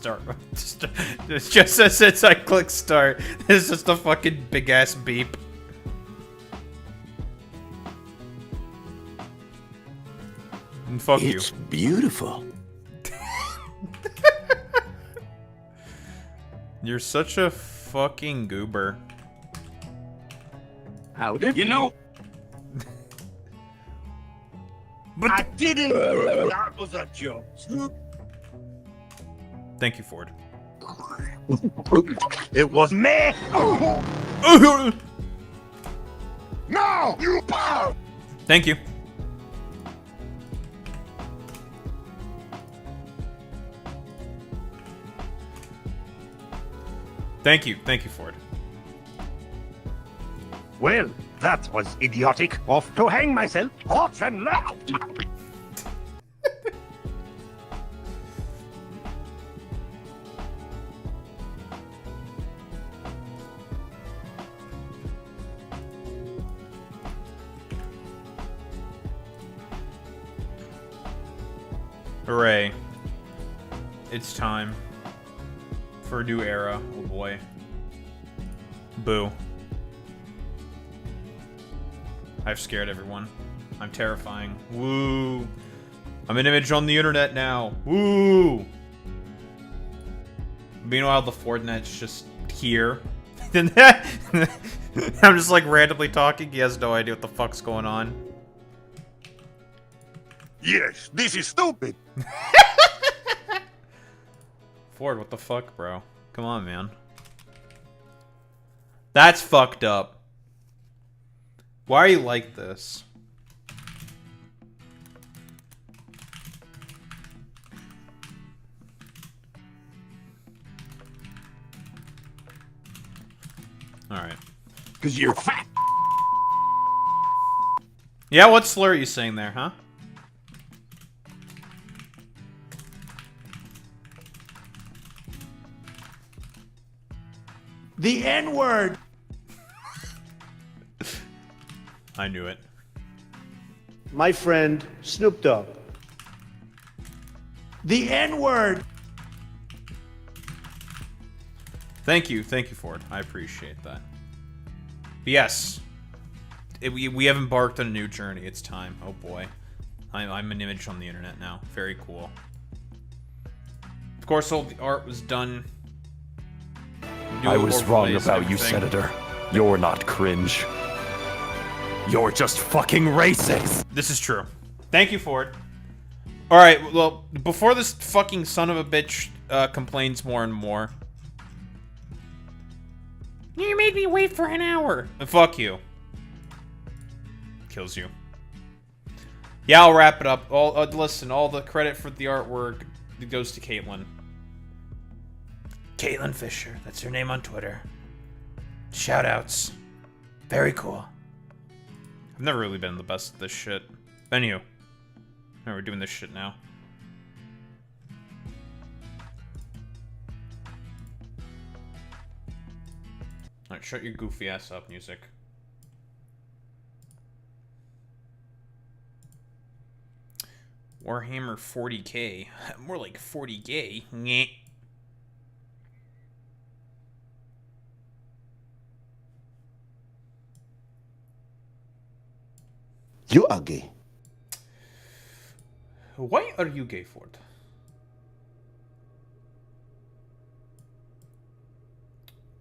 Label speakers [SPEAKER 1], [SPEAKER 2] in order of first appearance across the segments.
[SPEAKER 1] start. Just as I click start, it's just a fucking big ass beep. And fuck you.
[SPEAKER 2] It's beautiful.
[SPEAKER 1] You're such a fucking goober.
[SPEAKER 2] How did you know?
[SPEAKER 1] But
[SPEAKER 2] I didn't. That was a joke.
[SPEAKER 1] thank you, Ford.
[SPEAKER 2] It was me. No, you power.
[SPEAKER 1] Thank you. Thank you, Ford.
[SPEAKER 2] Well, that was idiotic. Off to hang myself. Off and left.
[SPEAKER 1] Hooray. It's time for a new era. Oh boy. Boo. I've scared everyone. I'm terrifying. Woo. I'm an image on the internet now. Woo. Meanwhile, the Fordnet's just here. I'm just like randomly talking. He has no idea what the fuck's going on.
[SPEAKER 2] Yes, this is stupid.
[SPEAKER 1] Ford, what the fuck, bro? Come on, man. That's fucked up. Why are you like this? Alright.
[SPEAKER 2] Because you're fat.
[SPEAKER 1] Yeah, what slur are you saying there, huh?
[SPEAKER 2] The N-word.
[SPEAKER 1] I knew it.
[SPEAKER 3] My friend Snoop Dogg.
[SPEAKER 2] The N-word.
[SPEAKER 1] Thank you, Ford. I appreciate that. But yes, we have embarked on a new journey. It's time. Oh boy, I'm an image on the internet now. Very cool. Of course, all the art was done.
[SPEAKER 4] I was wrong about you, Senator. You're not cringe. You're just fucking racist.
[SPEAKER 1] This is true. Thank you, Ford. Alright, well, before this fucking son of a bitch complains more and more. You made me wait for an hour. Fuck you. Kills you. Yeah, I'll wrap it up. Listen, all the credit for the artwork goes to Caitlin. Caitlin Fisher. That's her name on Twitter. Shoutouts. Very cool. I've never really been the best at this shit. Anywho. Alright, we're doing this shit now. Alright, shut your goofy ass up, music. Warhammer 40k. More like 40k. Nyeh.
[SPEAKER 3] You are gay.
[SPEAKER 1] Why are you gay, Ford?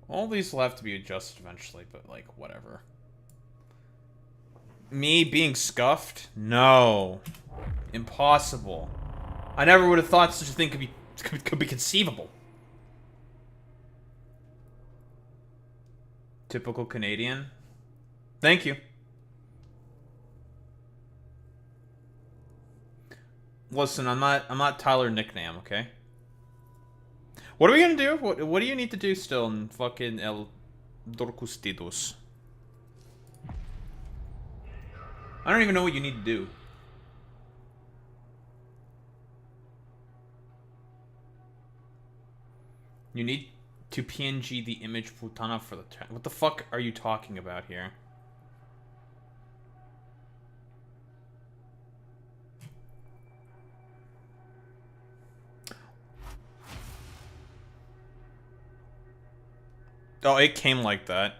[SPEAKER 1] All these will have to be adjusted eventually, but like, whatever. Me being scuffed? No. Impossible. I never would have thought such a thing could be conceivable. Typical Canadian. Thank you. Listen, I'm not Tyler Nickname, okay? What are we gonna do? What do you need to do still in fucking El Dorcustidos? I don't even know what you need to do. You need to PNG the image Futana for the... What the fuck are you talking about here? Oh, it came like that.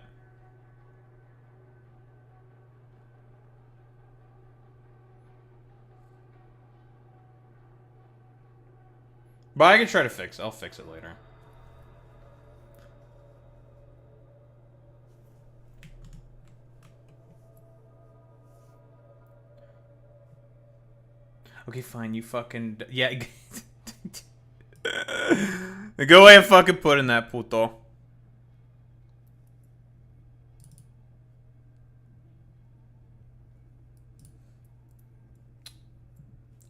[SPEAKER 1] But I can try to fix it. I'll fix it later. Okay, fine. You fucking... Yeah. Go away and fucking put in that, puto.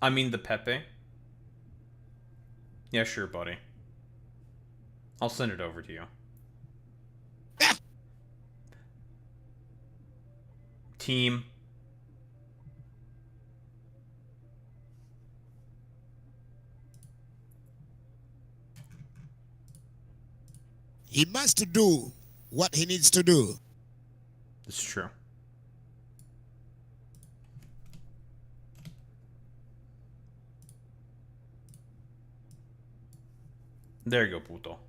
[SPEAKER 1] I mean the Pepe. Yeah, sure, buddy. I'll send it over to you. Team.
[SPEAKER 5] He must do what he needs to do.
[SPEAKER 1] It's true. There you go, puto.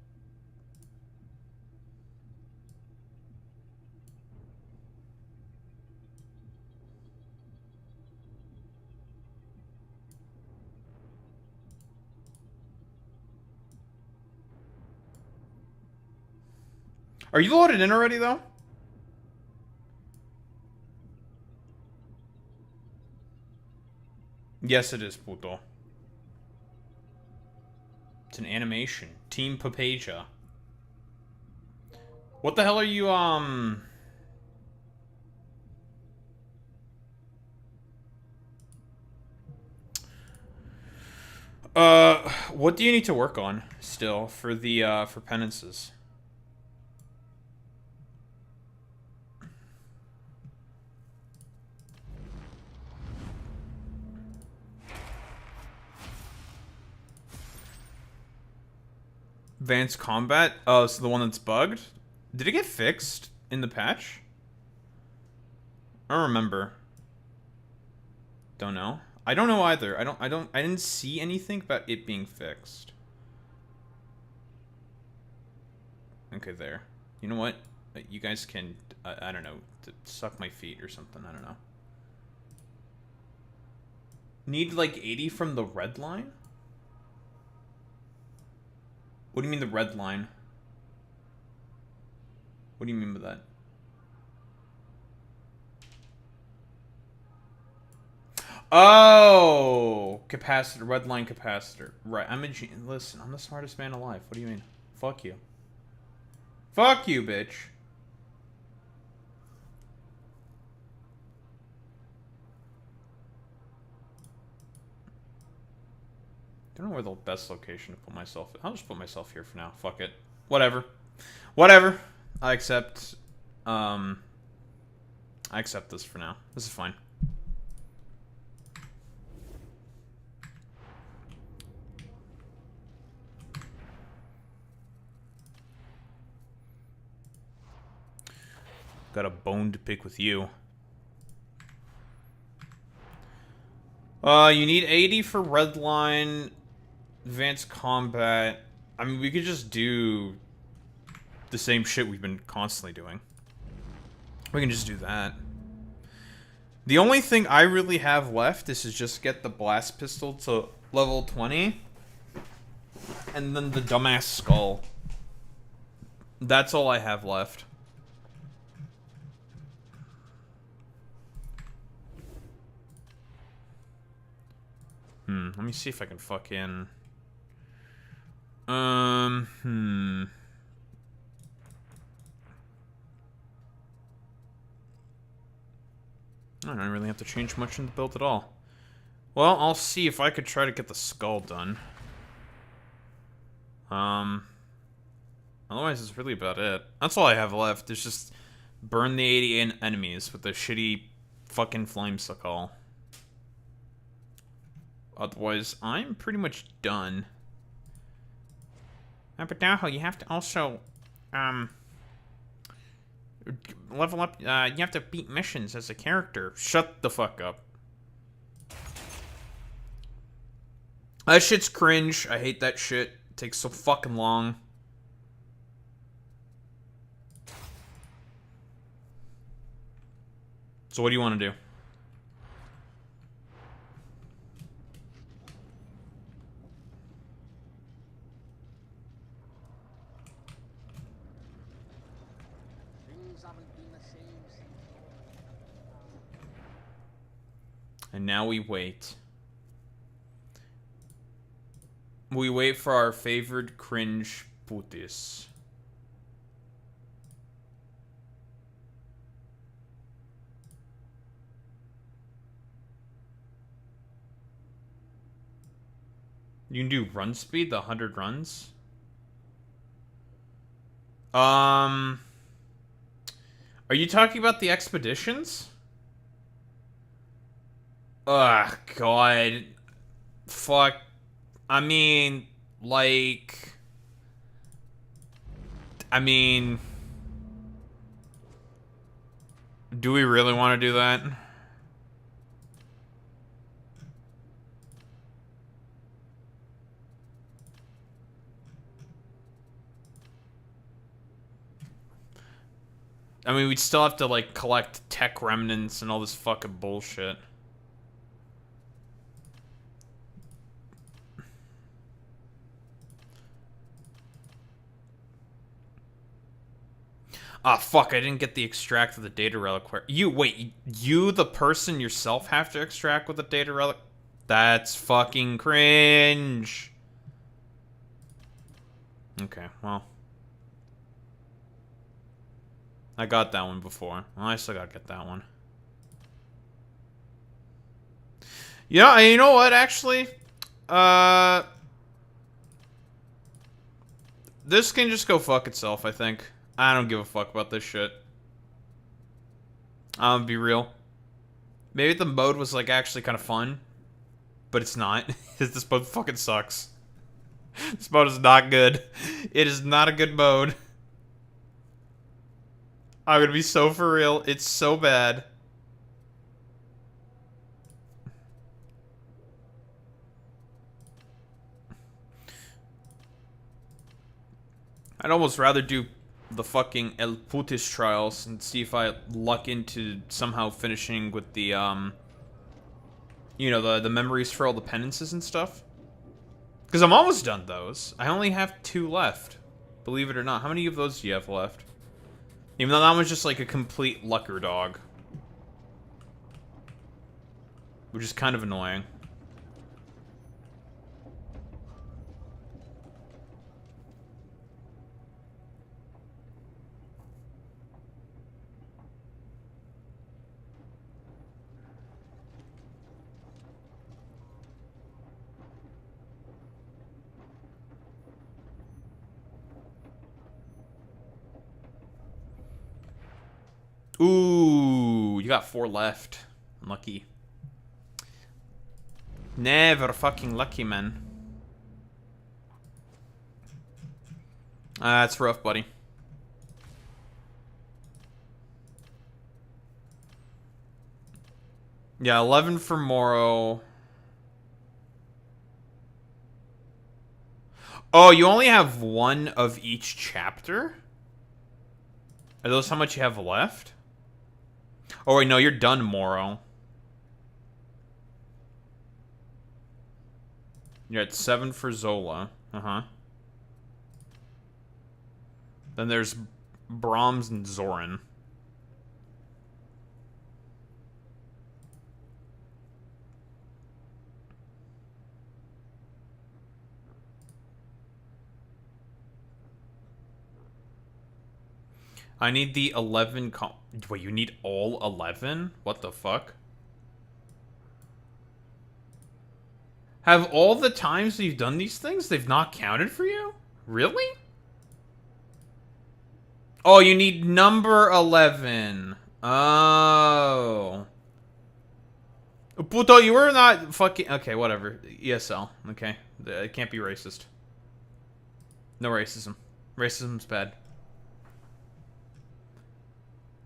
[SPEAKER 1] Are you loaded in already, though? Yes, it is, puto. It's an animation. Team Papaja. What the hell are you, what do you need to work on still for the, for penances? Advanced combat? Oh, so the one that's bugged? Did it get fixed in the patch? I don't remember. Don't know. I don't know either. I didn't see anything about it being fixed. Okay, there. You know what? You guys can, I don't know, suck my feet or something. I don't know. Need like 80 from the red line? What do you mean the red line? What do you mean by that? Oh! Capacitor, red line capacitor. Right, listen, I'm the smartest man alive. What do you mean? Fuck you. Fuck you, bitch. I don't know where the best location to put myself. I'll just put myself here for now. Fuck it. Whatever. Whatever. I accept. I accept this for now. This is fine. Got a bone to pick with you. You need 80 for red line. Advanced combat. I mean, we could just do the same shit we've been constantly doing. We can just do that. The only thing I really have left is to just get the blast pistol to level 20. And then the dumbass skull. That's all I have left. Let me see if I can fucking... I don't really have to change much in the build at all. Well, I'll see if I could try to get the skull done. Otherwise, it's really about it. That's all I have left. Is just burn the 80 enemies with the shitty fucking flame skull. Otherwise, I'm pretty much done. But now you have to also, level up, you have to beat missions as a character. Shut the fuck up. That shit's cringe. I hate that shit. It takes so fucking long. So what do you want to do? And now we wait. We wait for our favorite cringe putis. You can do run speed, the 100 runs. Are you talking about the expeditions? Ugh, God. Fuck. I mean, like... do we really want to do that? I mean, we'd still have to, like, collect tech remnants and all this fucking bullshit. Ah, fuck, I didn't get the extract of the data reliquary. You, the person yourself, have to extract with the data relic? That's fucking cringe. Okay, well. I got that one before. Well, I still gotta get that one. Yeah, you know what, actually? This can just go fuck itself, I think. I don't give a fuck about this shit. I'm gonna be real. Maybe the mode was, like, actually kind of fun. But it's not. This mode fucking sucks. This mode is not good. It is not a good mode. I'm gonna be so for real. It's so bad. I'd almost rather do the fucking El Putis trials and see if I luck into somehow finishing with the, you know, the memories for all the penances and stuff. Because I'm almost done those. I only have 2 left. Believe it or not. How many of those do you have left? Even though that one's just like a complete lucker dog. Which is kind of annoying. Ooh, you got 4 left. Lucky. Never fucking lucky, man. That's rough, buddy. Yeah, 11 for Moro. Oh, you only have 1 of each chapter? Are those how much you have left? Oh, wait, no, you're done, Moro. You're at 7 for Zola. Uh-huh. Then there's Brahms and Zoran. I need the 11 Wait, you need all 11? What the fuck? Have all the times you've done these things, they've not counted for you? Really? Oh, you need number 11. Oh. Puto, you were not fucking... Okay, whatever. ESL. Okay. It can't be racist. No racism. Racism's bad.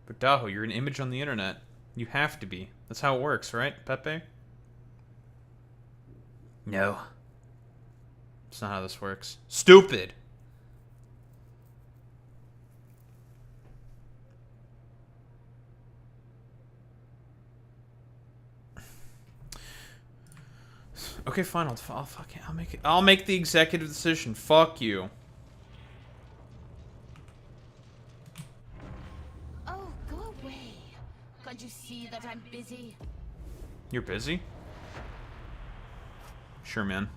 [SPEAKER 1] But Daho, you're an image on the internet. You have to be. That's how it works, right, Pepe? No. That's not how this works. Stupid! Okay, fine. I'll make the executive decision. Fuck you.
[SPEAKER 6] Oh, go away. Can't you see that I'm busy?
[SPEAKER 1] You're busy? Sure, man.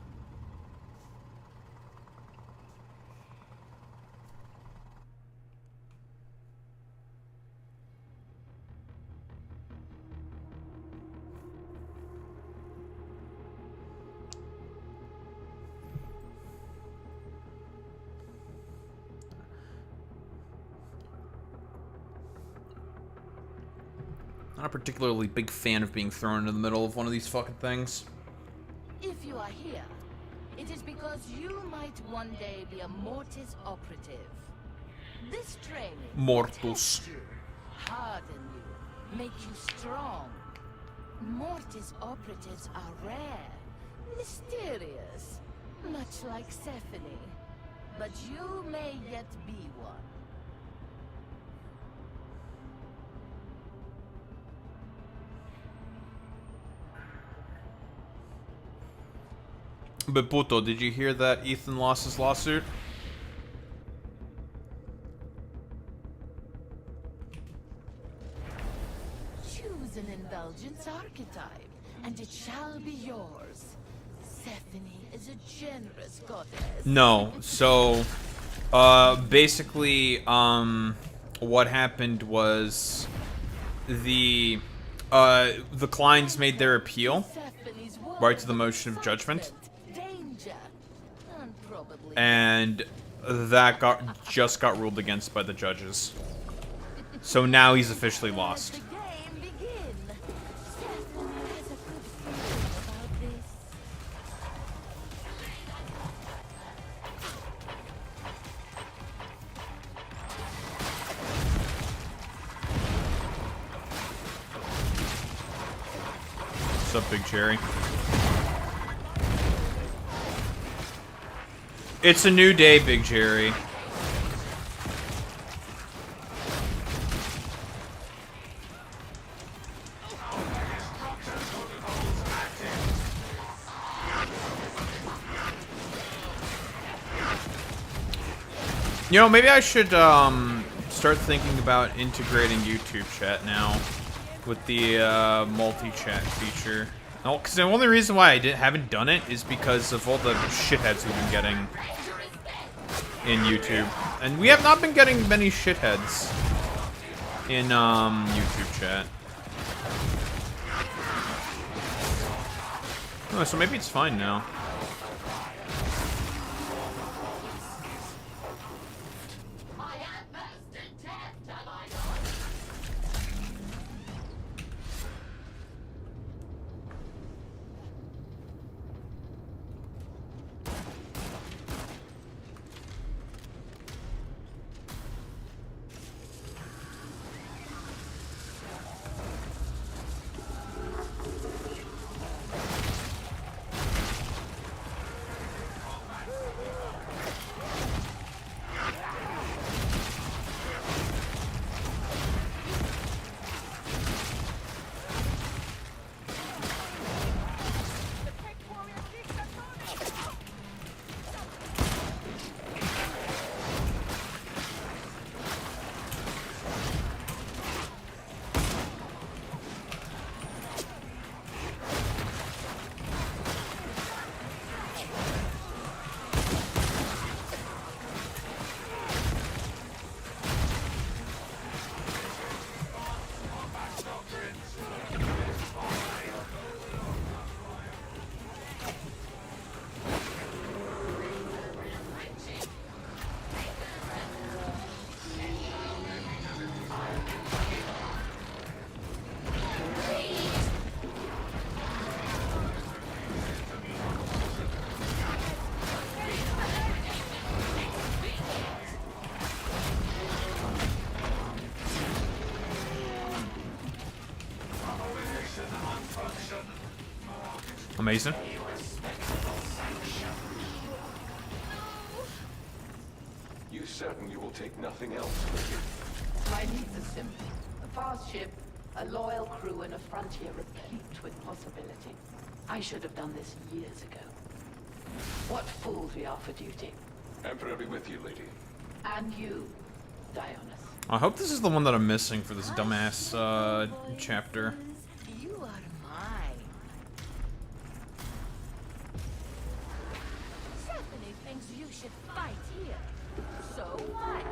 [SPEAKER 1] Not a particularly big fan of being thrown into the middle of one of these fucking things.
[SPEAKER 6] If you are here, it is because you might one day be a Mortis operative. This training will
[SPEAKER 1] Mortus.
[SPEAKER 6] test you, harden you, make you strong. Mortis operatives are rare, mysterious, much like Stephanie. But you may yet be one.
[SPEAKER 1] But Puto, did you hear that Ethan lost his lawsuit?
[SPEAKER 6] Choose an indulgence archetype, and it shall be yours. Stephanie is a generous goddess.
[SPEAKER 1] No. So, basically, what happened was the Kleins made their appeal right to the motion of judgment. And that just got ruled against by the judges. So now he's officially lost. What's up, Big Cherry? It's a new day, Big Jerry. You know, maybe I should start thinking about integrating YouTube chat now with the multi-chat feature. Oh, because the only reason why I haven't done it is because of all the shitheads we've been getting in YouTube. And we have not been getting many shitheads in YouTube chat. Oh, so maybe it's fine now. Amazing.
[SPEAKER 7] You certain you will take nothing else with you?
[SPEAKER 8] My needs are simple. A fast ship, a loyal crew, and a frontier replete with possibility.
[SPEAKER 6] I should have done this years ago. What fools we are for duty.
[SPEAKER 7] Emperor be with you, lady.
[SPEAKER 6] And you, Dionys.
[SPEAKER 1] I hope this is the one that I'm missing for this dumbass chapter.
[SPEAKER 6] You are mine. Stephanie thinks you should fight here. So what?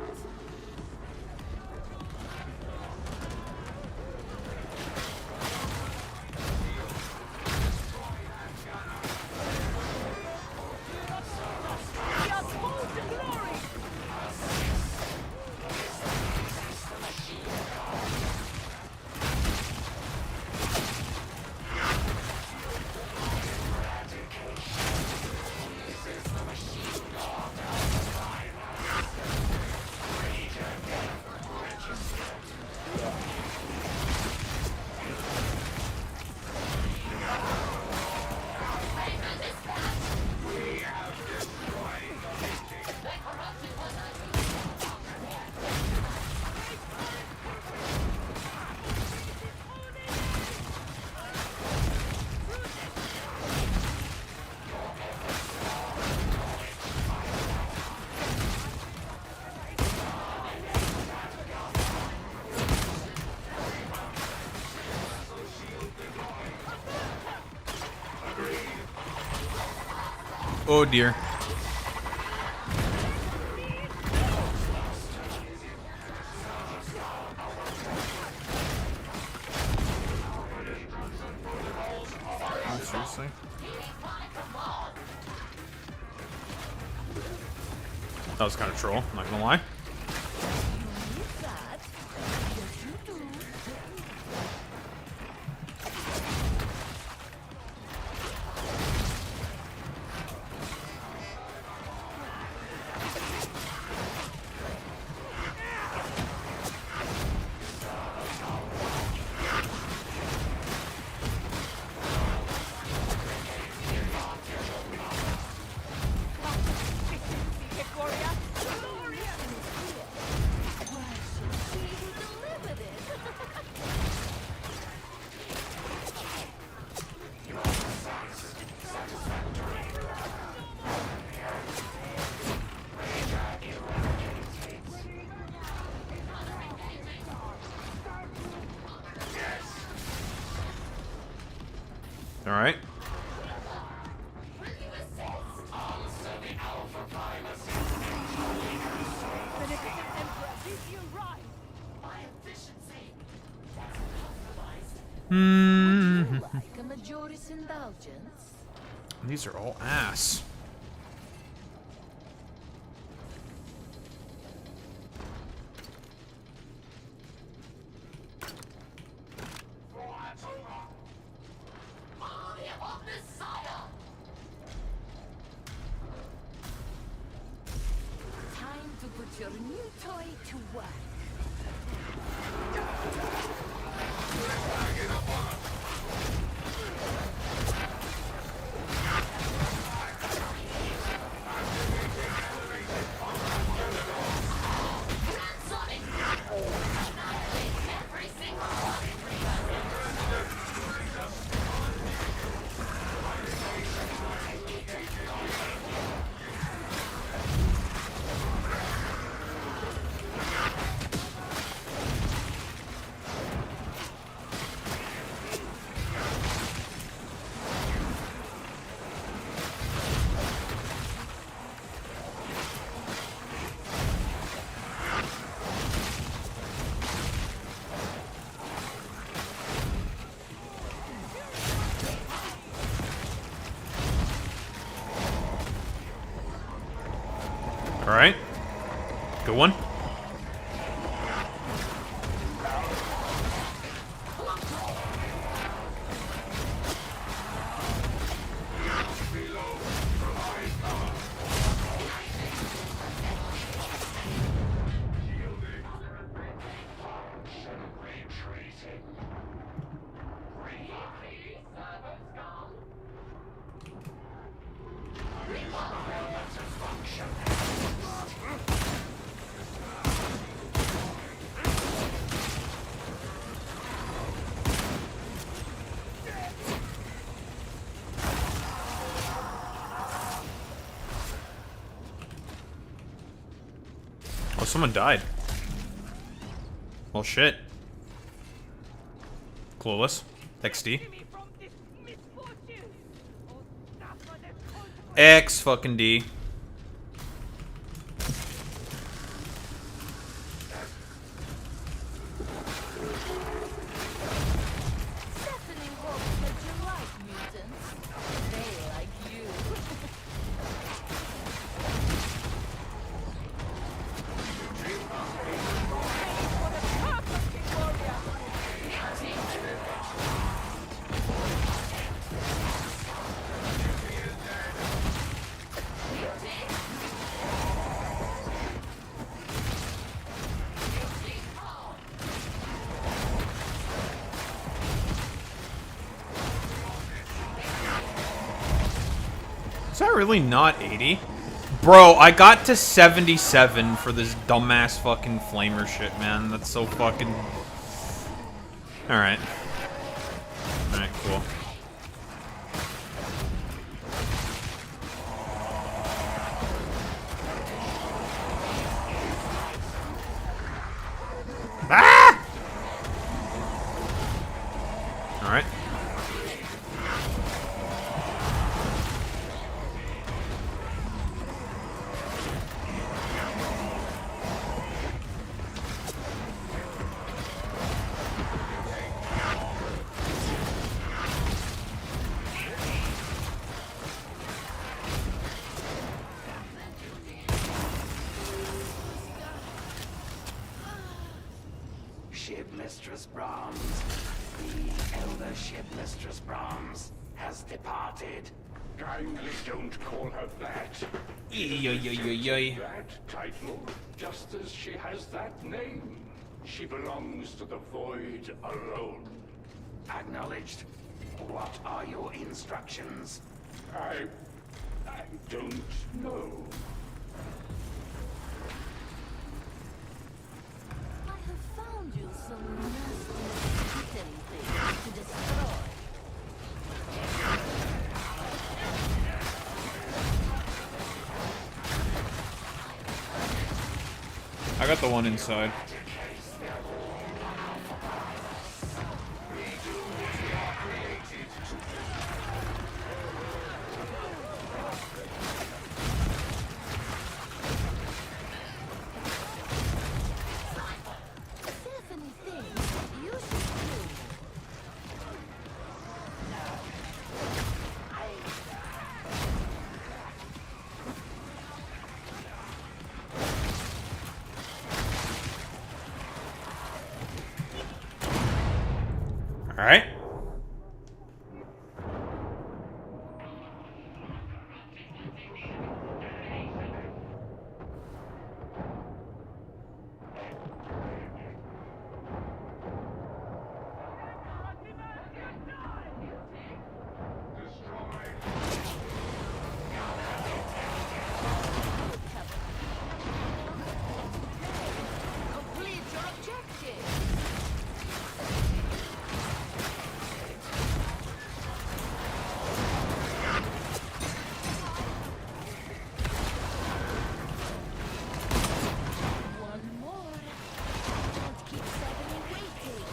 [SPEAKER 1] Oh dear. Oh, seriously? That was kind of troll, not gonna lie. All right.
[SPEAKER 6] Like a Majoris indulgence?
[SPEAKER 1] These are all ass.
[SPEAKER 6] Time to put your new toy to work.
[SPEAKER 1] All right. Good one. someone died. Well, shit. Clueless. XD. X fucking D.
[SPEAKER 6] Stephanie hopes that you like mutants. They like you.
[SPEAKER 1] Is that really not 80? Bro, I got to 77 for this dumbass fucking flamer shit, man. That's so fucking... Alright. Alright, cool. Ah! Alright.
[SPEAKER 8] Ship Mistress Brahms, the elder Ship Mistress Brahms, has departed.
[SPEAKER 7] Kindly don't call her that.
[SPEAKER 1] That
[SPEAKER 7] That title, just as she has that name. She belongs to the Void alone.
[SPEAKER 8] Acknowledged. What are your instructions?
[SPEAKER 7] I don't know.
[SPEAKER 6] I have found you some nasty hidden things to destroy.
[SPEAKER 1] I got the one inside.
[SPEAKER 6] Stephanie thinks you should do.
[SPEAKER 1] Alright.
[SPEAKER 6] Complete your objective. One more. Don't keep Stephanie waiting.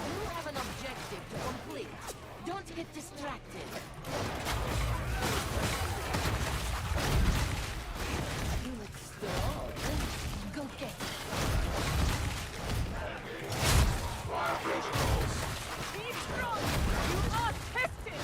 [SPEAKER 6] You have an objective to complete. Don't get distracted. You look strong. Go get it. Be strong. You are tested.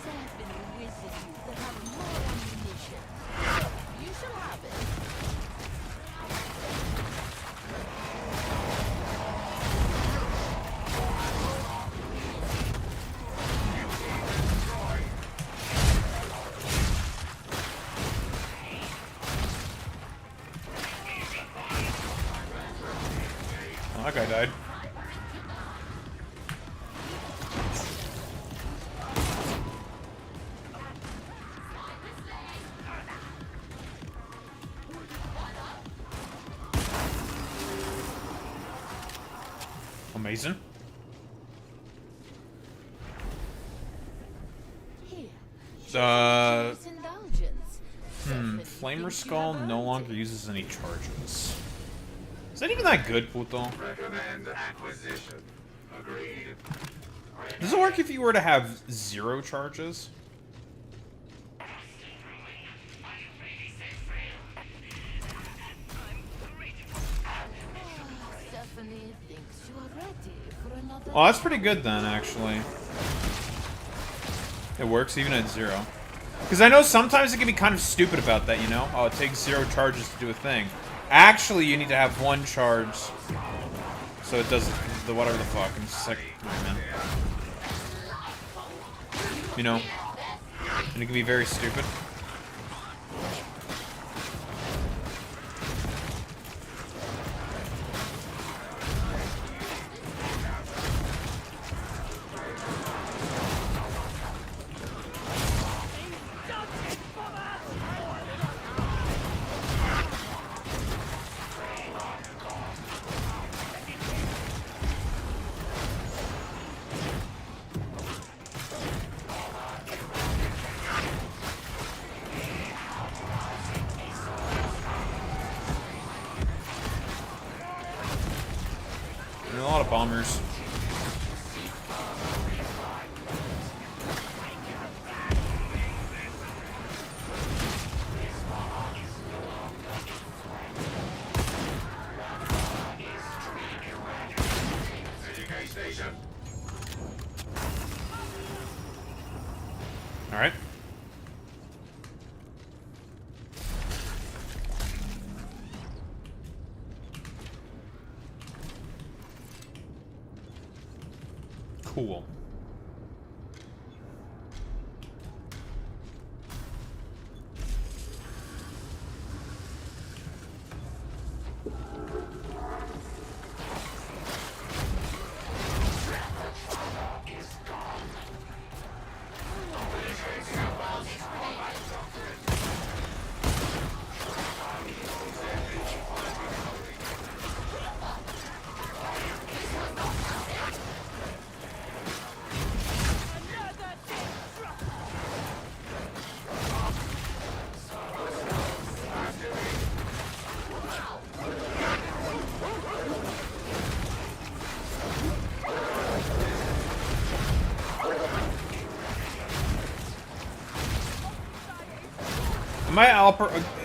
[SPEAKER 6] Stephanie
[SPEAKER 1] Amazing.
[SPEAKER 6] Here.
[SPEAKER 1] Flamer Skull no longer uses any charges. Is that even that good, Puto?
[SPEAKER 8] Recommend acquisition. Agreed.
[SPEAKER 1] Does it work if you were to have 0 charges?
[SPEAKER 6] Stephanie thinks you are ready for another.
[SPEAKER 1] Oh, that's pretty good then, actually. It works even at 0. Because I know sometimes it can be kind of stupid about that, you know? Oh, it takes 0 charges to do a thing. Actually, you need to have 1 charge. So it does the whatever the fuck. I'm just like, oh, man. You know? And it can be very stupid. And a lot of bombers. All right. Cool.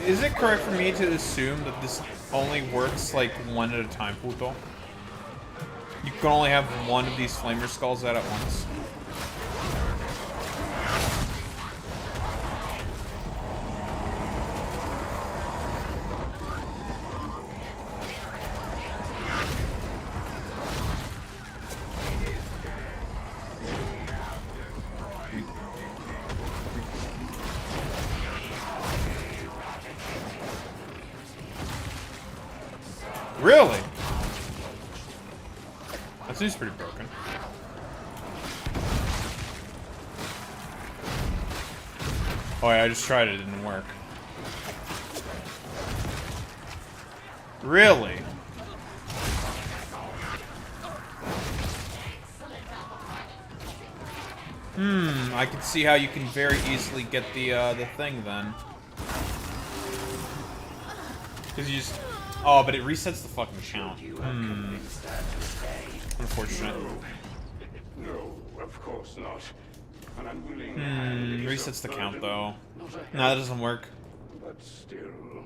[SPEAKER 1] Is it correct for me to assume that this only works like 1 at a time, Puto? You can only have 1 of these flamer skulls out at once. Really? That seems pretty broken. Oh yeah, I just tried it, it didn't work. Really? I can see how you can very easily get the thing then. Because you just... Oh, but it resets the fucking count. Unfortunate.
[SPEAKER 7] No, of course not. An unwilling
[SPEAKER 1] Resets the count, though. No, that doesn't work.
[SPEAKER 7] But still.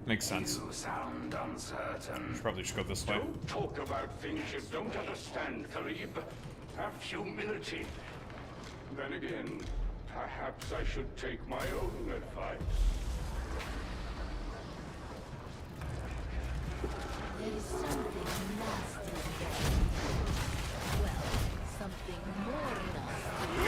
[SPEAKER 1] Makes sense.
[SPEAKER 8] You sound uncertain.
[SPEAKER 1] Should probably just go this way.
[SPEAKER 7] Don't talk about things you don't understand, Karib. Have humility. Then again, perhaps I should take my own advice.
[SPEAKER 6] There is something nasty there. Well, something more nasty.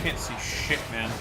[SPEAKER 1] can't see shit, man.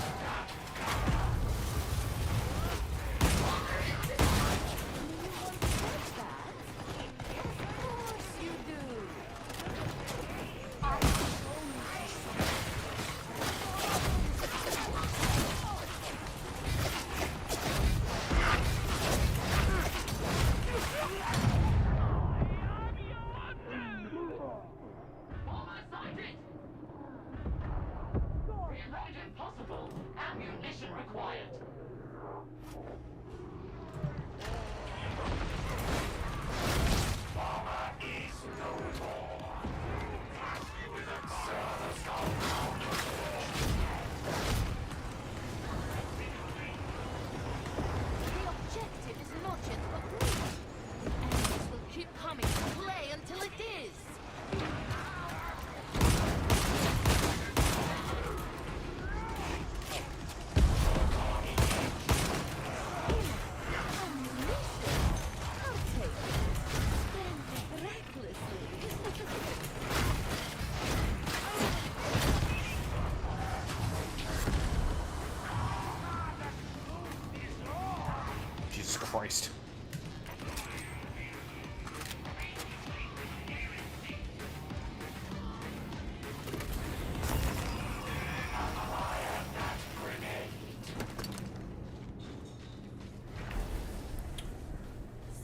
[SPEAKER 1] Christ.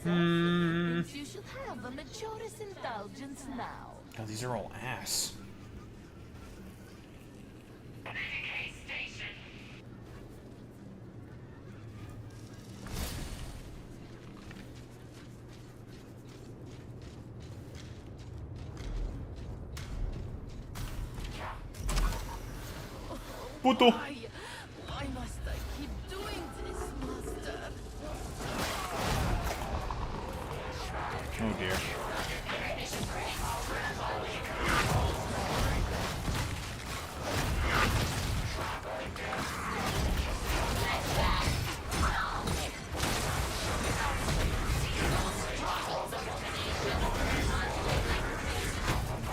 [SPEAKER 6] You should have a majoris indulgence now.
[SPEAKER 1] God, these are all ass. Puto.
[SPEAKER 6] Why must I keep doing this, Master?
[SPEAKER 1] Oh dear.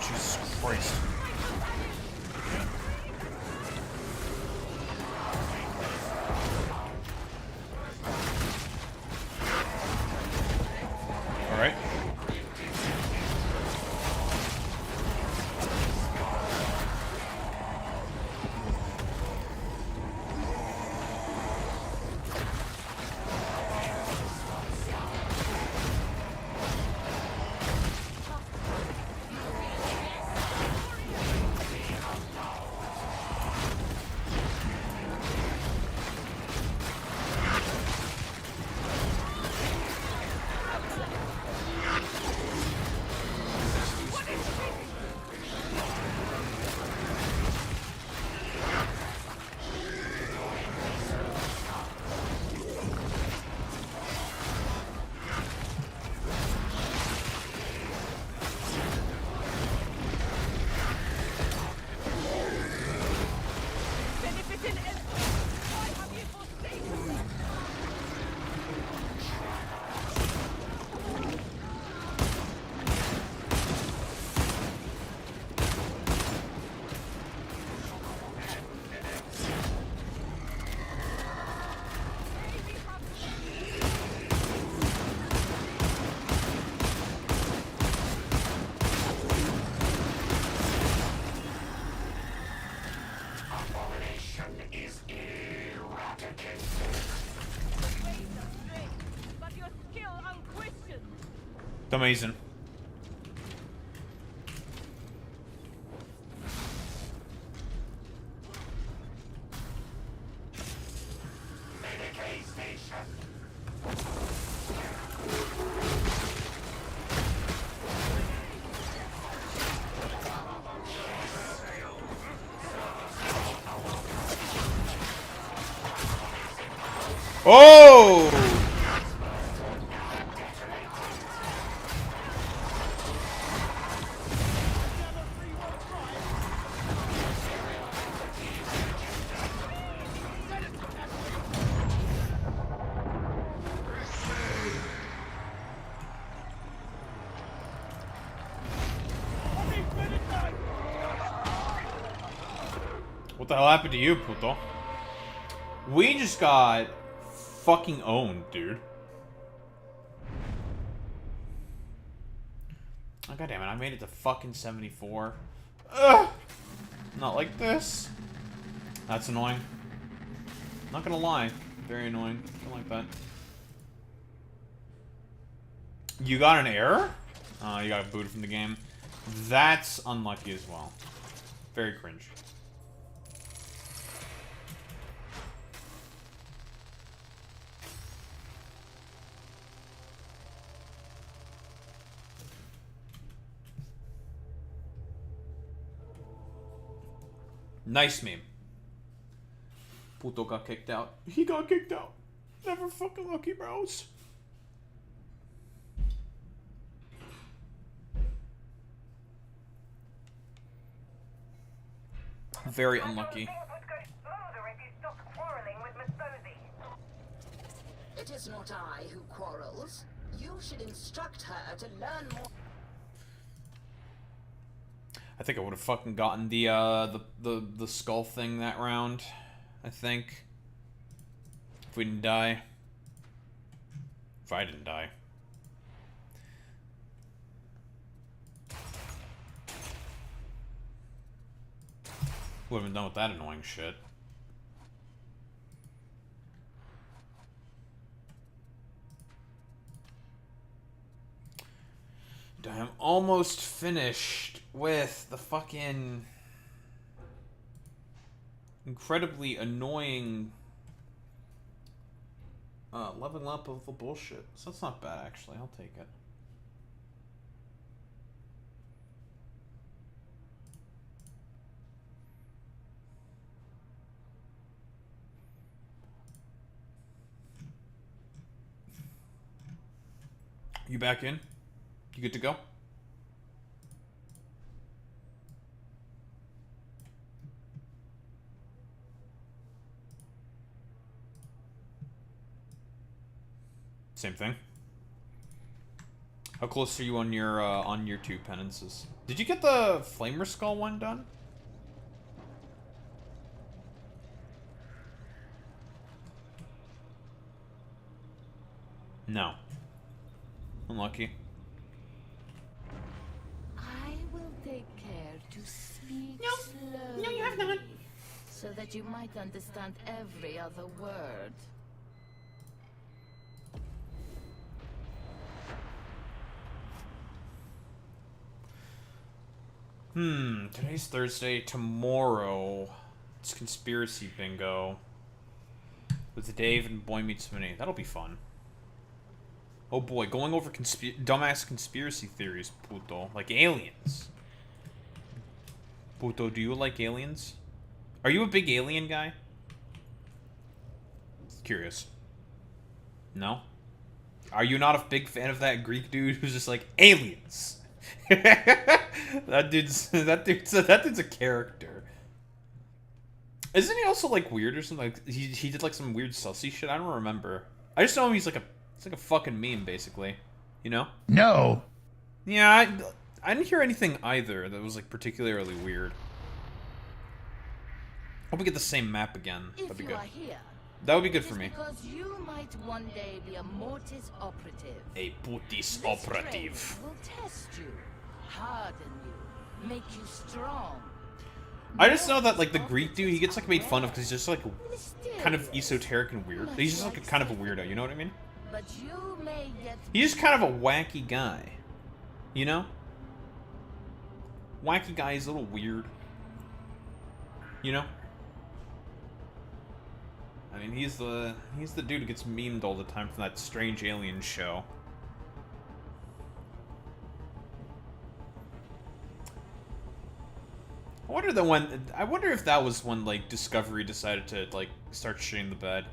[SPEAKER 1] Jesus Christ. Alright. Amazing. Oh! What the hell happened to you, puto? We just got fucking owned, dude. Oh, God damn it, I made it to fucking 74. Ugh! Not like this. That's annoying. Not gonna lie. Very annoying. Don't like that. You got an error? You got booted from the game. That's unlucky as well. Very cringe. Nice meme. Puto got kicked out. He got kicked out. Never fucking lucky, bros. Very unlucky.
[SPEAKER 6] It is not I who quarrels. You should instruct her to learn more.
[SPEAKER 1] I think I would have fucking gotten the skull thing that round. I think. If we didn't die. If I didn't die. Would have been done with that annoying shit. I'm almost finished with the fucking incredibly annoying leveling up of the bullshit. So that's not bad, actually. I'll take it. You back in? You good to go? Same thing. How close are you on your 2 penances? Did you get the Flamer Skull one done? No. Unlucky.
[SPEAKER 6] I will take care to speak slowly.
[SPEAKER 1] No, you have not.
[SPEAKER 6] So that you might understand every other word.
[SPEAKER 1] Today's Thursday. Tomorrow, it's conspiracy bingo with Dave and Boy Meets Minnie. That'll be fun. Oh boy, going over dumbass conspiracy theories, puto. Like aliens. Puto, do you like aliens? Are you a big alien guy? Curious. No? Are you not a big fan of that Greek dude who's just like, aliens? that dude's a character. Isn't he also like weird or something? Like he did like some weird sussy shit. I don't remember. I just know him. He's like a fucking meme, basically. You know?
[SPEAKER 2] No.
[SPEAKER 1] Yeah, I didn't hear anything either that was like particularly weird. Hope we get the same map again. That'd be good. That would be good for me.
[SPEAKER 6] Because you might one day be a Mortis operative.
[SPEAKER 1] A Mortis
[SPEAKER 6] This
[SPEAKER 1] operative.
[SPEAKER 6] training will test you, harden you, make you strong.
[SPEAKER 1] I just know that like the Greek dude, he gets like made fun of because he's just like kind of esoteric and weird. He's just like a kind of a weirdo. You know what I mean?
[SPEAKER 6] But you may get.
[SPEAKER 1] He's just kind of a wacky guy. You know? Wacky guy is a little weird. You know? I mean, he's the dude who gets memed all the time from that strange alien show. I wonder if that was when like Discovery decided to like start shitting the bed.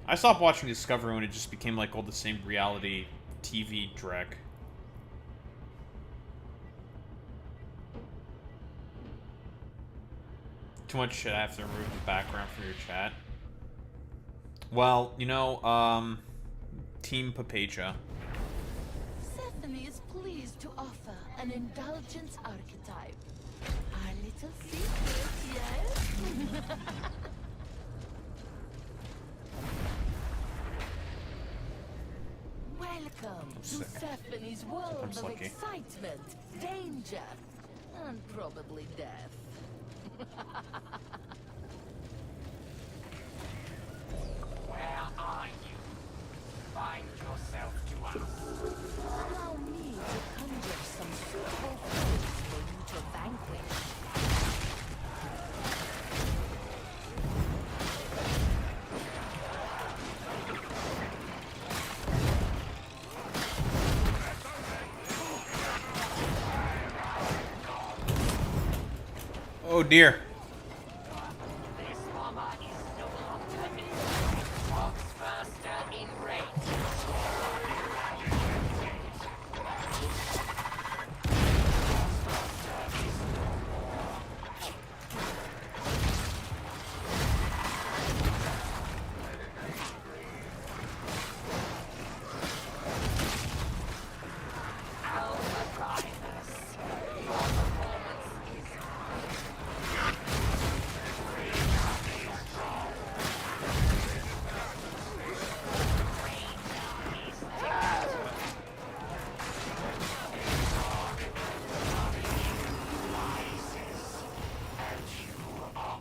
[SPEAKER 1] I stopped watching Discovery when it just became like all the same reality TV dreck. Too much shit. I have to remove the background from your chat. Well, you know, Team Papecha.
[SPEAKER 6] Stephanie is pleased to offer an indulgence archetype. Our little secret, yes? Welcome to
[SPEAKER 1] sick.
[SPEAKER 6] Stephanie's world
[SPEAKER 1] I'm
[SPEAKER 6] of
[SPEAKER 1] slicky.
[SPEAKER 6] excitement, danger, and probably death.
[SPEAKER 8] Where are you? Find yourself to us.
[SPEAKER 6] Allow me to conjure some suitable foes for you to vanquish.
[SPEAKER 1] Oh dear.
[SPEAKER 8] This bomber is no hunter in walks faster in range.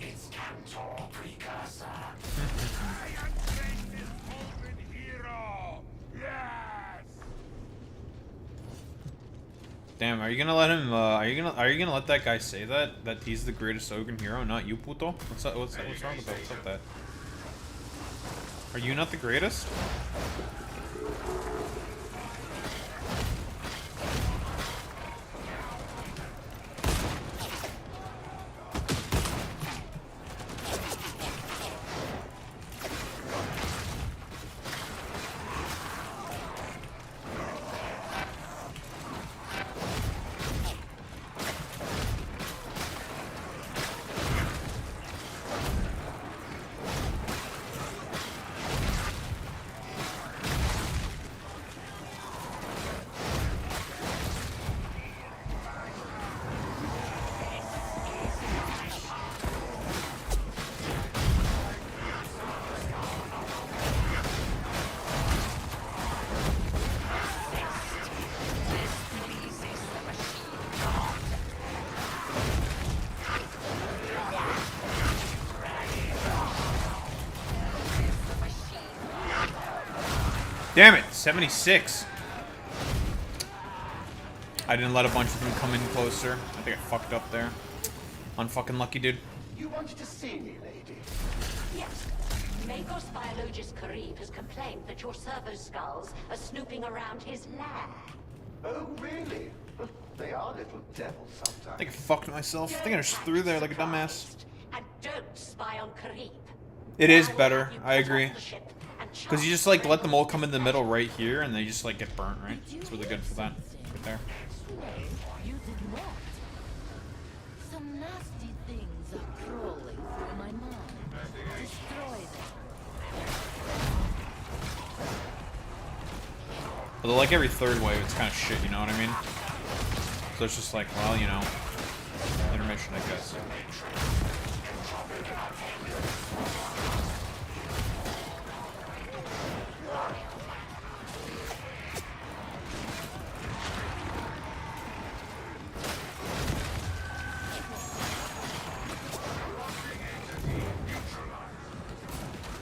[SPEAKER 8] Its Cantor precursor.
[SPEAKER 1] Damn, are you gonna let him? Are you gonna let that guy say that? That he's the greatest Ogun hero, not you, puto? What's wrong with that? What's up with that? Are you not the greatest? Damn it, 76. I didn't let a bunch of them come in closer. I think I fucked up there. Unfucking lucky, dude.
[SPEAKER 2] You wanted to see me, lady?
[SPEAKER 9] Yes. Magos biologist Karib has complained that your servo skulls are snooping around his lab.
[SPEAKER 2] Oh, really? They are little devils
[SPEAKER 1] I
[SPEAKER 2] sometimes.
[SPEAKER 1] think I fucked myself. I think I just threw there like a dumbass.
[SPEAKER 9] And don't spy on Karib.
[SPEAKER 1] It is
[SPEAKER 9] I will
[SPEAKER 1] better.
[SPEAKER 9] have you
[SPEAKER 1] I
[SPEAKER 9] put
[SPEAKER 1] agree.
[SPEAKER 9] off the ship and
[SPEAKER 1] Because you just like let them all come in the middle right here and they just like get burnt, right? It's really good for that. Right there.
[SPEAKER 6] No, you did not. Some nasty things are crawling through my mind. Destroy them.
[SPEAKER 1] Although like every third wave it's kind of shit, you know what I mean? So it's just like, well, you know, intermission, I guess.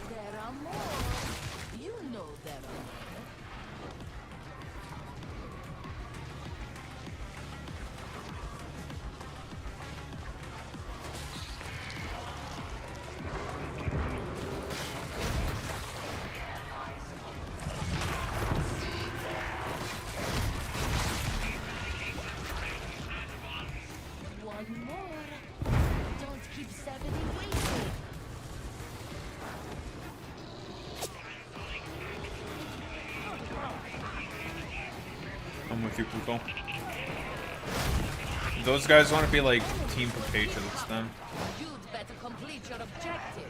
[SPEAKER 6] There are more. You know there are more. One more. Don't keep Stephanie waiting.
[SPEAKER 1] I'm with you, Pluto. Those guys want to be like Team Compatriots, them.
[SPEAKER 6] You'd better complete your objective.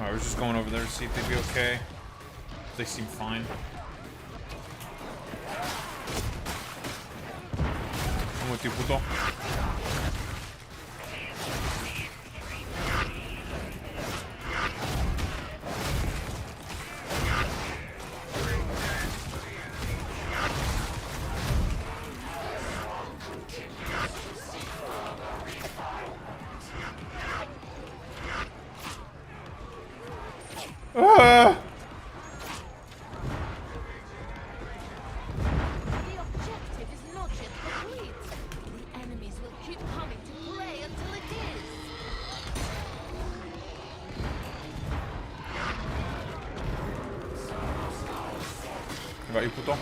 [SPEAKER 1] I was just going over there to see if they'd be okay. They seem fine. I'm with you, puto. Ah!
[SPEAKER 6] The objective is not yet complete. The enemies will keep coming to play until it is.
[SPEAKER 1] I got you, puto.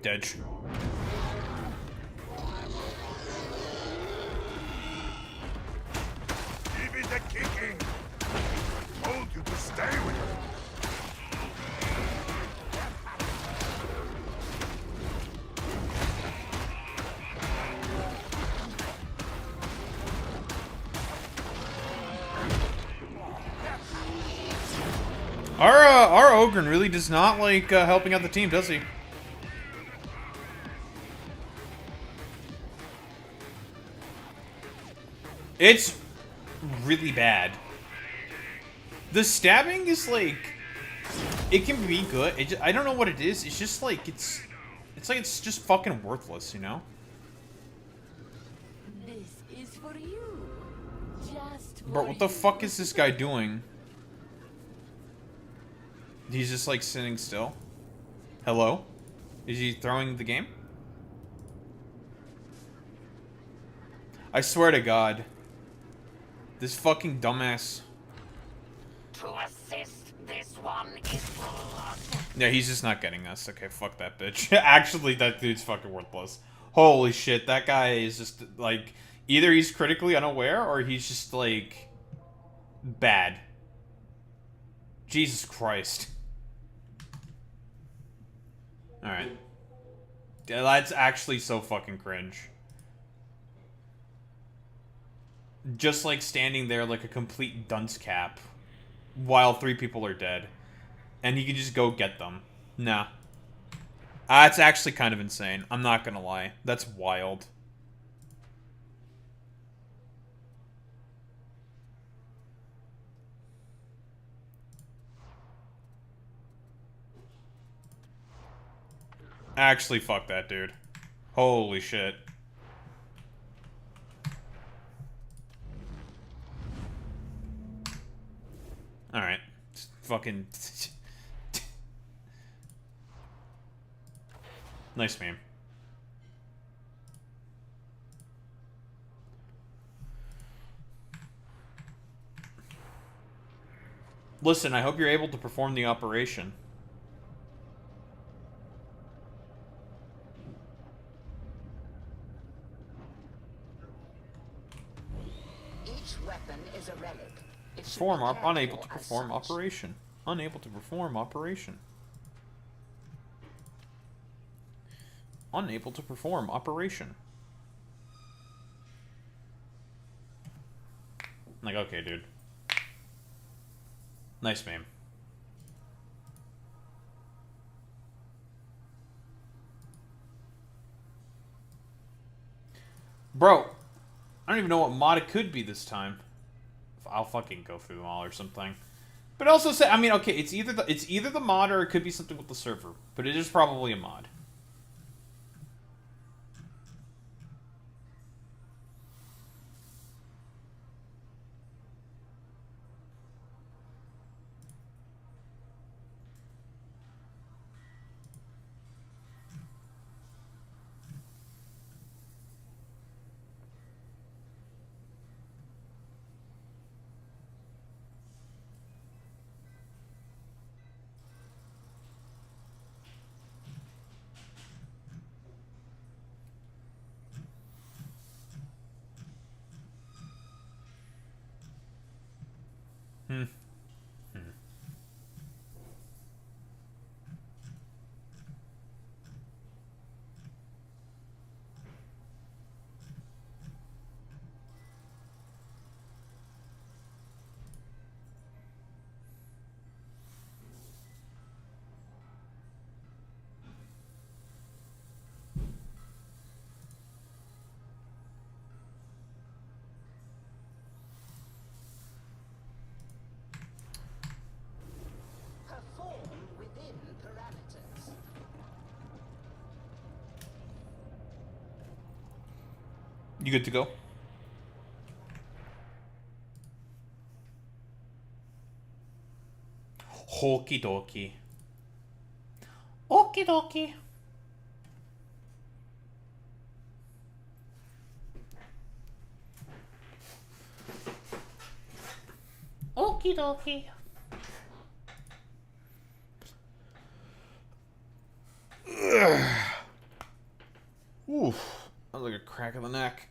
[SPEAKER 1] Dead.
[SPEAKER 2] Give it a kicking. Told you to stay with it.
[SPEAKER 1] Our Ogren really does not like helping out the team, does he? It's really bad. The stabbing is like, it can be good. I don't know what it is. It's just like it's like it's just fucking worthless, you know?
[SPEAKER 6] This is for you. Just for
[SPEAKER 1] Bro, what the
[SPEAKER 6] you.
[SPEAKER 1] fuck is this guy doing? He's just like sitting still. Hello? Is he throwing the game? I swear to God. This fucking dumbass.
[SPEAKER 8] To assist, this one is blood.
[SPEAKER 1] Yeah, he's just not getting us. Okay, fuck that bitch. Actually, that dude's fucking worthless. Holy shit, that guy is just, like, either he's critically unaware or he's just, like, bad. Jesus Christ. Alright. Yeah, that's actually so fucking cringe. Just, like, standing there like a complete dunce cap while 3 people are dead. And he can just go get them. Nah. That's actually kind of insane. I'm not gonna lie. That's wild. Actually, fuck that dude. Holy shit. Alright. Fucking... Nice meme. Listen, I hope you're able to perform the operation.
[SPEAKER 9] Each weapon is a relic. It should
[SPEAKER 1] Perform
[SPEAKER 9] be cared
[SPEAKER 1] unable
[SPEAKER 9] for
[SPEAKER 1] to
[SPEAKER 9] as
[SPEAKER 1] perform
[SPEAKER 9] such.
[SPEAKER 1] operation. Unable to perform operation. Unable to perform operation. Like, okay, dude. Nice meme. Bro, I don't even know what mod it could be this time. I'll fucking go through them all or something. But also say, I mean, okay, it's either the mod or it could be something with the server. But it is probably a mod.
[SPEAKER 9] Perform within parameters.
[SPEAKER 1] You good to go? Okie dokie. Okie dokie. Okie dokie. Oof. That was like a crack of the neck.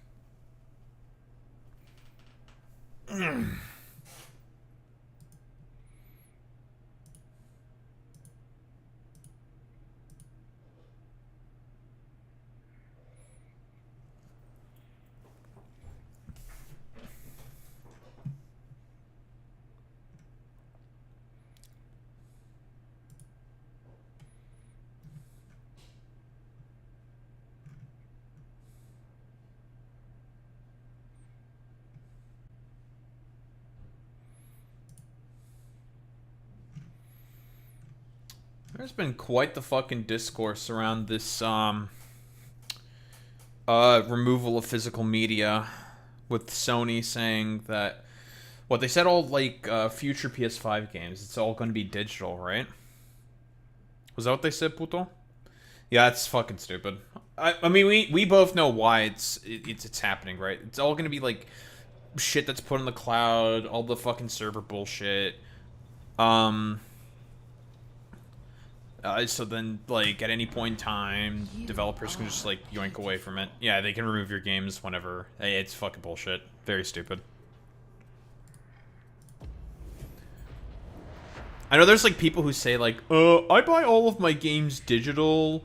[SPEAKER 1] There's been quite the fucking discourse around this removal of physical media, with Sony saying that what they said all like future PS5 games, it's all going to be digital, right? Was that what they said, puto? Yeah, it's fucking stupid. I mean, we both know why it's happening, right? It's all going to be like shit that's put in the cloud, all the fucking server bullshit. So then, like, at any point in time, developers can just, like, yoink away from it. Yeah, they can remove your games whenever. Hey, it's fucking bullshit. Very stupid. I know there's, like, people who say, like, I buy all of my games digital,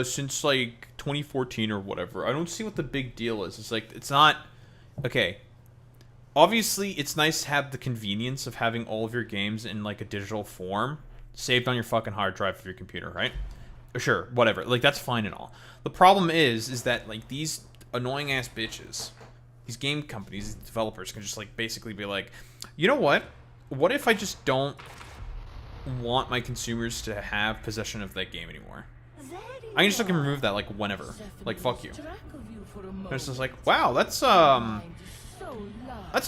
[SPEAKER 1] since, like, 2014 or whatever. I don't see what the big deal is. It's like, it's not... Okay. Obviously, it's nice to have the convenience of having all of your games in, like, a digital form, saved on your fucking hard drive of your computer, right? Sure, whatever. Like, that's fine and all. The problem is that, like, these annoying-ass bitches, these game companies, these developers can just, like, basically be like, you know what? What if I just don't want my consumers to have possession of that game anymore? I can just, like, remove that, like, whenever. Like, fuck you. And it's just like, wow, that's a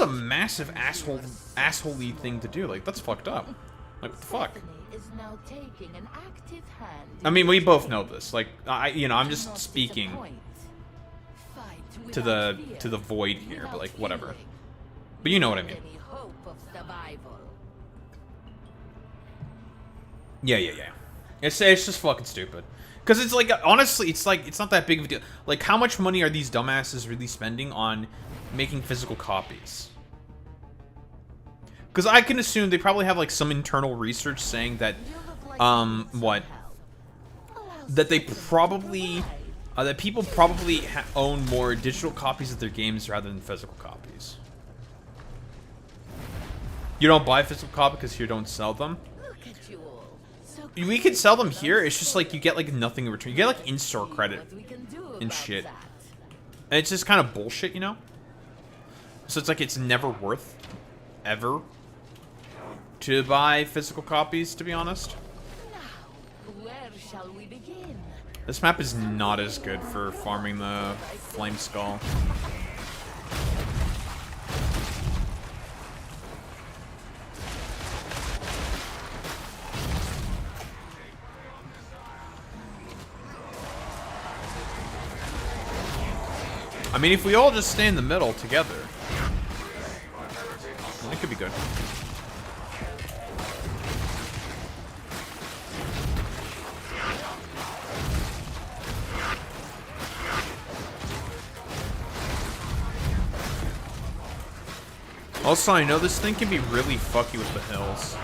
[SPEAKER 1] massive asshole-y thing to do. Like, that's fucked up. Like, what the fuck? I mean, we both know this. Like, I'm just speaking to the void here, but like, whatever. But you know what I mean. Yeah. It's just fucking stupid. Because it's like, honestly, it's like, it's not that big of a deal. Like, how much money are these dumbasses really spending on making physical copies? Because I can assume they probably have, like, some internal research saying that, that they probably, that people probably own more digital copies of their games rather than physical copies. You don't buy a physical copy because you don't sell them? We can sell them here, it's just, like, you get, like, nothing in return. You get, like, in-store credit and shit. And it's just kind of bullshit, you know? So it's like, it's never worth, ever, to buy physical copies, to be honest.
[SPEAKER 6] Where shall we begin?
[SPEAKER 1] This map is not as good for farming the Flame Skull. I mean, if we all just stay in the middle together, it could be good. Also, I know this thing can be really fucky with the hills.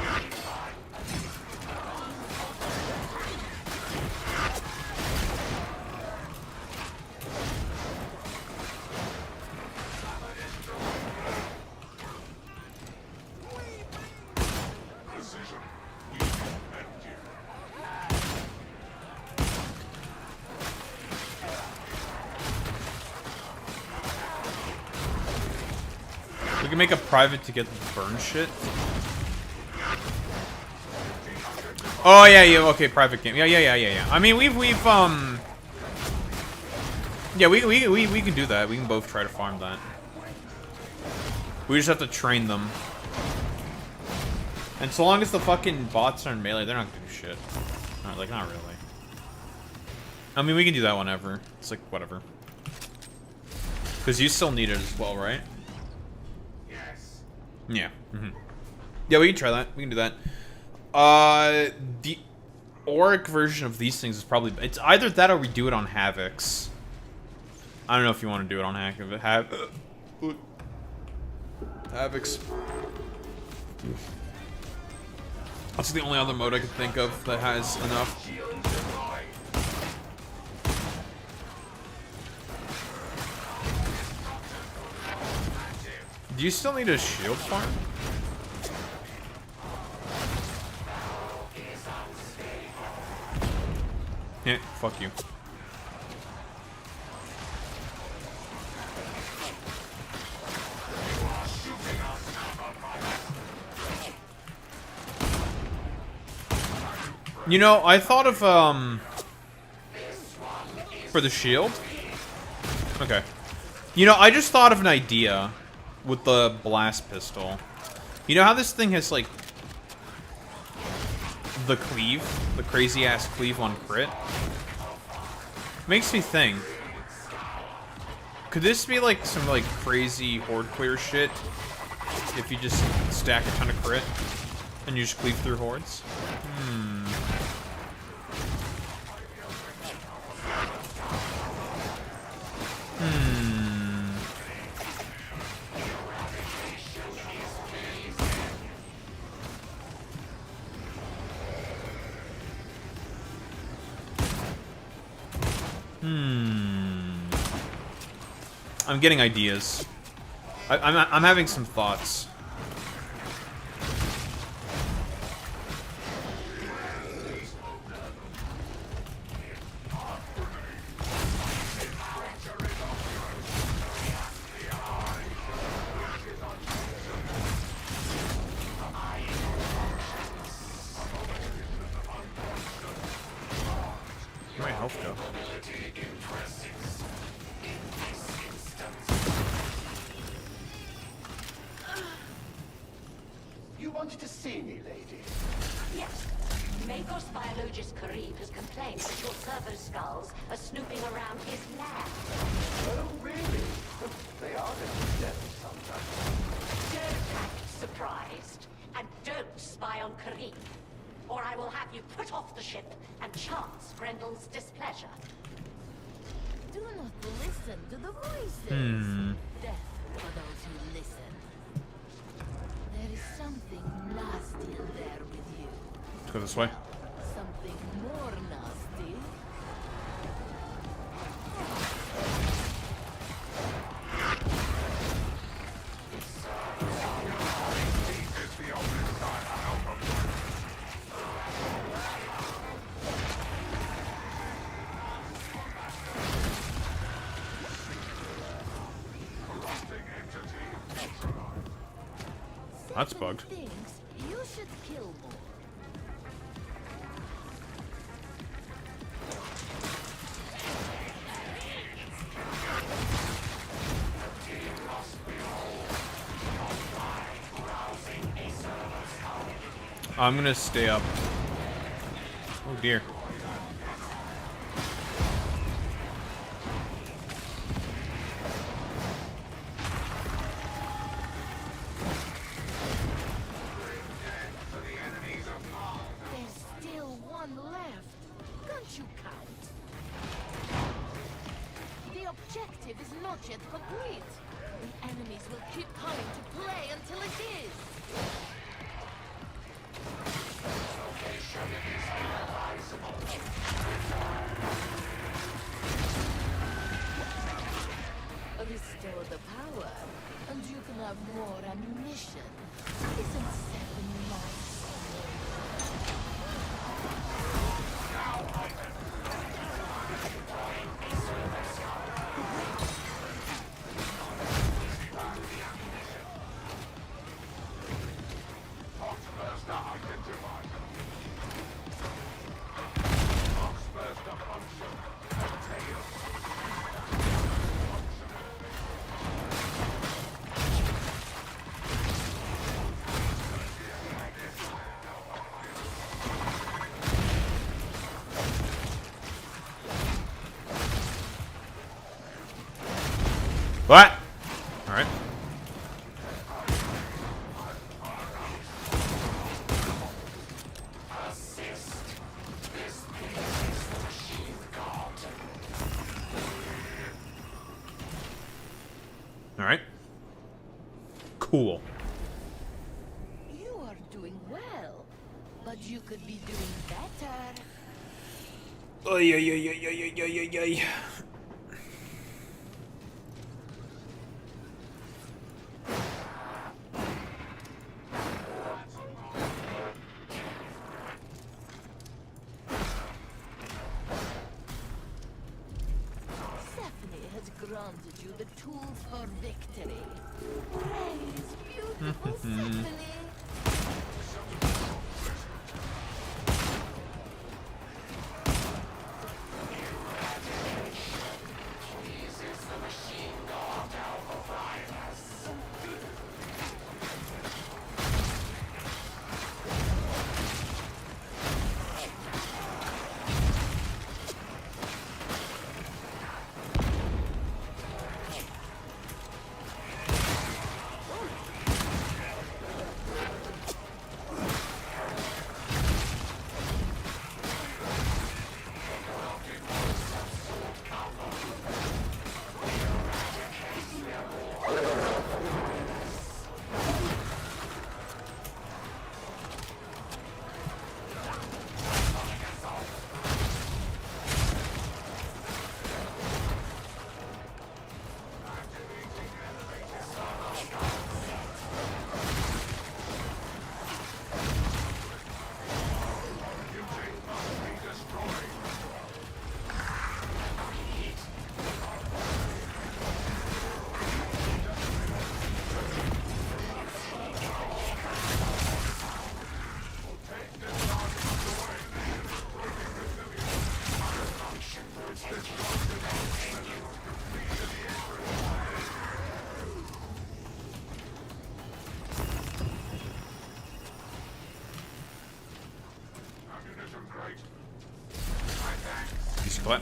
[SPEAKER 1] We can make a private to get the burn shit. Oh yeah, okay, private game. Yeah. I mean, we've yeah, we can do that. We can both try to farm that. We just have to train them. And so long as the fucking bots are in melee, they're not gonna do shit. Like, not really. I mean, we can do that whenever. It's like, whatever. Because you still need it as well, right?
[SPEAKER 7] Yes.
[SPEAKER 1] Yeah. Yeah, we can try that. We can do that. The Auric version of these things is probably... It's either that or we do it on Havocs. I don't know if you want to do it on Havocs. That's the only other mode I could think of that has enough. Do you still need a shield farm? Yeah, fuck you. You know, I thought of, for the shield? Okay. You know, I just thought of an idea with the blast pistol. You know how this thing has, like, the cleave? The crazy-ass cleave on crit? Makes me think. Could this be, like, some, like, crazy horde clear shit? If you just stack a ton of crit and you just cleave through hordes? I'm getting ideas. I'm having some thoughts. Where'd my health go?
[SPEAKER 7] You wanted to see me, lady?
[SPEAKER 9] Yes. Magos biologist Karib has complained that your servo skulls are snooping around his lab.
[SPEAKER 7] Oh, really? They are little devils sometimes.
[SPEAKER 9] Don't act surprised, and don't spy on Karib, or I will have you put off the ship and chance Grendel's displeasure.
[SPEAKER 6] Do not listen to the voices. Death for those who listen. There is something nasty in there with you.
[SPEAKER 1] Let's go this way.
[SPEAKER 6] Something more nasty.
[SPEAKER 1] That's bugged.
[SPEAKER 6] Things you should kill more.
[SPEAKER 1] I'm gonna stay up. Oh dear.
[SPEAKER 6] There's still one left. Can't you count? The objective is not yet complete. Enemies will keep coming to play until it is. Restore the power, and you can have more ammunition. Isn't Seven nice?
[SPEAKER 1] What? Alright. Alright. Cool.
[SPEAKER 6] You are doing well, but you could be doing better.
[SPEAKER 1] Ay, ay, ay, ay, ay, ay, ay, ay.
[SPEAKER 6] Stephanie has granted you the tools for victory. Praise, beautiful Stephanie.
[SPEAKER 1] What?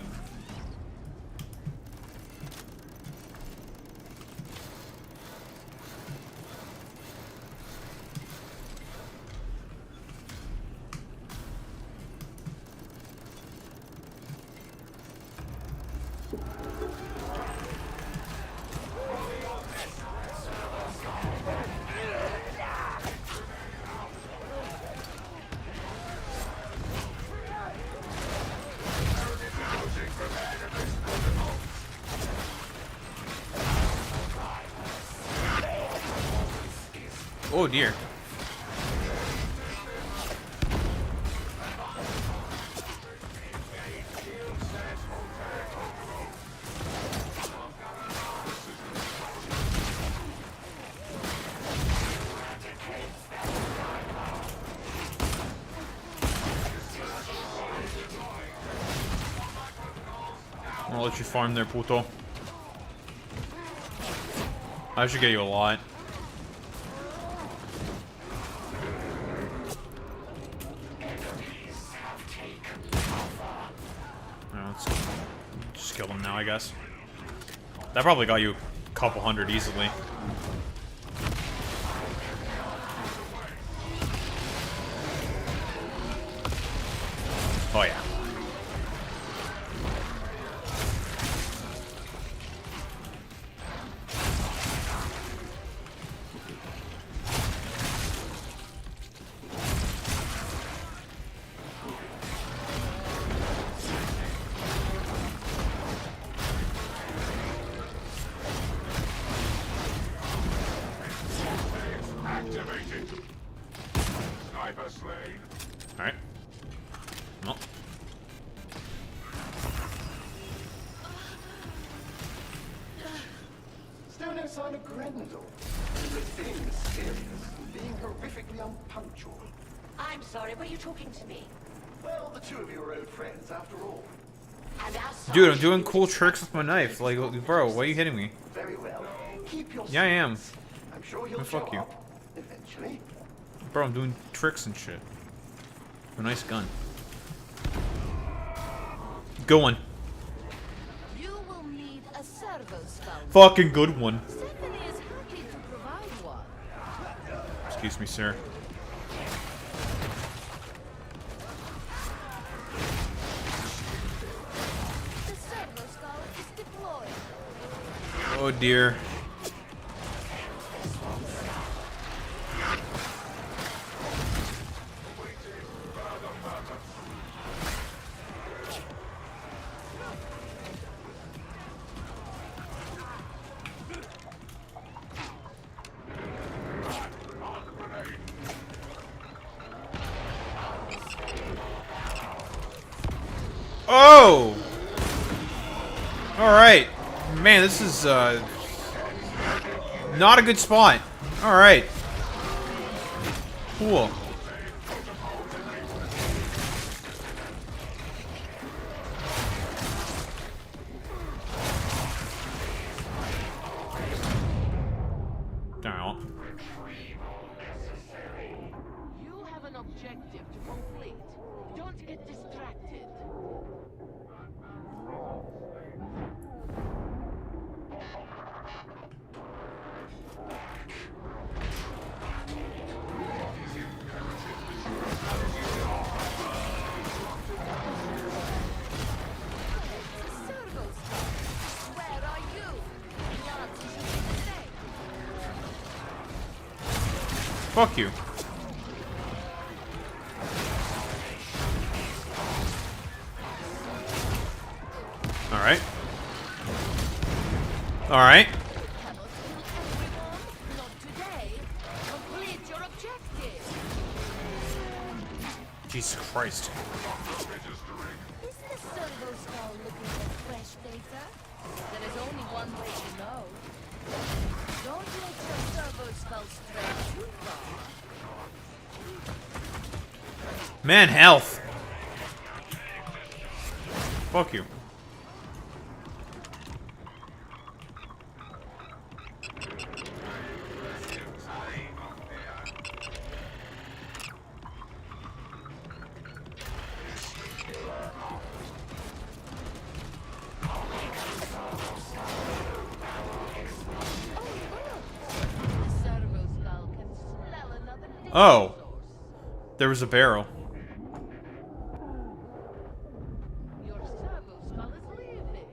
[SPEAKER 1] Oh dear. I'll let you farm there, puto. I should get you a lot. Just kill them now, I guess. That probably got you a couple hundred easily. Oh yeah.
[SPEAKER 7] Cyber slave.
[SPEAKER 1] Alright. Well.
[SPEAKER 7] Still no sign of Grendel. He was being mysterious, being horrifically unpunctual.
[SPEAKER 9] I'm sorry, were you talking to me?
[SPEAKER 7] Well, the two of you are old friends, after all.
[SPEAKER 9] And our
[SPEAKER 1] Dude, I'm doing cool tricks with my knife. Like, bro, why are you hitting me?
[SPEAKER 7] Very well. Keep your
[SPEAKER 1] Yeah, I am.
[SPEAKER 7] I'm sure he'll
[SPEAKER 1] Fuck
[SPEAKER 7] show
[SPEAKER 1] you.
[SPEAKER 7] up eventually.
[SPEAKER 1] Bro, I'm doing tricks and shit. A nice gun. Good one.
[SPEAKER 6] You will need a servo skull.
[SPEAKER 1] Fucking good one.
[SPEAKER 6] Stephanie is happy to provide one.
[SPEAKER 1] Excuse me, sir.
[SPEAKER 6] The servo skull is deployed.
[SPEAKER 1] Oh dear. Oh! Alright. Man, this is, not a good spot. Alright. Cool. Alright.
[SPEAKER 6] You have an objective to complete. Don't get distracted. The servo skull. Where are you? The answer should be the same.
[SPEAKER 1] Fuck you. Alright. Alright.
[SPEAKER 6] Cannot kill everyone. Not today. Complete your objective.
[SPEAKER 1] Jesus Christ.
[SPEAKER 6] Is the servo skull looking for fresh data? There is only one way to know. Don't let your servo skull stray too far.
[SPEAKER 1] Man, health. Fuck you.
[SPEAKER 6] The servo skull can smell another data
[SPEAKER 1] Oh.
[SPEAKER 6] source.
[SPEAKER 1] There was a barrel.
[SPEAKER 6] Your servo skull is leaving.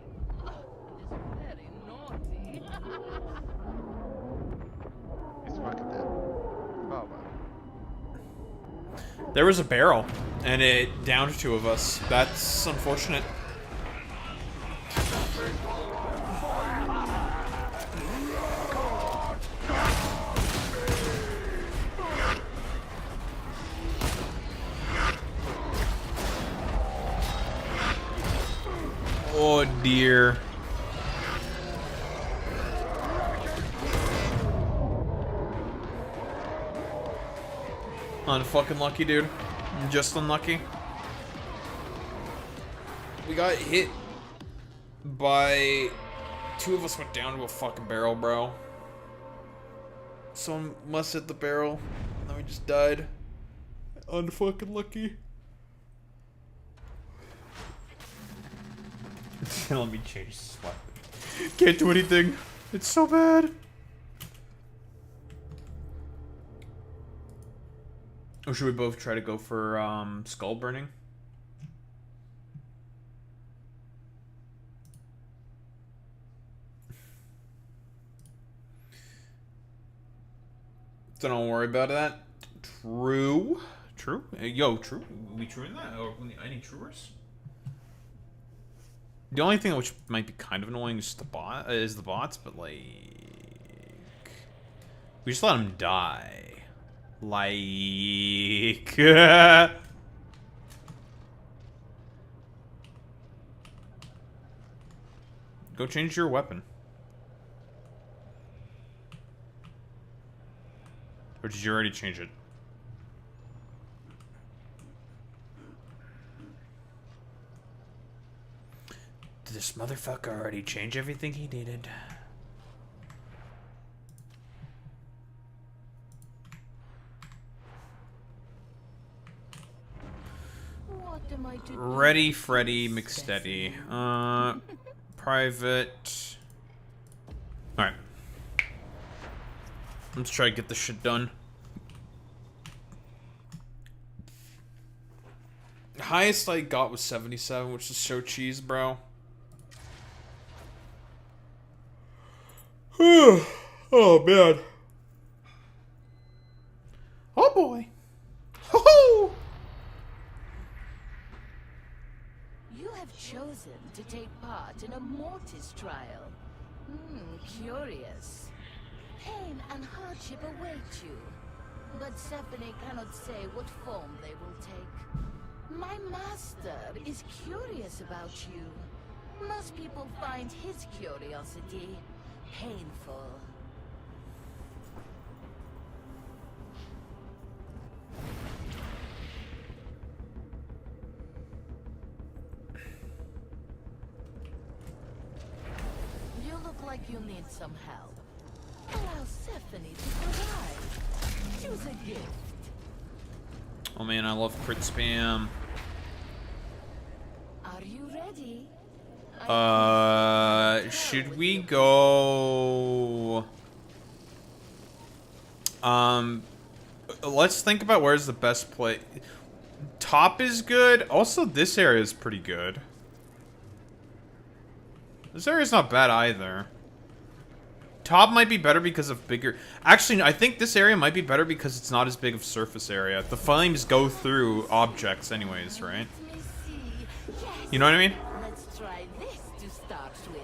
[SPEAKER 6] Oh, it is very naughty.
[SPEAKER 10] He's fucking dead. Oh, wow.
[SPEAKER 1] There was a barrel, and it downed two of us. That's unfortunate. Oh dear. Unfucking lucky, dude. Just unlucky. We got hit by... Two of us went down to a fucking barrel, bro. Someone must hit the barrel, and then we just died. Unfucking lucky. Let me change this weapon. Can't do anything. It's so bad. Or should we both try to go for skull burning? So don't worry about that. True. True? Yo, true? We true in that? Or any truers? The only thing which might be kind of annoying is the bots, but like we just let them die. Like... Go change your weapon. Or did you already change it? Did this motherfucker already change everything he needed?
[SPEAKER 6] What am I to do?
[SPEAKER 1] Ready, Freddy, McSteady. Private. Alright. Let's try to get this shit done. The highest I got was 77, which is so cheese, bro. Oh, man. Oh, boy. Ho-ho!
[SPEAKER 6] You have chosen to take part in a Mortis trial. Curious. Pain and hardship await you, but Stephanie cannot say what form they will take. My master is curious about you. Most people find his curiosity painful. You look like you need some help. Allow Stephanie to provide. Choose a gift.
[SPEAKER 1] Oh man, I love crit spam.
[SPEAKER 6] Are you ready?
[SPEAKER 1] Should we go... Let's think about where's the best place. Top is good. Also, this area is pretty good. This area's not bad either. Top might be better because of bigger... Actually, I think this area might be better because it's not as big of surface area. The flames go through objects anyways, right? You know what I mean?
[SPEAKER 6] Let's try this to start with.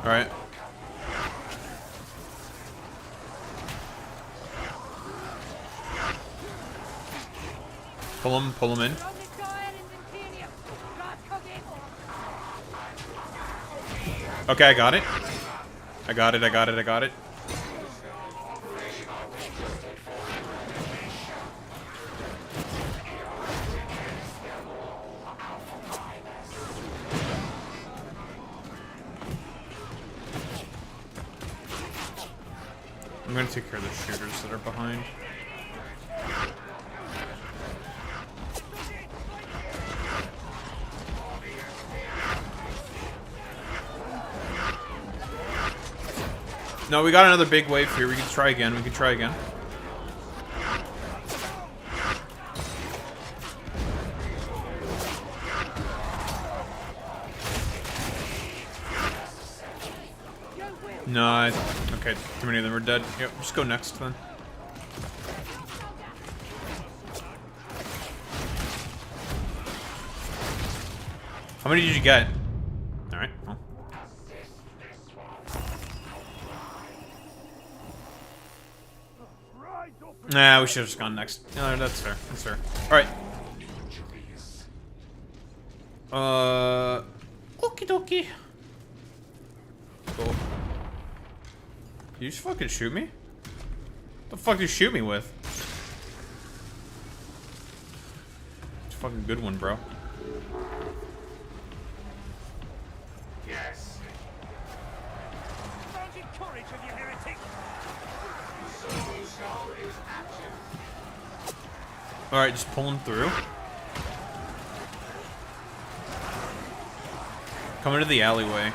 [SPEAKER 1] Alright. Pull him in. Okay, I got it. I got it. I'm gonna take care of the shooters that are behind. No, we got another big wave here. We can try again. No, okay, too many of them are dead. Yep, just go next then. How many did you get? Alright, well. Nah, we should have just gone next. No, that's fair. Alright. Okie dokie. Cool. You just fucking shoot me? What the fuck did you shoot me with? It's a fucking good one, bro.
[SPEAKER 2] Yes. Courage of you heretic.
[SPEAKER 1] Alright, just pull him through. Come into the alleyway.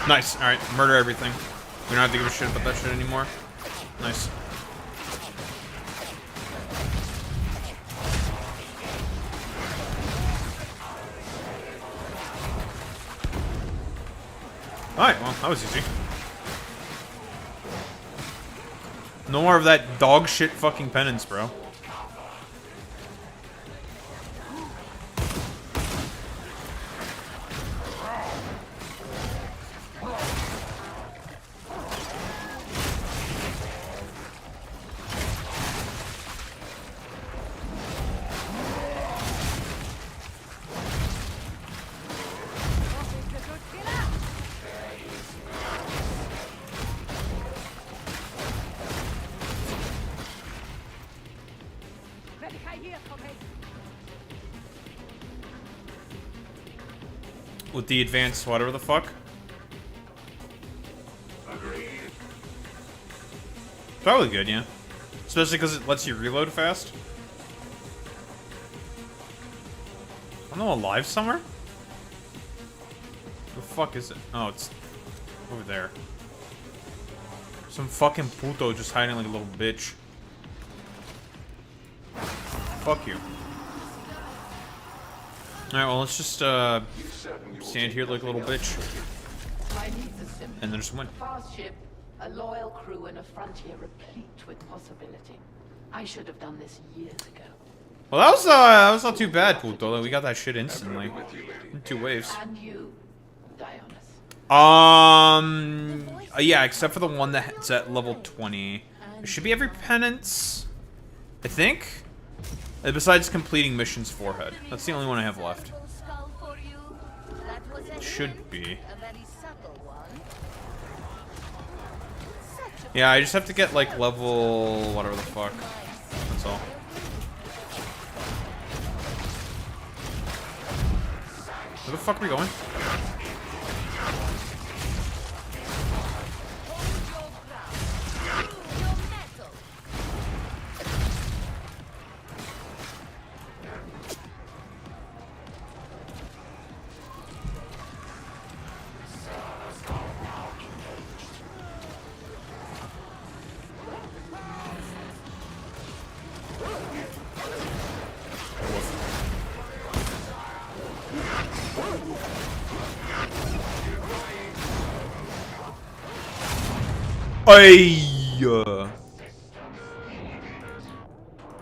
[SPEAKER 1] Nice. Alright, murder everything. We don't have to give a shit about that shit anymore. Nice. Alright, well, that was easy. No more of that dog shit fucking penance, bro. With the advanced whatever the fuck. Probably good, yeah. Especially because it lets you reload fast. I'm not alive somewhere? The fuck is it? Oh, it's over there. Some fucking puto just hiding like a little bitch. Fuck you. Alright, well, let's just, stand here like a little bitch. And then just win.
[SPEAKER 6] Fast ship, a loyal crew, and a frontier replete with possibility. I should have done this years ago.
[SPEAKER 1] Well, that was not too bad, puto. We got that shit instantly. In 2 waves.
[SPEAKER 6] And you, Dionys.
[SPEAKER 1] Yeah, except for the one that's at level 20. It should be every penance, I think. Besides completing missions forehead. That's the only one I have left. It should be. Yeah, I just have to get like level whatever the fuck. That's all. Where the fuck are we going?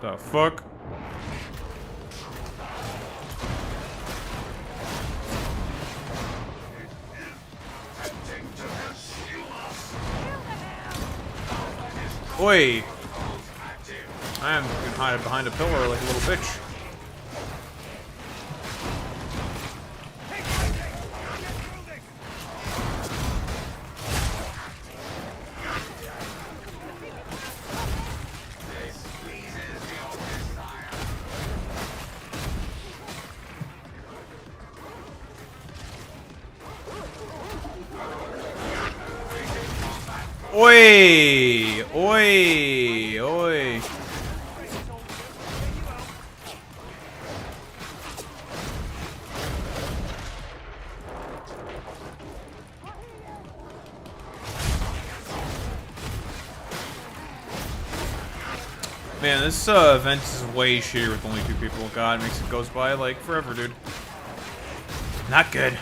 [SPEAKER 1] The fuck? Oi! I am hide behind a pillar like a little bitch. Oi! Oi! Oi! Man, this event is way shittier with only 2 people. God, it makes it goes by like forever, dude. Not good.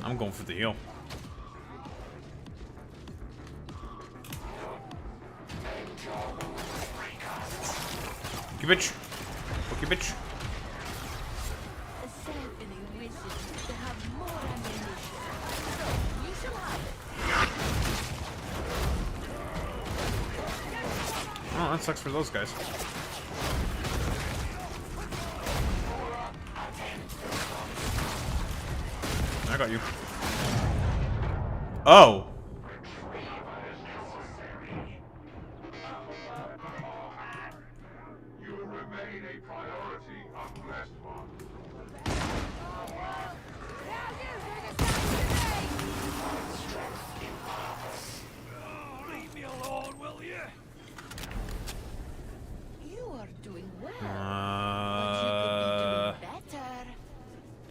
[SPEAKER 1] I'm going for the heal. Okay, bitch. Okay, bitch. Oh, that sucks for those guys. I got you. Oh.
[SPEAKER 7] You remain a priority, unblessed one.
[SPEAKER 8] Leave me alone, will you?
[SPEAKER 6] You are doing well. Better.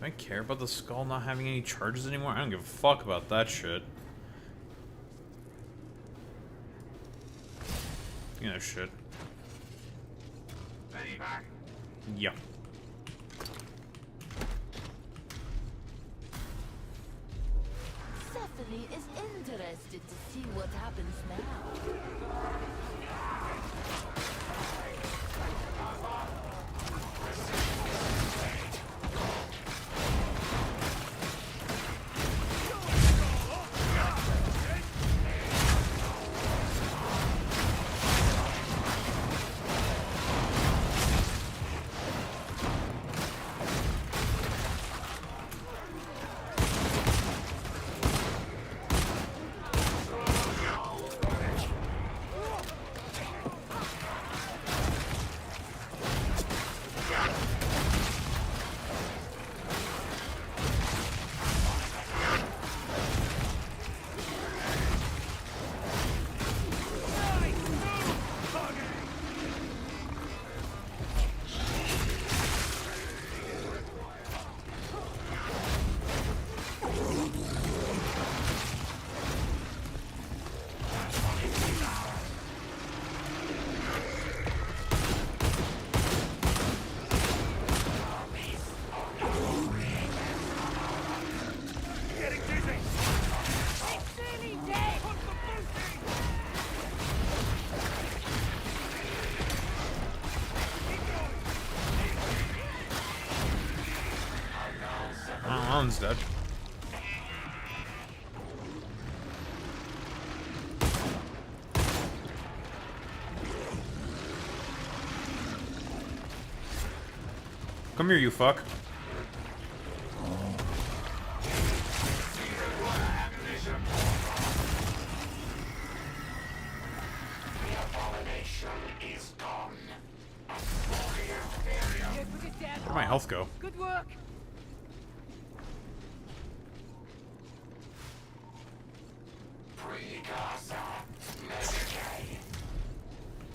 [SPEAKER 1] Do I care about the skull not having any charges anymore? I don't give a fuck about that shit. You know shit. Yeah.
[SPEAKER 6] Stephanie is interested to see what happens now.
[SPEAKER 1] one's dead. Come here, you fuck. Where'd my health go?
[SPEAKER 6] Good work.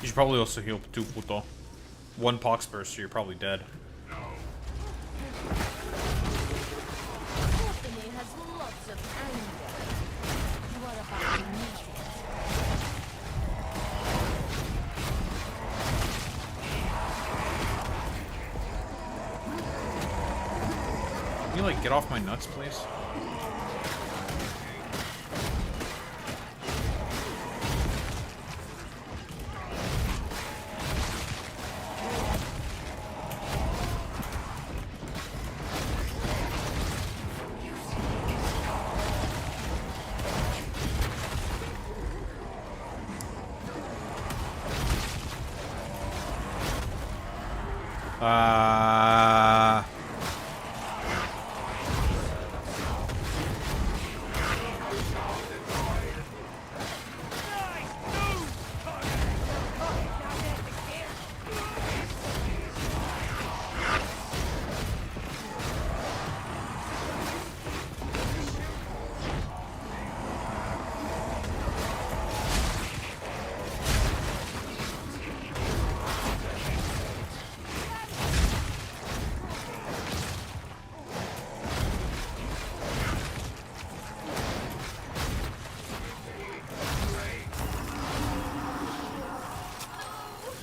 [SPEAKER 1] You should probably also heal too, puto. One pox burst, so you're probably dead.
[SPEAKER 6] Stephanie has lots of anger. You are about to meet it.
[SPEAKER 1] Can you, like, get off my nuts, please?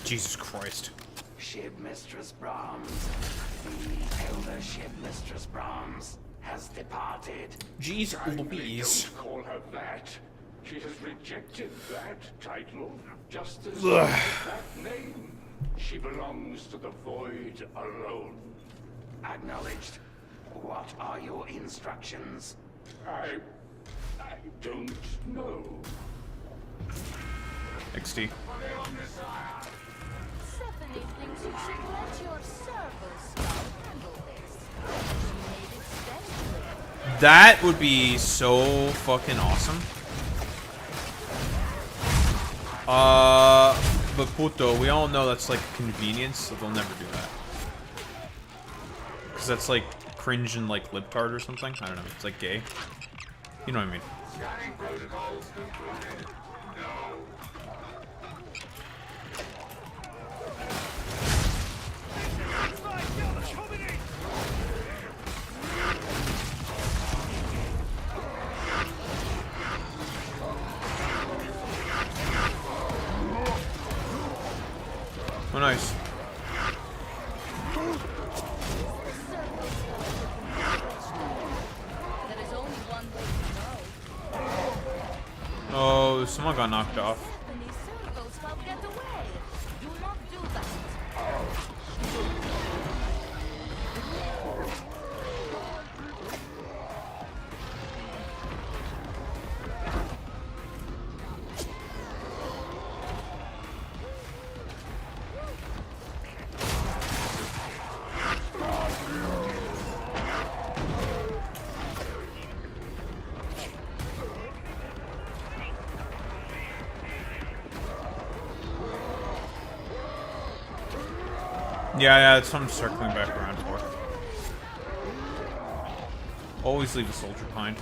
[SPEAKER 1] Jesus Christ.
[SPEAKER 8] Ship Mistress Brahms. The elder Ship Mistress Brahms has departed.
[SPEAKER 1] Jeez Louise.
[SPEAKER 7] Don't call her that. She has rejected that title, just as
[SPEAKER 1] Ugh.
[SPEAKER 7] that name. She belongs to the void alone.
[SPEAKER 8] Acknowledged. What are your instructions?
[SPEAKER 7] I don't know.
[SPEAKER 1] XD.
[SPEAKER 6] Stephanie thinks you should let your servo scout handle this. She made it stand.
[SPEAKER 1] That would be so fucking awesome. But puto, we all know that's like convenience, so they'll never do that. Cause that's like cringe and like libtard or something. I don't know. It's like gay. You know what I mean?
[SPEAKER 7] Scanning protocols concluded. No.
[SPEAKER 1] Oh, nice.
[SPEAKER 6] There is only one way to know.
[SPEAKER 1] Oh, someone got knocked off.
[SPEAKER 6] Stephanie's servo scout get away. Do not do that.
[SPEAKER 1] Yeah, that's what I'm circling back around for. Always leave a soldier behind.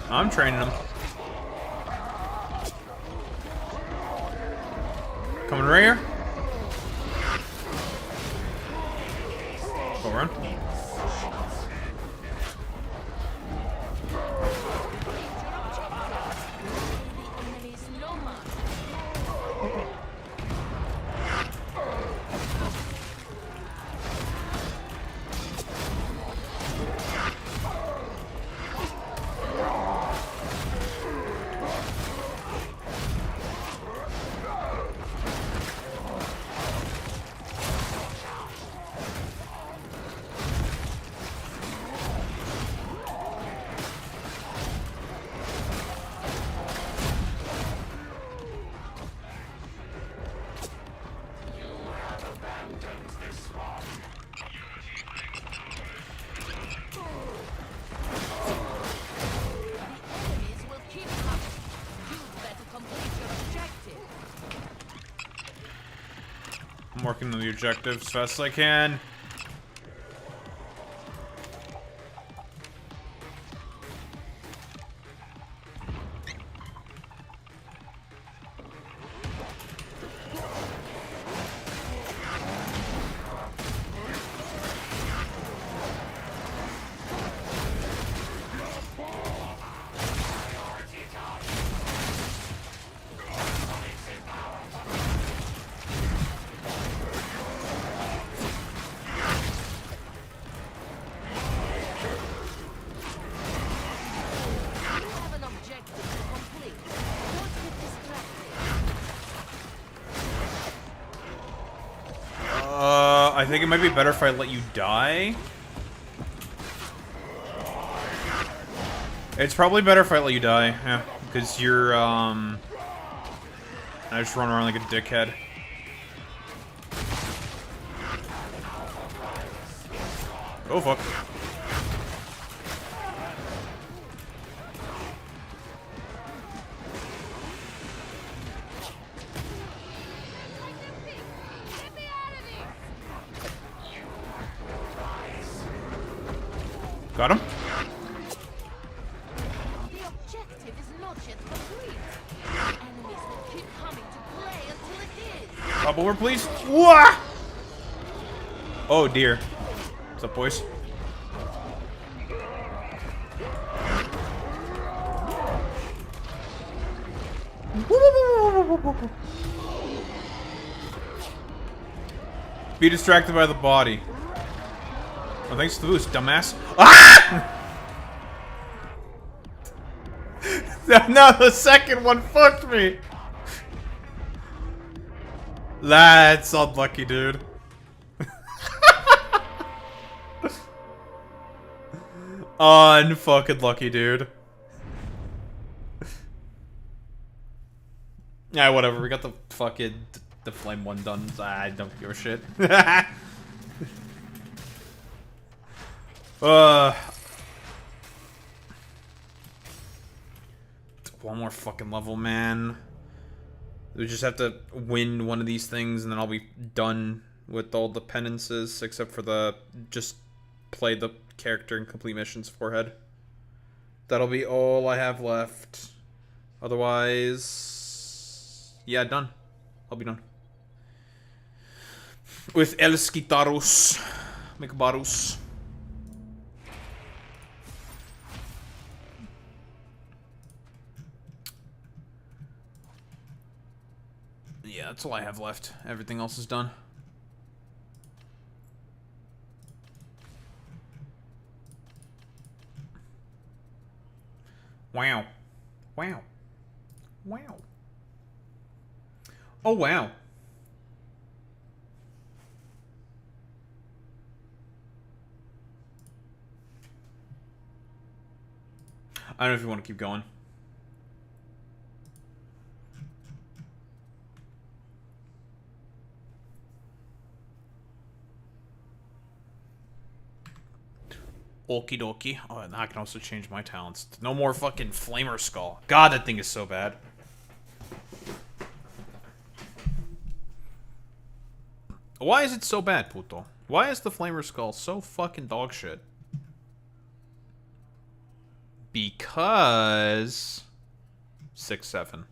[SPEAKER 1] I'm training him. Coming right here. Go run. working on the objective as fast as I can. I think it might be better if I let you die. It's probably better if I let you die, yeah, because you're, I just run around like a dickhead. Oh, fuck. Got him?
[SPEAKER 6] The objective is not yet complete. Enemies will keep coming to play until it is.
[SPEAKER 1] Hop over, please. Wah! Oh, dear. What's up, boys? Be distracted by the body. Oh, thanks to the boost, dumbass. Ah! No, the second one fucked me. That's unlucky, dude. Unfucking lucky, dude. Yeah, whatever. We got the fucking the flame one done. I don't give a shit. One more fucking level, man. We just have to win one of these things, and then I'll be done with all the penances, except for the just play the character and complete missions forehead. That'll be all I have left. Otherwise, yeah, done. I'll be done. With El Skitaros, Mikbarus. Yeah, that's all I have left. Everything else is done. Wow. Wow. Wow. Oh, wow. I don't know if you want to keep going. Okie dokie. Oh, and I can also change my talents. No more fucking Flamer Skull. God, that thing is so bad. Why is it so bad, puto? Why is the Flamer Skull so fucking dog shit? Because 6-7.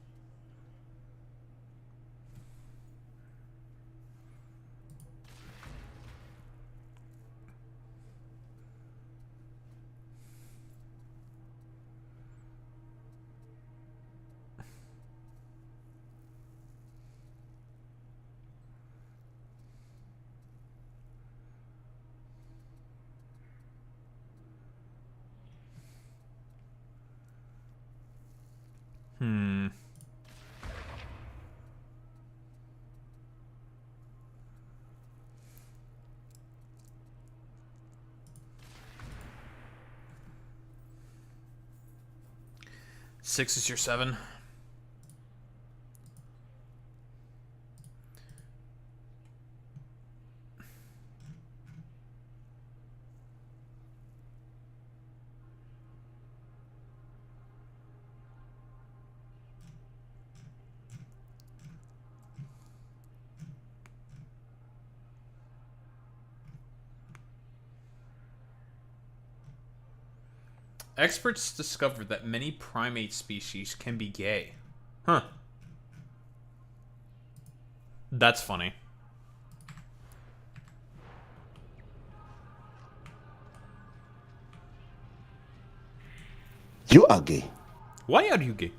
[SPEAKER 1] Hmm. Six is your 7. Experts discovered that many primate species can be gay. Huh. That's funny.
[SPEAKER 3] You are gay.
[SPEAKER 1] Why are you gay?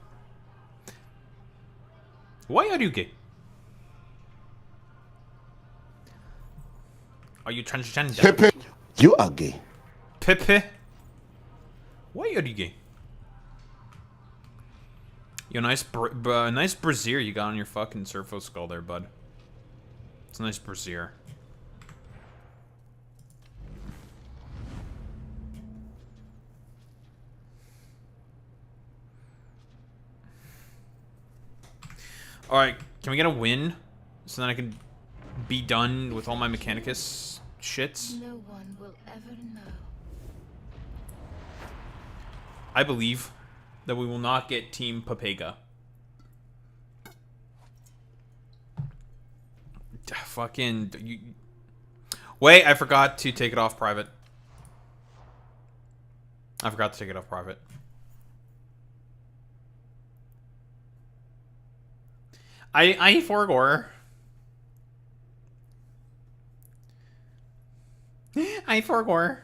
[SPEAKER 1] Why are you gay? Are you transgender?
[SPEAKER 3] Pepe. You are gay.
[SPEAKER 1] Pepe? Why are you gay? Yo, nice brassiere you got on your fucking Surfo skull there, bud. It's a nice brassiere. Alright, can we get a win? So then I can be done with all my Mechanicus shits?
[SPEAKER 6] No one will ever know.
[SPEAKER 1] I believe that we will not get Team Papega. Fucking... You... Wait, I forgot to take it off private. I forgot to take it off private. I forgore. I forgore.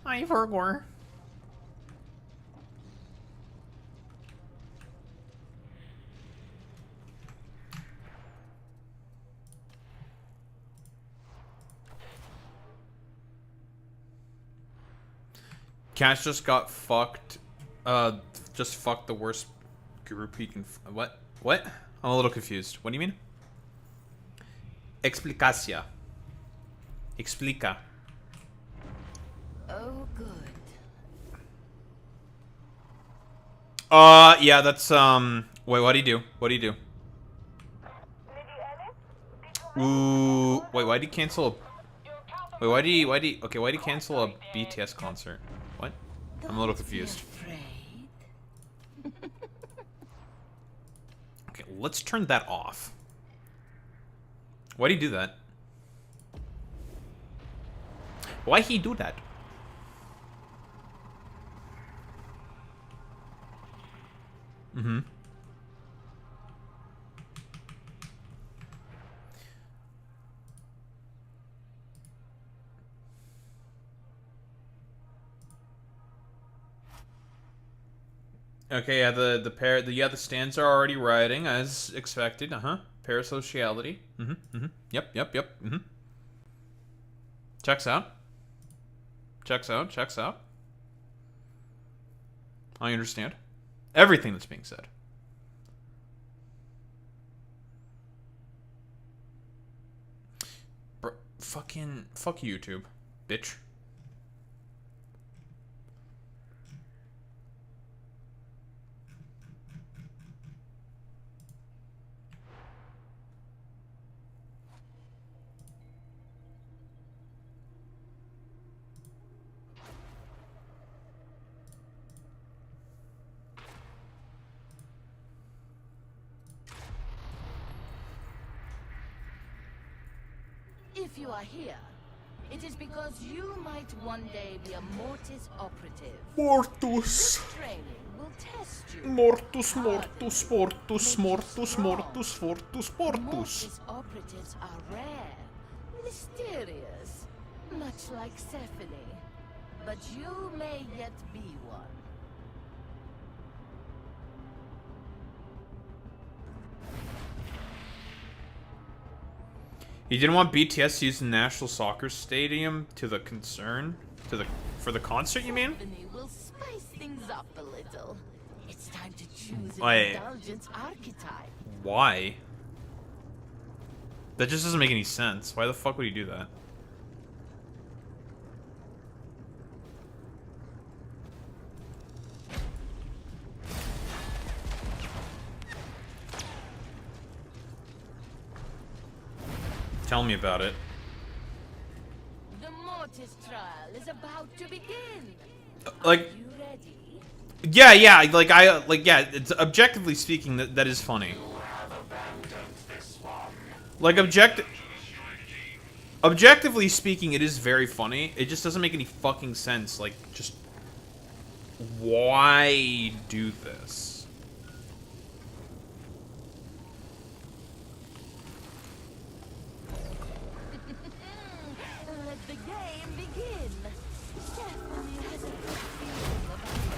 [SPEAKER 1] I forgore. Cash just got fucked. Just fucked the worst group he can. What? What? I'm a little confused. What do you mean? Explicacia. Explica.
[SPEAKER 6] Oh, good.
[SPEAKER 1] Yeah, that's, wait, what'd he do? What'd he do? Ooh, wait, why'd he cancel wait, why'd he cancel a BTS concert? What? I'm a little confused. Okay, let's turn that off. Why'd he do that? Why'd he do that? Mm-hmm. Okay, yeah, the stands are already rioting as expected. Parasociality. Yep. Checks out. I understand everything that's being said. Bro, fuck YouTube, bitch.
[SPEAKER 6] If you are here, it is because you might one day be a Mortis operative.
[SPEAKER 1] Mortus.
[SPEAKER 6] This training will test you.
[SPEAKER 1] Mortus.
[SPEAKER 6] Mortis operatives are rare, mysterious, much like Stephanie. But you may yet be one.
[SPEAKER 1] He didn't want BTS to use the National Soccer Stadium for the concert, you mean?
[SPEAKER 6] Stephanie will spice things up a little. It's time to choose an
[SPEAKER 1] Wait.
[SPEAKER 6] indulgence archetype.
[SPEAKER 1] Why? That just doesn't make any sense. Why the fuck would he do that? Tell me about it.
[SPEAKER 6] The Mortis trial is about to begin.
[SPEAKER 1] Like,
[SPEAKER 6] Are you ready?
[SPEAKER 1] Yeah, yeah, it's objectively speaking that is funny. Like objectively speaking, it is very funny. It just doesn't make any fucking sense. Like, just why do this?
[SPEAKER 6] Let the game begin. Stephanie has a good feeling about this.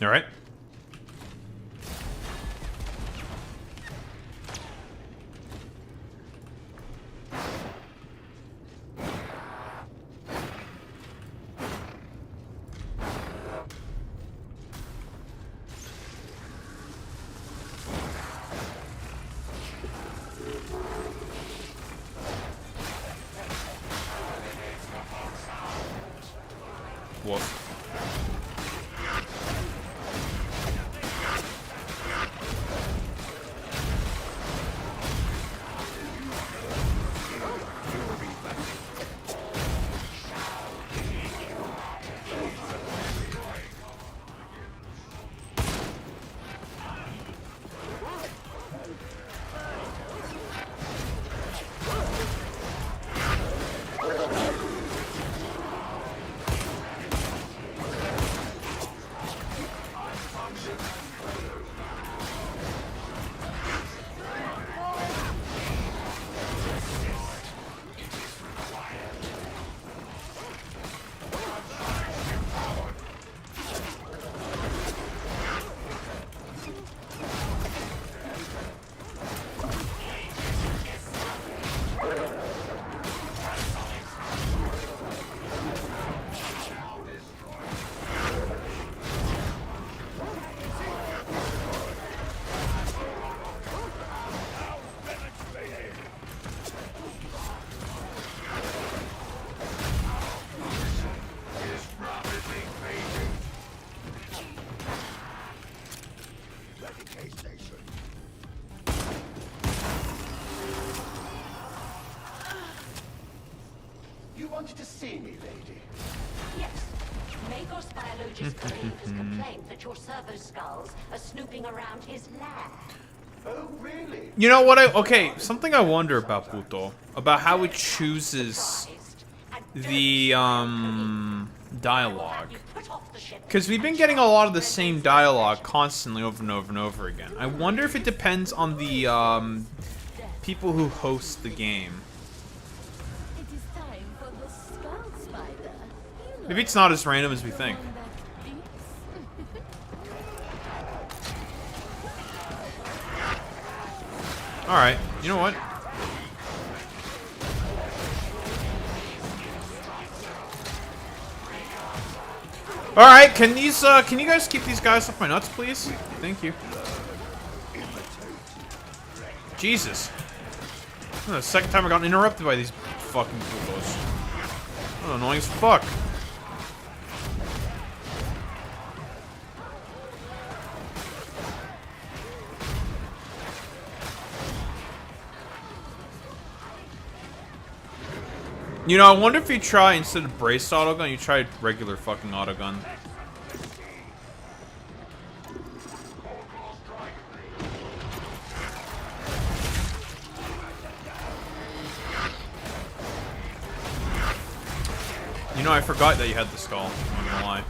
[SPEAKER 1] All right. Woof.
[SPEAKER 7] You wanted to see me, lady?
[SPEAKER 9] Yes. Magos biologist Klein has complained that your servo skulls are snooping around his lab.
[SPEAKER 7] Oh, really?
[SPEAKER 1] You know what okay, something I wonder about Pluto, about how it chooses the dialogue. Because we've been getting a lot of the same dialogue constantly over and over and over again. I wonder if it depends on the people who host the game.
[SPEAKER 6] It is time for the skull spider. You know,
[SPEAKER 1] Maybe it's not as random as we think.
[SPEAKER 6] one that beats.
[SPEAKER 1] Alright, you know what? Alright, can you guys keep these guys off my nuts, please? Thank you. Jesus. This is the second time I got interrupted by these fucking Plutos. Oh, annoying as fuck. You know, I wonder if you try, instead of braced autogun, you try regular fucking autogun. You know, I forgot that you had the skull. I'm not gonna lie.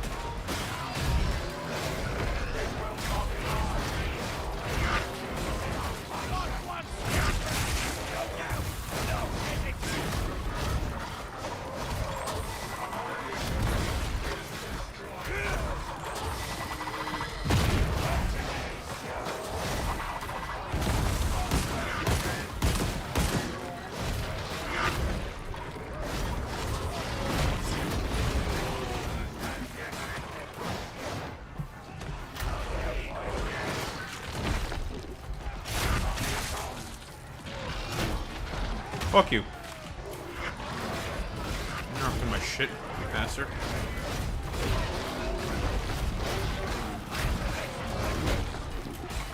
[SPEAKER 1] Fuck you. I'm not doing my shit, you bastard.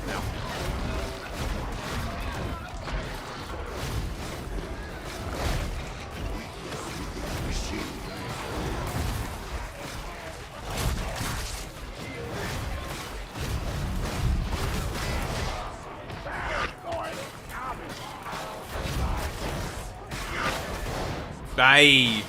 [SPEAKER 1] No. Die.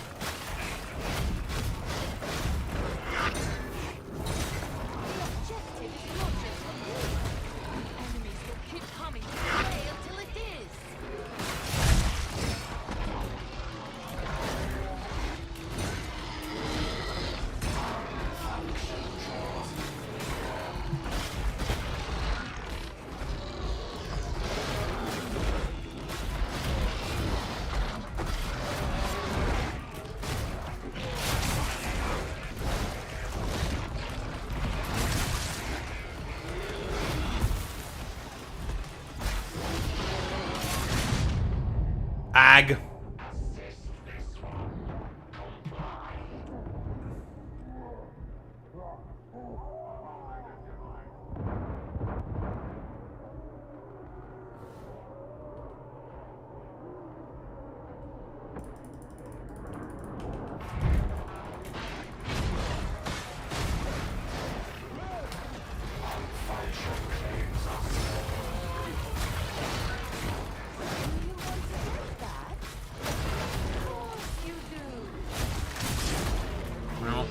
[SPEAKER 1] Ag.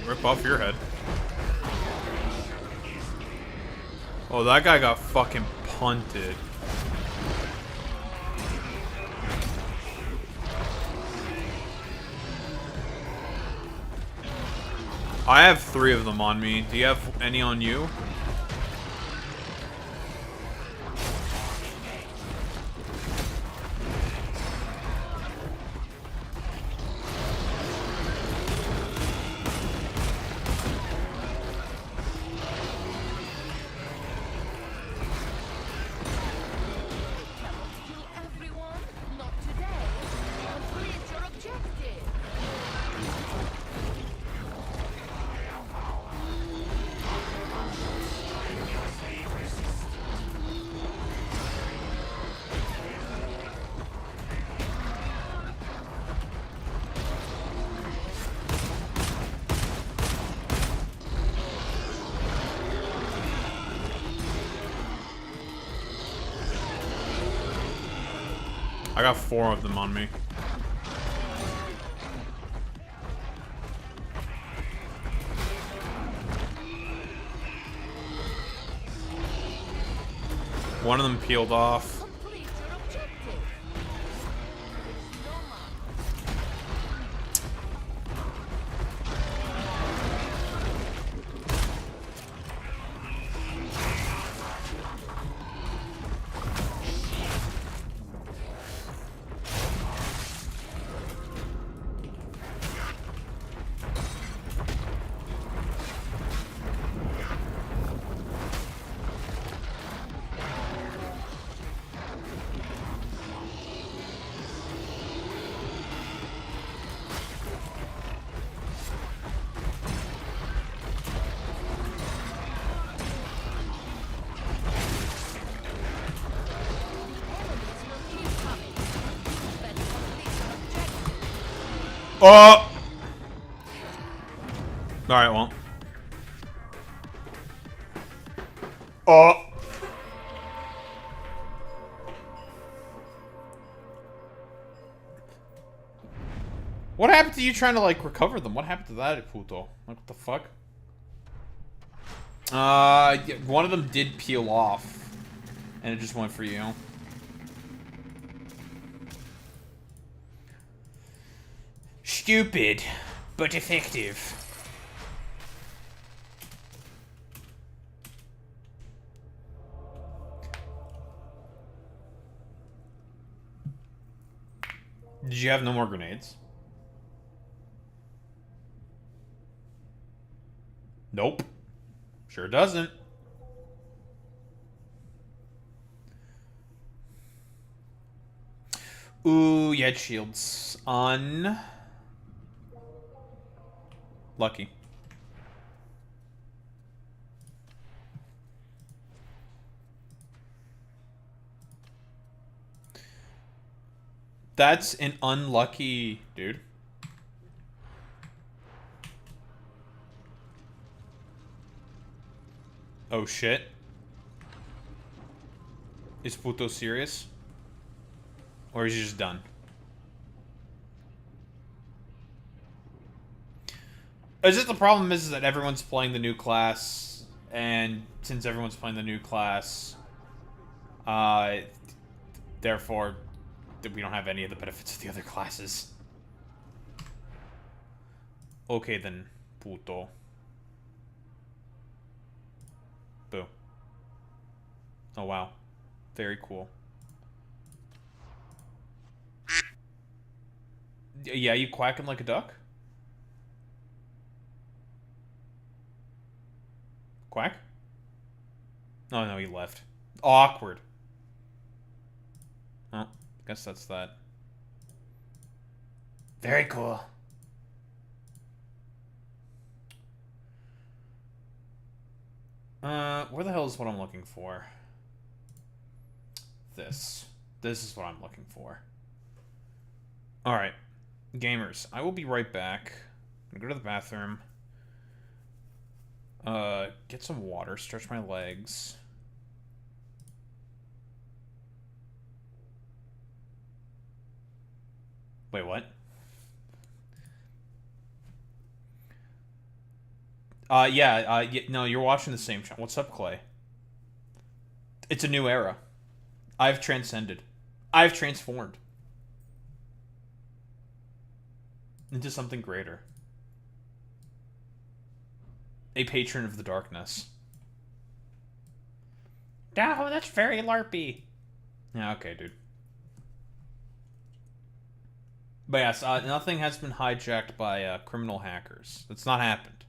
[SPEAKER 1] Rip off your head. Oh, that guy got fucking punted. I have 3 of them on me. Do you have any on you? I got 4 of them on me. One of them peeled off. Oh! Alright, well. Oh! What happened to you trying to, like, recover them? What happened to that, puto? Like, what the fuck? Yeah, one of them did peel off. And it just went for you. Stupid, but effective. Did you have no more grenades? Nope. Sure doesn't. Ooh, you had shields. Lucky. That's an unlucky dude. Oh shit. Is Puto serious? Or is he just done? Is it the problem is that everyone's playing the new class, and since everyone's playing the new class, therefore, we don't have any of the benefits of the other classes. Okay then, puto. Boo. Oh wow. Very cool. Yeah, you quacking like a duck? Quack? Oh no, he left. Awkward. Oh, guess that's that. Very cool. Where the hell is what I'm looking for? This. This is what I'm looking for. Alright. Gamers, I will be right back. I'm gonna go to the bathroom. Get some water, stretch my legs. Wait, what? Yeah, no, you're watching the same channel. What's up, Clay? It's a new era. I've transcended. I've transformed into something greater. A patron of the darkness. Oh, that's very LARPy. Yeah, okay, dude. But yes, nothing has been hijacked by criminal hackers. That's not happened.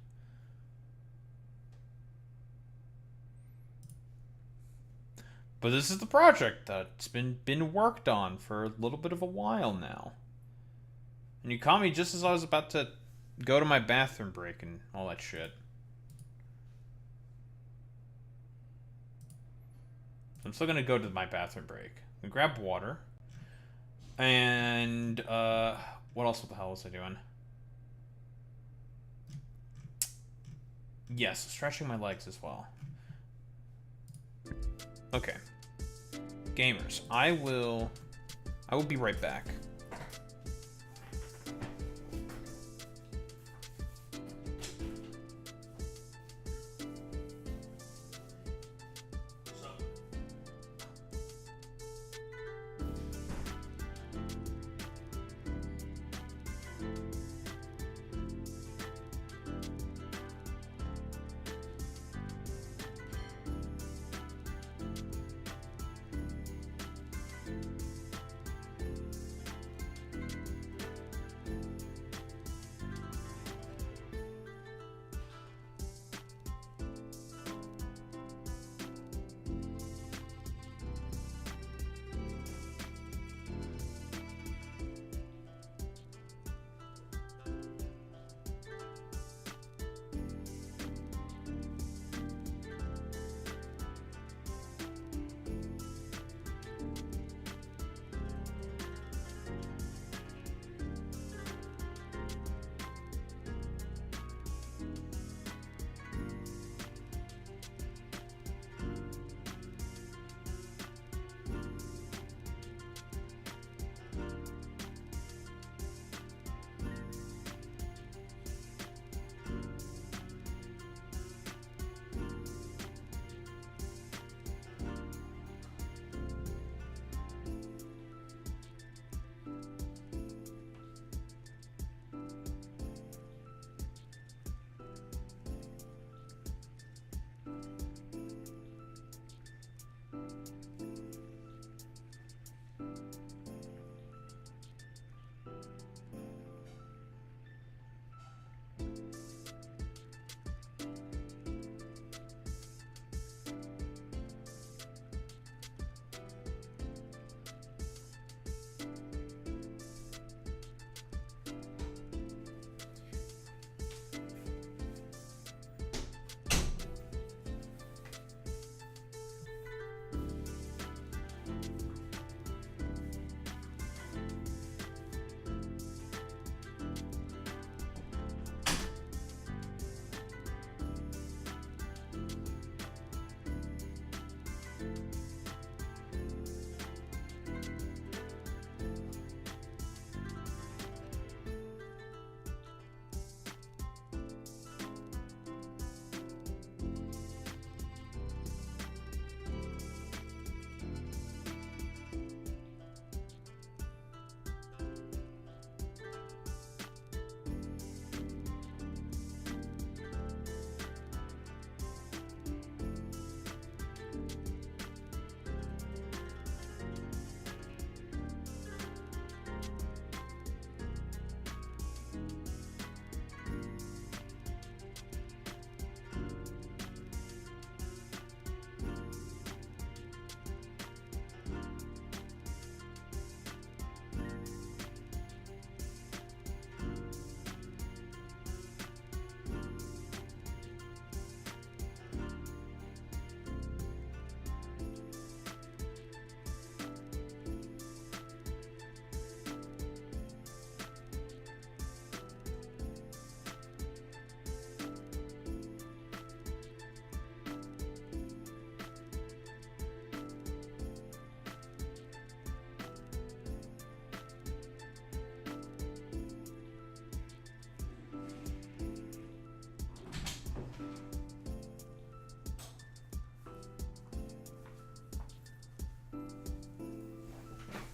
[SPEAKER 1] But this is the project that's been worked on for a little bit of a while now. And you caught me just as I was about to go to my bathroom break and all that shit. I'm still gonna go to my bathroom break. I'm gonna grab water. And, what else the hell was I doing? Yes, stretching my legs as well. Okay. Gamers, I will be right back.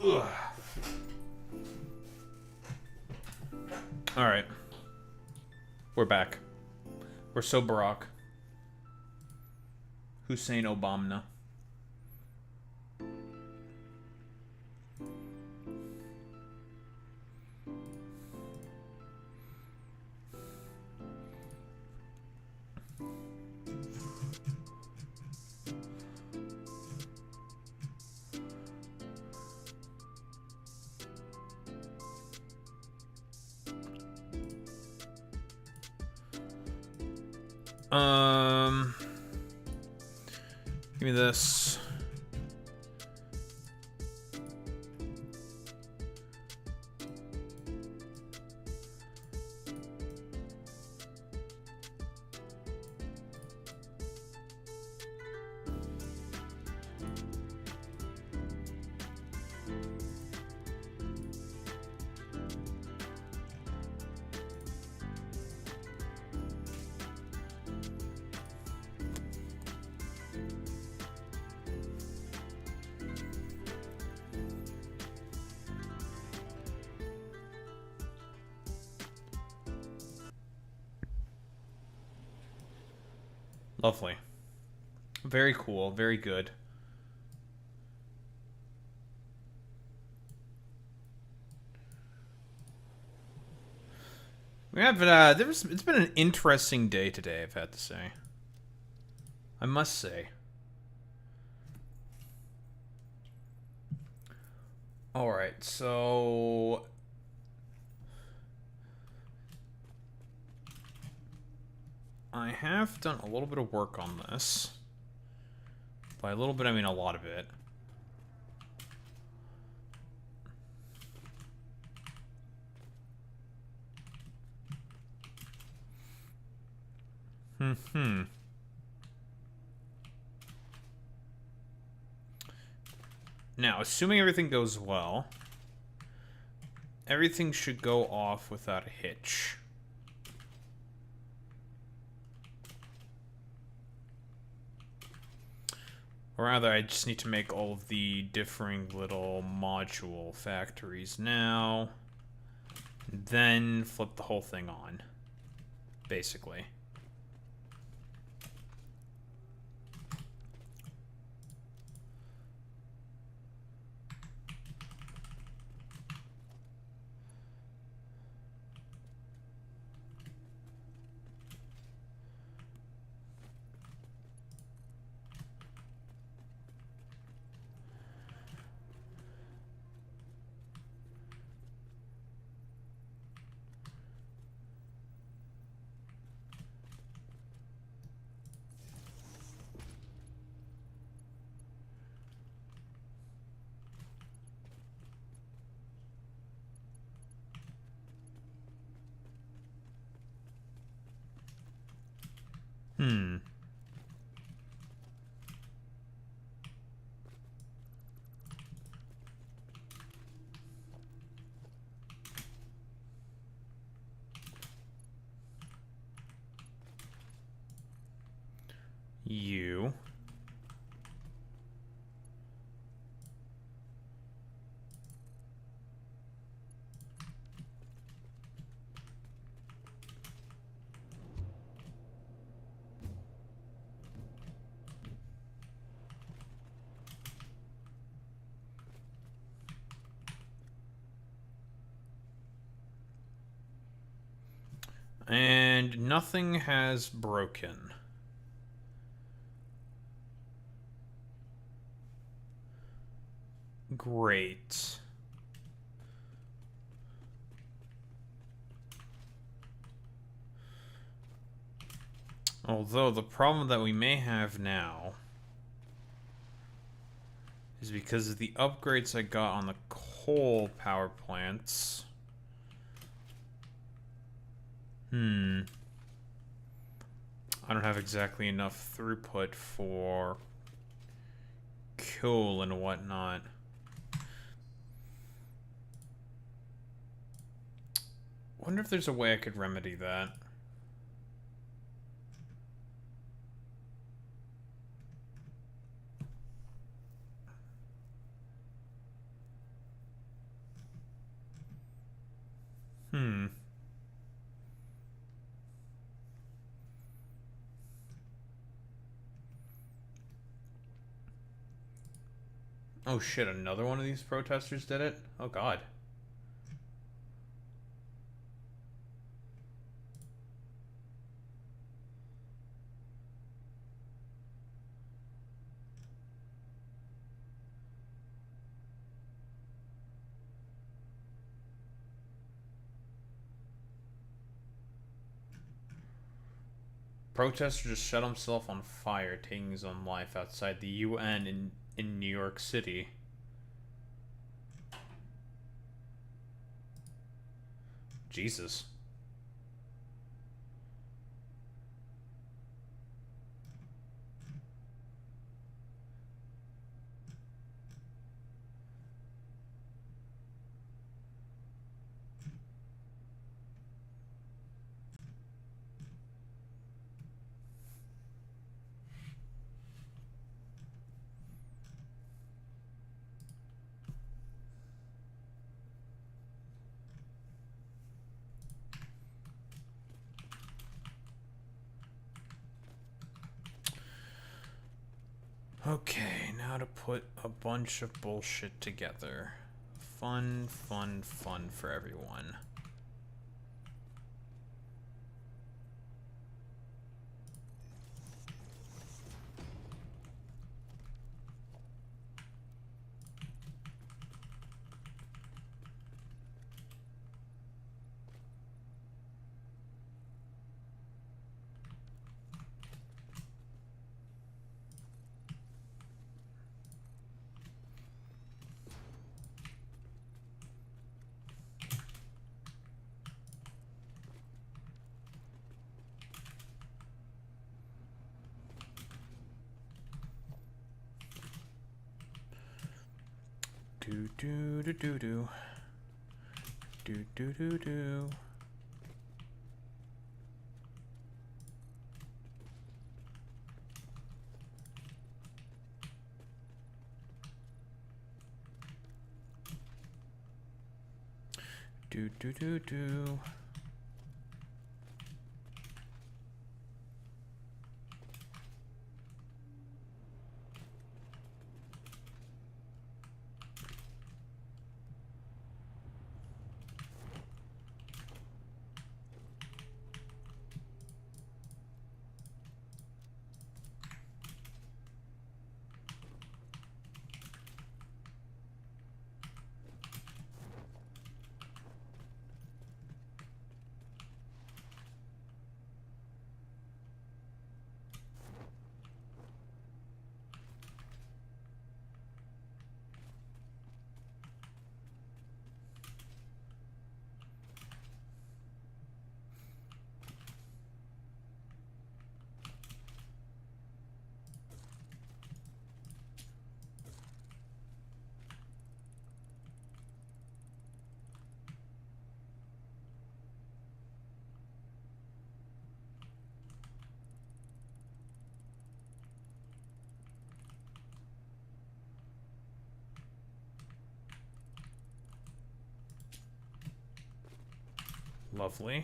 [SPEAKER 1] Ugh. All right. We're back. We're so Barack. Hussein Obama. Give me this. Lovely. Very cool. Very good. We have it's been an interesting day today, I've had to say. I must say. All right, so I have done a little bit of work on this. By a little bit, I mean a lot of it. Now, assuming everything goes well, everything should go off without a hitch. Or rather, I just need to make all of the differing little module factories now. Then flip the whole thing on, basically. You. And nothing has broken. Great. Although the problem that we may have now is because of the upgrades I got on the coal power plants. I don't have exactly enough throughput for coal and whatnot. Wonder if there's a way I could remedy that. Oh shit, another one of these protesters did it? Oh god. Protester just set himself on fire, taking his own life outside the UN in New York City. Jesus. Okay, now to put a bunch of bullshit together. Fun, fun, fun for everyone. Do do do do do. Do do do do. Do do do do. Lovely.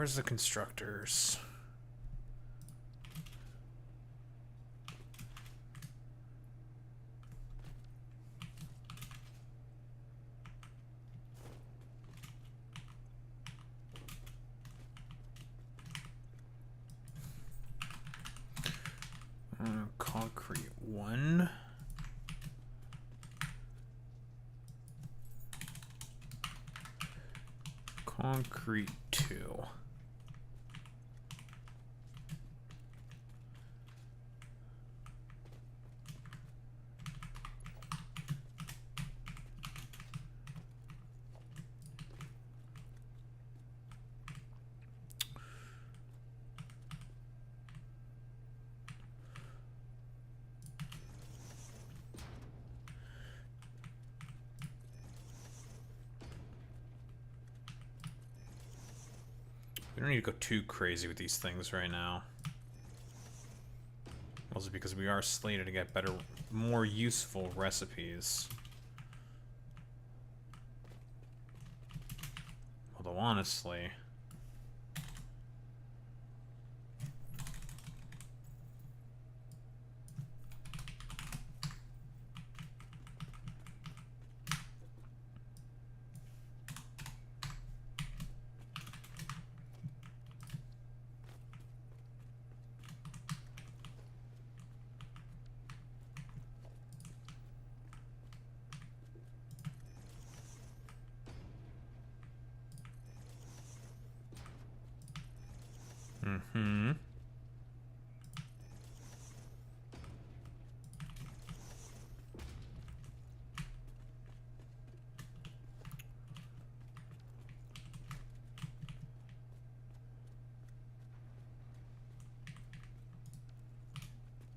[SPEAKER 1] Where's the constructors? Concrete 2. We don't need to go too crazy with these things right now. Also because we are slated to get better, more useful recipes. Although honestly... Mm-hmm.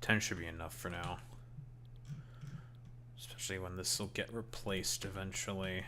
[SPEAKER 1] Ten should be enough for now. Especially when this will get replaced eventually.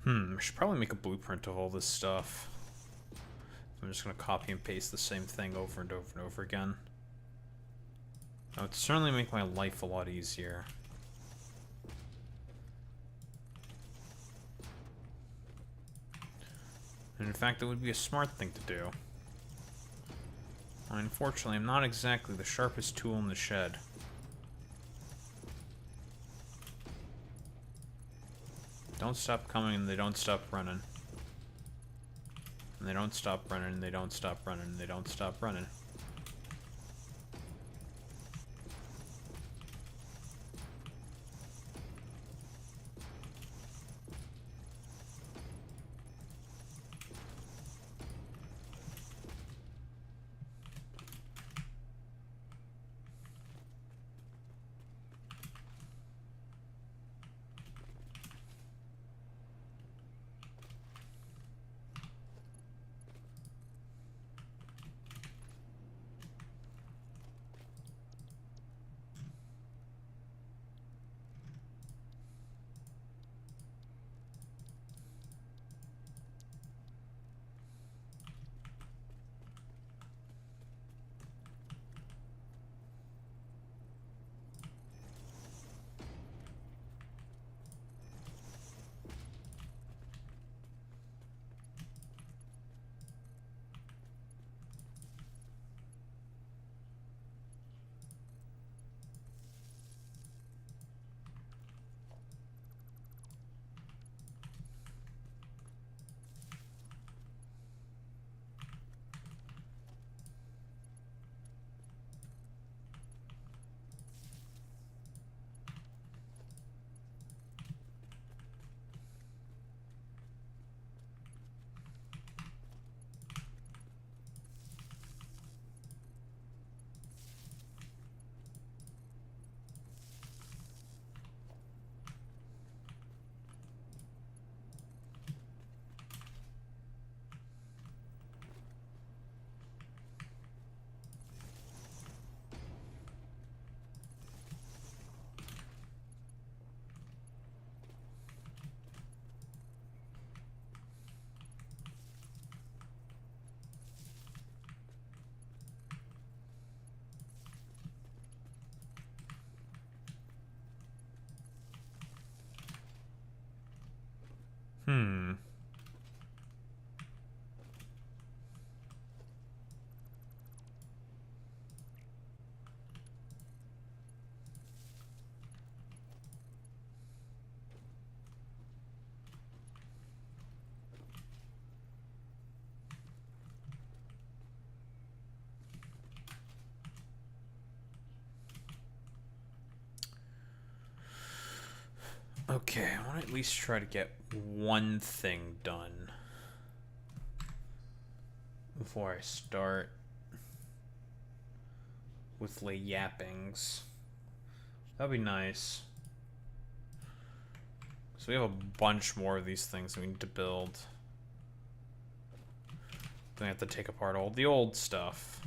[SPEAKER 1] I should probably make a blueprint of all this stuff. I'm just gonna copy and paste the same thing over and over and over again. That would certainly make my life a lot easier. And in fact, it would be a smart thing to do. Unfortunately, I'm not exactly the sharpest tool in the shed. Don't stop coming and they don't stop running. And they don't stop running and they don't stop running and they don't stop running. Okay, I want to at least try to get one thing done before I start with the yappings. That'd be nice. So we have a bunch more of these things we need to build. Then we have to take apart all the old stuff.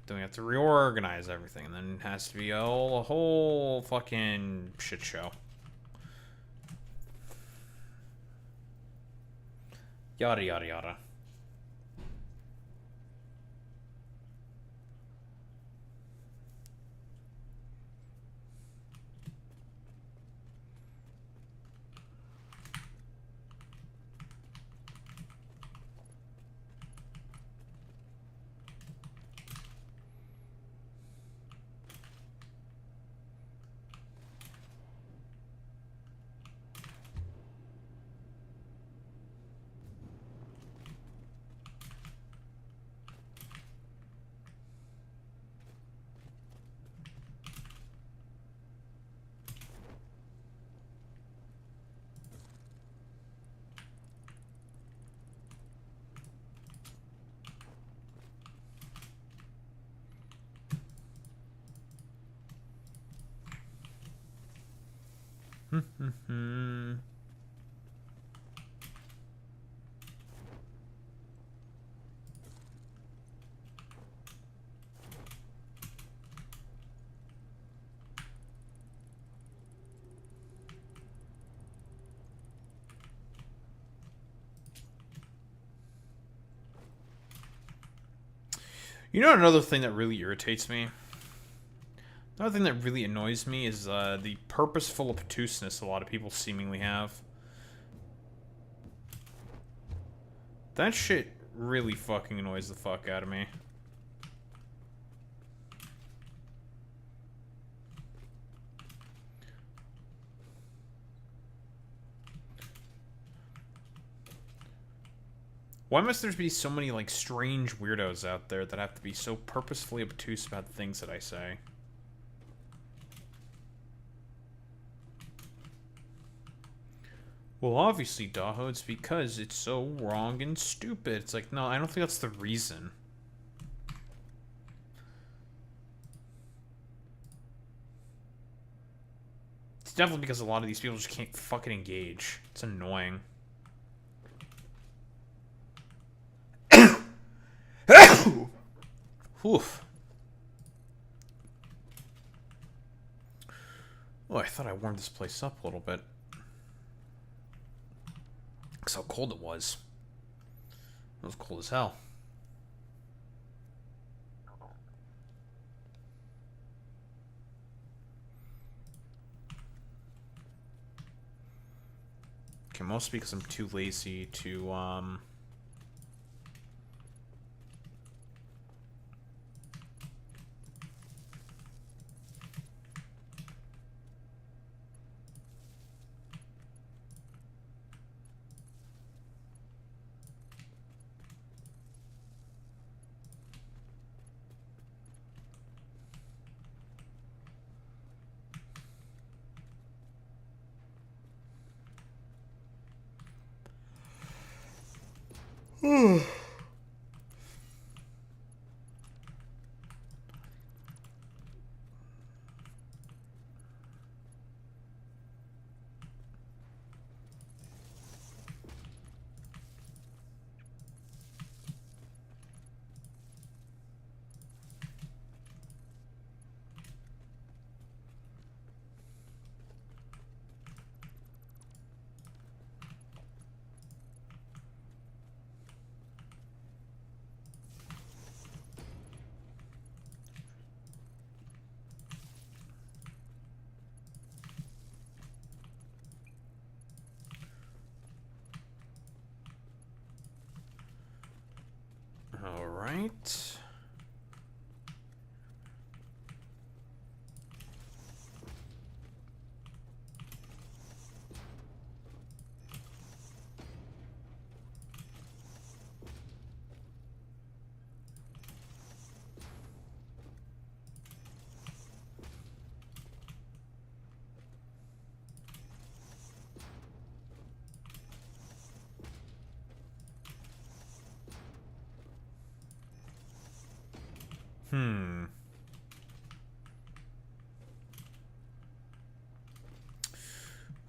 [SPEAKER 1] Then we have to reorganize everything, and then it has to be a whole fucking shit show. Yada yada yada. You know, another thing that really irritates me? Another thing that really annoys me is the purposeful obtuseness a lot of people seemingly have. That shit really fucking annoys the fuck out of me. Why must there be so many, like, strange weirdos out there that have to be so purposefully obtuse about the things that I say? Well, obviously, Daho, it's because it's so wrong and stupid. It's like, no, I don't think that's the reason. It's definitely because a lot of these people just can't fucking engage. It's annoying. Oof. Oh, I thought I warmed this place up a little bit. That's how cold it was. It was cold as hell. Okay, mostly because I'm too lazy to, right.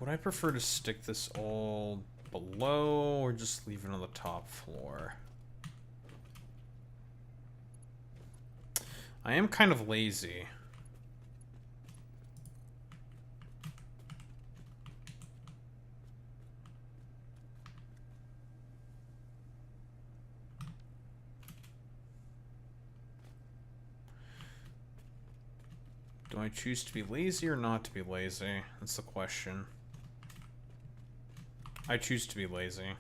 [SPEAKER 1] Would I prefer to stick this all below or just leave it on the top floor? I am kind of lazy. Do I choose to be lazy or not to be lazy? That's the question. I choose to be lazy.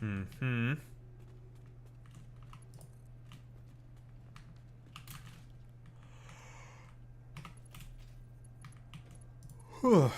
[SPEAKER 1] Mm-hmm. Whew.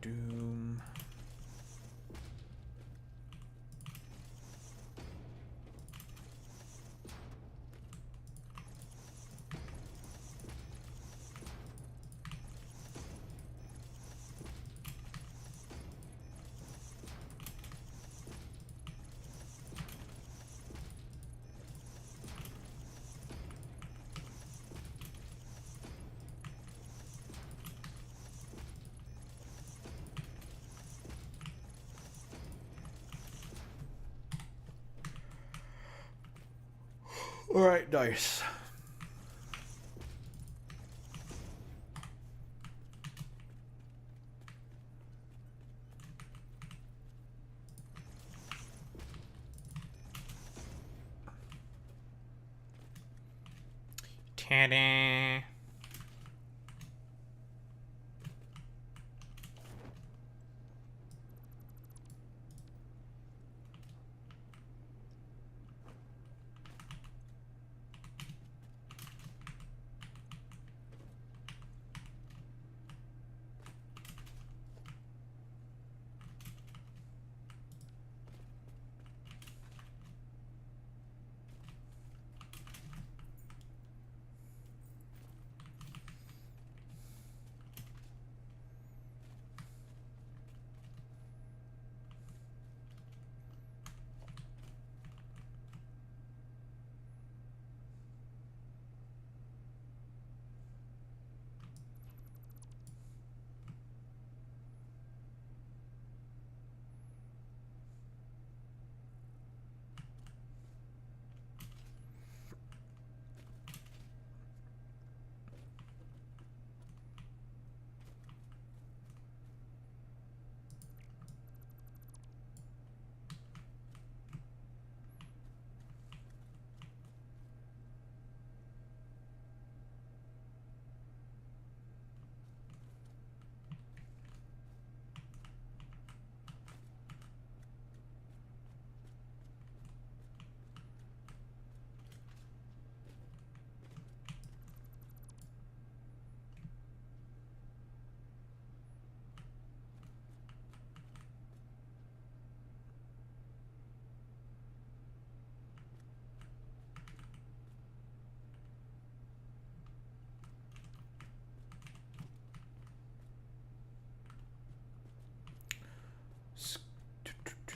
[SPEAKER 1] Doom. All right, nice. Ta-da.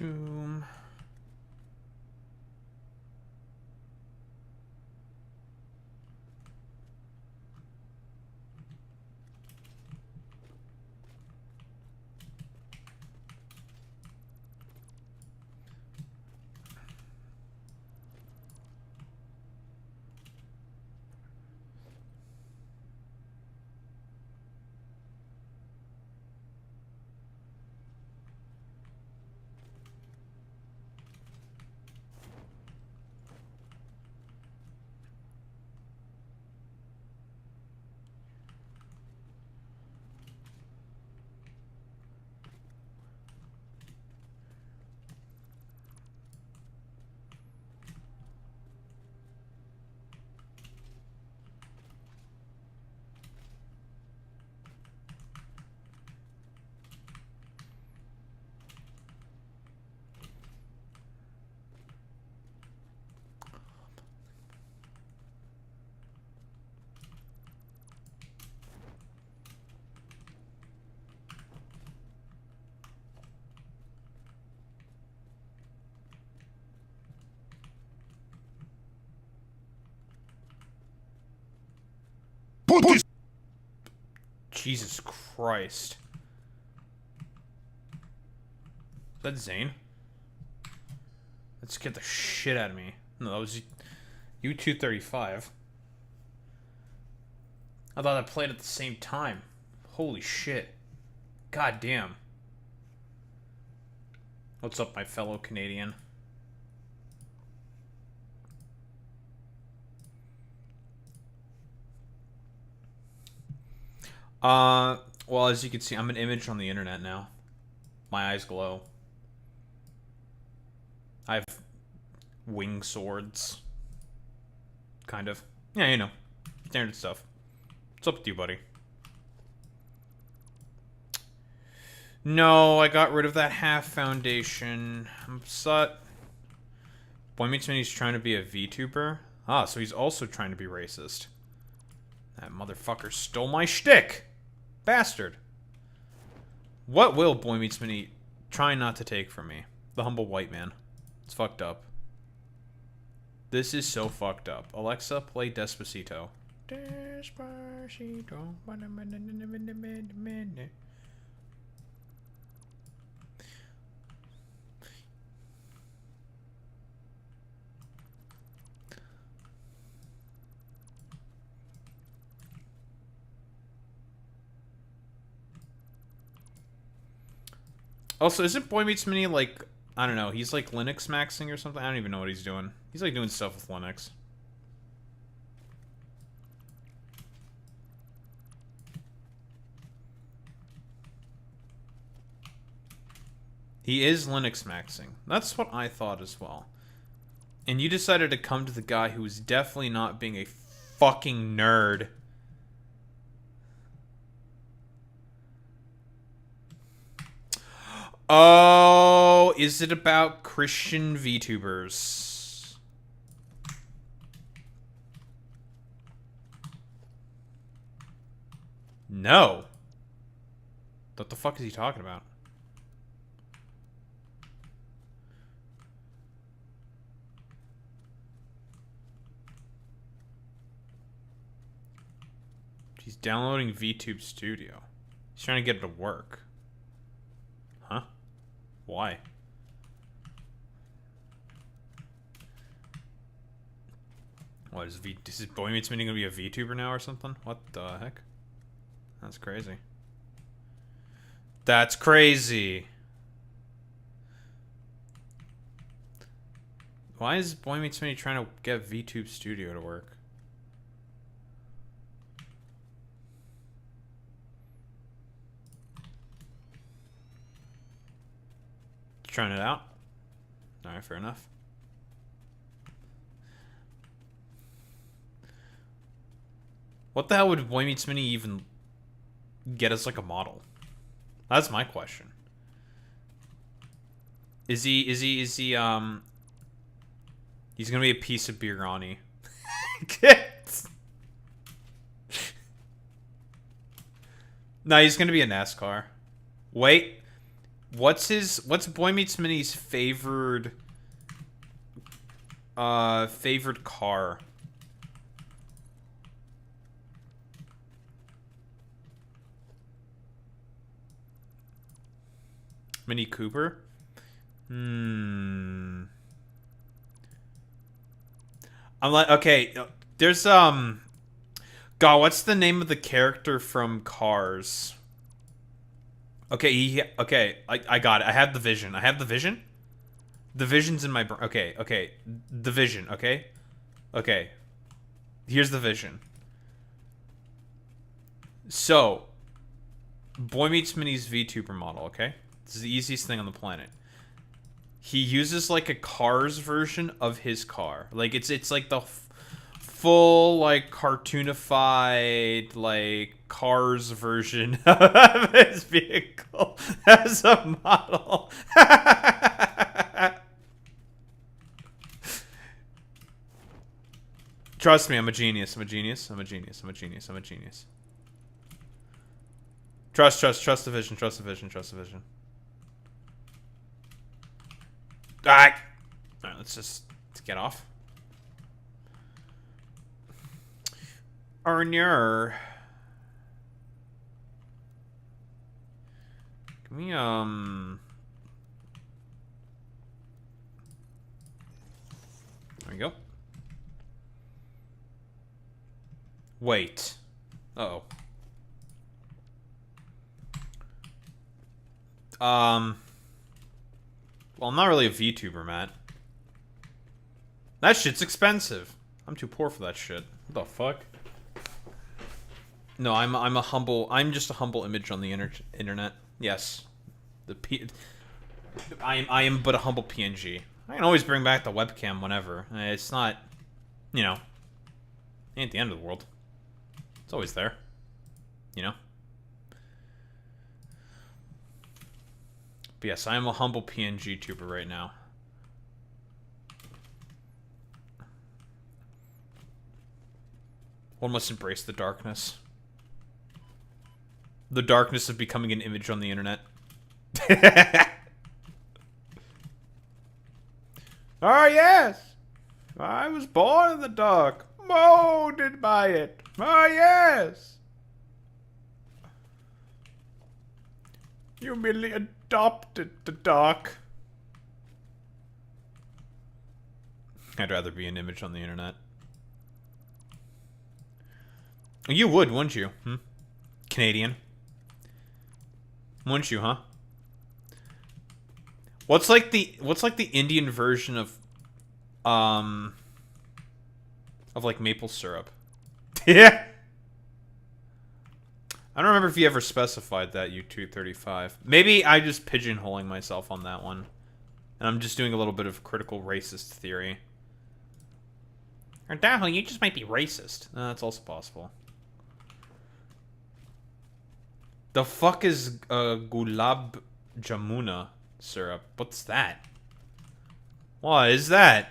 [SPEAKER 1] Doom. Jesus Christ. Is that Zane? That scared the shit out of me. No, that was U-235. I thought I played at the same time. Holy shit. God damn. What's up, my fellow Canadian? Well, as you can see, I'm an image on the internet now. My eyes glow. I have wing swords. Kind of. Yeah, you know. Standard stuff. What's up with you, buddy? No, I got rid of that half foundation. I'm upset. Boy Meets Me, he's trying to be a VTuber. Ah, so he's also trying to be racist. That motherfucker stole my shtick! Bastard. What will Boy Meets Minnie try not to take from me? The humble white man. It's fucked up. This is so fucked up. Alexa, play Despacito. Despacito. Also, isn't Boy Meets Minnie like, I don't know, he's like Linux maxing or something? I don't even know what he's doing. He's like doing stuff with Linux. He is Linux maxing. That's what I thought as well. And you decided to come to the guy who was definitely not being a fucking nerd. Oh, is it about Christian VTubers? No. What the fuck is he talking about? He's downloading VTube Studio. He's trying to get it to work. Huh? Why? What is is Boy Meets Minnie gonna be a VTuber now or something? What the heck? That's crazy. That's crazy. Why is Boy Meets Minnie trying to get VTube Studio to work? Trying it out. Alright, fair enough. What the hell would Boy Meets Minnie even get as like a model? That's my question. Is he he's gonna be a piece of Birani. No, he's gonna be a NASCAR. Wait. What's Boy Meets Minnie's favored car? Mini Cooper? I'm like, okay, there's God, what's the name of the character from Cars? Okay, I got it. I have the vision. I have the vision. The vision's in my brain. Okay, the vision. Okay. Here's the vision. So, Boy Meets Minnie's VTuber model. Okay, this is the easiest thing on the planet. He uses like a Cars version of his car. Like it's like the full like cartoonified like Cars version of his vehicle as a model. Trust me, I'm a genius. I'm a genius. I'm a genius. I'm a genius. I'm a genius. Trust the vision. Trust the vision. Trust the vision. Alright, let's get off. Arnier. Can we, There we go. Wait. Uh-oh. Well, I'm not really a VTuber, Matt. That shit's expensive. I'm too poor for that shit. What the fuck? No, I'm just a humble image on the internet. Yes. I am but a humble PNG. I can always bring back the webcam whenever. It's not, you know, ain't the end of the world. It's always there. You know? But yes, I am a humble PNG tuber right now. One must embrace the darkness. The darkness of becoming an image on the internet. Oh yes! I was born in the dark. Molded by it. Oh yes! You merely adopted the dark. I'd rather be an image on the internet. You would, wouldn't you? Hmm? Canadian. Wouldn't you, huh? What's like the Indian version of like maple syrup? Yeah. I don't remember if you ever specified that, U235. Maybe I'm just pigeonholing myself on that one. And I'm just doing a little bit of critical racist theory. Or Daho, you just might be racist. That's also possible. The fuck is gulab jamuna syrup? What's that? What is that?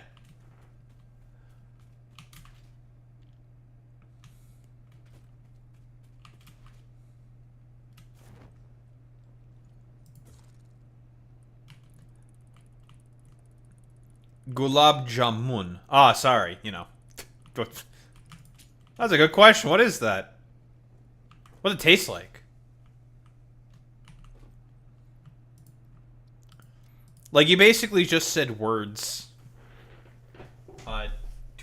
[SPEAKER 1] Gulab jamun. Ah, sorry, you know. That's a good question. What is that? What does it taste like? Like, you basically just said words to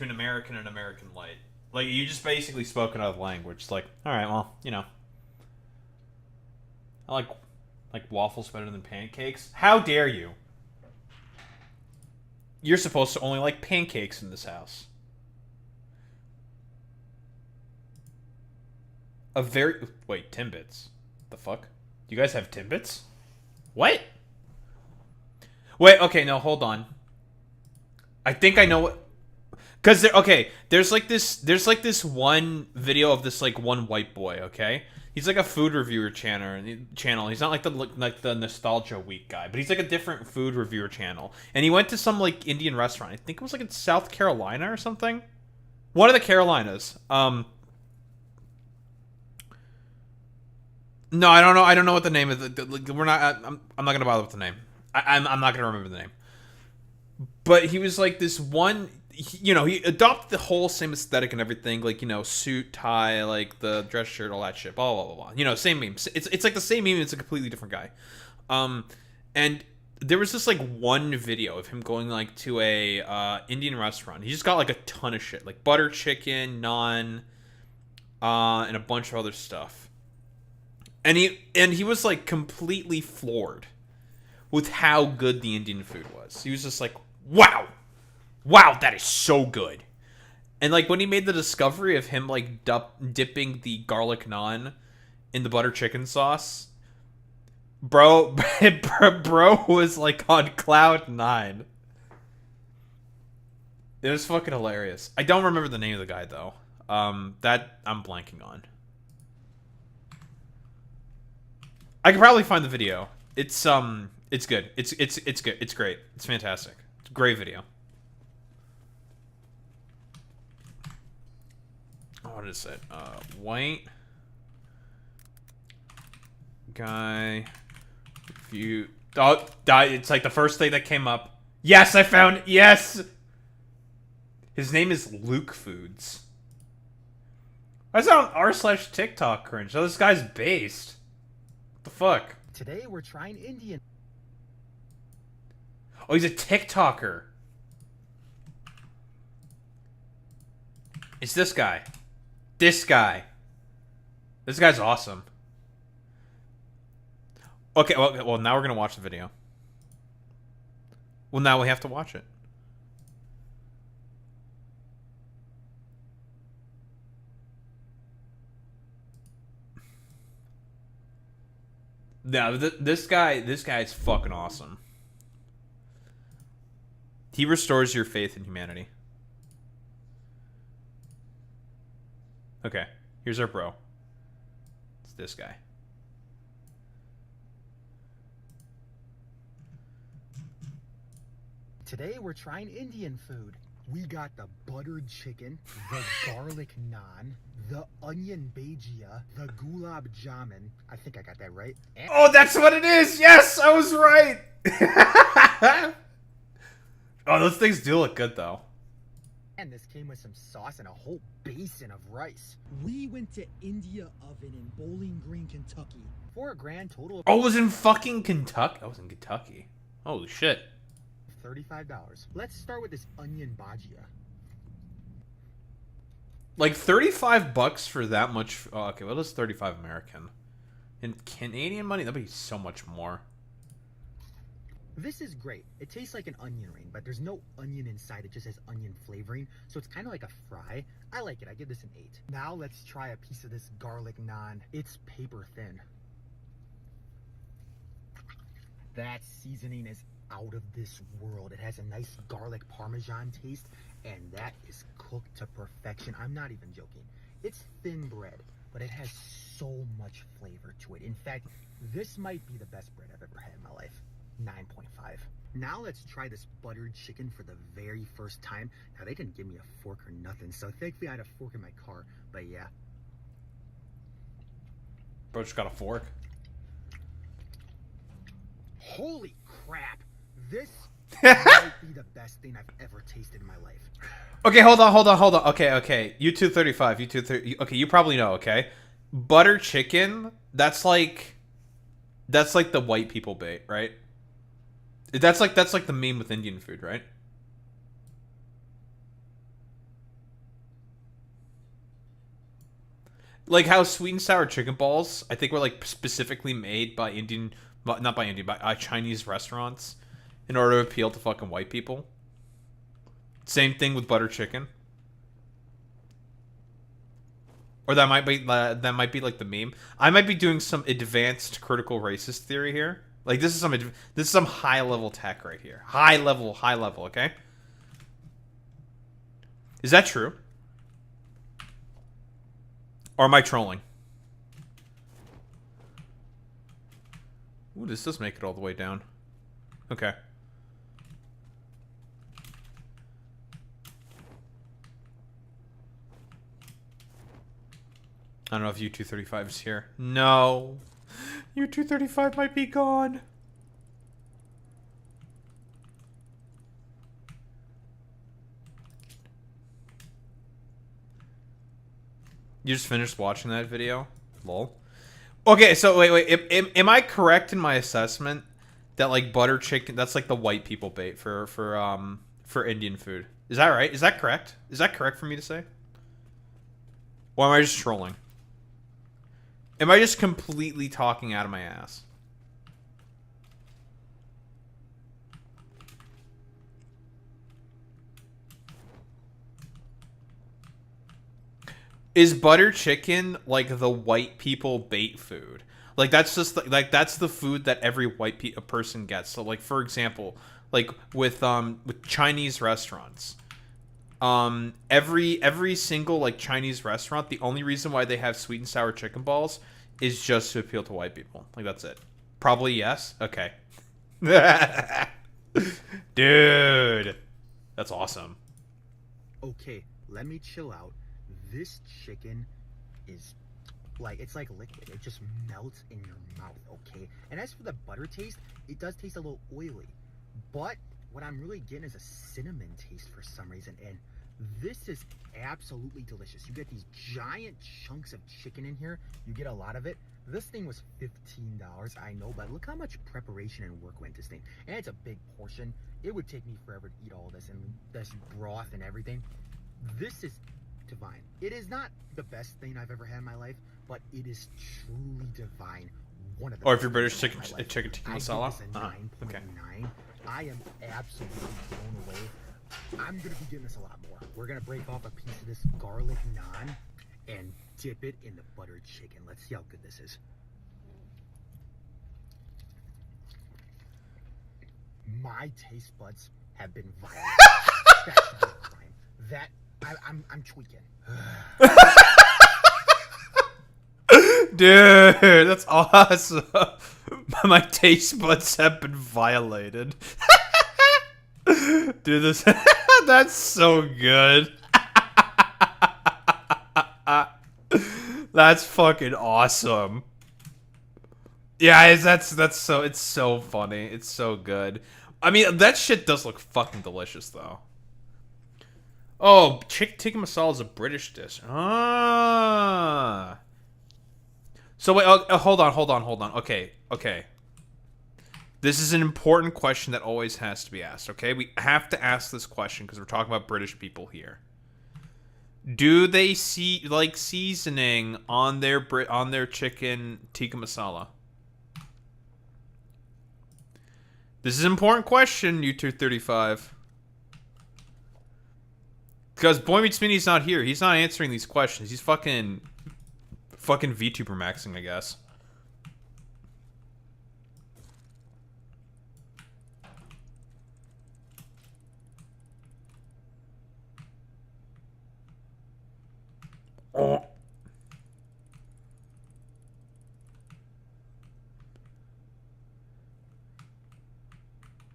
[SPEAKER 1] an American and American light. Like, you just basically spoke another language. It's like, alright, well, you know. I like waffles better than pancakes. How dare you? You're supposed to only like pancakes in this house. Wait, Timbits. The fuck? You guys have Timbits? What? Wait, okay, no, hold on. I think I know what... Because, there's like this one video of this, like, one white boy, okay? He's like a food reviewer channel. He's not like the Nostalgia Week guy, but he's like a different food reviewer channel. And he went to some, like, Indian restaurant. I think it was, like, in South Carolina or something. One of the Carolinas. No, I don't know. I don't know what the name is. We're not. I'm not gonna bother with the name. I'm not gonna remember the name. But he was like this one. You know, he adopted the whole same aesthetic and everything. Like, you know, suit, tie, like the dress shirt, all that shit. Blah blah blah blah. You know, same meme. It's like the same meme. It's a completely different guy. And there was this like one video of him going like to a Indian restaurant. He just got like a ton of shit, like butter chicken, naan, and a bunch of other stuff. And he was like completely floored with how good the Indian food was. He was just like, wow, that is so good. And like when he made the discovery of him like dipping the garlic naan in the butter chicken sauce, bro was like on cloud 9. It was fucking hilarious. I don't remember the name of the guy though. That I'm blanking on. I could probably find the video. It's good. It's good. It's great. It's fantastic. It's a great video. What is it? White guy. View. Oh, it's like the first thing that came up. Yes, I found it. Yes. His name is Luke Foods. Why is that on r/TikTok cringe? Oh, this guy's based. What the fuck?
[SPEAKER 11] Today we're trying Indian.
[SPEAKER 1] Oh, he's a TikToker. It's this guy. This guy. This guy's awesome. Okay, well, now we're gonna watch the video. Well, now we have to watch it. No, this guy is fucking awesome. He restores your faith in humanity. Okay, here's our bro. It's this guy.
[SPEAKER 11] Today we're trying Indian food. We got the buttered chicken, the garlic naan, the onion bhajia, the gulab jamun. I think I got that right. And
[SPEAKER 1] oh, that's what it is! Yes, I was right! Oh, those things do look good, though.
[SPEAKER 11] And this came with some sauce and a whole basin of rice. We went to India Oven in Bowling Green, Kentucky. For a grand total of...
[SPEAKER 1] Oh, it was in fucking Kentucky? I was in Kentucky. Holy shit.
[SPEAKER 11] $35. Let's start with this onion bhajia.
[SPEAKER 1] Like $35 for that much. Oh, okay, what is 35 American? In Canadian money, that'd be so much more.
[SPEAKER 11] This is great. It tastes like an onion ring, but there's no onion inside. It just has onion flavoring, so it's kind of like a fry. I like it. I give this an 8. Now let's try a piece of this garlic naan. It's paper thin. That seasoning is out of this world. It has a nice garlic parmesan taste, and that is cooked to perfection. I'm not even joking. It's thin bread, but it has so much flavor to it. In fact, this might be the best bread I've ever had in my life. 9.5. Now let's try this buttered chicken for the very first time. Now they didn't give me a fork or nothing, so thankfully I had a fork in my car, but yeah.
[SPEAKER 1] Bro just got a fork.
[SPEAKER 11] Holy crap. This might be the best thing I've ever tasted in my life.
[SPEAKER 1] Okay, hold on. Okay. YouTube 35, YouTube 30. Okay, you probably know, okay? Butter chicken, that's like the white people bait, right? That's like the meme with Indian food, right? Like how sweet and sour chicken balls, I think were like specifically made by by Chinese restaurants in order to appeal to fucking white people. Same thing with butter chicken. Or that might be like the meme. I might be doing some advanced critical racist theory here. Like this is some high level tech right here. High level, okay? Is that true? Or am I trolling? Ooh, this does make it all the way down. Okay. I don't know if U235 is here. No. U-235 might be gone. You just finished watching that video? Lol. Okay, so wait. Am I correct in my assessment that like butter chicken, that's like the white people bait for Indian food? Is that right? Is that correct? Is that correct for me to say? Or am I just trolling? Am I just completely talking out of my ass? Is butter chicken like the white people bait food? Like that's just like that's the food that every white person gets. So like for example, like with Chinese restaurants, every single like Chinese restaurant, the only reason why they have sweet and sour chicken balls is just to appeal to white people. Like that's it. Probably yes. Okay. Dude, that's awesome.
[SPEAKER 11] Okay, let me chill out. This chicken is like, it's like liquid. It just melts in your mouth, okay? And as for the butter taste, it does taste a little oily. But what I'm really getting is a cinnamon taste for some reason. And this is absolutely delicious. You get these giant chunks of chicken in here. You get a lot of it. This thing was $15, I know, but look how much preparation and work went into this thing. And it's a big portion. It would take me forever to eat all this and this broth and everything. This is divine. It is not the best thing I've ever had in my life, but it is truly divine. One of the
[SPEAKER 1] or if you're British, chicken tikka masala.
[SPEAKER 11] Okay. I am absolutely blown away. I'm gonna be getting this a lot more. We're gonna break off a piece of this garlic naan and dip it in the buttered chicken. Let's see how good this is. My taste buds have been violent. That should be a crime. That I'm tweaking.
[SPEAKER 1] Dude, that's awesome. My taste buds have been violated. Dude, this that's so good. That's fucking awesome. Yeah, it's so funny. It's so good. I mean, that shit does look fucking delicious though. Oh, tikka masala is a British dish. Ah. So wait, hold on. Okay. This is an important question that always has to be asked, okay? We have to ask this question because we're talking about British people here. Do they like seasoning on their chicken tikka masala? This is an important question, U235. Because Boy Meets Mini's not here. He's not answering these questions. He's fucking VTuber maxing, I guess. Oh.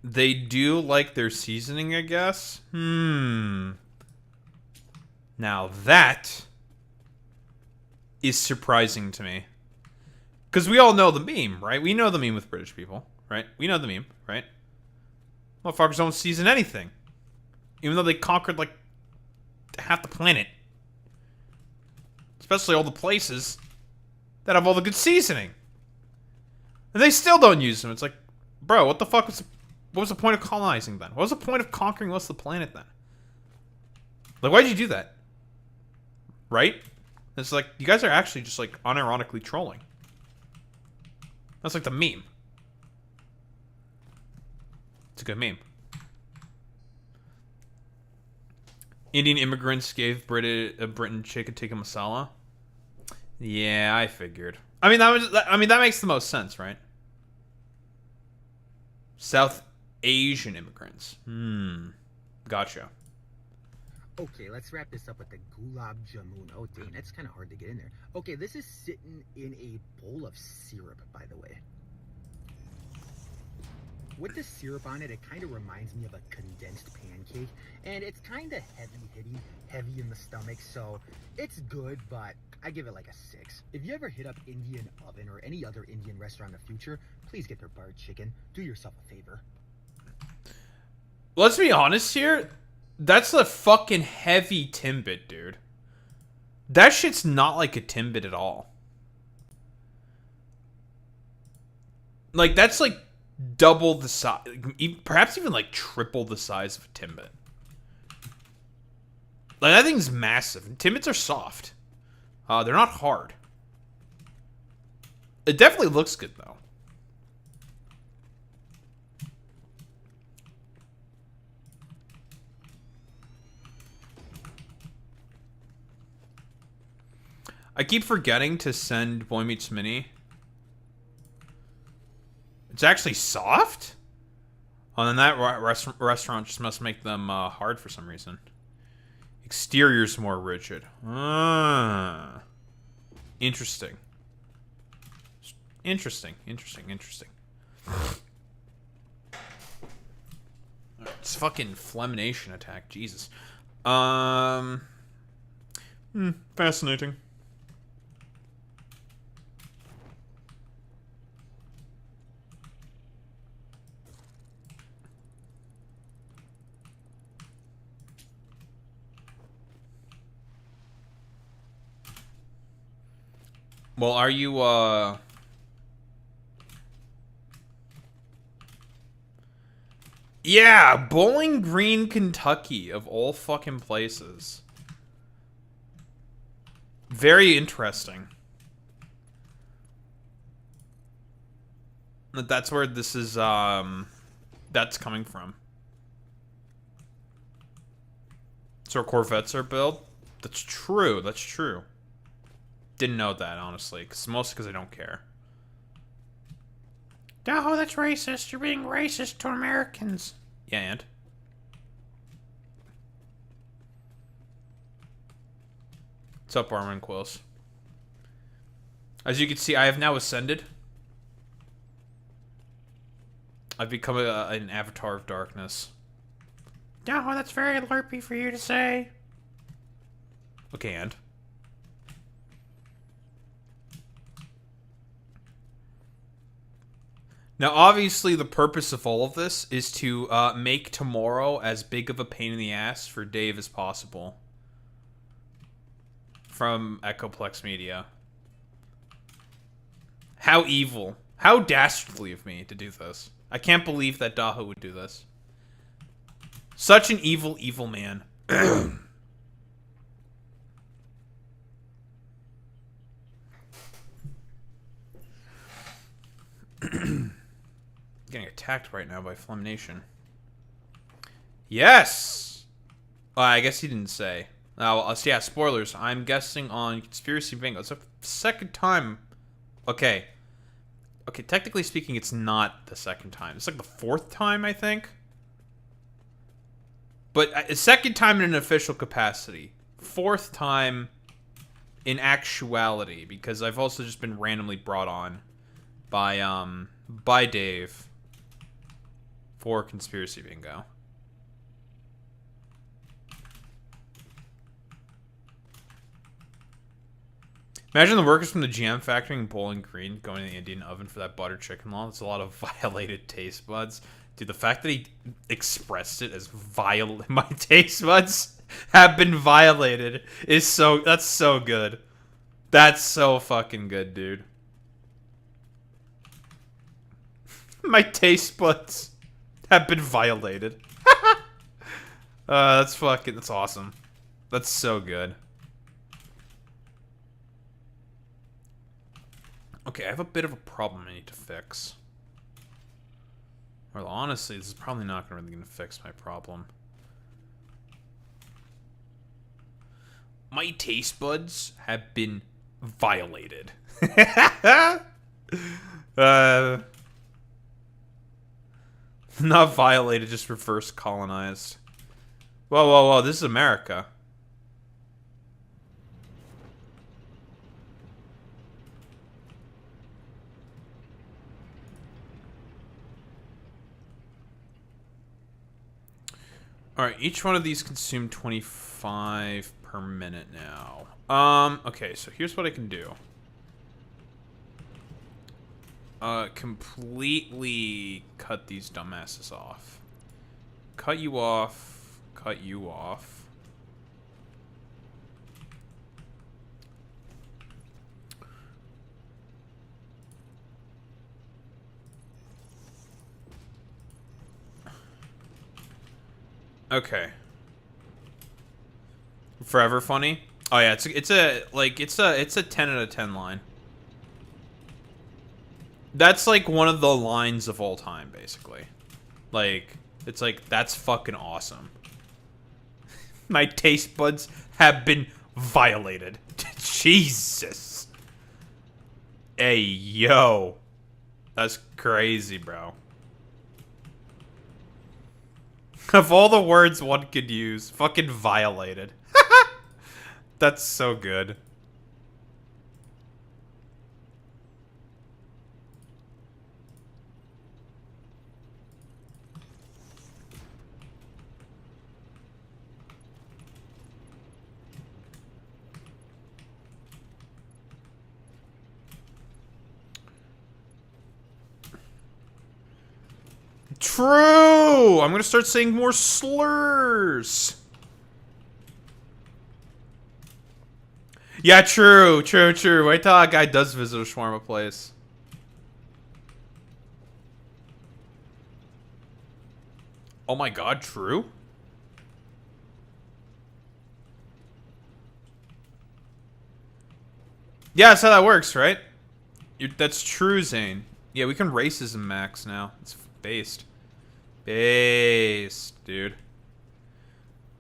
[SPEAKER 1] They do like their seasoning, I guess? Now that is surprising to me. Because we all know the meme, right? We know the meme with British people, right? We know the meme, right? Motherfuckers don't season anything. Even though they conquered, like, half the planet. Especially all the places that have all the good seasoning. And they still don't use them. It's like, bro, what the fuck was what was the point of colonizing then? What was the point of conquering most of the planet then? Like, why'd you do that? Right? It's like, you guys are actually just, like, unironically trolling. That's like the meme. It's a good meme. Indian immigrants gave Britain chicken tikka masala. Yeah, I figured. I mean, that makes the most sense, right? South Asian immigrants. Gotcha.
[SPEAKER 11] Okay, let's wrap this up with the gulab jamun. Oh, dang, that's kind of hard to get in there. Okay, this is sitting in a bowl of syrup, by the way. With the syrup on it, it kind of reminds me of a condensed pancake, and it's kind of heavy in the stomach, so it's good, but I give it like a 6. If you ever hit up Indian Oven or any other Indian restaurant in the future, please get their buttered chicken. Do yourself a favor.
[SPEAKER 1] Let's be honest here. That's a fucking heavy Timbit, dude. That shit's not like a Timbit at all. Like, that's like double the size, perhaps even like triple the size of a Timbit. Like, that thing's massive. And Timbits are soft. They're not hard. It definitely looks good, though. I keep forgetting to send Boy Meets Mini. It's actually soft? Oh, then that restaurant just must make them hard for some reason. Exterior's more rigid. Interesting. Interesting. It's fucking Flemination attack. Jesus. Fascinating. Well, are you, yeah, Bowling Green, Kentucky, of all fucking places. Very interesting. That's where this is, that's coming from. So Corvettes are built? That's true, that's true. Didn't know that, honestly. Mostly because I don't care. Oh, that's racist. You're being racist to Americans. Yeah, and? What's up, Armin Quills? As you can see, I have now ascended. I've become an avatar of darkness. Oh, that's very LARPy for you to say. Okay, and? Now, obviously, the purpose of all of this is to make tomorrow as big of a pain in the ass for Dave as possible. From Echoplex Media. How evil. How dastardly of me to do this. I can't believe that Daho would do this. Such an evil, evil man. Getting attacked right now by Flemination. Yes! I guess he didn't say. Oh, so yeah, spoilers. I'm guessing on Conspiracy Bingo. It's the second time. Okay. Okay, technically speaking, it's not the second time. It's like the 4th time, I think. But a second time in an official capacity. 4th time in actuality, because I've also just been randomly brought on by Dave for Conspiracy Bingo. Imagine the workers from the GM factory in Bowling Green going to the Indian Oven for that butter chicken law. That's a lot of violated taste buds. Dude, the fact that he expressed it as my taste buds have been violated is that's so good. That's so fucking good, dude. My taste buds have been violated. That's awesome. That's so good. Okay, I have a bit of a problem I need to fix. Well, honestly, this is probably not really going to fix my problem. My taste buds have been violated. Not violated, just reverse colonized. Whoa, whoa, whoa, this is America. Alright, each one of these consume 25 per minute now. Okay, so here's what I can do. Completely cut these dumbasses off. Cut you off. Cut you off. Okay. Forever funny. Oh yeah, it's a 10 out of 10 line. That's like one of the lines of all time, basically. Like, it's like, that's fucking awesome. My taste buds have been violated. Jesus. Hey, yo. That's crazy, bro. Of all the words one could use, fucking violated. That's so good. True! I'm gonna start saying more slurs. Yeah, true. Wait till that guy does visit a shawarma place. Oh my god, true? Yeah, that's how that works, right? That's true, Zane. Yeah, we can racism max now. It's based. Based, dude.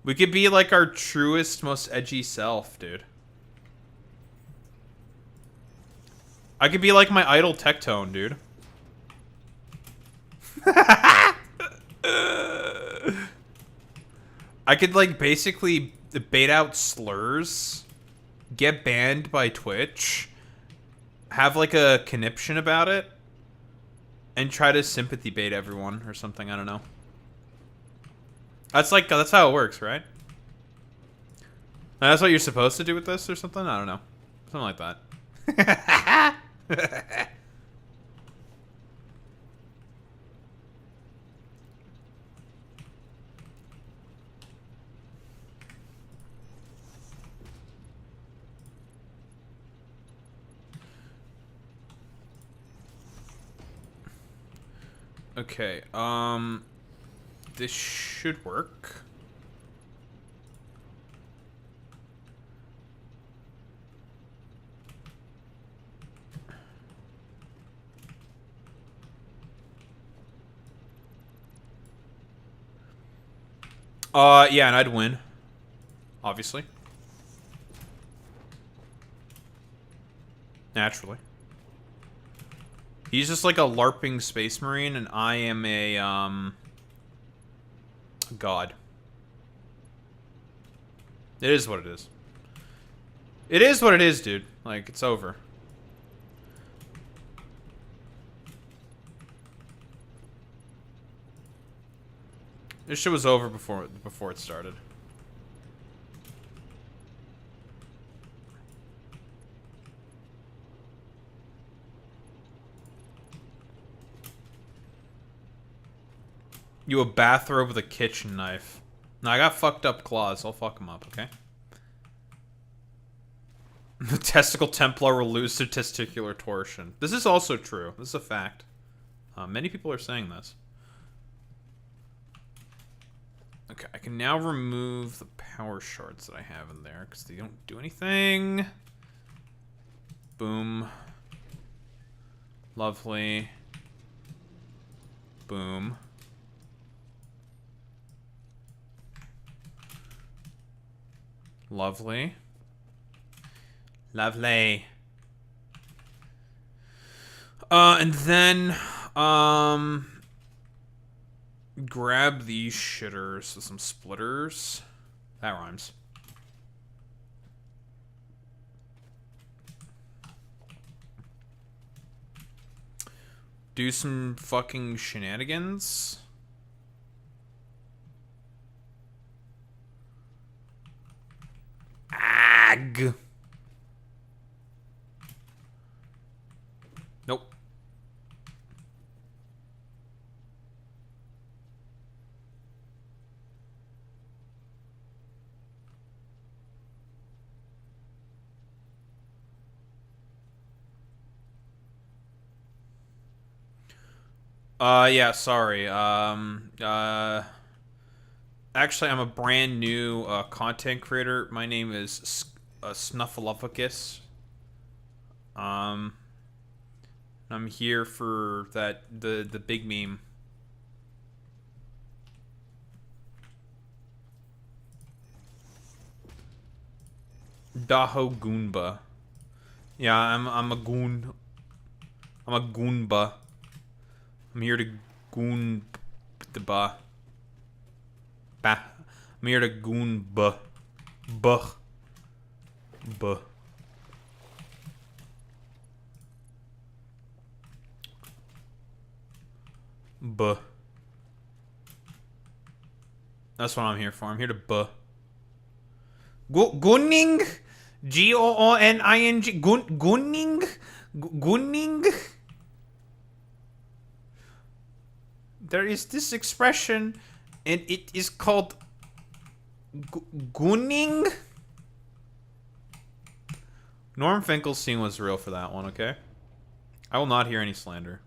[SPEAKER 1] We could be like our truest, most edgy self, dude. I could be like my idol Tectone, dude. I could like basically bait out slurs, get banned by Twitch, have like a conniption about it, and try to sympathy bait everyone or something. I don't know. That's how it works, right? And that's what you're supposed to do with this or something? I don't know. Something like that. Okay, this should work. Yeah, and I'd win. Obviously. Naturally. He's just like a LARPing space marine, and I am a, god. It is what it is. It is what it is, dude. Like, it's over. This shit was over before it started. You a bathrobe with a kitchen knife. No, I got fucked up claws. I'll fuck them up, okay? The testicle Templar will lose their testicular torsion. This is also true. This is a fact. Many people are saying this. Okay, I can now remove the power shards that I have in there because they don't do anything. Boom. Lovely. Boom. Lovely. Lovely. And then, grab these shitters with some splitters. That rhymes. Do some fucking shenanigans. lag. Nope. Yeah, sorry. Actually, I'm a brand new content creator. My name is Snuffleupagus. I'm here for the big meme. Daho Goonba. Yeah, I'm a goon. I'm a goonba. I'm here to goon the ba. Ba. I'm here to goon ba. Buh. Buh. Buh. That's what I'm here for. I'm here to buh. Gunning? Gooning? Gunning? Gunning? There is this expression, and it is called gunning. Norm Finkelstein was real for that one, okay? I will not hear any slander.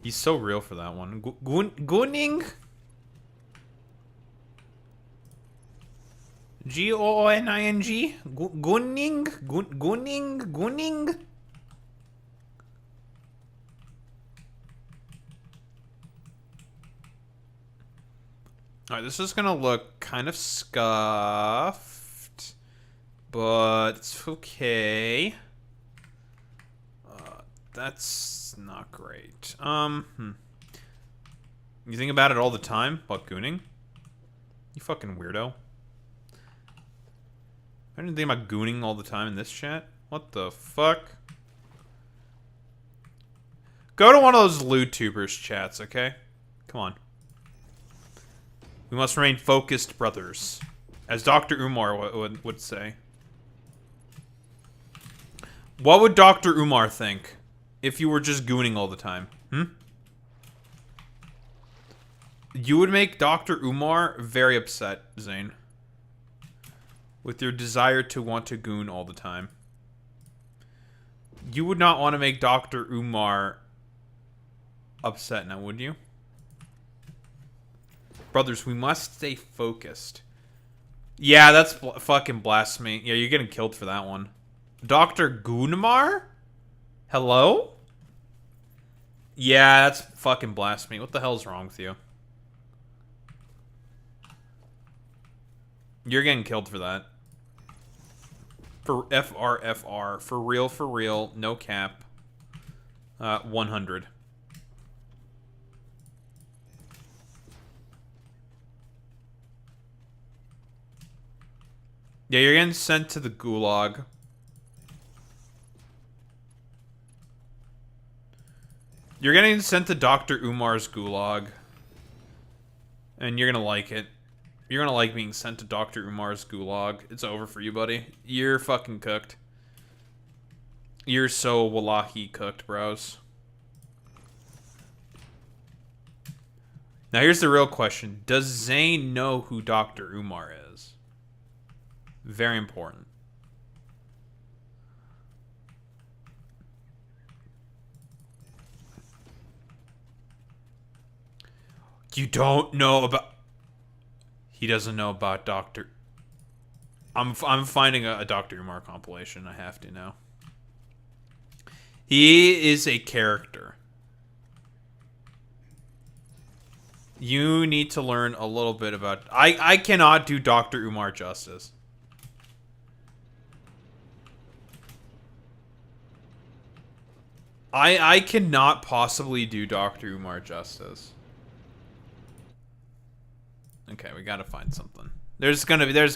[SPEAKER 1] He's so real for that one. Gunning? Gooning? Gunning? Gunning? Gunning? Alright, this is gonna look kind of scuffed, but it's okay. That's not great. You think about it all the time? About gooning? You fucking weirdo. I didn't think about gooning all the time in this chat. What the fuck? Go to one of those LootTubers chats, okay? Come on. We must remain focused, brothers. As Dr. Umar would say. What would Dr. Umar think if you were just gooning all the time? You would make Dr. Umar very upset, Zane. With your desire to want to goon all the time. You would not want to make Dr. Umar upset now, would you? Brothers, we must stay focused. Yeah, that's fucking blasphemy. Yeah, you're getting killed for that one. Dr. Gunmar? Hello? Yeah, that's fucking blasphemy. What the hell's wrong with you? You're getting killed for that. For FR. For real. No cap. 100. Yeah, you're getting sent to the gulag. You're getting sent to Dr. Umar's gulag. And you're gonna like it. You're gonna like being sent to Dr. Umar's gulag. It's over for you, buddy. You're fucking cooked. You're so wallahi cooked, bros. Now here's the real question. Does Zane know who Dr. Umar is? Very important. You don't know about... He doesn't know about Dr... I'm finding a Dr. Umar compilation. I have to now. He is a character. You need to learn a little bit about... I cannot do Dr. Umar justice. I cannot possibly do Dr. Umar justice. Okay, we gotta find something. There's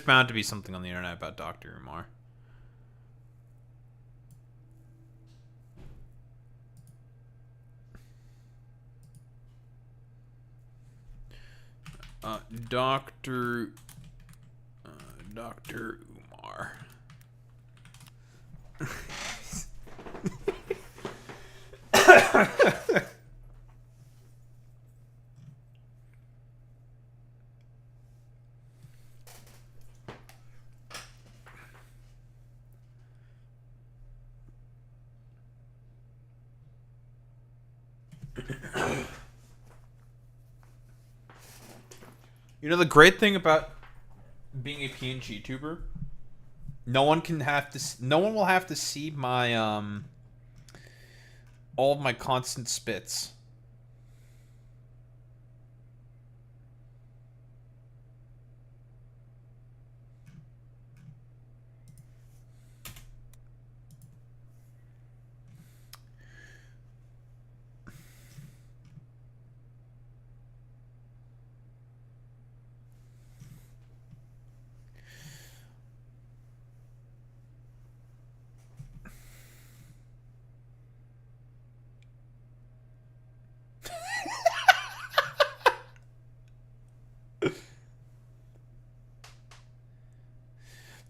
[SPEAKER 1] bound to be something on the internet about Dr. Umar. Dr. Umar. Umar. You know the great thing about being a PNG tuber? No one will have to see my all of my constant spits.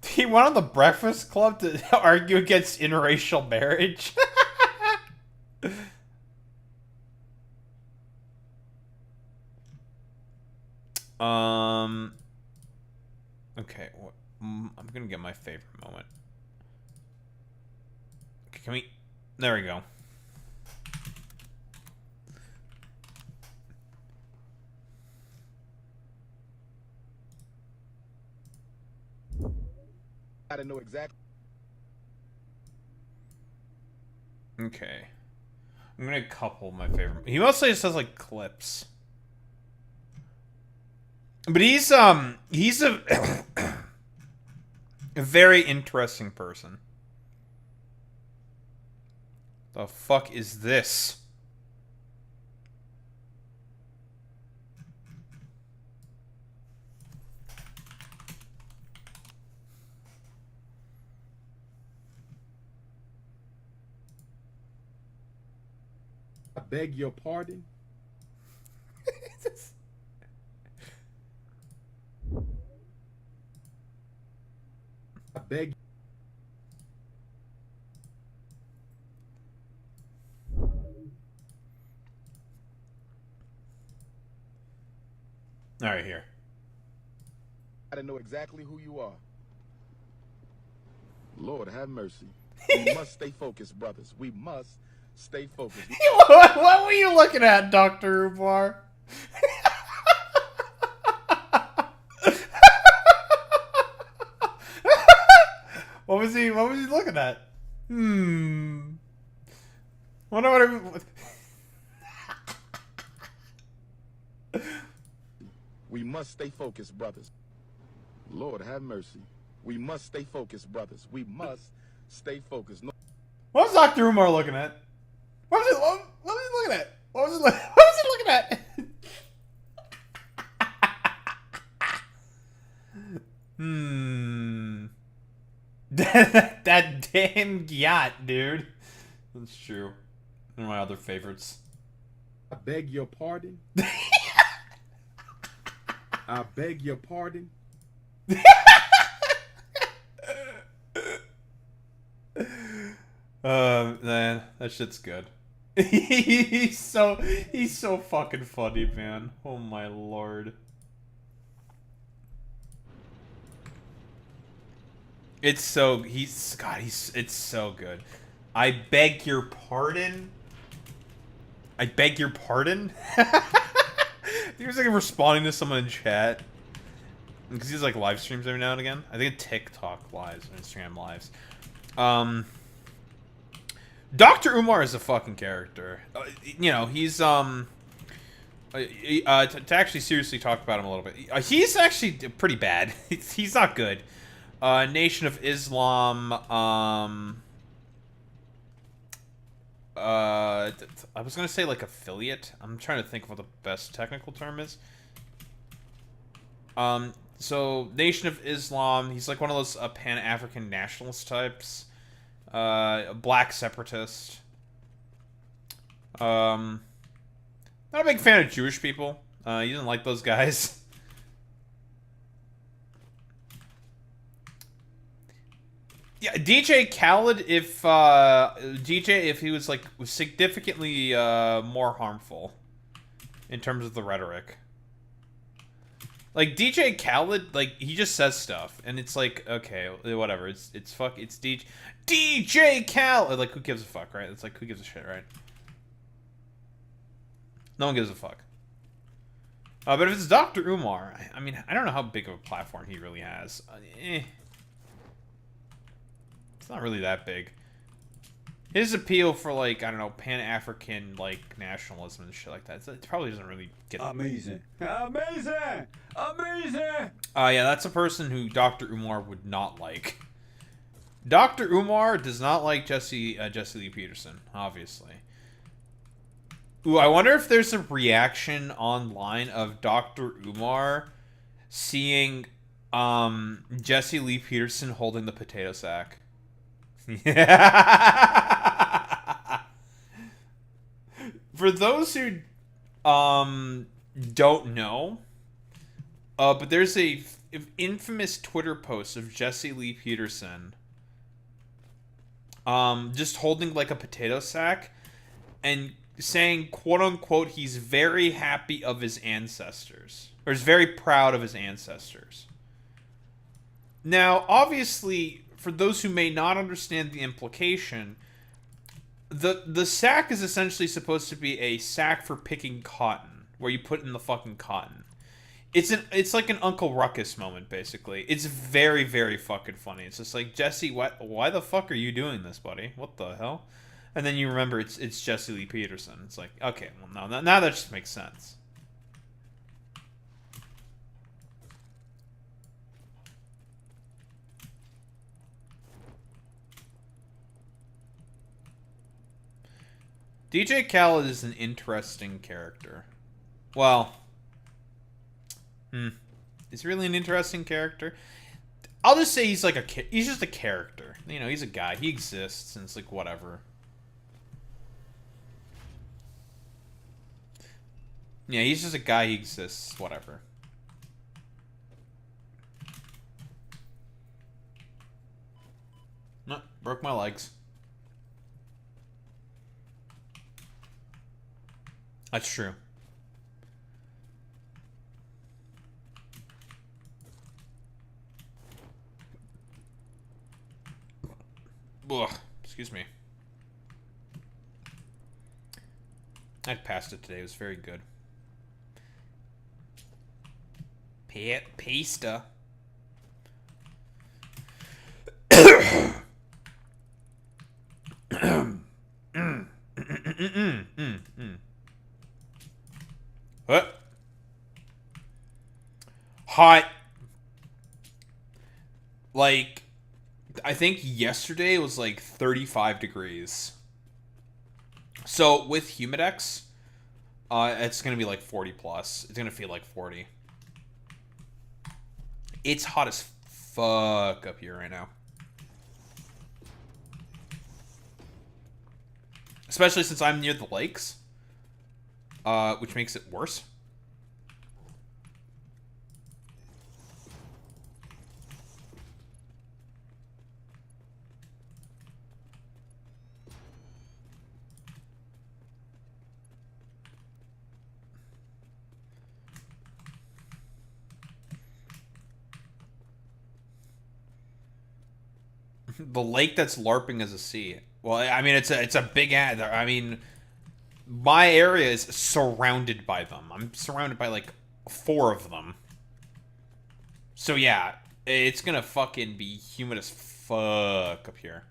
[SPEAKER 1] He went on the Breakfast Club to argue against interracial marriage. Okay, I'm gonna get my favorite moment. Okay, can we? There we go.
[SPEAKER 12] Gotta know exactly.
[SPEAKER 1] Okay. I'm gonna couple my favorite. He mostly just does like clips. But he's a a very interesting person. The fuck is this?
[SPEAKER 12] I beg your pardon. I beg.
[SPEAKER 1] All right, here.
[SPEAKER 12] Gotta know exactly who you are. Lord have mercy. We must stay focused, brothers. We must stay focused.
[SPEAKER 1] What were you looking at, Dr. Umar? What was he looking at? Wonder what
[SPEAKER 12] We must stay focused, brothers. Lord have mercy. We must stay focused, brothers. We must stay focused. No.
[SPEAKER 1] What was Dr. Umar looking at? What was he looking at? What was he looking at? That damn yacht, dude. That's true. One of my other favorites.
[SPEAKER 12] I beg your pardon. I beg your pardon.
[SPEAKER 1] Man, that shit's good. he's so fucking funny, man. Oh my lord. It's so it's so good. I beg your pardon. I beg your pardon. He was like responding to someone in chat because he's like live streams every now and again. I think TikTok lives, Instagram lives. Dr. Umar is a fucking character. You know, he's to actually seriously talk about him a little bit. He's actually pretty bad. He's not good. Nation of Islam. I was gonna say like affiliate. I'm trying to think of what the best technical term is. So Nation of Islam. He's like one of those Pan-African nationalist types. A black separatist. Not a big fan of Jewish people. He doesn't like those guys. DJ Khaled, if if he was like significantly more harmful in terms of the rhetoric. Like DJ Khaled, like he just says stuff, and it's like, okay, whatever. It's DJ Khaled. Like, who gives a fuck, right? It's like, who gives a shit, right? No one gives a fuck. But if it's Dr. Umar, I mean, I don't know how big of a platform he really has. It's not really that big. His appeal for, like, I don't know, Pan-African, like, nationalism and shit like that, it probably doesn't really get...
[SPEAKER 13] Amazing. Amazing! Amazing!
[SPEAKER 1] Yeah, that's a person who Dr. Umar would not like. Dr. Umar does not like Jesse Lee Peterson, obviously. Ooh, I wonder if there's a reaction online of Dr. Umar seeing Jesse Lee Peterson holding the potato sack. Yeah. For those who don't know, but there's a infamous Twitter post of Jesse Lee Peterson just holding like a potato sack and saying, quote unquote, he's very happy of his ancestors, or is very proud of his ancestors. Now, obviously, for those who may not understand the implication, the sack is essentially supposed to be a sack for picking cotton, where you put in the fucking cotton. It's like an Uncle Ruckus moment, basically. It's very, very fucking funny. It's just like, Jesse, why the fuck are you doing this, buddy? What the hell? And then you remember it's Jesse Lee Peterson. It's like, okay, well, now that just makes sense. DJ Khaled is an interesting character. Well, is he really an interesting character? I'll just say he's like he's just a character. You know, he's a guy. He exists, and it's like, whatever. Yeah, he's just a guy. He exists. Whatever. No, broke my legs. That's true. Ugh, excuse me. I had pasta today. It was very good. Pasta. What? Hot. Like, I think yesterday it was like 35 degrees. So with Humidex, it's gonna be like 40 plus. It's gonna feel like 40. It's hot as fuck up here right now. Especially since I'm near the lakes. Which makes it worse. The lake that's LARPing as a sea. Well, I mean, it's a big ad. I mean, my area is surrounded by them. I'm surrounded by like 4 of them. So yeah, it's gonna fucking be humid as fuck up here.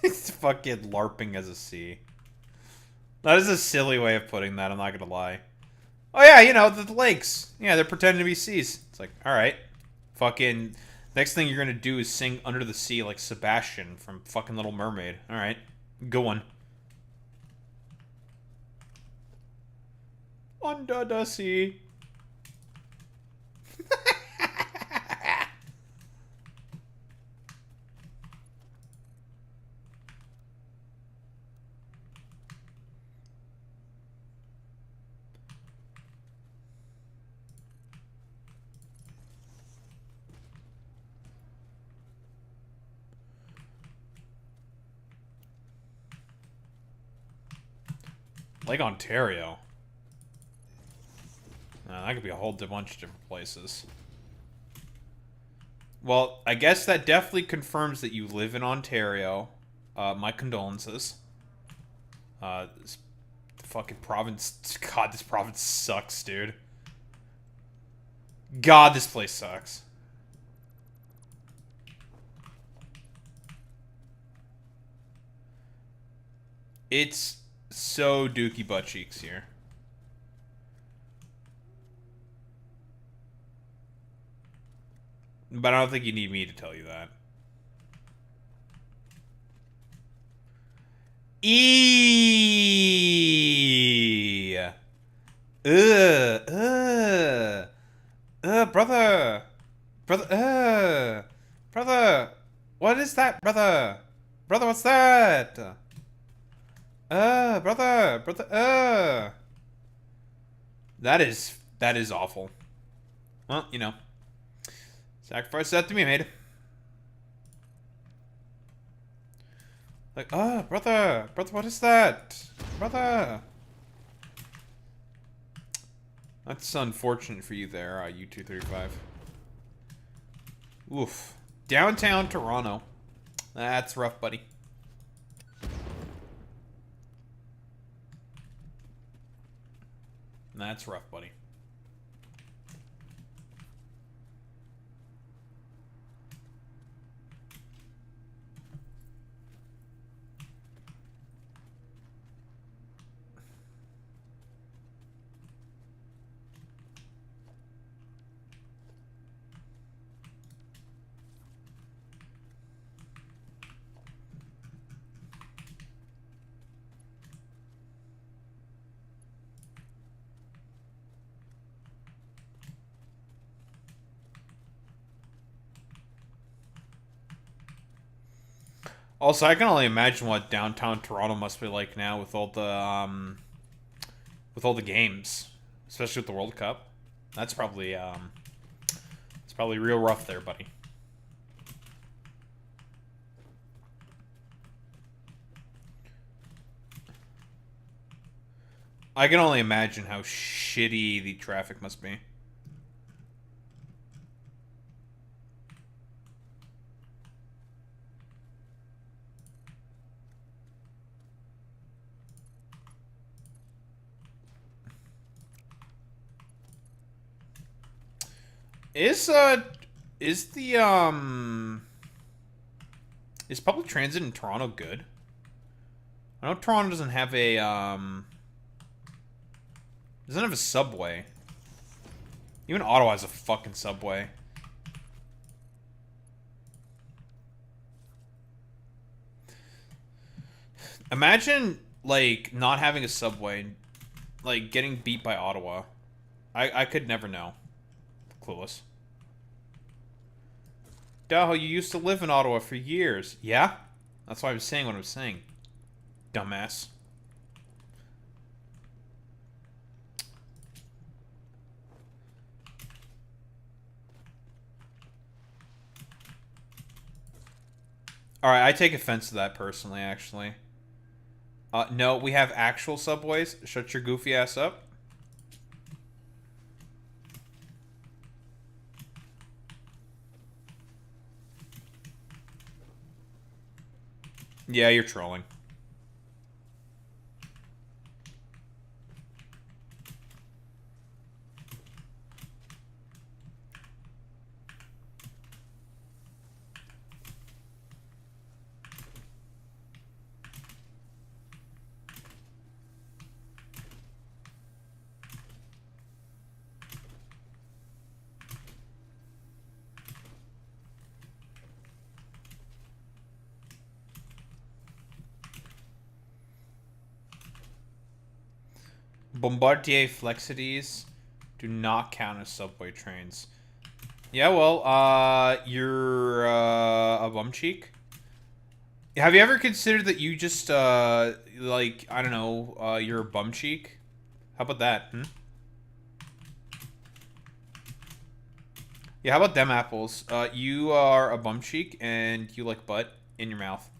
[SPEAKER 1] It's fucking LARPing as a sea. That is a silly way of putting that, I'm not gonna lie. Oh yeah, you know, the lakes. Yeah, they're pretending to be seas. It's like, alright. Fucking, next thing you're gonna do is sing Under the Sea like Sebastian from fucking Little Mermaid. Alright, good one. Under the sea. Lake Ontario. That could be a whole bunch of different places. Well, I guess that definitely confirms that you live in Ontario. My condolences. This fucking province... God, this province sucks, dude. God, this place sucks. It's so dookie butt cheeks here. But I don't think you need me to tell you that. Brother. Brother. What is that, brother? Brother, what's that? Brother. That is awful. Well, you know. Sacrifice that to me, mate. Like, brother, what is that? Brother. That's unfortunate for you there, U235. Oof. Downtown Toronto. That's rough, buddy. That's rough, buddy. Also, I can only imagine what downtown Toronto must be like now with all the games, especially with the World Cup. That's probably it's probably real rough there, buddy. I can only imagine how shitty the traffic must be. Is public transit in Toronto good? I know Toronto doesn't have a subway. Even Ottawa has a fucking subway. Imagine like not having a subway, like getting beat by Ottawa. I could never know. Clueless. Duh, you used to live in Ottawa for years. Yeah? That's why I was saying what I was saying. Dumbass. Alright, I take offense to that personally, actually. No, we have actual subways. Shut your goofy ass up. Yeah, you're trolling. Bombardier Flexities do not count as subway trains. Yeah, well, you're a bum cheek. Have you ever considered that you just, like, I don't know, you're a bum cheek? How about that, hmm? Yeah, how about them apples? You are a bum cheek and you like butt in your mouth.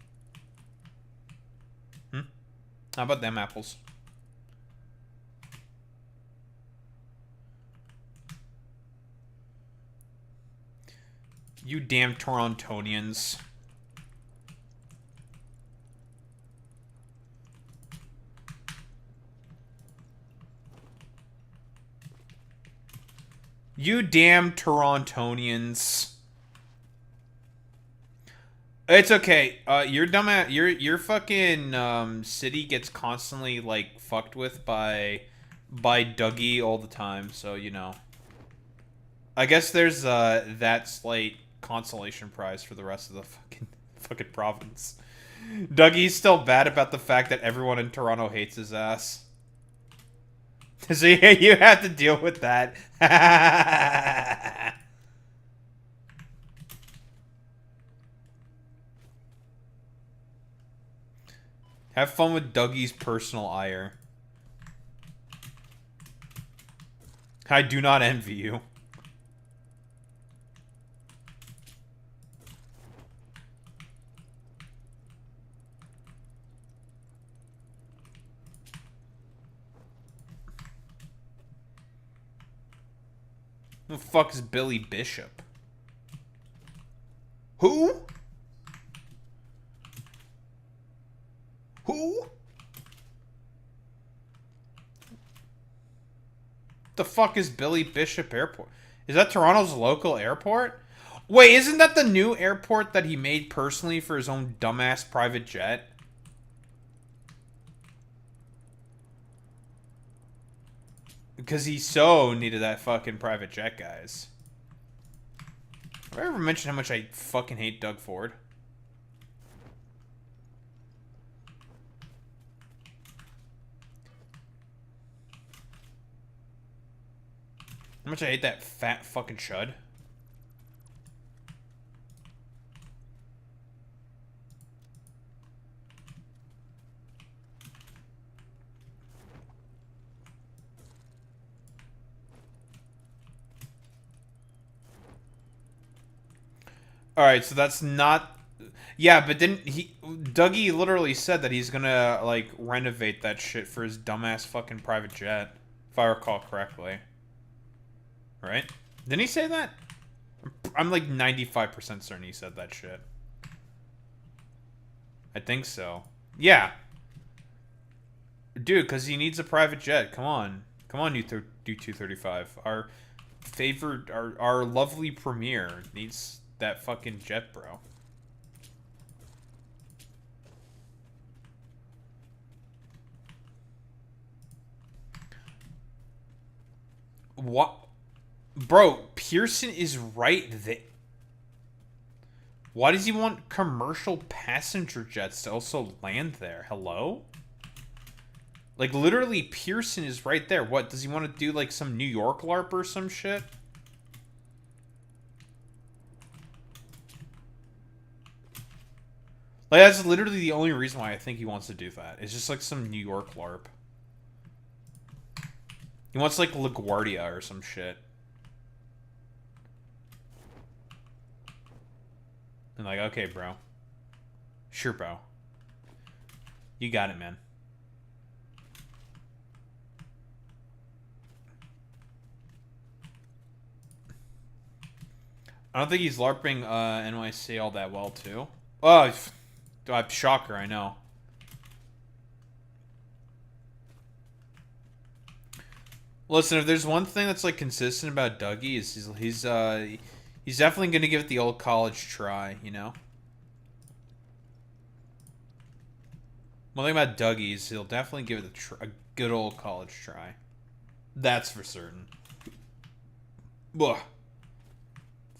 [SPEAKER 1] Hmm? How about them apples? You damn Torontonians. You damn Torontonians. It's okay. Your dumbass, your fucking city gets constantly like fucked with by Dougie all the time. So you know. I guess there's that slight consolation prize for the rest of the fucking province. Dougie's still bad about the fact that everyone in Toronto hates his ass. So yeah, you have to deal with that. Have fun with Dougie's personal ire. I do not envy you. Who the fuck is Billy Bishop? Who? Who? The fuck is Billy Bishop Airport? Is that Toronto's local airport? Wait, isn't that the new airport that he made personally for his own dumbass private jet? Because he so needed that fucking private jet, guys. Have I ever mentioned how much I fucking hate Doug Ford? How much I hate that fat fucking chud? Alright, so that's not... Yeah, but then Dougie literally said that he's gonna, like, renovate that shit for his dumbass fucking private jet. If I recall correctly. Right? Didn't he say that? I'm like 95% certain he said that shit. I think so. Yeah. Dude, because he needs a private jet. Come on. Come on, U-235. Our favored, our lovely premier needs that fucking jet, bro. What? Bro, Pearson is right there. Why does he want commercial passenger jets to also land there? Hello? Like, literally, Pearson is right there. What, does he want to do, like, some New York LARP or some shit? Like, that's literally the only reason why I think he wants to do that. It's just, like, some New York LARP. He wants, like, LaGuardia or some shit. And like, okay, bro. Sure, bro. You got it, man. I don't think he's LARPing NYC all that well, too. Oh, shocker, I know. Listen, if there's one thing that's, like, consistent about Dougie, is he's definitely going to give it the old college try, you know? One thing about Dougie is he'll definitely give it a good old college try. That's for certain. Ugh.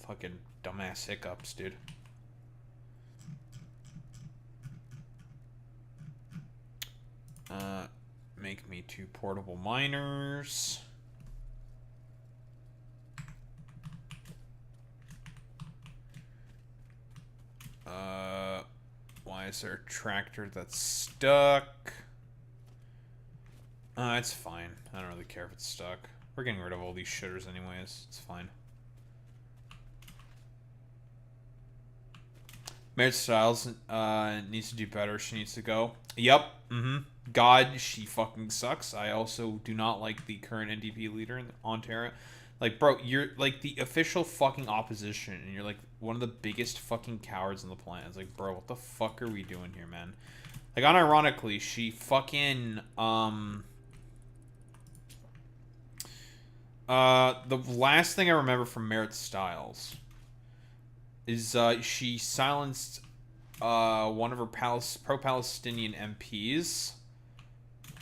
[SPEAKER 1] Fucking dumbass hiccups, dude. Make me 2 portable miners. Why is there a tractor that's stuck? It's fine. I don't really care if it's stuck. We're getting rid of all these shitters anyways. It's fine. Merit Styles needs to do better. She needs to go. Yep. God, she fucking sucks. I also do not like the current NDP leader in Ontario. Like, bro, you're like the official fucking opposition, and you're like one of the biggest fucking cowards on the planet. It's like, bro, what the fuck are we doing here, man? Like, unironically, she fucking the last thing I remember from Merritt Stiles is she silenced one of her pro-Palestinian MPs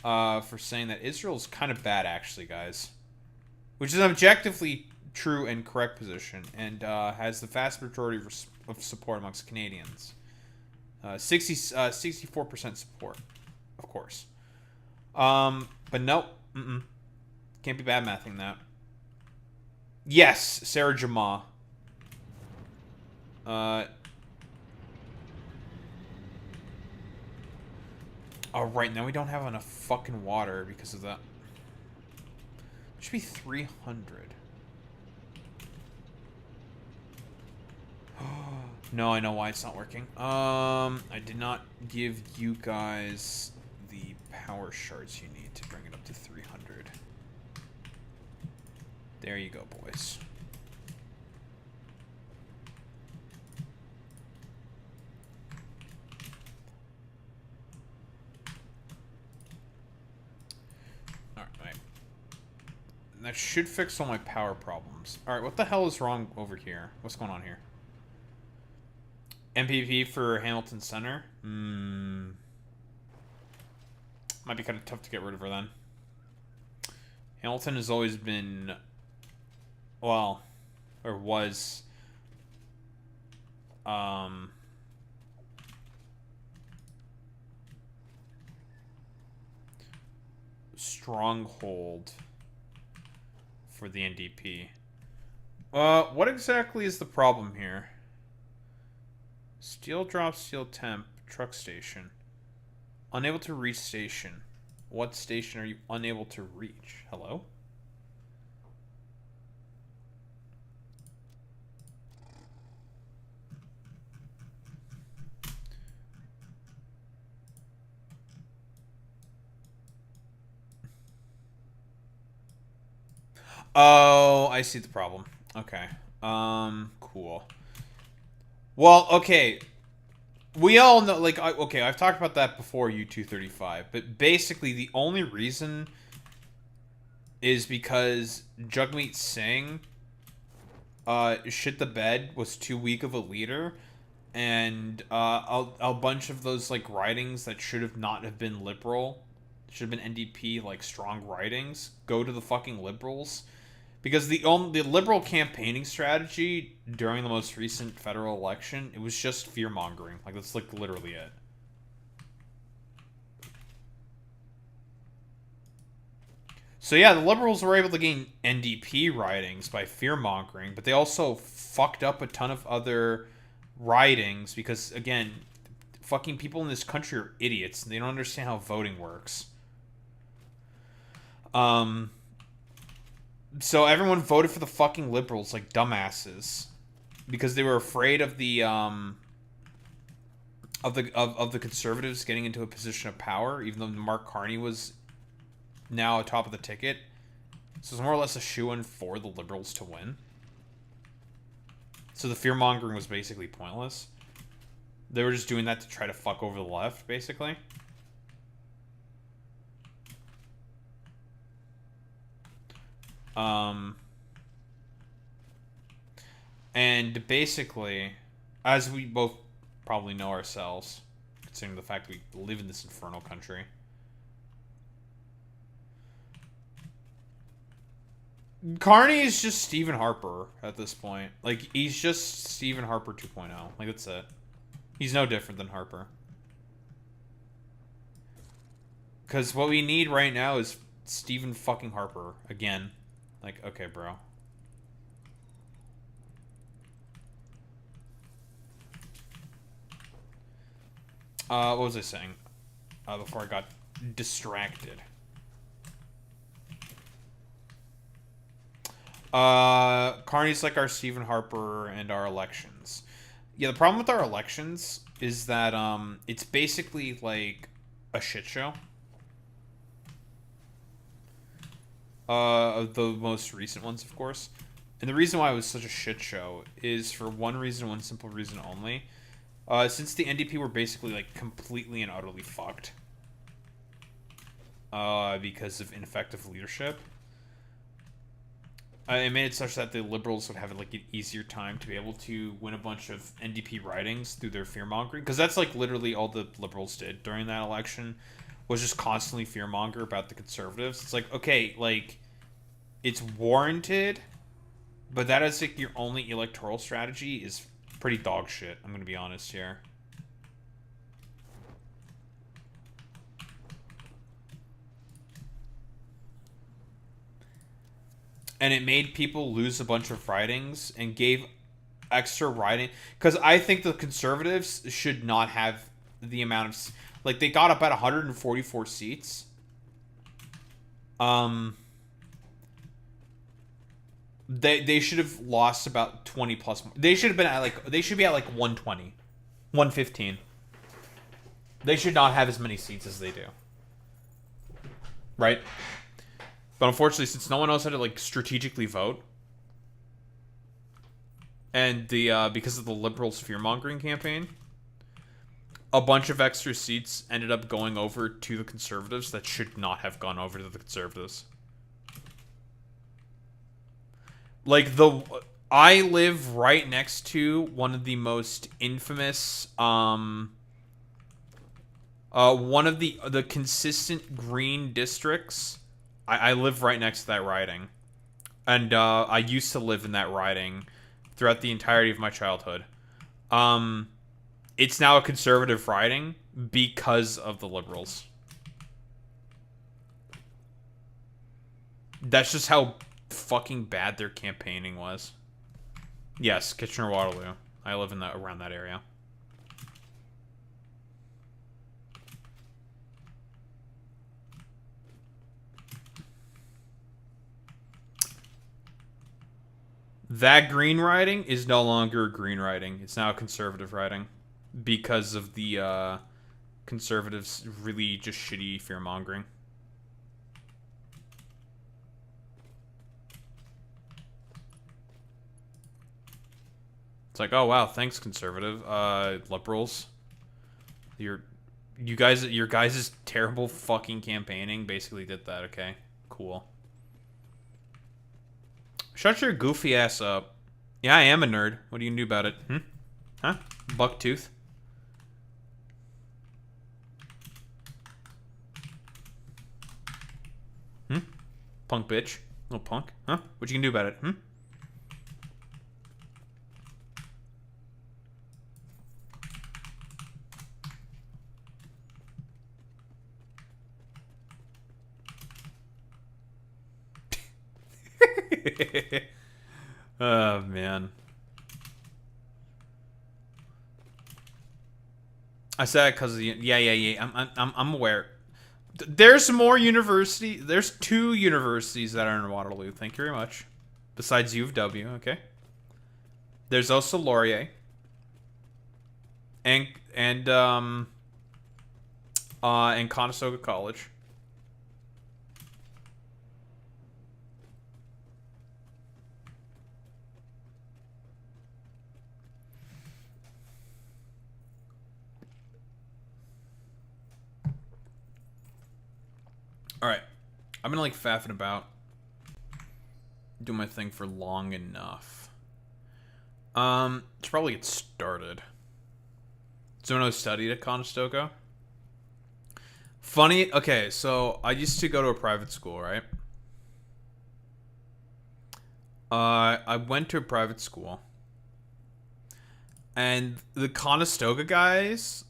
[SPEAKER 1] for saying that Israel's kind of bad, actually, guys. Which is an objectively true and correct position, and has the vast majority of support amongst Canadians. 64% support, of course. But no, can't be bad mathing that. Yes, Sarah Jama. Oh, right, now we don't have enough fucking water because of that. It should be 300. No, I know why it's not working. I did not give you guys the power shards you need to bring it up to 300. There you go, boys. Alright. That should fix all my power problems. Alright, what the hell is wrong over here? What's going on here? MPP for Hamilton Center? Might be kind of tough to get rid of her then. Hamilton has always been... Well, or was... stronghold for the NDP. What exactly is the problem here? Steel drop, steel temp, truck station. Unable to reach station. What station are you unable to reach? Hello? Oh, I see the problem. Okay. Cool. Well, okay. We all know, like, okay, I've talked about that before, U-235, but basically the only reason is because Jagmeet Singh shit the bed, was too weak of a leader, and a bunch of those, like, ridings that should have not have been liberal, should have been NDP, like, strong ridings, go to the fucking liberals. Because the liberal campaigning strategy during the most recent federal election, it was just fear-mongering. Like, that's, like, literally it. So, yeah, the liberals were able to gain NDP ridings by fear-mongering, but they also fucked up a ton of other ridings because, again, fucking people in this country are idiots, and they don't understand how voting works. So everyone voted for the fucking liberals like dumbasses because they were afraid of the conservatives getting into a position of power, even though Mark Carney was now atop of the ticket. So it's more or less a shoo-in for the liberals to win. So the fear-mongering was basically pointless. They were just doing that to try to fuck over the left, basically. And basically, as we both probably know ourselves, considering the fact we live in this infernal country, Carney is just Stephen Harper at this point. Like, he's just Stephen Harper 2.0. Like, that's it. He's no different than Harper. Because what we need right now is Stephen fucking Harper again. Like, okay, bro. What was I saying? Before I got distracted. Carney's like our Stephen Harper and our elections. Yeah, the problem with our elections is that, it's basically like a shit show. The most recent ones, of course. And the reason why it was such a shit show is for one reason, one simple reason only. Since the NDP were basically, like, completely and utterly fucked. Because of ineffective leadership. It made it such that the Liberals would have, like, an easier time to be able to win a bunch of NDP ridings through their fear-mongering. Because that's, like, literally all the Liberals did during that election. Was just constantly fear-monger about the Conservatives. It's like, okay, like, it's warranted, but that is, like, your only electoral strategy is pretty dog shit. I'm gonna be honest here. And it made people lose a bunch of ridings and gave extra riding. Because I think the Conservatives should not have the amount of... Like, they got about 144 seats. They should have lost about 20 plus more. They should have been at, like... They should be at, like, 120. 115. They should not have as many seats as they do. Right? But unfortunately, since no one else had to, like, strategically vote, and the because of the Liberals' fear-mongering campaign, a bunch of extra seats ended up going over to the Conservatives that should not have gone over to the Conservatives. Like, I live right next to one of the most infamous, one of the consistent green districts. I live right next to that riding. And I used to live in that riding throughout the entirety of my childhood. It's now a conservative riding because of the Liberals. That's just how fucking bad their campaigning was. Yes, Kitchener-Waterloo. I live in around that area. That green riding is no longer a green riding. It's now a conservative riding. Because of the Conservatives' really just shitty fear-mongering. It's like, oh wow, thanks, conservative. Liberals. Your guys' terrible fucking campaigning basically did that, okay? Cool. Shut your goofy ass up. Yeah, I am a nerd. What are you gonna do about it? Huh? Bucktooth? Punk bitch. Little punk. Huh? What you gonna do about it? Oh man. I said it because yeah. I'm aware. There's more university. There's 2 universities that are in Waterloo. Thank you very much. Besides U of W, okay. There's also Laurier. And Conestoga College. Alright. I've been like faffing about. Do my thing for long enough. Should probably get started. Someone who studied at Conestoga? Funny, okay, so I used to go to a private school, right? I went to a private school. And the Conestoga guys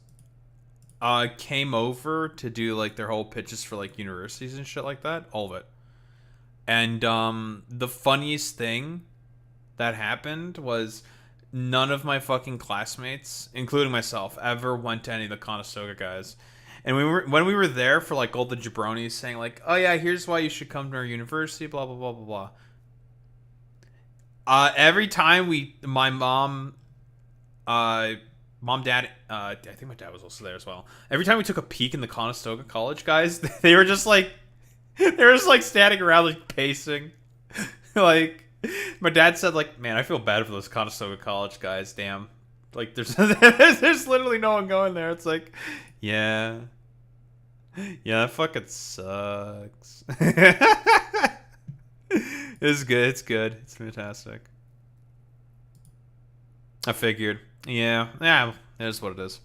[SPEAKER 1] came over to do like their whole pitches for like universities and shit like that. All of it. And the funniest thing that happened was none of my fucking classmates, including myself, ever went to any of the Conestoga guys. And when we were there for like all the jabronis saying like, oh yeah, here's why you should come to our university, blah blah blah blah blah. Every time my mom, dad, I think my dad was also there as well. Every time we took a peek in the Conestoga College guys, they were just like, They're just like standing around like pacing. Like my dad said, like, man, I feel bad for those Conestoga College guys. Damn, like there's there's literally no one going there. It's like, yeah, that fucking sucks. It's good. It's good. It's fantastic. I figured. Yeah, it is what it is.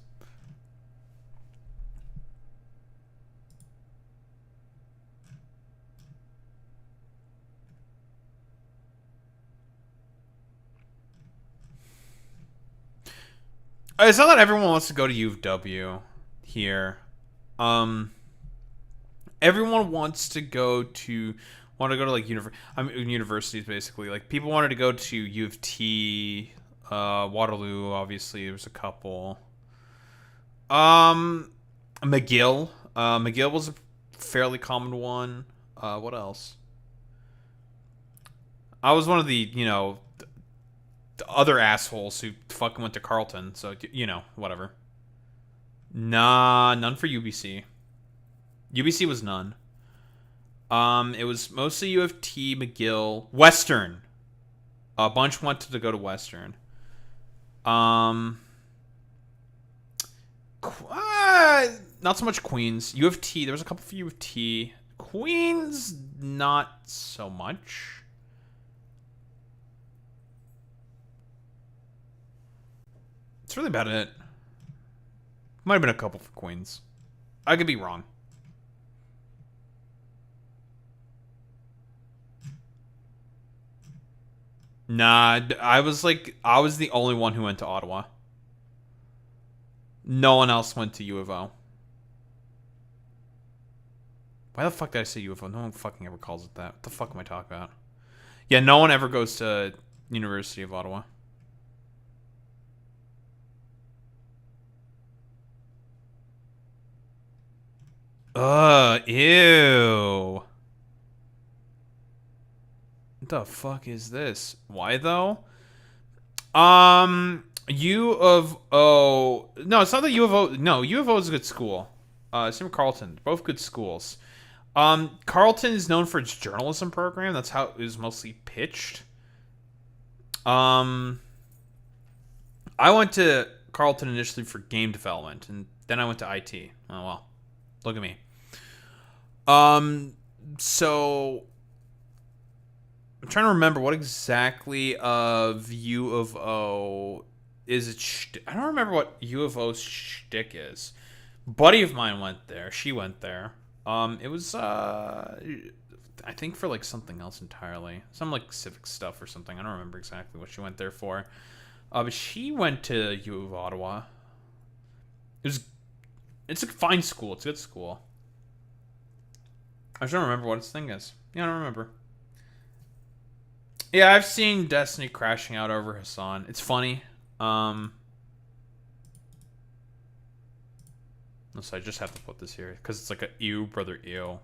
[SPEAKER 1] It's not that everyone wants to go to U of W here. Everyone wants to go to like universities basically. Like people wanted to go to U of T, Waterloo. Obviously, there was a couple. McGill. McGill was a fairly common one. What else? I was one of the the other assholes who fucking went to Carleton, so, whatever. Nah, none for UBC. UBC was none. It was mostly U of T, McGill, Western. A bunch wanted to go to Western. Not so much Queens. U of T, there was a couple for U of T. Queens, not so much. That's really about it. Might have been a couple for Queens. I could be wrong. Nah, I was the only one who went to Ottawa. No one else went to U of O. Why the fuck did I say U of O? No one fucking ever calls it that. What the fuck am I talking about? Yeah, no one ever goes to University of Ottawa. Ew. What the fuck is this? Why though? U of O. No, it's not that U of O. No, U of O is a good school. Same with Carleton. Both good schools. Carleton is known for its journalism program. That's how it was mostly pitched. I went to Carleton initially for game development, and then I went to IT. Oh well. Look at me. So I'm trying to remember what exactly of U of O is it. I don't remember what U of O's shtick is. Buddy of mine went there. She went there. It was I think for like something else entirely. Some like civic stuff or something. I don't remember exactly what she went there for. But she went to U of Ottawa. It's a fine school. It's a good school. I just don't remember what its thing is. Yeah, I don't remember. Yeah, I've seen Destiny crashing out over Hassan. It's funny. So I just have to put this here because it's like a ew, brother, ew.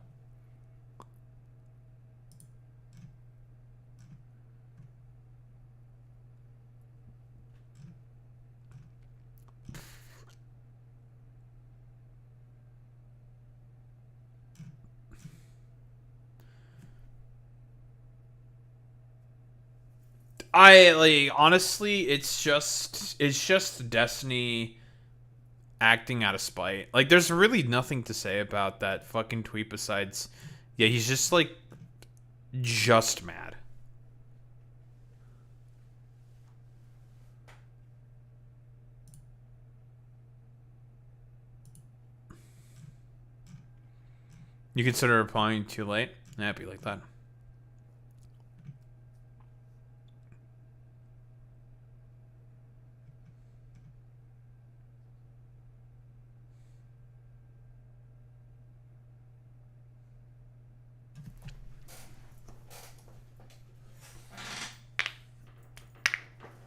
[SPEAKER 1] Honestly, it's just Destiny acting out of spite. Like, there's really nothing to say about that fucking tweet besides, yeah, he's just like, just mad. You consider replying too late? Yeah, it'd be like that.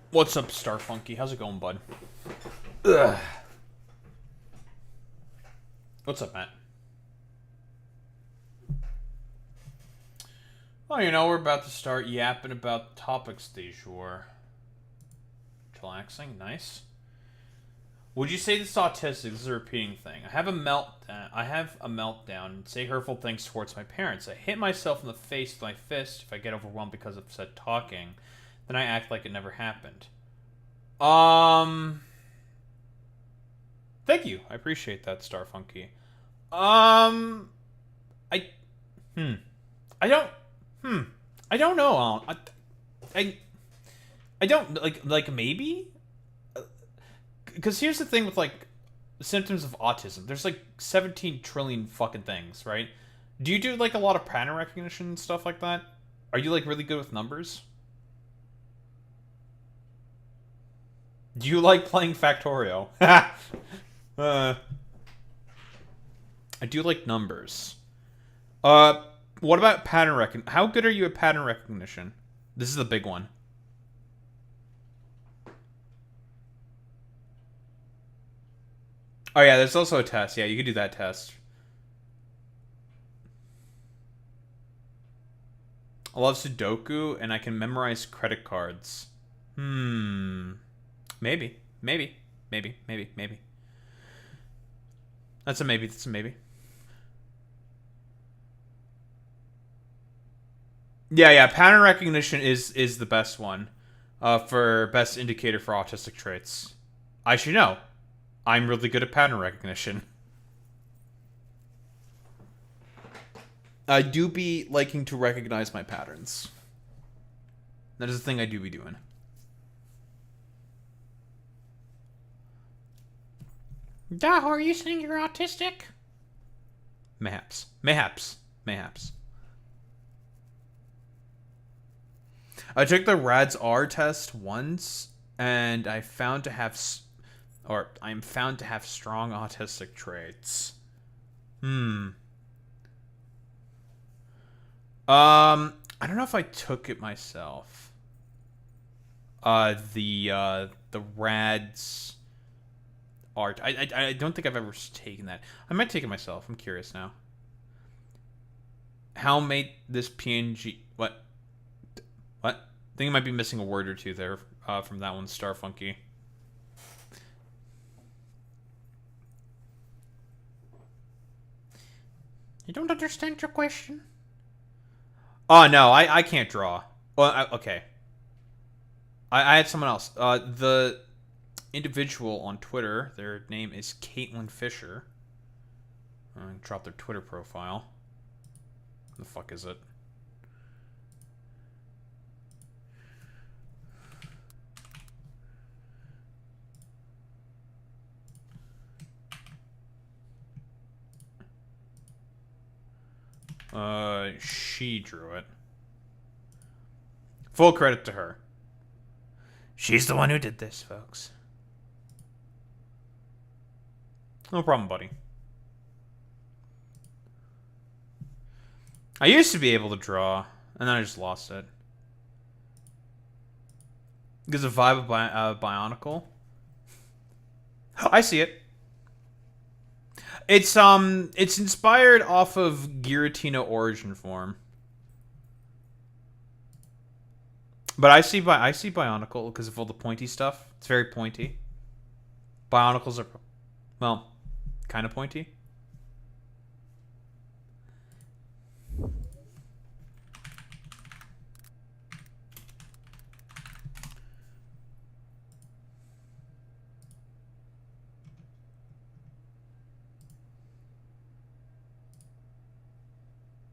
[SPEAKER 1] What's up, Starfunky? How's it going, bud? Ugh. What's up, Matt? Well, we're about to start yapping about topics du jour. Chillaxing, nice. Would you say this is autistic? This is a repeating thing. I have a meltdown. Say hurtful things towards my parents. I hit myself in the face with my fist if I get overwhelmed because of said talking. Then I act like it never happened. Thank you. I appreciate that, Starfunky. I don't know. I don't like maybe. Because here's the thing with like symptoms of autism. There's like 17 trillion fucking things, right? Do you do like a lot of pattern recognition and stuff like that? Are you like really good with numbers? Do you like playing Factorio? I do like numbers. What about pattern recognition? How good are you at pattern recognition? This is the big one. Oh yeah, there's also a test. Yeah, you could do that test. I love Sudoku, and I can memorize credit cards. Maybe. That's a maybe. Yeah, pattern recognition is the best one. For best indicator for autistic traits. I should know. I'm really good at pattern recognition. I do be liking to recognize my patterns. That is the thing I do be doing. Daho, are you saying you're autistic? Mayhaps. I took the RADS-R test once, and I'm found to have strong autistic traits. I don't know if I took it myself. The RADS art. I don't think I've ever taken that. I might take it myself. I'm curious now. How made this PNG... What? I think I might be missing a word or two there from that one, Starfunky. You don't understand your question? Oh, no, I can't draw. Well, okay. I had someone else. The individual on Twitter, their name is Caitlin Fisher. I'm gonna drop their Twitter profile. What the fuck is it? She drew it. Full credit to her. She's the one who did this, folks. No problem, buddy. I used to be able to draw, and then I just lost it. Gives a vibe of Bionicle. I see it. It's inspired off of Giratina Origin Form. But I see Bionicle because of all the pointy stuff. It's very pointy. Bionicles are, well, kind of pointy.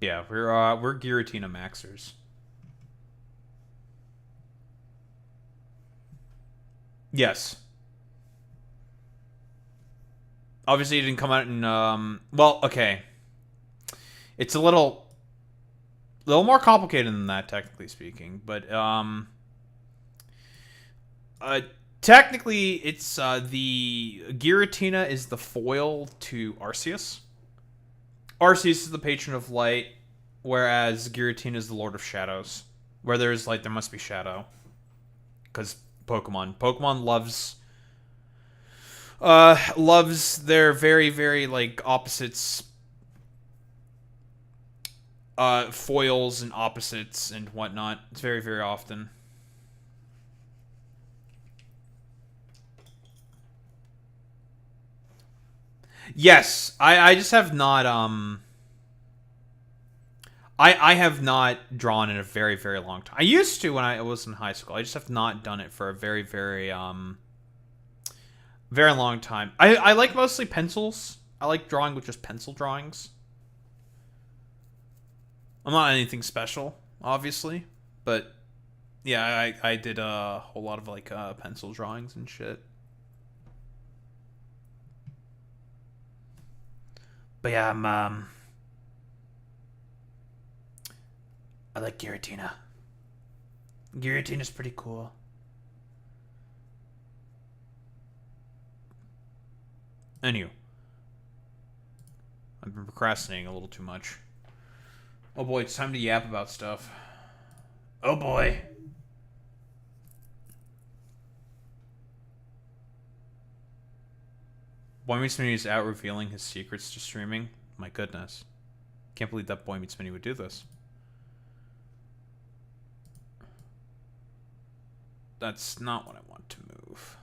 [SPEAKER 1] Yeah, we're Giratina Maxers. Yes. Obviously, it didn't come out in well, okay. It's a little more complicated than that, technically speaking, but technically, it's the Giratina is the foil to Arceus. Arceus is the patron of light, whereas Giratina is the Lord of Shadows. Where there is light, there must be shadow. Because Pokemon loves their very, very like opposites, foils and opposites and whatnot. It's very, very often. Yes, I just have not I have not drawn in a very, very long time. I used to when I was in high school. I just have not done it for a very, very very long time. I like mostly pencils. I like drawing with just pencil drawings. I'm not anything special, obviously, but yeah, I did a whole lot of like pencil drawings and shit. But yeah, I like Giratina. Giratina's pretty cool. Anywho, I've been procrastinating a little too much. Oh boy, it's time to yap about stuff. Oh boy. Boy Meets Mini is out revealing his secrets to streaming. My goodness. Can't believe that Boy Meets Mini would do this. That's not what I want to move.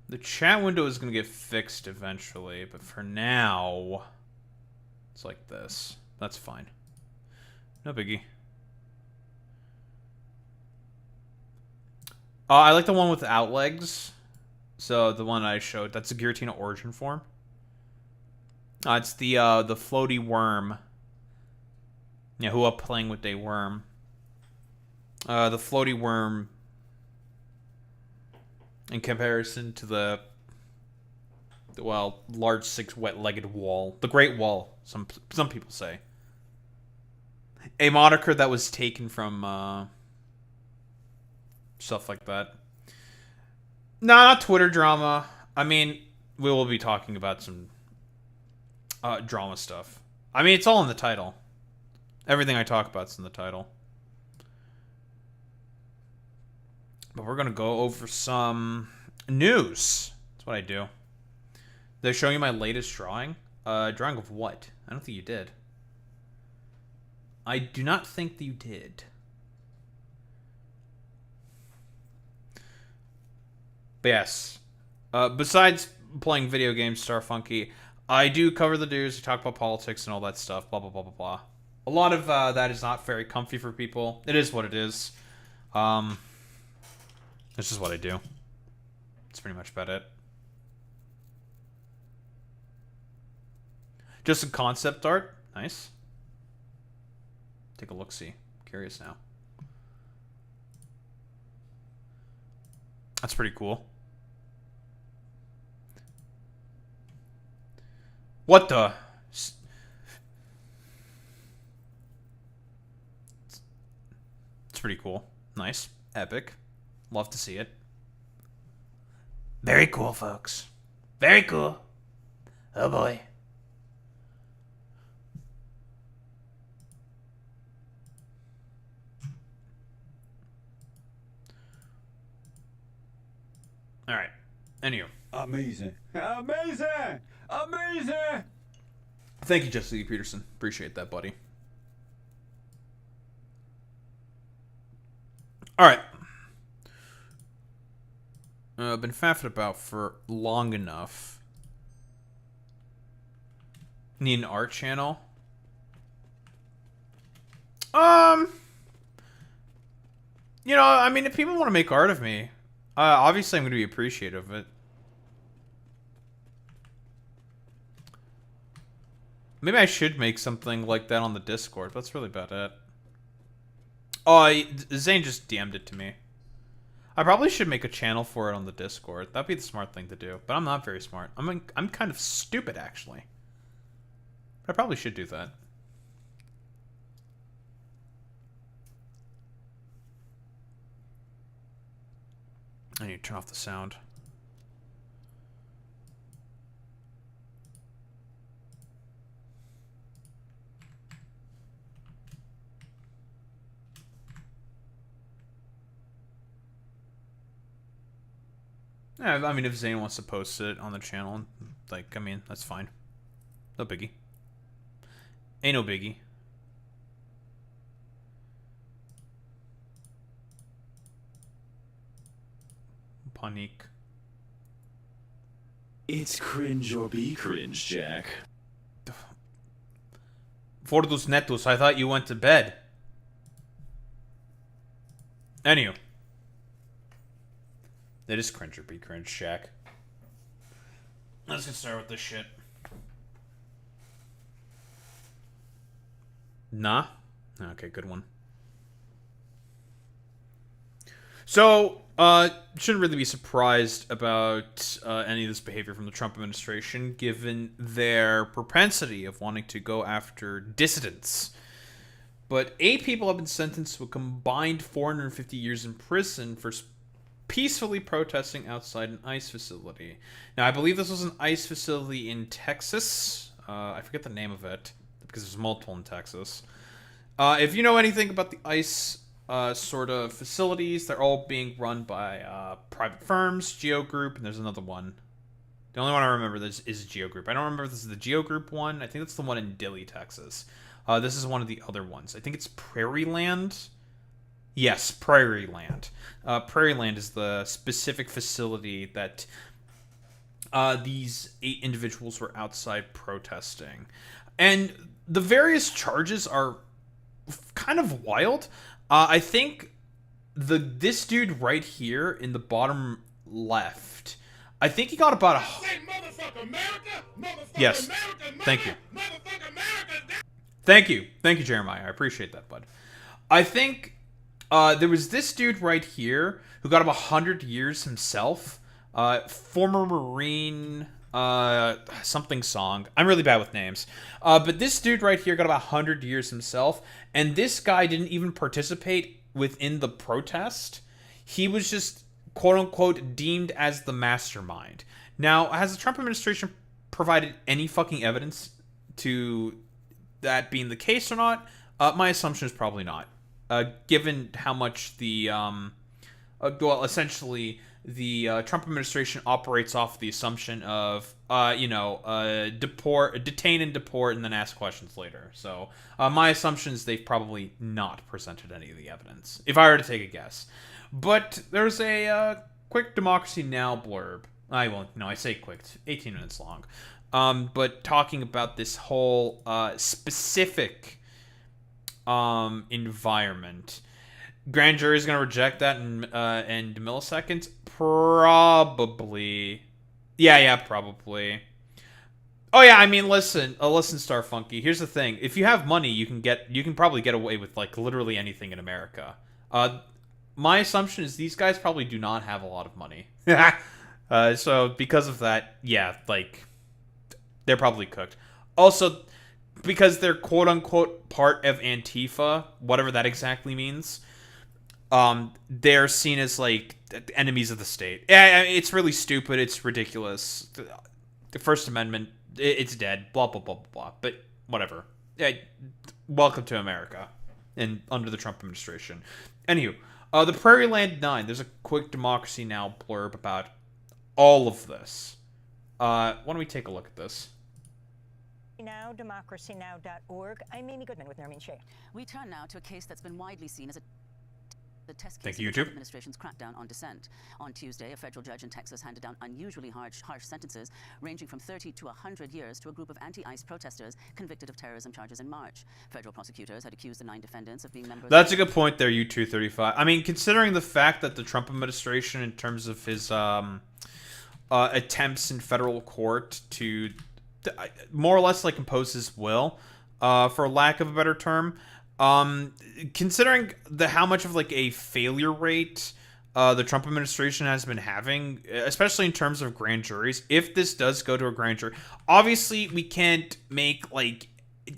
[SPEAKER 1] The chat window is going to get fixed eventually, but for now, it's like this. That's fine. No biggie. I like the one without legs. So the one I showed, that's a Giratina origin form. It's the floaty worm. Yeah, who up playing with a worm. The floaty worm, in comparison to the well, large six wet-legged wall. The Great Wall, some people say. A moniker that was taken from stuff like that. No, not Twitter drama. I mean, we will be talking about some drama stuff. I mean, it's all in the title. Everything I talk about is in the title. But we're going to go over some news. That's what I do. They're showing you my latest drawing. Drawing of what? I don't think you did. I do not think that you did. But yes. Besides playing video games, Starfunky, I do cover the news, I talk about politics and all that stuff, blah, blah, blah, blah, blah. A lot of that is not very comfy for people. It is what it is. This is what I do. That's pretty much about it. Just some concept art. Nice. Take a look-see. Curious now. That's pretty cool. What the? It's pretty cool. Nice. Epic. Love to see it. Very cool, folks. Very cool. Oh boy. Alright. Anywho.
[SPEAKER 13] Amazing. Amazing! Amazing!
[SPEAKER 1] Thank you, Jesse Peterson. Appreciate that, buddy. Alright. I've been faffing about for long enough. Need an art channel? You know, I mean, if people want to make art of me, obviously I'm going to be appreciative of it. Maybe I should make something like that on the Discord, but that's really about it. Oh, Zane just DM'd it to me. I probably should make a channel for it on the Discord. That'd be the smart thing to do, but I'm not very smart. I'm kind of stupid, actually. But I probably should do that. I need to turn off the sound. Yeah, I mean, if Zane wants to post it on the channel, like, I mean, that's fine. No biggie. Ain't no biggie. panique.
[SPEAKER 4] It's cringe or be cringe, Jack.
[SPEAKER 1] Fordus netus, I thought you went to bed. Anywho. It is cringe or be cringe, Jack. Let's get started with this shit. Nah? Okay, good one. So, shouldn't really be surprised about any of this behavior from the Trump administration, given their propensity of wanting to go after dissidents. But 8 people have been sentenced to a combined 450 years in prison for peacefully protesting outside an ICE facility. Now, I believe this was an ICE facility in Texas. I forget the name of it, because there's multiple in Texas. If you know anything about the ICE sort of facilities, they're all being run by private firms, Geo Group, and there's another one. The only one I remember is Geo Group. I don't remember if this is the Geo Group one. I think that's the one in Dilley, Texas. This is one of the other ones. I think it's Prairie Land. Yes, Prairie Land. Prairie Land is the specific facility that these 8 individuals were outside protesting. And the various charges are kind of wild. I think this dude right here in the bottom left, I think he got about Yes. Thank you. Thank you, Jeremiah. I appreciate that, bud. I think there was this dude right here who got about 100 years himself. Former Marine something song. I'm really bad with names. But this dude right here got about 100 years himself, and this guy didn't even participate within the protest. He was just, quote-unquote, deemed as the mastermind. Now, has the Trump administration provided any fucking evidence to that being the case or not? My assumption is probably not. Given how much the, essentially, the Trump administration operates off the assumption of, detain and deport and then ask questions later. So, my assumption is they've probably not presented any of the evidence, if I were to take a guess. But there's a quick Democracy Now! Blurb. I say quick, it's 18 minutes long. But talking about this whole specific environment. Grand jury is going to reject that in milliseconds? Probably. Yeah, probably. Oh yeah, I mean, listen, Starfunky. Here's the thing: if you have money, you can probably get away with like literally anything in America. My assumption is these guys probably do not have a lot of money. So because of that, yeah, like they're probably cooked. Also, because they're quote unquote part of Antifa, whatever that exactly means. They're seen as like enemies of the state. Yeah, it's really stupid. It's ridiculous. The First Amendment, it's dead. Blah blah blah blah blah. But whatever. Yeah, welcome to America, and under the Trump administration. Anywho, the Prairie Land 9. There's a quick Democracy Now! Blurb about all of this. Why don't we take a look at this?
[SPEAKER 14] Now, democracynow.org. I'm Amy Goodman with Nermeen Sheikh.
[SPEAKER 15] We turn now to a case that's been widely seen as the test
[SPEAKER 1] case
[SPEAKER 15] of the
[SPEAKER 1] YouTube.
[SPEAKER 15] Trump administration's crackdown on dissent. On Tuesday, a federal judge in Texas handed down unusually harsh sentences ranging from 30 to 100 years to a group of anti-ICE protesters convicted of terrorism charges in March. Federal prosecutors had accused the 9 defendants of being members.
[SPEAKER 1] That's a good point there, U235. I mean, considering the fact that the Trump administration, in terms of his attempts in federal court to more or less like impose his will, for lack of a better term, considering how much of like a failure rate the Trump administration has been having, especially in terms of grand juries, if this does go to a grand jury, obviously we can't make like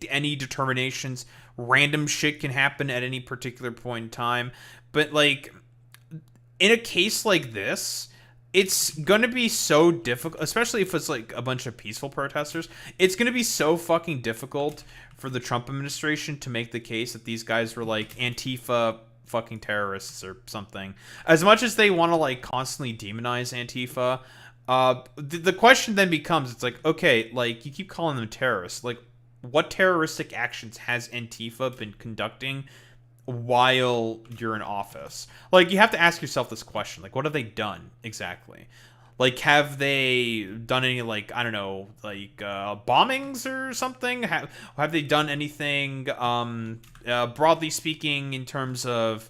[SPEAKER 1] any determinations. Random shit can happen at any particular point in time, but like in a case like this, it's going to be so difficult, especially if it's like a bunch of peaceful protesters. It's going to be so fucking difficult for the Trump administration to make the case that these guys were like Antifa fucking terrorists or something. As much as they want to like constantly demonize Antifa, the question then becomes, it's like, okay, like you keep calling them terrorists. Like what terroristic actions has Antifa been conducting while you're in office. Like, you have to ask yourself this question. Like, what have they done exactly? Like, have they done any, like, I don't know, like, bombings or something? Have they done anything, broadly speaking, in terms of,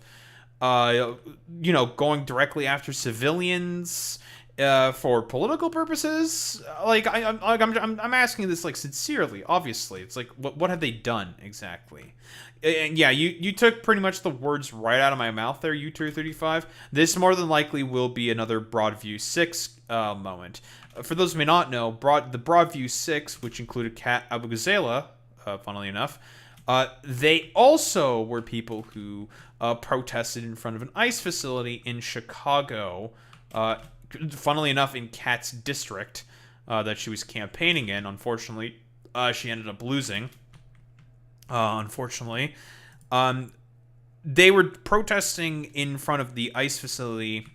[SPEAKER 1] you know, going directly after civilians, for political purposes? Like, I'm asking this, like, sincerely, obviously. It's like, what have they done exactly? And yeah, you took pretty much the words right out of my mouth there, U235. This more than likely will be another Broadview 6 moment. For those who may not know, the Broadview 6, which included Kat Abu Ghazala, funnily enough, they also were people who protested in front of an ICE facility in Chicago, funnily enough in Kat's district that she was campaigning in. Unfortunately, she ended up losing. Unfortunately, they were protesting in front of the ICE facility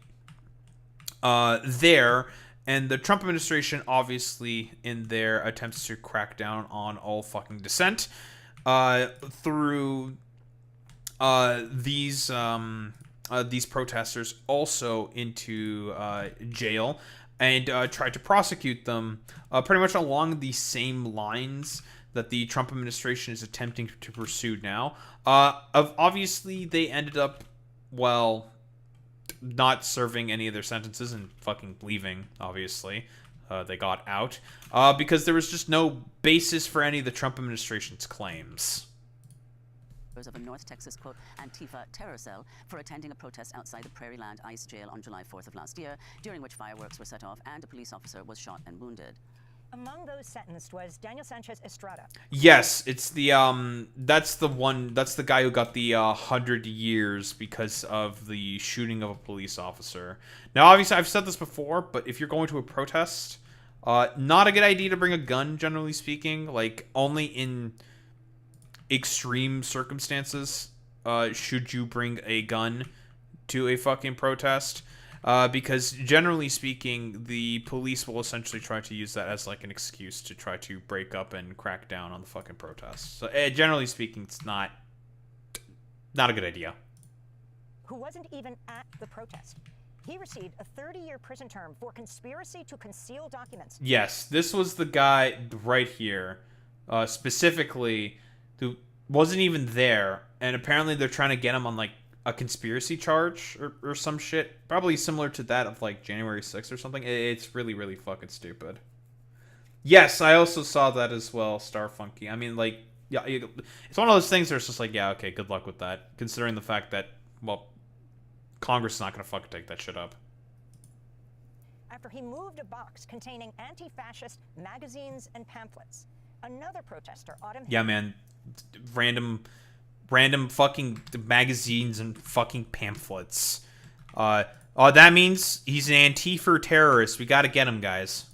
[SPEAKER 1] there, and the Trump administration, obviously, in their attempts to crack down on all fucking dissent, through these protesters also into jail, and tried to prosecute them pretty much along the same lines that the Trump administration is attempting to pursue now. Obviously, they ended up, well, not serving any of their sentences and fucking leaving, obviously. They got out. Because there was just no basis for any of the Trump administration's claims.
[SPEAKER 15] Of a North Texas, quote, Antifa terror cell for attending a protest outside the Prairieland ICE jail on July 4th of last year, during which fireworks were set off and a police officer was shot and wounded.
[SPEAKER 14] Among those sentenced was Daniel Sanchez Estrada.
[SPEAKER 1] Yes, it's the that's the guy who got the 100 years because of the shooting of a police officer. Now, obviously, I've said this before, but if you're going to a protest, not a good idea to bring a gun, generally speaking. Like, only in extreme circumstances should you bring a gun to a fucking protest. Because generally speaking, the police will essentially try to use that as like an excuse to try to break up and crack down on the fucking protests. So generally speaking, it's not a good idea.
[SPEAKER 14] Who wasn't even at the protest. He received a 30-year prison term for conspiracy to conceal documents.
[SPEAKER 1] Yes, this was the guy right here, specifically, who wasn't even there, and apparently they're trying to get him on like a conspiracy charge or some shit, probably similar to that of like January 6th or something. It's really, really fucking stupid. Yes, I also saw that as well, Starfunky. I mean, like, yeah, it's one of those things where it's just like, yeah, okay, good luck with that, considering the fact that, well, Congress is not gonna fucking take that shit up.
[SPEAKER 14] After he moved a box containing anti-fascist magazines and pamphlets. Another protester, Autumn.
[SPEAKER 1] Yeah, man, random fucking magazines and fucking pamphlets. That means he's an Antifa terrorist. We gotta get him, guys.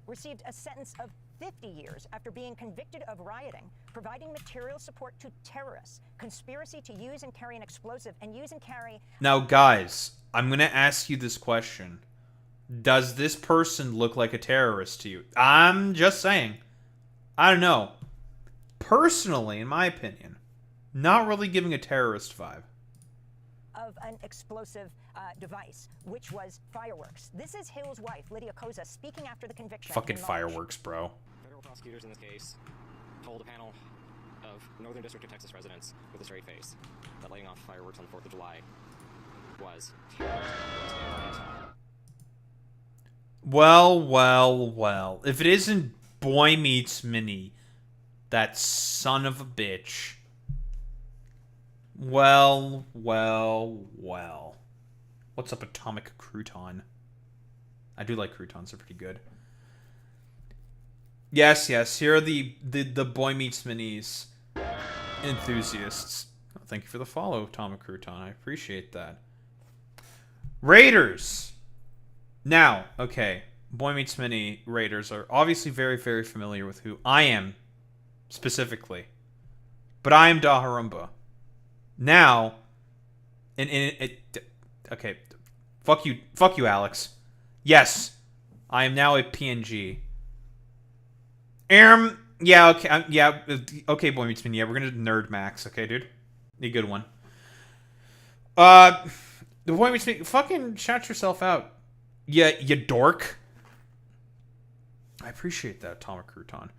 [SPEAKER 14] Received a sentence of 50 years after being convicted of rioting, providing material support to terrorists, conspiracy to use and carry an explosive, and use and carry...
[SPEAKER 1] Now, guys, I'm gonna ask you this question. Does this person look like a terrorist to you? I'm just saying. I don't know. Personally, in my opinion, not really giving a terrorist vibe.
[SPEAKER 14] Of an explosive device, which was fireworks. This is Hill's wife, Lydia Koza, speaking after the conviction.
[SPEAKER 1] Fucking fireworks, bro.
[SPEAKER 16] Federal prosecutors in this case told a panel of Northern District of Texas residents with a straight face that lighting off fireworks on the 4th of July was
[SPEAKER 1] Well. If it isn't Boy Meets Minnie, that son of a bitch. Well. What's up, Atomic Crouton? I do like croutons, they're pretty good. Yes, here are the Boy Meets Minis enthusiasts. Oh, thank you for the follow, Atomic Crouton. I appreciate that. Raiders! Now, okay, Boy Meets Mini Raiders are obviously very, very familiar with who I am, specifically. But I am Daharumba. Now, okay, fuck you, Alex. Yes, I am now a PNG. Yeah, okay, okay, Boy Meets Mini. Yeah, we're gonna nerd max, okay, dude? A good one. The point makes me fucking shout yourself out. Yeah, you dork. I appreciate that, Atomic Crouton.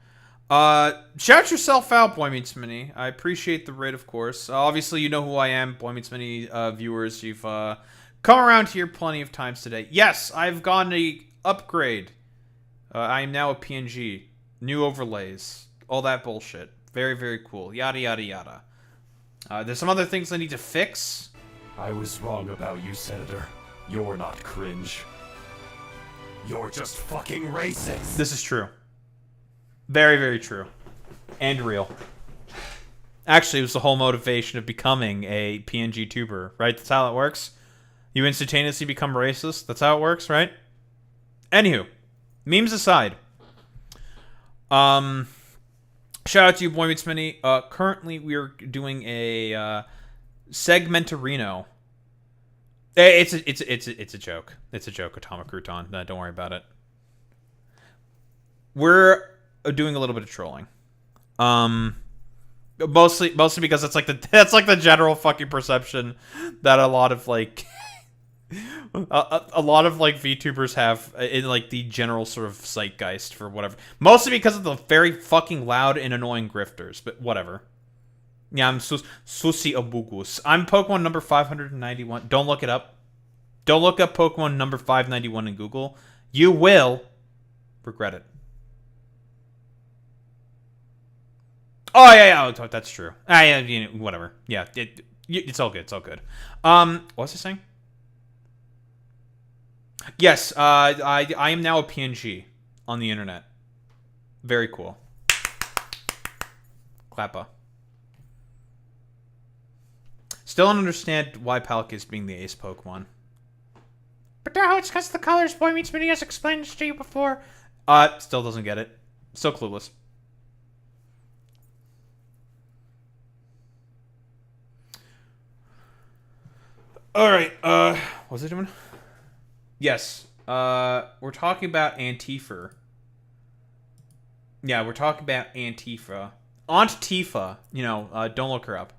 [SPEAKER 1] Shout yourself out, Boy Meets Mini. I appreciate the raid, of course. Obviously, you know who I am, Boy Meets Mini viewers. You've come around here plenty of times today. Yes, I've gotten a upgrade. I am now a PNG. New overlays. All that bullshit. Very, very cool. Yada, yada, yada. There's some other things I need to fix.
[SPEAKER 4] I was wrong about you, Senator. You're not cringe. You're just fucking racist.
[SPEAKER 1] This is true. Very, very true. And real. Actually, it was the whole motivation of becoming a PNG tuber, right? That's how it works. You instantaneously become racist. That's how it works, right? Anywho, memes aside. Shout out to you, Boy Meets Mini. Currently, we are doing a Segmentarino. It's a joke. It's a joke, Atomic Crouton. No, don't worry about it. We're doing a little bit of trolling. Mostly because that's like the general fucking perception that a lot of like a lot of like VTubers have in like the general sort of zeitgeist for whatever. Mostly because of the very fucking loud and annoying grifters, but whatever. Yeah, I'm Susi Abugus. I'm Pokemon number 591. Don't look it up. Don't look up Pokemon number 591 in Google. You will regret it. Oh, yeah, that's true. Yeah, you know, whatever. Yeah, it's all good. It's all good. What was I saying? Yes, I am now a PNG on the internet. Very cool. Clappa. Still don't understand why Palkia being the ace Pokemon. But no, it's because the colors Boy Meets Mini has explained to you before. Still doesn't get it. Still clueless. Alright, what was I doing? Yes, we're talking about Antifa. Yeah, we're talking about Antifa. Antifa, you know, don't look her up.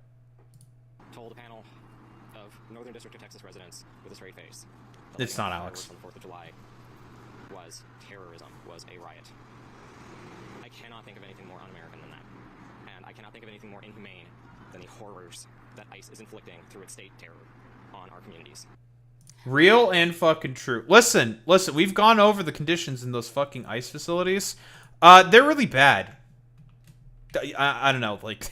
[SPEAKER 16] Told a panel of Northern District of Texas residents with a straight face.
[SPEAKER 1] It's not Alex.
[SPEAKER 16] On the 4th of July was terrorism, was a riot. I cannot think of anything more un-American than that. And I cannot think of anything more inhumane than the horrors that ICE is inflicting through its state terror on our communities.
[SPEAKER 1] Real and fucking true. Listen, we've gone over the conditions in those fucking ICE facilities. They're really bad. I don't know, like...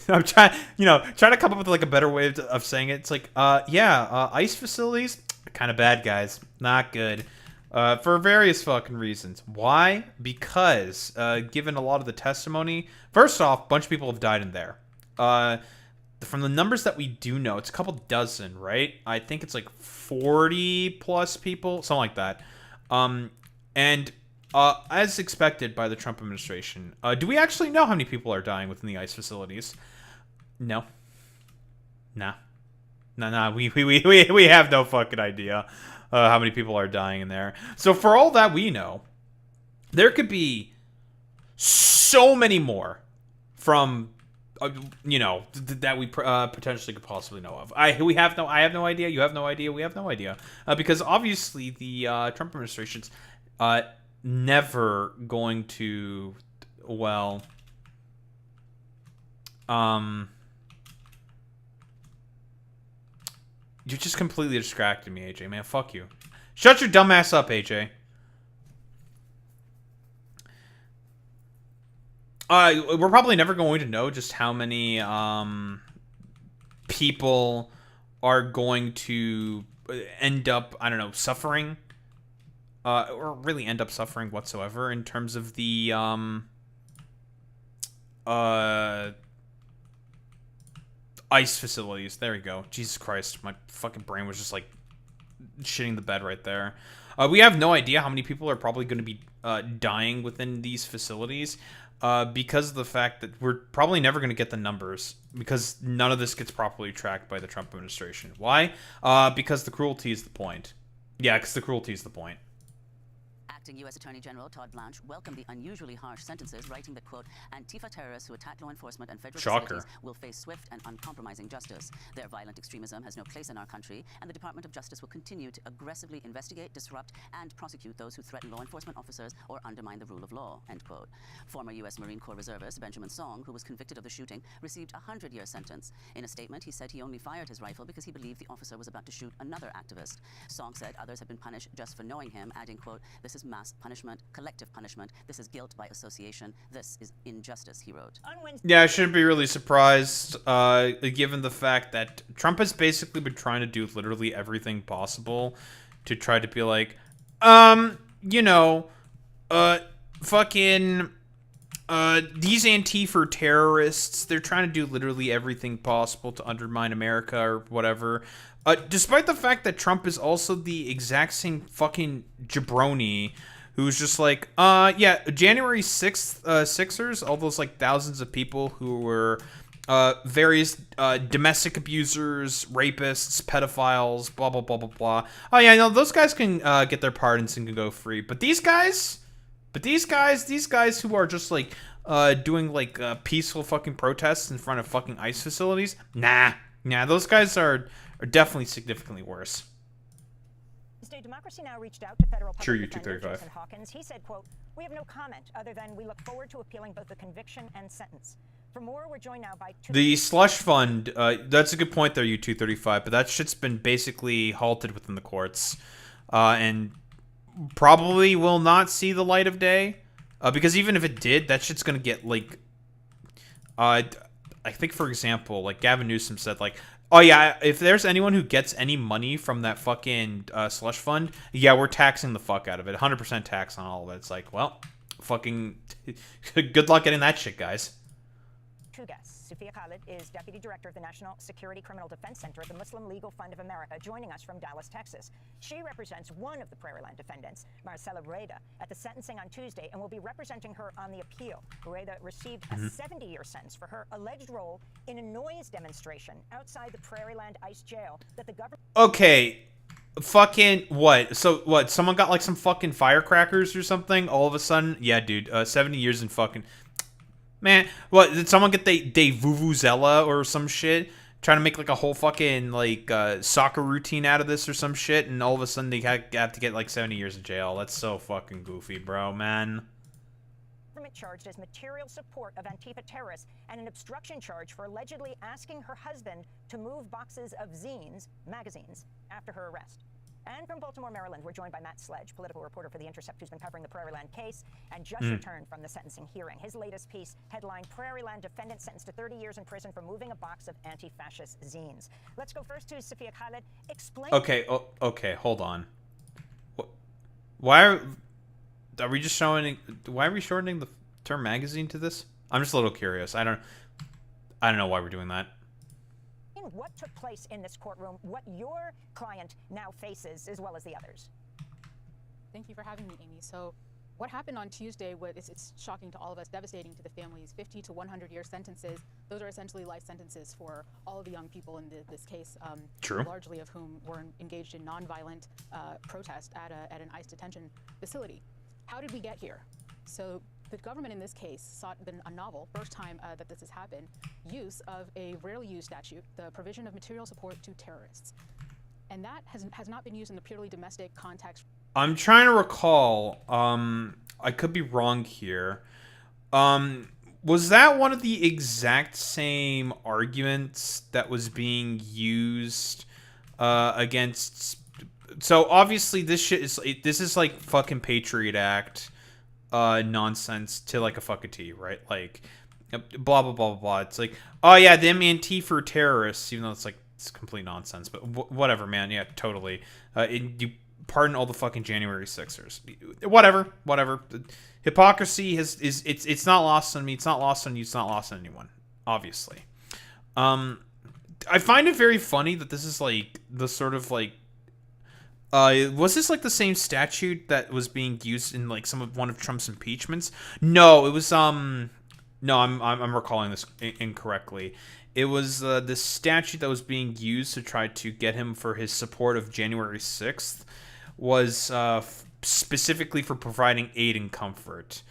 [SPEAKER 1] I'm trying to come up with like a better way of saying it. It's like, ICE facilities, kind of bad, guys. Not good. For various fucking reasons. Why? Because, given a lot of the testimony, first off, a bunch of people have died in there. From the numbers that we do know, it's a couple dozen, right? I think it's like 40 plus people, something like that. As expected by the Trump administration, do we actually know how many people are dying within the ICE facilities? No. Nah. We have no fucking idea how many people are dying in there. So for all that we know, there could be so many more from, that we potentially could possibly know of. I have no idea. You have no idea. We have no idea. Because obviously the Trump administration's never going to, well, you just completely distracted me, AJ, man. Fuck you. Shut your dumb ass up, AJ. We're probably never going to know just how many people are going to end up, I don't know, suffering. Or really end up suffering whatsoever in terms of the ICE facilities. There we go. Jesus Christ, my fucking brain was just like shitting the bed right there. We have no idea how many people are probably going to be dying within these facilities because of the fact that we're probably never going to get the numbers because none of this gets properly tracked by the Trump administration. Why? Because the cruelty is the point. Yeah, because the cruelty is the point.
[SPEAKER 15] Acting U.S. Attorney General Todd Blanche welcomed the unusually harsh sentences, writing that, quote, Antifa terrorists who attack law enforcement and federal facilities will face swift and uncompromising justice. Their violent extremism has no place in our country, and the Department of Justice will continue to aggressively investigate, disrupt, and prosecute those who threaten law enforcement officers or undermine the rule of law, end quote. Former U.S. Marine Corps reservist Benjamin Song, who was convicted of the shooting, received a 100-year sentence. In a statement, he said he only fired his rifle because he believed the officer was about to shoot another activist. Song said others have been punished just for knowing him, adding, quote, this is mass punishment, collective punishment. This is guilt by association. This is injustice, he wrote.
[SPEAKER 1] Yeah, I shouldn't be really surprised, given the fact that Trump has basically been trying to do literally everything possible to try to be like, you know, fucking, these Antifa terrorists, they're trying to do literally everything possible to undermine America or whatever. Despite the fact that Trump is also the exact same fucking jabroni who's just like, yeah, January 6th, Sixers, all those, like, thousands of people who were, various, domestic abusers, rapists, pedophiles, blah, blah, blah, blah, blah. Oh, yeah, no, those guys can, get their pardons and can go free. But these guys who are just, like, doing, like, peaceful fucking protests in front of fucking ICE facilities, nah, those guys are definitely significantly worse.
[SPEAKER 14] Democracy Now! Reached out to federal
[SPEAKER 1] Sure,
[SPEAKER 14] public
[SPEAKER 1] you
[SPEAKER 14] defender
[SPEAKER 1] 235.
[SPEAKER 14] Jason Hawkins. He said, quote, we have no comment other than we look forward to appealing both the conviction and sentence. For more, we're joined now by
[SPEAKER 1] The slush fund, that's a good point there, you 235, but that shit's been basically halted within the courts, and probably will not see the light of day, because even if it did, that shit's gonna get, like, I think, for example, like, Gavin Newsom said, like, oh yeah, if there's anyone who gets any money from that fucking slush fund, yeah, we're taxing the fuck out of it. 100% tax on all of it. It's like, well, fucking good luck getting that shit, guys.
[SPEAKER 14] Two guests. Sophia Khalid is Deputy Director of the National Security Criminal Defense Center at the Muslim Legal Fund of America, joining us from Dallas, Texas. She represents one of the Prairieland defendants, Marcela Rueda, at the sentencing on Tuesday and will be representing her on the appeal. Rueda received a 70-year sentence for her alleged role in a noise demonstration outside the Prairieland ICE jail that the government...
[SPEAKER 1] Okay, fucking what? So what? Someone got like some fucking firecrackers or something? All of a sudden, yeah, dude. 70 years in fucking. Man, what, did someone get they vuvuzela or some shit? Trying to make, like, a whole fucking, like, soccer routine out of this or some shit, and all of a sudden they have to get, like, 70 years in jail. That's so fucking goofy, bro, man.
[SPEAKER 14] Government charged as material support of Antifa terrorists and an obstruction charge for allegedly asking her husband to move boxes of zines, magazines, after her arrest. And from Baltimore, Maryland, we're joined by Matt Sledge, political reporter for The Intercept, who's been covering the Prairieland case and just returned from the sentencing hearing. His latest piece, headlined, Prairieland defendant sentenced to 30 years in prison for moving a box of anti-fascist zines. Let's go first to Sophia Khalid. Explain...
[SPEAKER 1] Okay, okay, hold on. Why are we just showing... Why are we shortening the term magazine to this? I'm just a little curious. I don't know why we're doing that.
[SPEAKER 14] What took place in this courtroom, what your client now faces, as well as the others.
[SPEAKER 17] Thank you for having me, Amy. So what happened on Tuesday was, it's shocking to all of us, devastating to the families. 50 to 100-year sentences. Those are essentially life sentences for all of the young people in this case,
[SPEAKER 1] True.
[SPEAKER 17] Largely of whom were engaged in nonviolent protest at an ICE detention facility. How did we get here? So the government in this case sought a novel, first time that this has happened, use of a rarely used statute, the provision of material support to terrorists. And that has not been used in the purely domestic context.
[SPEAKER 1] I'm trying to recall, I could be wrong here. Was that one of the exact same arguments that was being used against... So obviously this is like fucking Patriot Act nonsense to like a fucking T, right? Like blah blah blah blah. It's like, oh yeah, them Antifa terrorists, even though it's like it's complete nonsense. But whatever, man. Yeah, totally. You pardon all the fucking January 6ers. Whatever. Hypocrisy it's not lost on me. It's not lost on you. It's not lost on anyone. Obviously. I find it very funny that this is like the sort of like. Was this like the same statute that was being used in like one of Trump's impeachments? No, it was no, I'm recalling this incorrectly. It was the statute that was being used to try to get him for his support of January 6th was specifically for providing aid and comfort,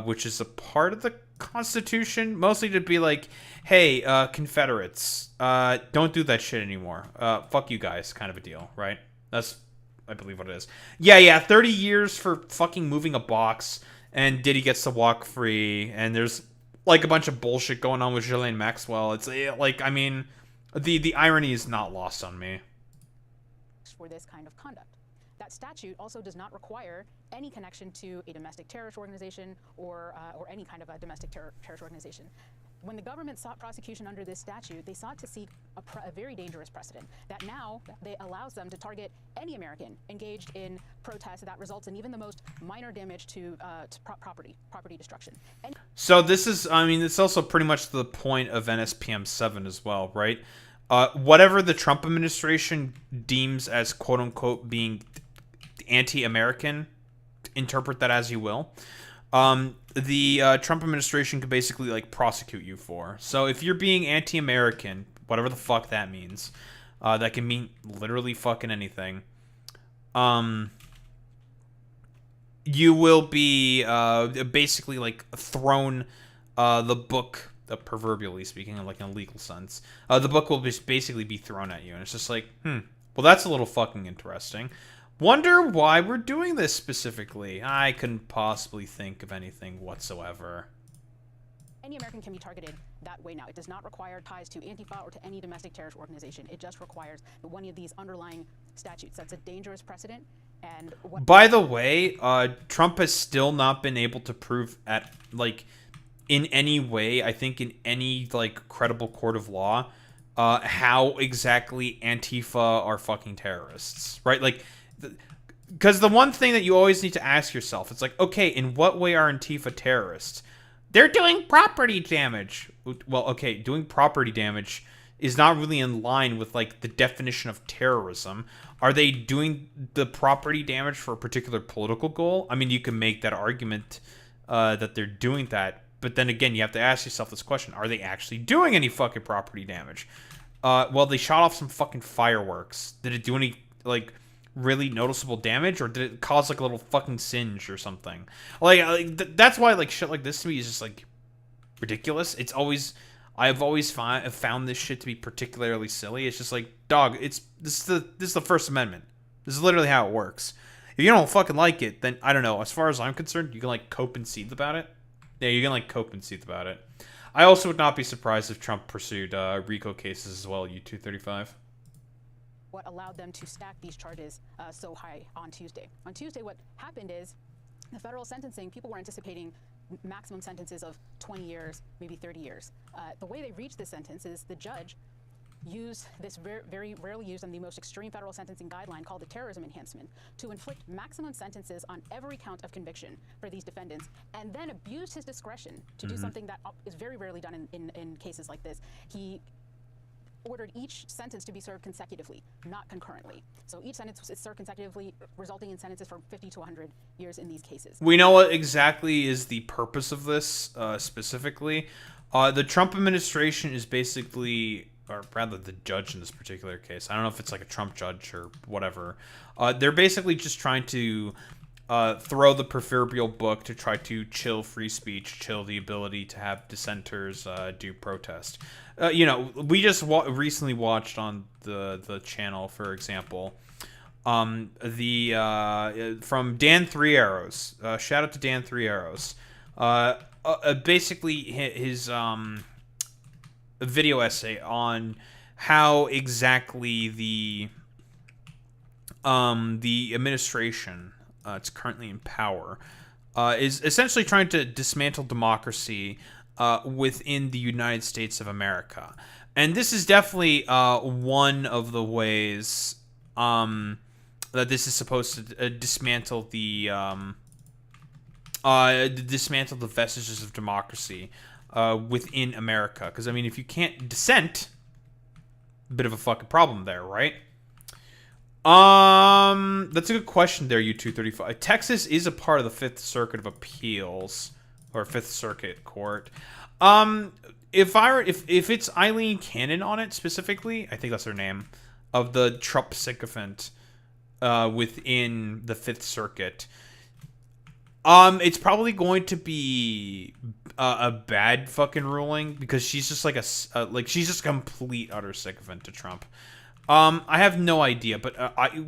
[SPEAKER 1] which is a part of the Constitution, mostly to be like, hey, Confederates, don't do that shit anymore. Fuck you guys, kind of a deal, right? That's, I believe, what it is. Yeah, 30 years for fucking moving a box, and Diddy gets to walk free, and there's like a bunch of bullshit going on with Ghislaine Maxwell. It's like, I mean, the irony is not lost on me.
[SPEAKER 17] For this kind of conduct. That statute also does not require any connection to a domestic terrorist organization or any kind of a domestic terrorist organization. When the government sought prosecution under this statute, they sought to seek a very dangerous precedent that now allows them to target any American engaged in protests that results in even the most minor damage to property destruction.
[SPEAKER 1] So this is, I mean, it's also pretty much the point of NSPM 7 as well, right? Whatever the Trump administration deems as quote-unquote being anti-American, interpret that as you will, the Trump administration could basically like prosecute you for. So if you're being anti-American, whatever the fuck that means, that can mean literally fucking anything, you will be basically like thrown the book, proverbially speaking, like in a legal sense, the book will just basically be thrown at you, and it's just like, well, that's a little fucking interesting. Wonder why we're doing this specifically. I couldn't possibly think of anything whatsoever.
[SPEAKER 17] Any American can be targeted that way now. It does not require ties to Antifa or to any domestic terrorist organization. It just requires one of these underlying statutes. That's a dangerous precedent. And
[SPEAKER 1] by the way, Trump has still not been able to prove at like in any way, I think in any like credible court of law, how exactly Antifa are fucking terrorists, right? Like, because the one thing that you always need to ask yourself, it's like, okay, in what way are Antifa terrorists? They're doing property damage. Well, okay, doing property damage is not really in line with like the definition of terrorism. Are they doing the property damage for a particular political goal? I mean, you can make that argument that they're doing that, but then again, you have to ask yourself this question: are they actually doing any fucking property damage? Well, they shot off some fucking fireworks. Did it do any like really noticeable damage, or did it cause like a little fucking singe or something? That's why like shit like this to me is just like ridiculous. It's always, I've always found this shit to be particularly silly. It's just like, dog, this is the First Amendment. This is literally how it works. If you don't fucking like it, then I don't know. As far as I'm concerned, you can like cope and seethe about it. Yeah, you can like cope and seethe about it. I also would not be surprised if Trump pursued RICO cases as well. U-235.
[SPEAKER 17] What allowed them to stack these charges so high on Tuesday. On Tuesday, what happened is the federal sentencing, people were anticipating maximum sentences of 20 years, maybe 30 years. The way they reached this sentence is the judge used this very rarely used and the most extreme federal sentencing guideline called the terrorism enhancement to inflict maximum sentences on every count of conviction for these defendants, and then abused his discretion to do something that is very rarely done in cases like this. He ordered each sentence to be served consecutively, not concurrently. So each sentence is served consecutively, resulting in sentences from 50 to 100 years in these cases.
[SPEAKER 1] We know what exactly is the purpose of this specifically. The Trump administration is basically, or rather the judge in this particular case, I don't know if it's like a Trump judge or whatever, they're basically just trying to throw the proverbial book to try to chill free speech, chill the ability to have dissenters do protest. You know, we just recently watched on the channel, for example, from Dan Three Arrows. Shout out to Dan Three Arrows. Basically, his video essay on how exactly the administration it's currently in power is essentially trying to dismantle democracy within the United States of America. And this is definitely one of the ways that this is supposed to dismantle the vestiges of democracy within America. Because, I mean, if you can't dissent, a bit of a fucking problem there, right? That's a good question there, U-235. Texas is a part of the Fifth Circuit of Appeals, or Fifth Circuit Court. If it's Eileen Cannon on it specifically, I think that's her name, of the Trump sycophant, within the Fifth Circuit, it's probably going to be a bad fucking ruling because she's just like she's just a complete utter sycophant to Trump. I have no idea, but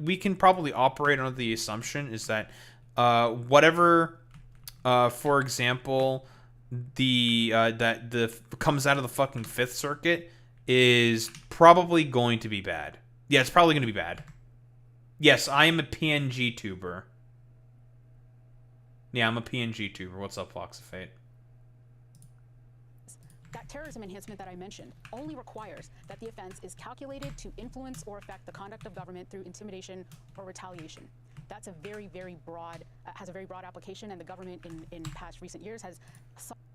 [SPEAKER 1] we can probably operate under the assumption is that whatever, for example, that comes out of the fucking Fifth Circuit is probably going to be bad. Yeah, it's probably going to be bad. Yes, I am a PNG tuber. Yeah, I'm a PNG tuber. What's up, Fox of Fate?
[SPEAKER 17] That terrorism enhancement that I mentioned only requires that the offense is calculated to influence or affect the conduct of government through intimidation or retaliation. That's a very, very broad, has a very broad application, and the government in past recent years has...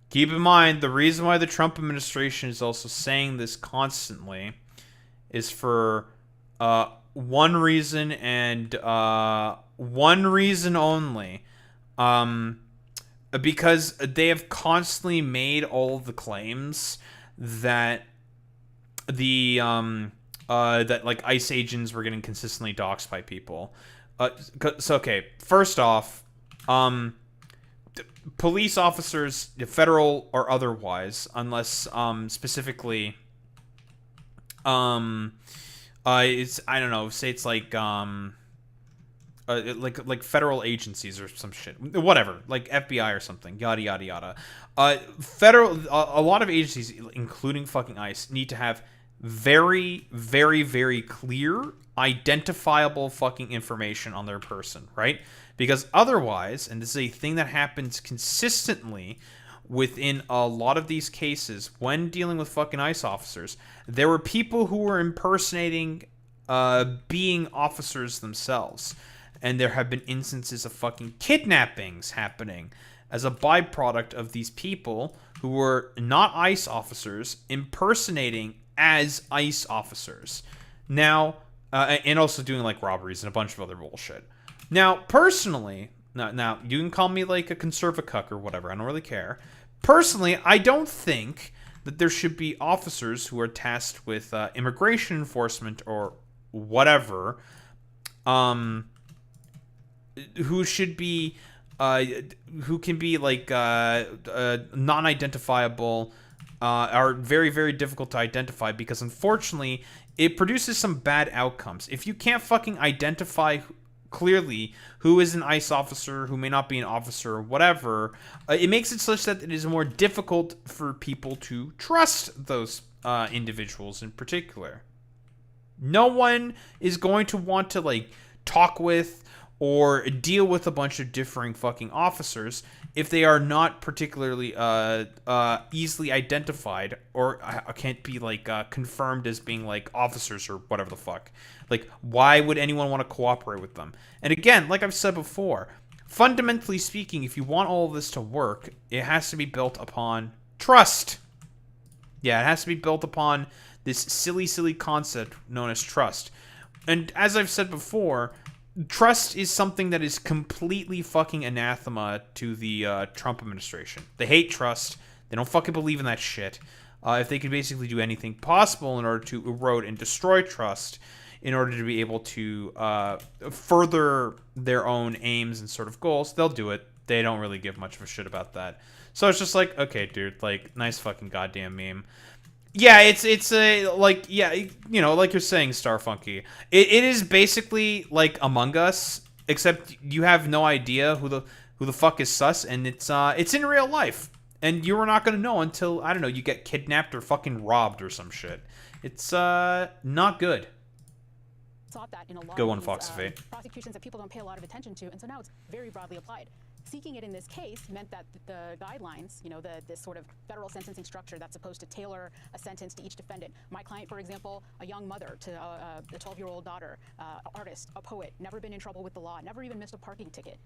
[SPEAKER 1] Keep in mind, the reason why the Trump administration is also saying this constantly is for one reason and one reason only. Because they have constantly made all of the claims that that like ICE agents were getting consistently doxxed by people. So okay, first off, police officers, federal or otherwise, unless specifically, it's I don't know, say it's like federal agencies or some shit, whatever, like FBI or something, yada yada yada. Federal, a lot of agencies, including fucking ICE, need to have very, very, very clear, identifiable fucking information on their person, right? Because otherwise, and this is a thing that happens consistently within a lot of these cases when dealing with fucking ICE officers, there were people who were impersonating being officers themselves. And there have been instances of fucking kidnappings happening as a byproduct of these people who were not ICE officers impersonating as ICE officers. Now, and also doing like robberies and a bunch of other bullshit. Now, personally, now you can call me like a conservacuck or whatever. I don't really care. Personally, I don't think that there should be officers who are tasked with immigration enforcement or whatever, who should be, who can be like non-identifiable, are very, very difficult to identify because unfortunately it produces some bad outcomes. If you can't fucking identify clearly who is an ICE officer, who may not be an officer, or whatever, it makes it such that it is more difficult for people to trust those individuals in particular. No one is going to want to like talk with or deal with a bunch of differing fucking officers if they are not particularly easily identified or can't be like confirmed as being like officers or whatever the fuck. Like, why would anyone want to cooperate with them? And again, like I've said before, fundamentally speaking, if you want all of this to work, it has to be built upon trust. Yeah, it has to be built upon this silly, silly concept known as trust. And as I've said before, trust is something that is completely fucking anathema to the Trump administration. They hate trust. They don't fucking believe in that shit. If they could basically do anything possible in order to erode and destroy trust, in order to be able to further their own aims and sort of goals, they'll do it. They don't really give much of a shit about that. So it's just like, okay, dude, like, nice fucking goddamn meme. Yeah, it's a, like, yeah, you know, like you're saying, Starfunky. It is basically like Among Us, except you have no idea who the fuck is sus, and it's in real life. And you are not going to know until, I don't know, you get kidnapped or fucking robbed or some shit. It's not good.
[SPEAKER 17] Sought that in a lot
[SPEAKER 1] Go on,
[SPEAKER 17] of
[SPEAKER 1] Fox of Fate.
[SPEAKER 17] prosecutions that people don't pay a lot of attention to, and so now it's very broadly applied. Seeking it in this case meant that the guidelines, you know, this sort of federal sentencing structure that's supposed to tailor a sentence to each defendant. My client, for example, a young mother to a 12-year-old daughter, artist, a poet, never been in trouble with the law, never even missed a parking ticket.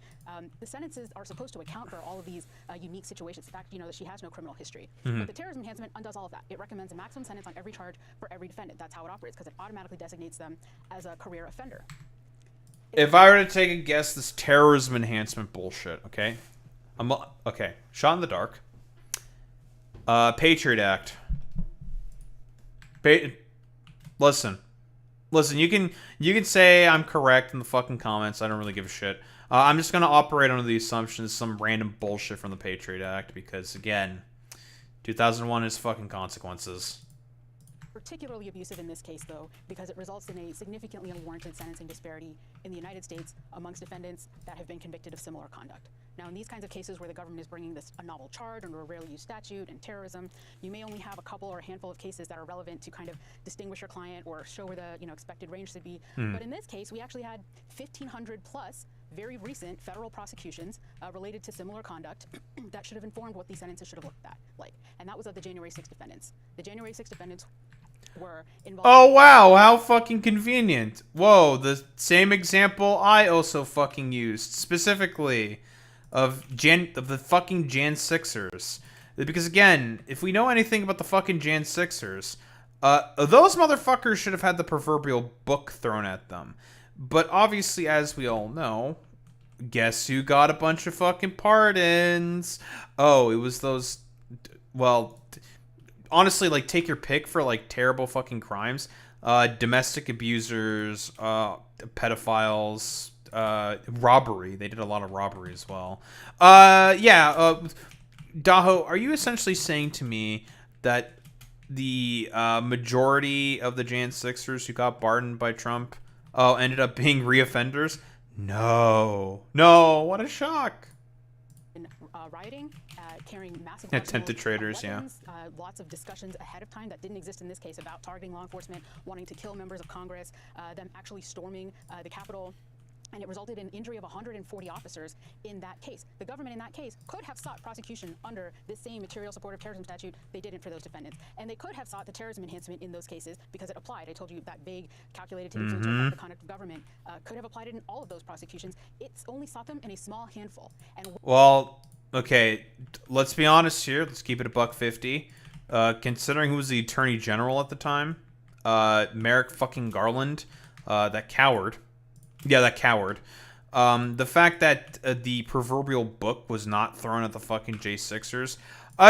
[SPEAKER 17] The sentences are supposed to account for all of these unique situations. The fact, you know, that she has no criminal history.
[SPEAKER 1] Mm-hmm.
[SPEAKER 17] But the terrorism enhancement undoes all of that. It recommends a maximum sentence on every charge for every defendant. That's how it operates, because it automatically designates them as a career offender.
[SPEAKER 1] If I were to take a guess, this terrorism enhancement bullshit, okay? Okay, Shot in the Dark. Patriot Act. Listen. Listen, you can say I'm correct in the fucking comments. I don't really give a shit. I'm just gonna operate under the assumption it's some random bullshit from the Patriot Act because, again, 2001 is fucking consequences.
[SPEAKER 17] Particularly abusive in this case, though, because it results in a significantly unwarranted sentencing disparity in the United States amongst defendants that have been convicted of similar conduct. Now, in these kinds of cases where the government is bringing a novel charge under a rarely used statute and terrorism, you may only have a couple or a handful of cases that are relevant to kind of distinguish your client or show where the expected range should be. But in this case, we actually had 1,500 plus very recent federal prosecutions related to similar conduct that should have informed what these sentences should have looked like. And that was of the January 6 defendants. The January 6 defendants were involved.
[SPEAKER 1] Oh wow, how fucking convenient. Whoa, the same example I also fucking used, specifically of the fucking Jan 6ers. Because again, if we know anything about the fucking Jan 6ers, those motherfuckers should have had the proverbial book thrown at them. But obviously, as we all know, guess who got a bunch of fucking pardons? Oh, it was those, well, honestly, like, take your pick for, like, terrible fucking crimes. Domestic abusers, pedophiles, robbery. They did a lot of robbery as well. Daho, are you essentially saying to me that the majority of the Jan 6ers who got pardoned by Trump ended up being reoffenders? No, what a shock.
[SPEAKER 17] Rioting, carrying massive
[SPEAKER 1] attempted traitors,
[SPEAKER 17] weapons, lots of discussions ahead of time that didn't exist in this case about targeting law enforcement, wanting to kill members of Congress, them actually storming the Capitol. And it resulted in injury of 140 officers in that case. The government in that case could have sought prosecution under this same material support of terrorism statute. They didn't for those defendants. And they could have sought the terrorism enhancement in those cases because it applied. I told you that vague, calculated to influence or affect the conduct of government could have applied it in all of those prosecutions. It's only sought them in a small handful. And
[SPEAKER 1] well, okay, let's be honest here. Let's keep it $1.50. Considering who was the Attorney General at the time, Merrick fucking Garland, that coward. Yeah, that coward. The fact that the proverbial book was not thrown at the fucking J6ers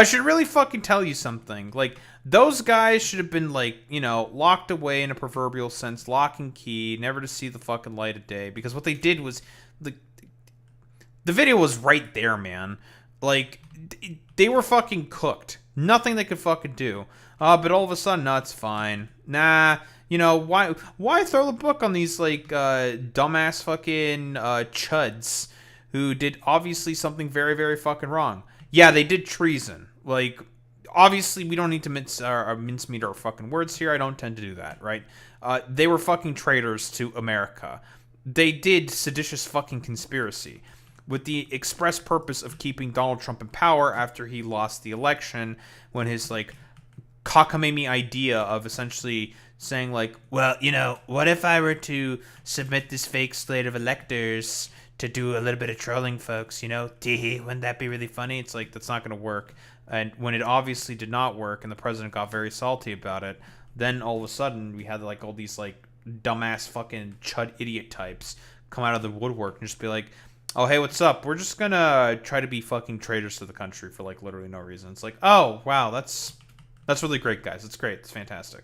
[SPEAKER 1] should really fucking tell you something. Like, those guys should have been, like, locked away in a proverbial sense, lock and key, never to see the fucking light of day. Because what they did was, the video was right there, man. Like, they were fucking cooked. Nothing they could fucking do. But all of a sudden, no, it's fine. Nah. Why throw the book on these, like, dumbass fucking chuds who did obviously something very, very fucking wrong? Yeah, they did treason. Like, obviously, we don't need to mincemeat our fucking words here. I don't tend to do that, right? They were fucking traitors to America. They did seditious fucking conspiracy with the express purpose of keeping Donald Trump in power after he lost the election, when his, like, cockamamie idea of essentially saying, like, well, what if I were to submit this fake slate of electors to do a little bit of trolling folks, Tee, wouldn't that be really funny? It's like, that's not going to work. And when it obviously did not work and the president got very salty about it, then all of a sudden we had, like, all these, like, dumbass fucking chud idiot types come out of the woodwork and just be like, oh, hey, what's up? We're just going to try to be fucking traitors to the country for, like, literally no reason. It's like, oh, wow, that's really great, guys. It's great. It's fantastic.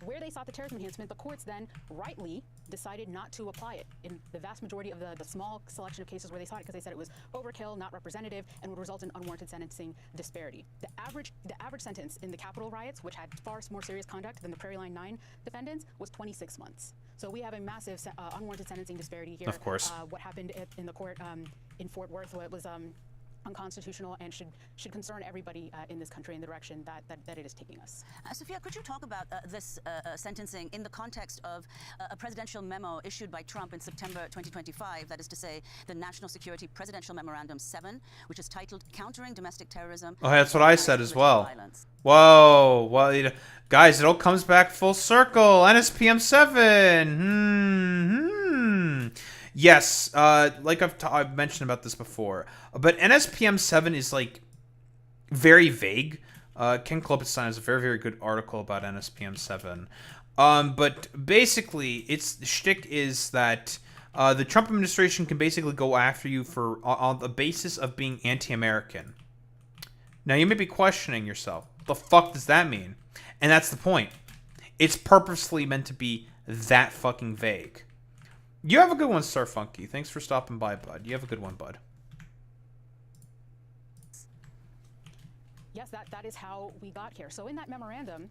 [SPEAKER 17] Where they sought the terrorism enhancement, the courts then rightly decided not to apply it in the vast majority of the small selection of cases where they sought it, because they said it was overkill, not representative, and would result in unwarranted sentencing disparity. The average sentence in the Capitol riots, which had far more serious conduct than the Prairie Line 9 defendants, was 26 months. So we have a massive unwarranted sentencing disparity here.
[SPEAKER 1] Of course.
[SPEAKER 17] What happened in the court in Fort Worth was unconstitutional and should concern everybody in this country in the direction that it is taking us.
[SPEAKER 15] Sophia, could you talk about this sentencing in the context of a presidential memo issued by Trump in September 2025, that is to say, the National Security Presidential Memorandum 7, which is titled Countering Domestic Terrorism.
[SPEAKER 1] Oh, that's what I said as well. Violence. Whoa, well, guys, it all comes back full circle. NSPM 7. Yes, like I've mentioned about this before, but NSPM 7 is, like, very vague. Ken Klobuchar has a very, very good article about NSPM 7. But basically, its shtick is that the Trump administration can basically go after you on the basis of being anti-American. Now, you may be questioning yourself, what the fuck does that mean? And that's the point. It's purposely meant to be that fucking vague. You have a good one, Star Funky. Thanks for stopping by, bud. You have a good one, bud.
[SPEAKER 17] Yes, that is how we got here. So in that memorandum,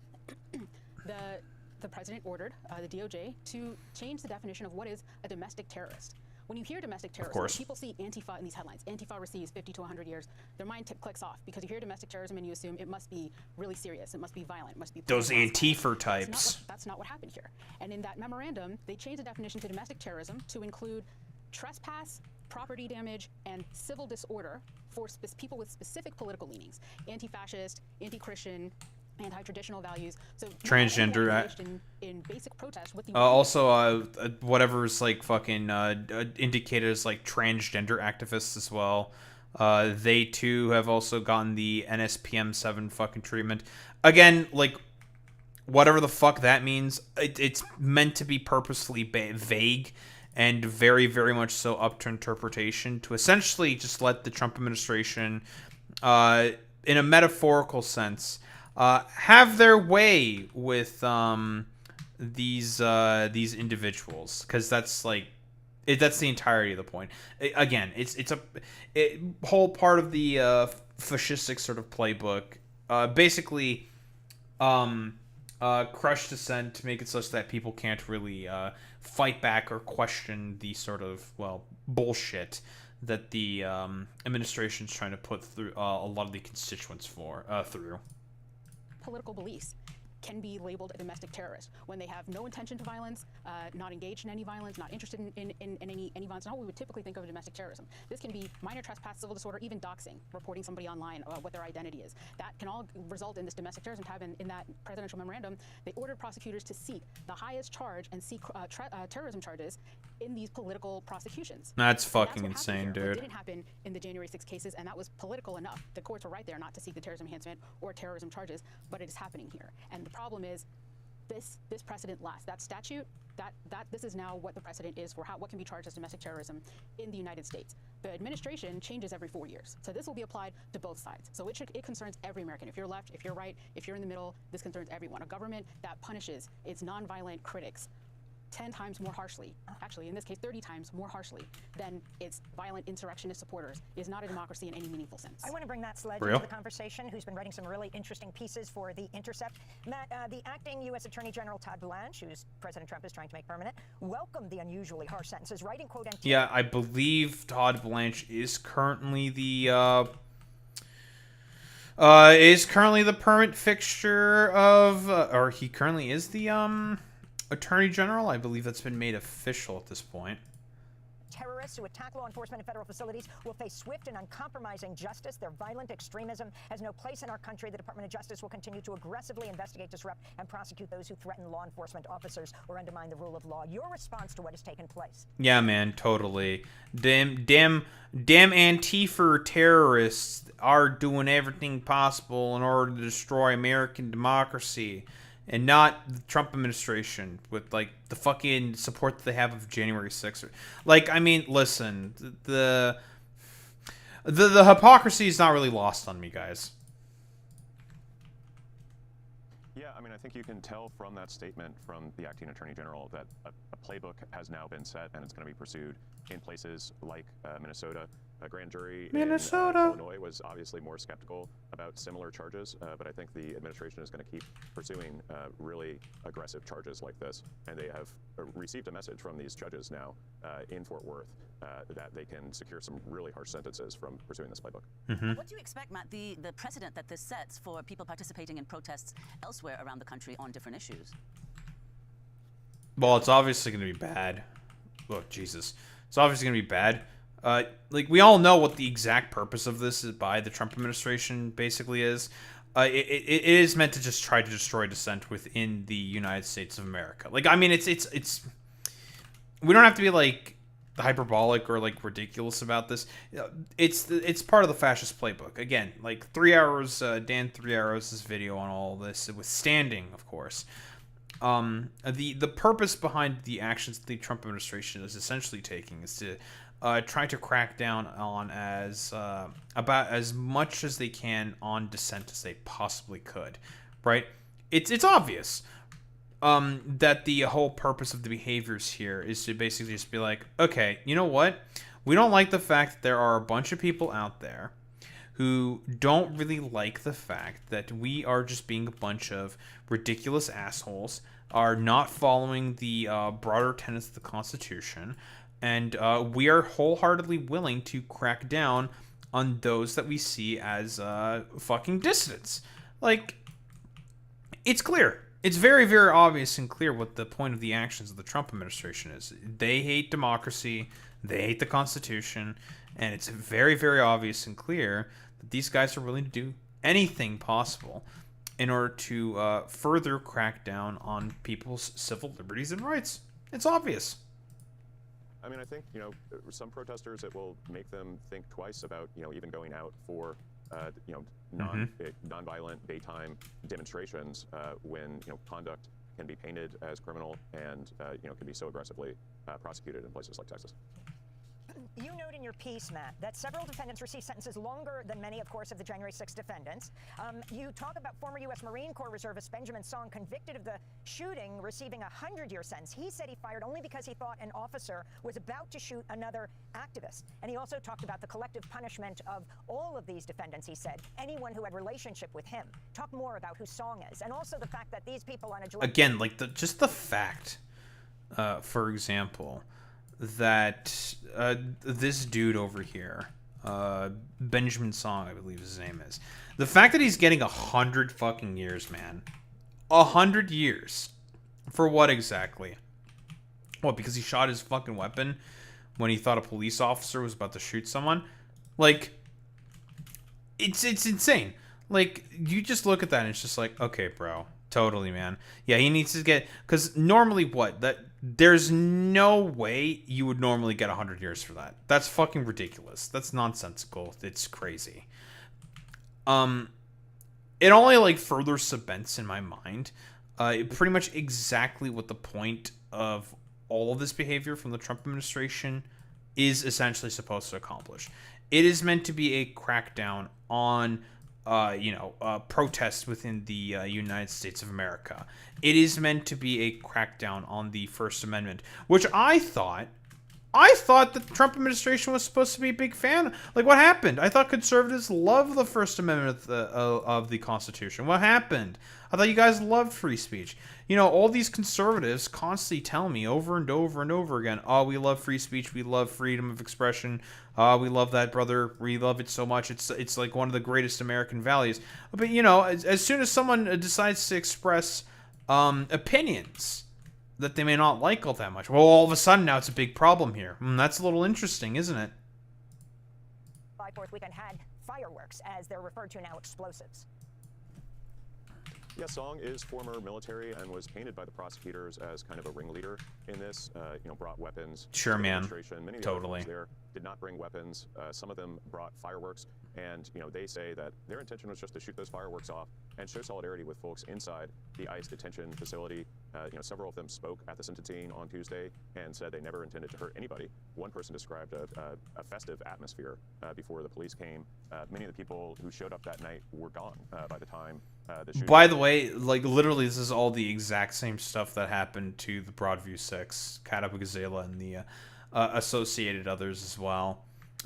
[SPEAKER 17] the president ordered the DOJ to change the definition of what is a domestic terrorist. When you hear domestic terrorism, when people see Antifa in these headlines, Antifa receives 50 to 100 years, their mind clicks off because you hear domestic terrorism and you assume it must be really serious, it must be violent, it must be...
[SPEAKER 1] Those Antifa types.
[SPEAKER 17] That's not what happened here. And in that memorandum, they changed the definition to domestic terrorism to include trespass, property damage, and civil disorder for people with specific political leanings. Anti-fascist, anti-Christian, anti-traditional values. So
[SPEAKER 1] transgender
[SPEAKER 17] in basic protest with the
[SPEAKER 1] also whatever's like fucking indicated as like transgender activists as well. They too have also gotten the NSPM 7 fucking treatment. Again, like whatever the fuck that means, it's meant to be purposely vague and very, very much so up to interpretation to essentially just let the Trump administration, in a metaphorical sense, have their way with these individuals, because that's like that's the entirety of the point. Again, it's a whole part of the fascistic sort of playbook. Basically, crush dissent to make it such that people can't really fight back or question the sort of bullshit that the administration's trying to put through a lot of the constituents through.
[SPEAKER 17] Political beliefs can be labeled a domestic terrorist when they have no intention to violence, not engaged in any violence, not interested in any violence, not what we would typically think of as domestic terrorism. This can be minor trespass, civil disorder, even doxing, reporting somebody online what their identity is. That can all result in this domestic terrorism tab. In that presidential memorandum, they ordered prosecutors to seek the highest charge and seek terrorism charges in these political prosecutions.
[SPEAKER 1] That's fucking insane, dude.
[SPEAKER 17] It didn't happen in the January 6 cases, and that was political enough. The courts were right there not to seek the terrorism enhancement or terrorism charges, but it is happening here. And the problem is this precedent lasts. That statute, this is now what the precedent is for what can be charged as domestic terrorism in the United States. The administration changes every 4 years. So this will be applied to both sides. So it concerns every American. If you're left, if you're right, if you're in the middle, this concerns everyone. A government that punishes its nonviolent critics 10 times more harshly, actually in this case 30 times more harshly than its violent insurrectionist supporters, is not a democracy in any meaningful sense.
[SPEAKER 14] I want to bring Matt Sledge into the conversation, who's been writing some really interesting pieces for The Intercept. Matt, the acting U.S. Attorney General Todd Blanche, who's President Trump is trying to make permanent, welcomed the unusually harsh sentences, writing, quote,
[SPEAKER 1] yeah, I believe Todd Blanche is currently the permanent fixture of, or he currently is the Attorney General. I believe that's been made official at this point.
[SPEAKER 14] Terrorists who attack law enforcement and federal facilities will face swift and uncompromising justice. Their violent extremism has no place in our country. The Department of Justice will continue to aggressively investigate, disrupt, and prosecute those who threaten law enforcement officers or undermine the rule of law. Your response to what has taken place?
[SPEAKER 1] Yeah, man, totally. Damn Antifa terrorists are doing everything possible in order to destroy American democracy. And not the Trump administration with, like, the fucking support that they have of January 6th. Like, I mean, listen, the hypocrisy is not really lost on me, guys.
[SPEAKER 18] Yeah, I mean, I think you can tell from that statement from the acting Attorney General that a playbook has now been set, and it's going to be pursued in places like Minnesota. A grand jury in Illinois was obviously more skeptical about similar charges, but I think the administration is going to keep pursuing really aggressive charges like this. And they have received a message from these judges now in Fort Worth that they can secure some really harsh sentences from pursuing this playbook.
[SPEAKER 15] What do you expect, Matt, the precedent that this sets for people participating in protests elsewhere around the country on different issues?
[SPEAKER 1] Well, it's obviously going to be bad. Oh, Jesus. It's obviously going to be bad. Like, we all know what the exact purpose of this is by the Trump administration basically is. It is meant to just try to destroy dissent within the United States of America. Like, I mean, it's we don't have to be, like, hyperbolic or, like, ridiculous about this. It's part of the fascist playbook. Again, like, 3 hours, Dan 3 Arrows' video on all this, withstanding, of course. The purpose behind the actions the Trump administration is essentially taking is to try to crack down on about as much as they can on dissent as they possibly could, right? It's obvious. that the whole purpose of the behaviors here is to basically just be like, okay, you know what? We don't like the fact that there are a bunch of people out there who don't really like the fact that we are just being a bunch of ridiculous assholes, are not following the broader tenets of the Constitution, and we are wholeheartedly willing to crack down on those that we see as fucking dissidents. Like, it's clear. It's very, very obvious and clear what the point of the actions of the Trump administration is. They hate democracy, they hate the Constitution, and it's very, very obvious and clear that these guys are willing to do anything possible in order to further crack down on people's civil liberties and rights. It's obvious.
[SPEAKER 18] I mean, I think, you know, some protesters, it will make them think twice about, you know, even going out for, you know, non-violent daytime demonstrations when, you know, conduct can be painted as criminal and, you know, can be so aggressively prosecuted in places like Texas.
[SPEAKER 14] You note in your piece, Matt, that several defendants received sentences longer than many, of course, of the January 6th defendants. You talk about former U.S. Marine Corps reservist Benjamin Song, convicted of the shooting, receiving a 100-year sentence. He said he fired only because he thought an officer was about to shoot another activist. And he also talked about the collective punishment of all of these defendants, he said, anyone who had relationship with him. Talk more about who Song is, and also the fact that these people on a...
[SPEAKER 1] Again, like, just the fact, for example, that this dude over here, Benjamin Song, I believe his name is, the fact that he's getting 100 fucking years, man. 100 years. For what exactly? What, because he shot his fucking weapon when he thought a police officer was about to shoot someone? Like, it's insane. Like, you just look at that and it's just like, okay, bro. Totally, man. Yeah, he needs to get... Because normally what? There's no way you would normally get 100 years for that. That's fucking ridiculous. That's nonsensical. It's crazy. It only, like, further cements in my mind pretty much exactly what the point of all of this behavior from the Trump administration is essentially supposed to accomplish. It is meant to be a crackdown on... protests within the United States of America. It is meant to be a crackdown on the First Amendment, which I thought the Trump administration was supposed to be a big fan. Like, what happened? I thought conservatives love the First Amendment of the Constitution. What happened? I thought you guys loved free speech. You know, all these conservatives constantly tell me over and over and over again, oh, we love free speech, we love freedom of expression, we love that, brother, we love it so much, it's like one of the greatest American values. But, you know, as soon as someone decides to express opinions that they may not like all that much, well, all of a sudden now it's a big problem here. That's a little interesting, isn't it?
[SPEAKER 14] July 4th weekend had fireworks, as they're referred to now, explosives.
[SPEAKER 18] Yeah, Song is former military and was painted by the prosecutors as kind of a ringleader in this. You know, brought weapons.
[SPEAKER 1] Sure, man.
[SPEAKER 18] Many
[SPEAKER 1] Totally.
[SPEAKER 18] Of the there did not bring weapons. Some of them brought fireworks, and you know they say that their intention was just to shoot those fireworks off and show solidarity with folks inside the ICE detention facility. You know, several of them spoke at the sentencing on Tuesday and said they never intended to hurt anybody. One person described a festive atmosphere before the police came. Many of the people who showed up that night were gone by the time the shooting.
[SPEAKER 1] By the way, like, literally, this is all the exact same stuff that happened to the Broadview Six, Catawba and the associated others as well.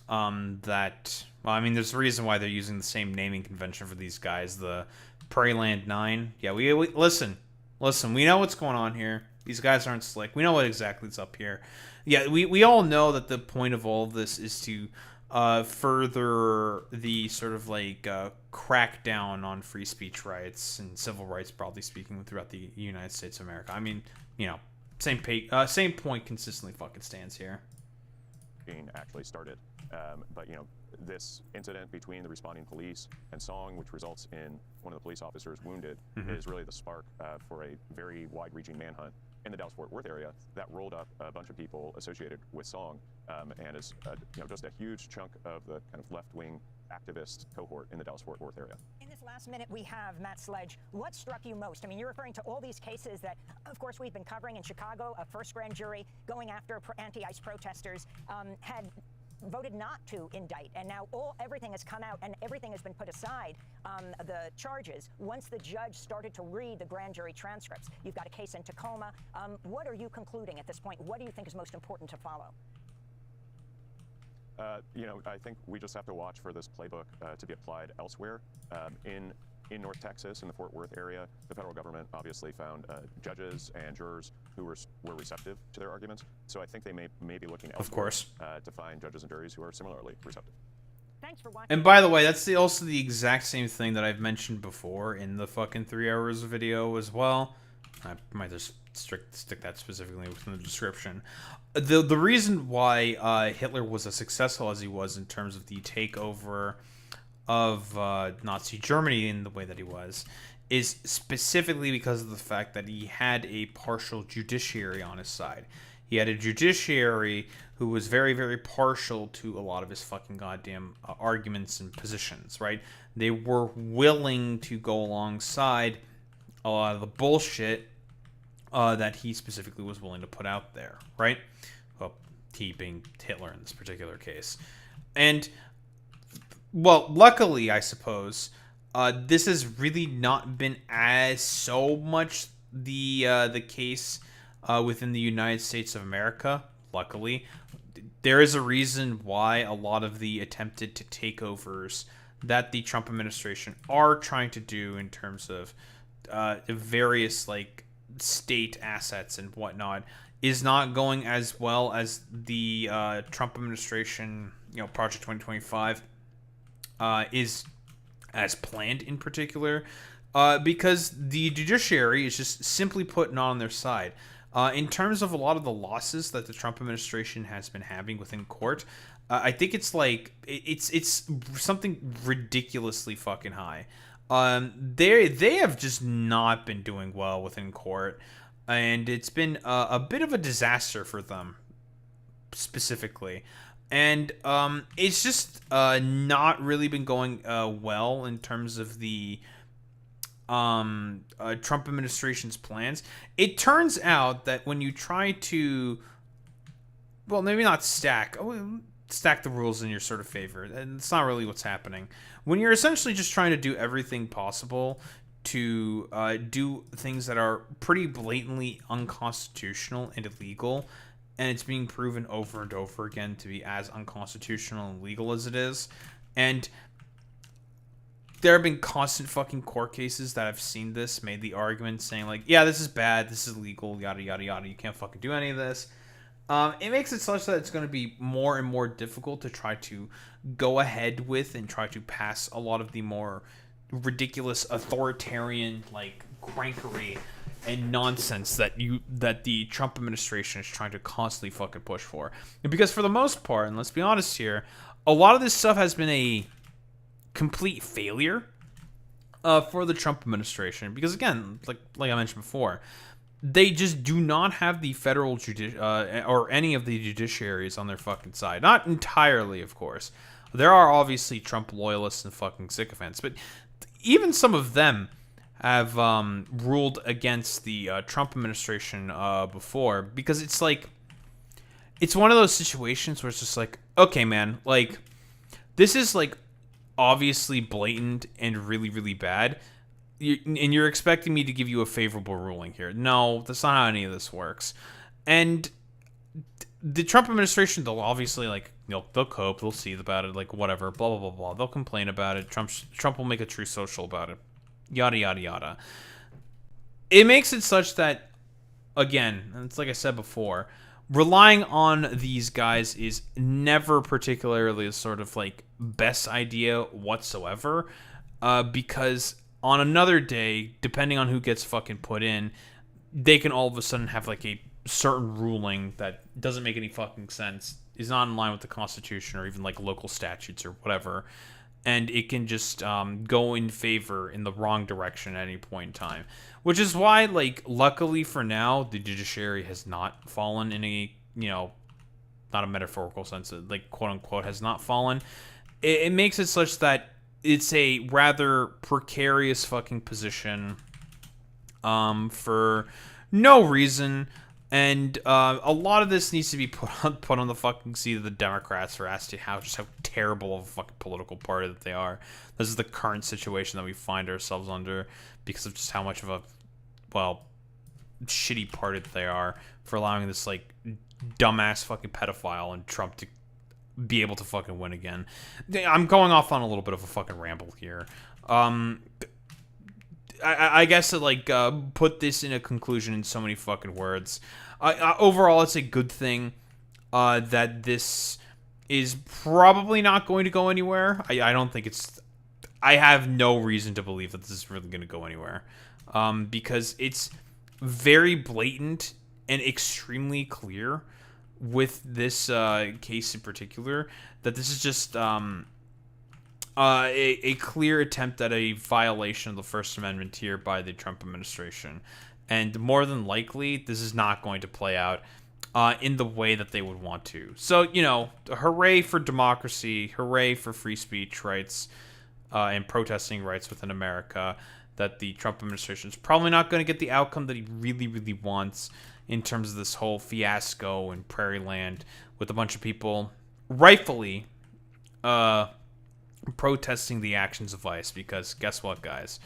[SPEAKER 1] Well, I mean, there's a reason why they're using the same naming convention for these guys. The Prairie Land 9. Yeah, we listen, we know what's going on here. These guys aren't slick. We know what exactly is up here. Yeah, we all know that the point of all of this is to further the sort of like crackdown on free speech rights and civil rights, broadly speaking, throughout the United States of America. I mean, you know, same point consistently fucking stands here.
[SPEAKER 18] Actually started, but you know, this incident between the responding police and Song, which results in one of the police officers wounded, is really the spark for a very wide-reaching manhunt in the Dallas-Fort Worth area that rolled up a bunch of people associated with Song, and is you know, just a huge chunk of the kind of left-wing activist cohort in the Dallas-Fort Worth area.
[SPEAKER 14] In this last minute we have, Matt Sledge, what struck you most? I mean, you're referring to all these cases that, of course, we've been covering in Chicago, a first grand jury going after anti-ICE protesters, had voted not to indict, and now everything has come out and everything has been put aside, the charges, once the judge started to read the grand jury transcripts. You've got a case in Tacoma. What are you concluding at this point? What do you think is most important to follow?
[SPEAKER 18] I think we just have to watch for this playbook to be applied elsewhere. In North Texas, in the Fort Worth area, the federal government obviously found judges and jurors who were receptive to their arguments. So I think they may be looking elsewhere,
[SPEAKER 1] of course,
[SPEAKER 18] to find judges and juries who are similarly receptive.
[SPEAKER 14] Thanks for watching.
[SPEAKER 1] And by the way, that's also the exact same thing that I've mentioned before in the fucking 3 hours video as well. I might just stick that specifically within the description. The reason why Hitler was as successful as he was in terms of the takeover of Nazi Germany in the way that he was is specifically because of the fact that he had a partial judiciary on his side. He had a judiciary who was very, very partial to a lot of his fucking goddamn arguments and positions, right? They were willing to go alongside a lot of the bullshit that he specifically was willing to put out there, right? Well, he being Hitler in this particular case. And, well, luckily, I suppose, this has really not been as so much the case within the United States of America, luckily. There is a reason why a lot of the attempted takeovers that the Trump administration are trying to do in terms of various, like, state assets and whatnot is not going as well as the Trump administration, Project 2025 is as planned in particular, because the judiciary is just simply put not on their side. In terms of a lot of the losses that the Trump administration has been having within court, I think it's like it's something ridiculously fucking high. They have just not been doing well within court, and it's been a bit of a disaster for them specifically. And it's just not really been going well in terms of the Trump administration's plans. It turns out that when you try to, well, maybe not stack the rules in your sort of favor, and it's not really what's happening. When you're essentially just trying to do everything possible to do things that are pretty blatantly unconstitutional and illegal, and it's being proven over and over again to be as unconstitutional and illegal as it is, and there have been constant fucking court cases that have seen this, made the argument saying like, yeah, this is bad, this is illegal, yada, yada, yada, you can't fucking do any of this. It makes it such that it's going to be more and more difficult to try to go ahead with and try to pass a lot of the more ridiculous authoritarian, like, crankery and nonsense that the Trump administration is trying to constantly fucking push for. And because for the most part, and let's be honest here, a lot of this stuff has been a complete failure for the Trump administration, because again, like I mentioned before, they just do not have the federal or any of the judiciaries on their fucking side. Not entirely, of course. There are obviously Trump loyalists and fucking sycophants, but even some of them have ruled against the Trump administration before, because it's like, it's one of those situations where it's just like, okay, man, like, this is like obviously blatant and really, really bad, and you're expecting me to give you a favorable ruling here. No, that's not how any of this works. And the Trump administration, they'll obviously, like, they'll cope, they'll see about it, like, whatever, blah, blah, blah, blah. They'll complain about it. Trump will make a true social about it. Yada, yada, yada. It makes it such that, again, and it's like I said before, relying on these guys is never particularly a sort of, like, best idea whatsoever, because on another day, depending on who gets fucking put in, they can all of a sudden have, like, a certain ruling that doesn't make any fucking sense, is not in line with the Constitution or even, like, local statutes or whatever, and it can just go in favor in the wrong direction at any point in time. Which is why, like, luckily for now, the judiciary has not fallen in a, not a metaphorical sense, like, quote-unquote, has not fallen. It makes it such that it's a rather precarious fucking position for no reason, And a lot of this needs to be put on the fucking seat of the Democrats for as to how terrible of a fucking political party that they are. This is the current situation that we find ourselves under because of just how much of a, well, shitty party that they are for allowing this, like, dumbass fucking pedophile and Trump to be able to fucking win again. I'm going off on a little bit of a fucking ramble here. I guess to, like, put this in a conclusion in so many fucking words. Overall, it's a good thing that this is probably not going to go anywhere. I don't think it's... I have no reason to believe that this is really going to go anywhere. Because it's very blatant and extremely clear with this case in particular that this is just... a clear attempt at a violation of the First Amendment here by the Trump administration. And more than likely, this is not going to play out in the way that they would want to. So, you know, hooray for democracy, hooray for free speech rights and protesting rights within America, that the Trump administration is probably not going to get the outcome that he really, really wants in terms of this whole fiasco in Prairie Land with a bunch of people rightfully protesting the actions of ICE, because guess what, guys?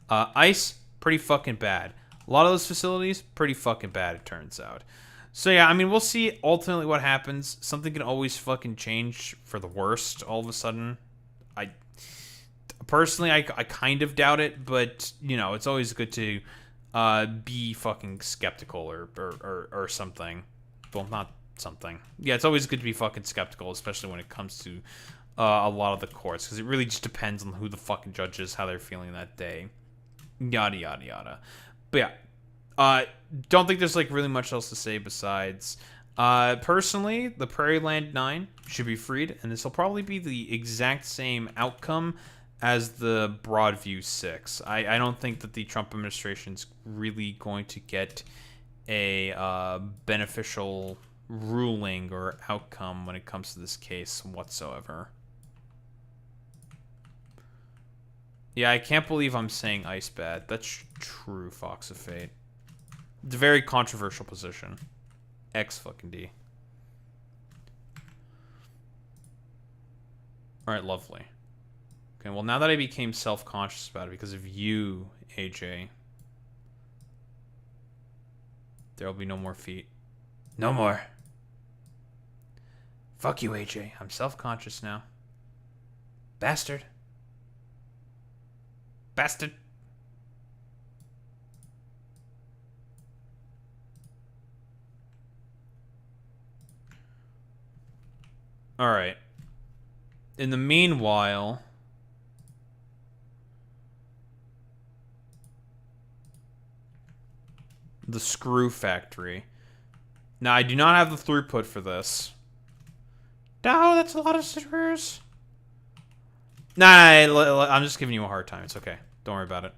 [SPEAKER 1] ICE, pretty fucking bad. A lot of those facilities, pretty fucking bad, it turns out. So yeah, I mean, we'll see ultimately what happens. Something can always fucking change for the worst all of a sudden. Personally, I kind of doubt it, but, you know, it's always good to be fucking skeptical or something. Well, not something. Yeah, it's always good to be fucking skeptical, especially when it comes to a lot of the courts, because it really just depends on who the fucking judge is, how they're feeling that day, yada yada yada. But yeah, don't think there's like really much else to say besides personally, the Prairie Land 9 should be freed, and this will probably be the exact same outcome as the Broadview 6. I don't think that the Trump administration's really going to get a beneficial ruling or outcome when it comes to this case whatsoever. Yeah, I can't believe I'm saying ICE bad. That's true, Fox of Fate. It's a very controversial position. X fucking D. Alright, lovely. Okay, well, now that I became self-conscious about it because of you, AJ, there will be no more feet. No more. Fuck you, AJ. I'm self-conscious now. Bastard. Bastard. Alright. In the meanwhile, the screw factory. Now, I do not have the throughput for this. No, that's a lot of screws. Nah, I'm just giving you a hard time. It's okay. Don't worry about it.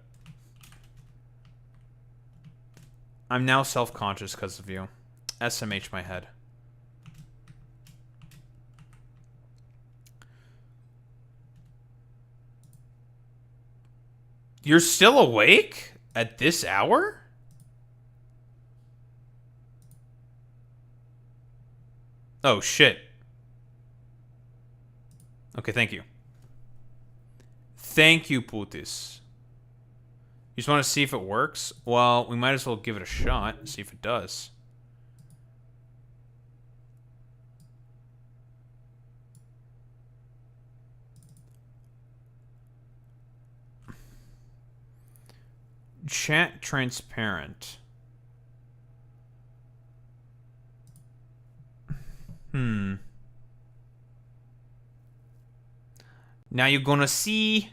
[SPEAKER 1] I'm now self-conscious because of you. SMH my head. You're still awake? At this hour? Oh, shit. Okay, thank you. Thank you, Putis. You just want to see if it works? Well, we might as well give it a shot and see if it does. Chat transparent. Now you're gonna see.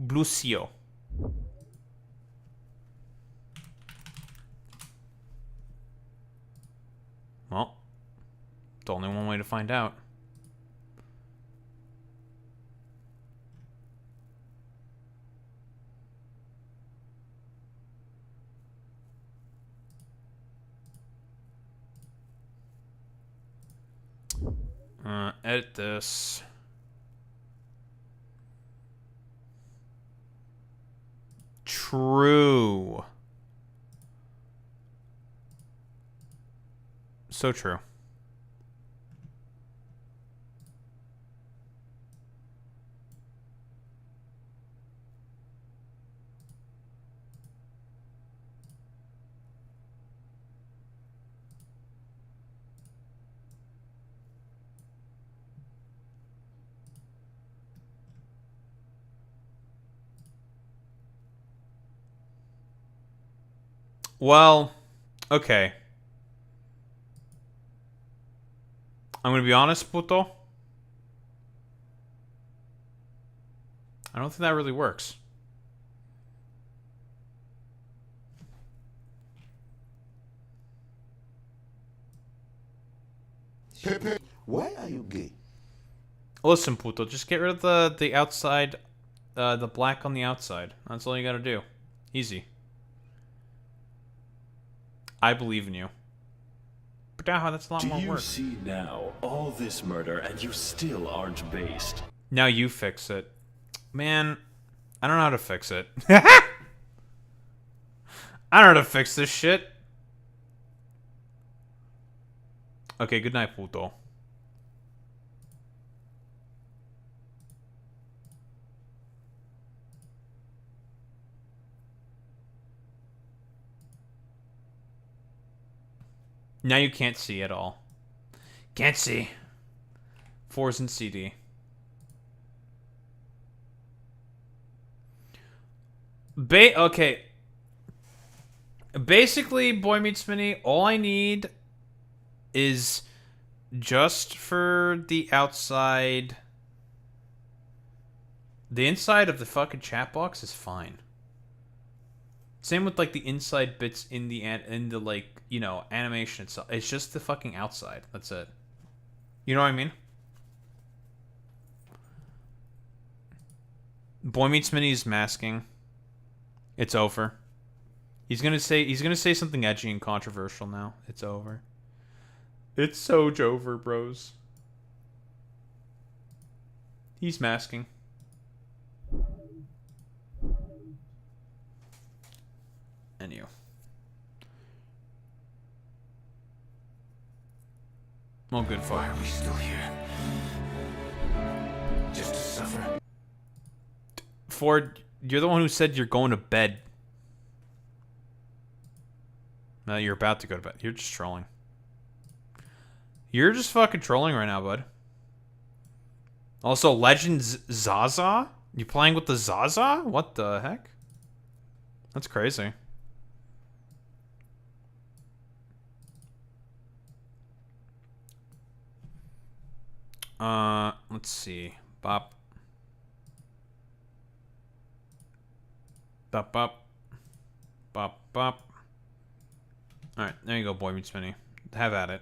[SPEAKER 1] Blucio. Well, it's only one way to find out. Edit this. true. So true. Well, okay. I'm gonna be honest, puto. I don't think that really works.
[SPEAKER 3] Pepe, why are you gay?
[SPEAKER 1] Listen, puto, just get rid of the outside, the black on the outside. That's all you gotta do. Easy. I believe in you. But now that's a lot more work.
[SPEAKER 4] Do you see now all this murder and you still aren't based?
[SPEAKER 1] Now you fix it. Man, I don't know how to fix it. I don't know how to fix this shit. Okay, good night, puto. Now you can't see at all. Can't see. 4's in CD. Okay. Basically, Boy Meets Mini, all I need is just for the outside. The inside of the fucking chat box is fine. Same with like the inside bits in the like, you know, animation itself. It's just the fucking outside. That's it. You know what I mean? Boy Meets Mini is masking. It's over. He's gonna say something edgy and controversial now. It's over. It's so over, bros. He's masking. And you. Well, good for.
[SPEAKER 7] Why are we still here? Just to suffer.
[SPEAKER 1] Ford, you're the one who said you're going to bed. No, you're about to go to bed. You're just trolling. You're just fucking trolling right now, bud. Also, Legends Zaza? You playing with the Zaza? What the heck? That's crazy. Let's see. Bop. Bop, bop. Bop, bop. Alright, there you go, Boy Meets Mini. Have at it.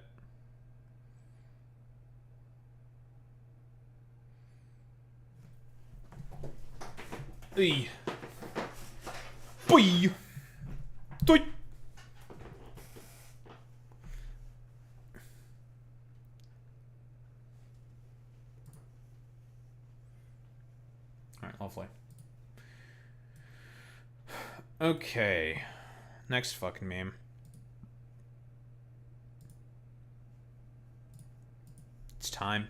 [SPEAKER 1] Hey. Boy. Doy. Alright, lovely. Okay. Next fucking meme. It's time.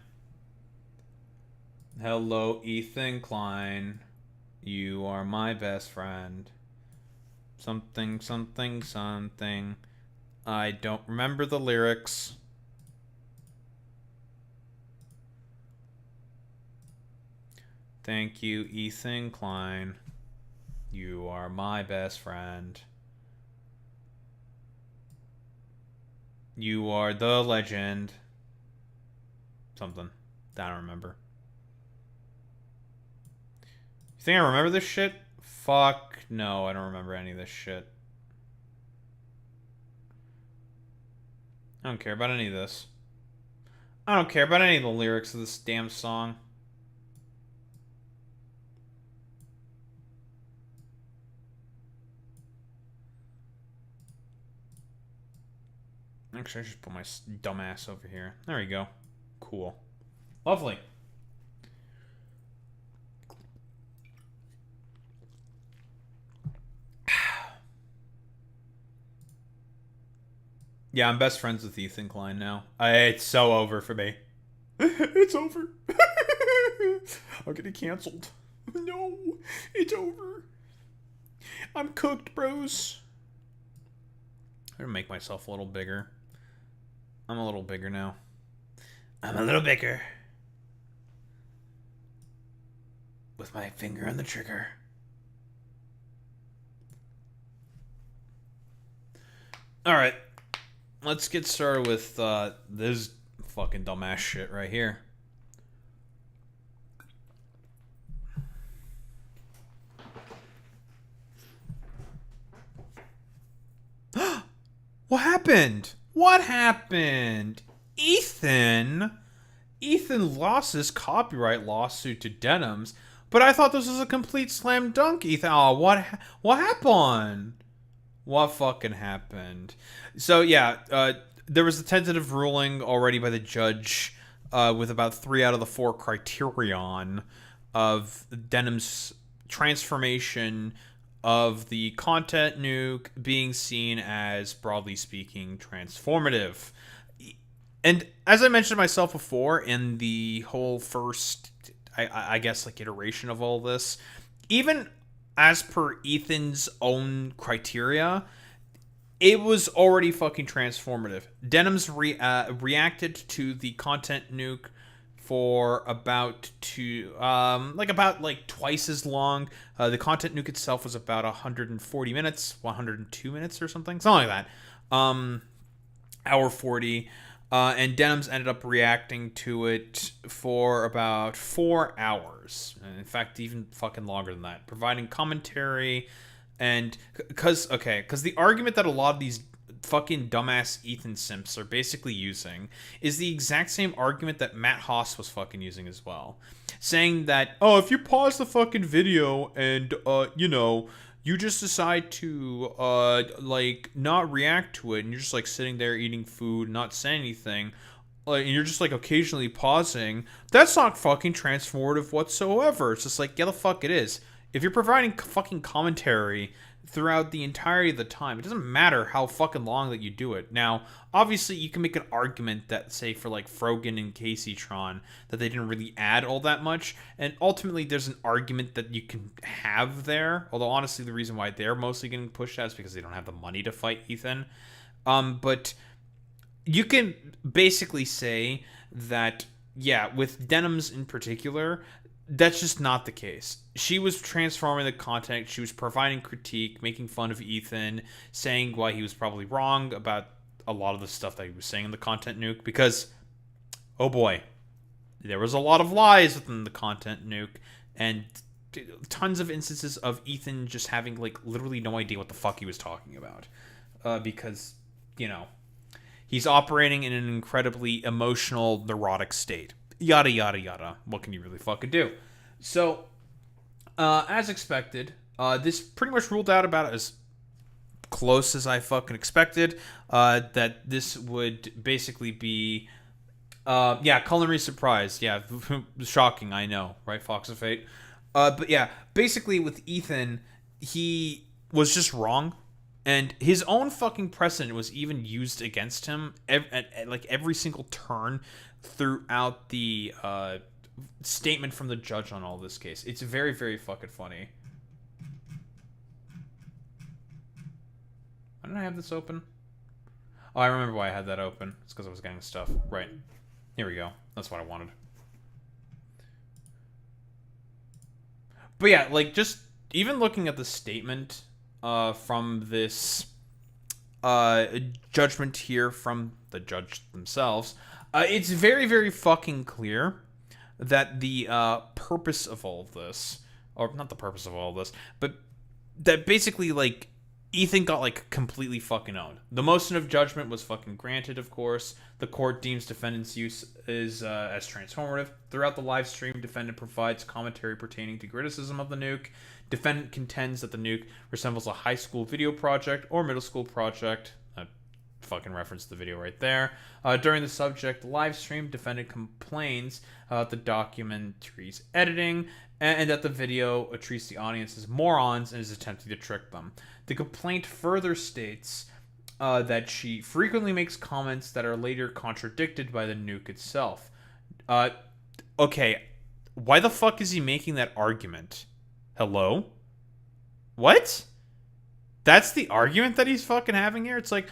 [SPEAKER 1] Hello, Ethan Klein. You are my best friend. Something, something, something. I don't remember the lyrics. Thank you, Ethan Klein. You are my best friend. You are the legend. Something. I don't remember. You think I remember this shit? Fuck no, I don't remember any of this shit. I don't care about any of this. I don't care about any of the lyrics of this damn song. Actually, I should put my dumb ass over here. There we go. Cool. Lovely. Yeah, I'm best friends with Ethan Klein now. It's so over for me. It's over. I'm getting canceled. No, it's over. I'm cooked, bros. I'm gonna make myself a little bigger. I'm a little bigger now. I'm a little bigger. With my finger on the trigger. Alright. Let's get started with this fucking dumbass shit right here. What happened? What happened? Ethan lost his copyright lawsuit to Denims, but I thought this was a complete slam dunk, Ethan. Oh, what happened? What fucking happened? So yeah, there was a tentative ruling already by the judge with about 3 out of the 4 criterion of Denim's transformation of the content nuke being seen as, broadly speaking, transformative. And as I mentioned myself before, in the whole first, I guess, like, iteration of all this, even as per Ethan's own criteria, it was already fucking transformative. Denims reacted to the content nuke for about twice as long. The content nuke itself was about 140 minutes, 102 minutes or something like that. Hour 40. And Denims ended up reacting to it for about 4 hours. And in fact, even fucking longer than that. Providing commentary and... Because the argument that a lot of these fucking dumbass Ethan simps are basically using is the exact same argument that Matt Haas was fucking using as well. Saying that, oh, if you pause the fucking video and, you just decide to, not react to it, and you're just, like, sitting there eating food, not saying anything, and you're just, like, occasionally pausing, that's not fucking transformative whatsoever. It's just like, yeah, the fuck it is. If you're providing fucking commentary throughout the entirety of the time, it doesn't matter how fucking long that you do it. Now, obviously, you can make an argument that, say, for, like, Frogan and Caseytron, that they didn't really add all that much, and ultimately, there's an argument that you can have there, although, honestly, the reason why they're mostly getting pushed out is because they don't have the money to fight Ethan. But you can basically say that, yeah, with Denims in particular, that's just not the case. She was transforming the content. She was providing critique, making fun of Ethan, saying why he was probably wrong about a lot of the stuff that he was saying in the content nuke. Because, oh boy, there was a lot of lies within the content nuke. And tons of instances of Ethan just having, like, literally no idea what the fuck he was talking about. Because, he's operating in an incredibly emotional, neurotic state. Yada, yada, yada. What can you really fucking do? So, as expected, this pretty much ruled out about as close as I fucking expected. That this would basically be, culinary surprise. Yeah, shocking, I know, right, Fox of Fate? But yeah, basically with Ethan, he was just wrong. And his own fucking precedent was even used against him at like every single turn throughout the statement from the judge on all this case. It's very, very fucking funny. Why didn't I have this open? Oh, I remember why I had that open. It's because I was getting stuff. Right. Here we go. That's what I wanted. But yeah, like, just even looking at the statement from this judgment here from the judge themselves, it's very, very fucking clear that the purpose of all of this, or not the purpose of all of this, but that basically, like, Ethan got, like, completely fucking owned. The motion of judgment was fucking granted, of course. The court deems defendant's use is as transformative. Throughout the live stream, defendant provides commentary pertaining to criticism of the nuke. Defendant contends that the nuke resembles a high school video project or middle school project. Fucking reference the video right there. During the subject live stream, defendant complains about the documentary's editing and that the video treats the audience as morons and is attempting to trick them. The complaint further states that she frequently makes comments that are later contradicted by the nuke itself. Okay, why the fuck is he making that argument? Hello? What? That's the argument that he's fucking having here? It's like,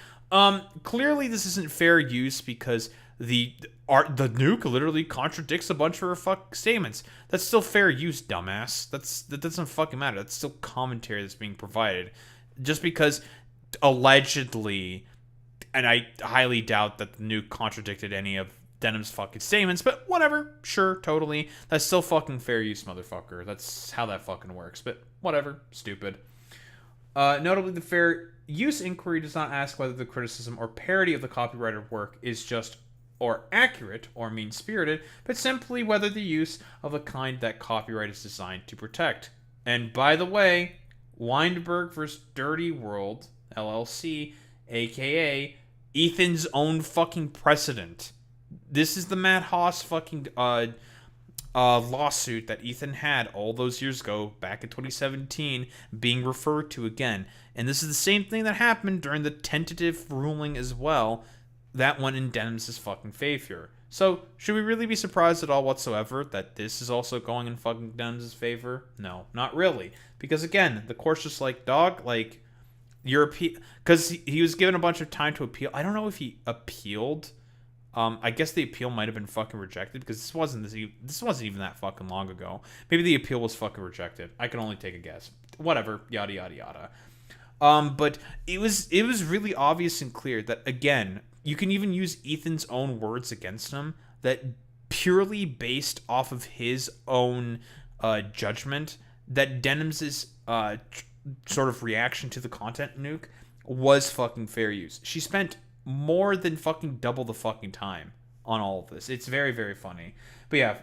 [SPEAKER 1] clearly this isn't fair use because the nuke literally contradicts a bunch of her fuck statements. That's still fair use, dumbass. That doesn't fucking matter. That's still commentary that's being provided. Just because allegedly, and I highly doubt that the nuke contradicted any of Denham's fucking statements, but whatever, sure, totally. That's still fucking fair use, motherfucker. That's how that fucking works, but whatever, stupid. Notably, the fair use inquiry does not ask whether the criticism or parody of the copyrighted work is just or accurate or mean-spirited, but simply whether the use of a kind that copyright is designed to protect. And by the way, Weinberg vs. Dirty World, LLC, aka Ethan's own fucking precedent. This is the Matt Haas fucking lawsuit that Ethan had all those years ago, back in 2017, being referred to again. And this is the same thing that happened during the tentative ruling as well, that went in Denham's fucking favor. So, should we really be surprised at all whatsoever that this is also going in fucking Denham's favor? No, not really. Because again, the court's just like, dog, like, you're because he was given a bunch of time to appeal. I don't know if he appealed. I guess the appeal might have been fucking rejected because this wasn't even that fucking long ago. Maybe the appeal was fucking rejected. I can only take a guess. Whatever, yada yada yada. But it was really obvious and clear that, again, you can even use Ethan's own words against him, that purely based off of his own judgment, that Denham's sort of reaction to the content nuke was fucking fair use. She spent more than fucking double the fucking time on all of this. It's very, very funny. But yeah,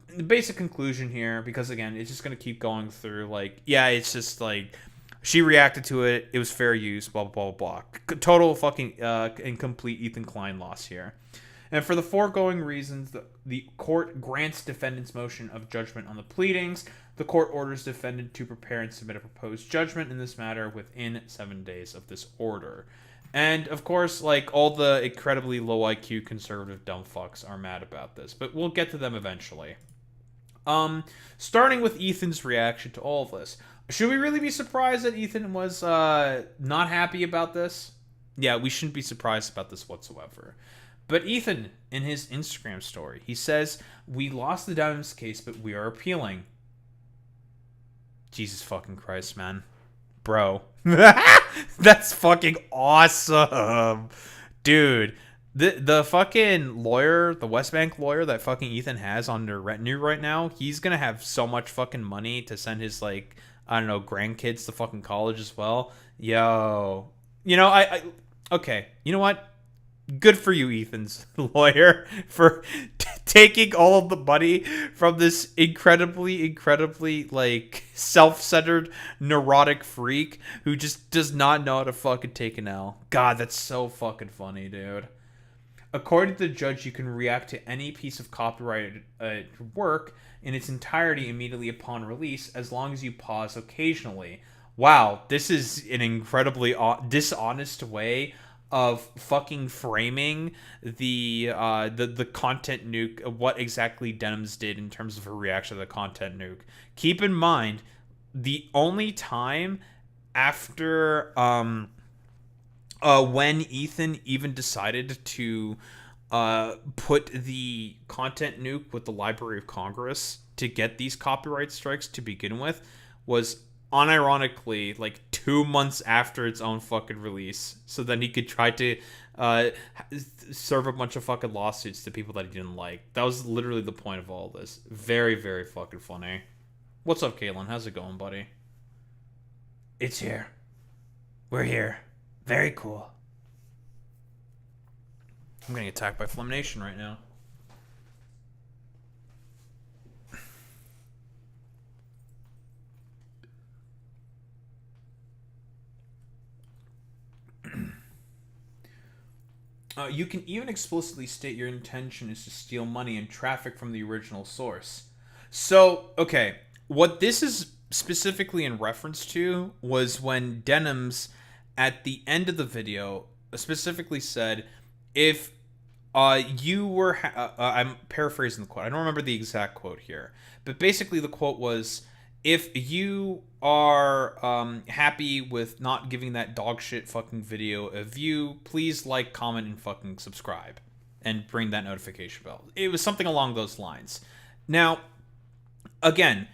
[SPEAKER 1] the basic conclusion here, because again, it's just going to keep going through, like, yeah, it's just like, she reacted to it, it was fair use, blah, blah, blah, blah. Total fucking incomplete Ethan Klein loss here. And for the foregoing reasons, the court grants defendant's motion of judgment on the pleadings. The court orders defendant to prepare and submit a proposed judgment in this matter within 7 days of this order. And, of course, like, all the incredibly low IQ conservative dumb fucks are mad about this. But we'll get to them eventually. Starting with Ethan's reaction to all of this. Should we really be surprised that Ethan was not happy about this? Yeah, we shouldn't be surprised about this whatsoever. But Ethan, in his Instagram story, he says, "We lost the Diamonds case, but we are appealing." Jesus fucking Christ, man. Bro. That's fucking awesome. Dude, the fucking lawyer, the West Bank lawyer that fucking Ethan has on their retinue right now, he's gonna have so much fucking money to send his, like, I don't know, grandkids to fucking college as well. Yo. You know, I okay, you know what? Good for you, Ethan's lawyer, for taking all of the money from this incredibly, like, self-centered, neurotic freak who just does not know how to fucking take an L. God, that's so fucking funny, dude. According to the judge, you can react to any piece of copyrighted work in its entirety immediately upon release, as long as you pause occasionally. Wow, this is an incredibly dishonest way of fucking framing the content nuke, what exactly Denham's did in terms of her reaction to the content nuke. Keep in mind, the only time after when Ethan even decided to put the content nuke with the Library of Congress to get these copyright strikes to begin with was unironically like 2 months after its own fucking release, so then he could try to serve a bunch of fucking lawsuits to people that he didn't like. That was literally the point of all this. Very, very fucking funny. What's up, Caitlin? How's it going, buddy? It's here. We're here. Very cool. I'm getting attacked by Flamination right now. You can even explicitly state your intention is to steal money and traffic from the original source. So, okay, what this is specifically in reference to was when Denham's, at the end of the video, specifically said, if you were, I'm paraphrasing the quote. I don't remember the exact quote here, but basically the quote was, if you are happy with not giving that dog shit fucking video a view, please like, comment, and fucking subscribe, and bring that notification bell. It was something along those lines. Now, again,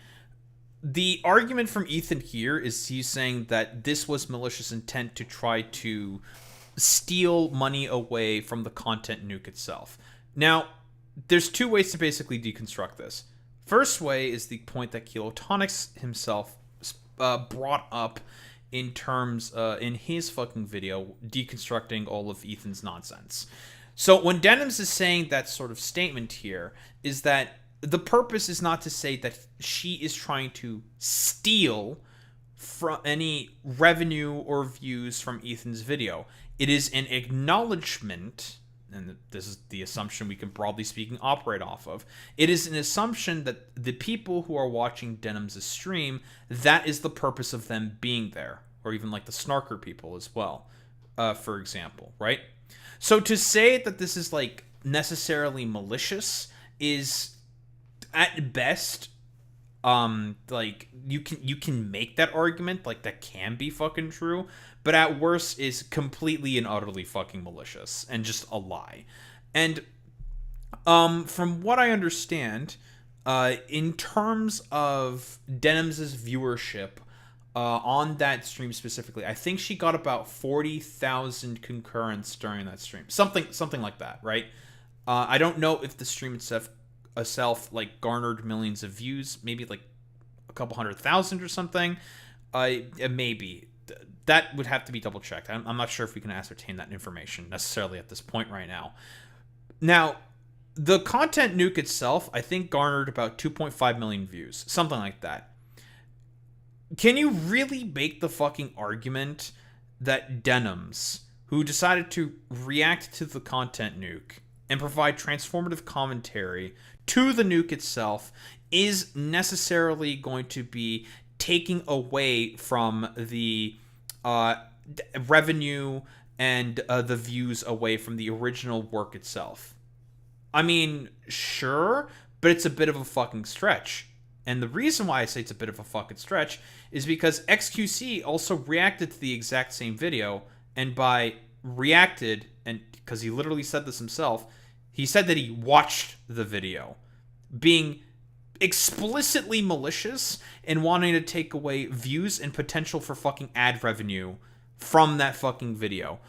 [SPEAKER 1] the argument from Ethan here is he's saying that this was malicious intent to try to steal money away from the content nuke itself. Now, there's two ways to basically deconstruct this. First way is the point that Kilotonics himself brought up in terms in his fucking video deconstructing all of Ethan's nonsense. So when Denims is saying that sort of statement here is that the purpose is not to say that she is trying to steal from any revenue or views from Ethan's video. It is an acknowledgement, and this is the assumption we can broadly speaking operate off of. It is an assumption that the people who are watching Denims' stream, that is the purpose of them being there, or even like the snarker people as well, for example, right? So to say that this is like necessarily malicious is at best, like you can make that argument, like that can be fucking true, but at worst is completely and utterly fucking malicious and just a lie. And from what I understand, in terms of Denims' viewership on that stream specifically, I think she got about 40,000 concurrents during that stream, something like that, right? I don't know if the stream itself like garnered millions of views, maybe like a couple 100,000 or something. Maybe that would have to be double checked. I'm not sure if we can ascertain that information necessarily at this point right now. Now, the content nuke itself, I think, garnered about 2.5 million views, something like that. Can you really make the fucking argument that Denims, who decided to react to the content nuke and provide transformative commentary to the nuke itself, is necessarily going to be taking away from the revenue and the views away from the original work itself? I mean, sure, but it's a bit of a fucking stretch. And the reason why I say it's a bit of a fucking stretch is because XQC also reacted to the exact same video, and by reacted, and because he literally said this himself, he said that he watched the video, being explicitly malicious and wanting to take away views and potential for fucking ad revenue from that fucking video.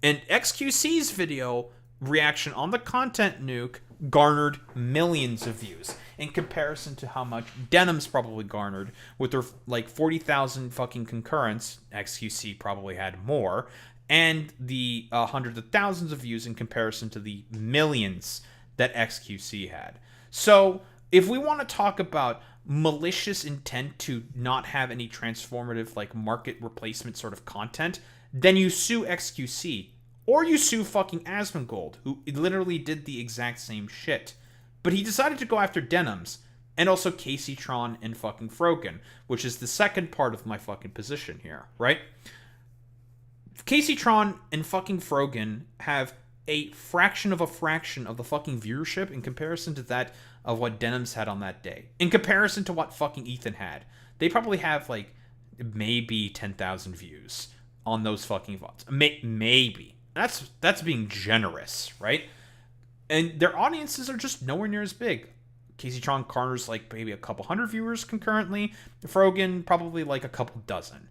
[SPEAKER 1] And XQC's video reaction on the content nuke garnered millions of views in comparison to how much Denim's probably garnered with their like 40,000 fucking concurrents. XQC probably had more, and the hundreds of thousands of views in comparison to the millions that XQC had. So if we want to talk about malicious intent to not have any transformative like market replacement sort of content, then you sue XQC. Or you sue fucking Asmongold, who literally did the exact same shit. But he decided to go after Denims, and also Caseytron and fucking Frogan, which is the second part of my fucking position here, right? Caseytron and fucking Frogan have a fraction of the fucking viewership in comparison to that of what Denims had on that day. In comparison to what fucking Ethan had. They probably have like maybe 10,000 views on those fucking VODs. Maybe. That's being generous, right? And their audiences are just nowhere near as big. Caseytron garners like maybe a couple hundred viewers concurrently. Frogan probably like a couple dozen.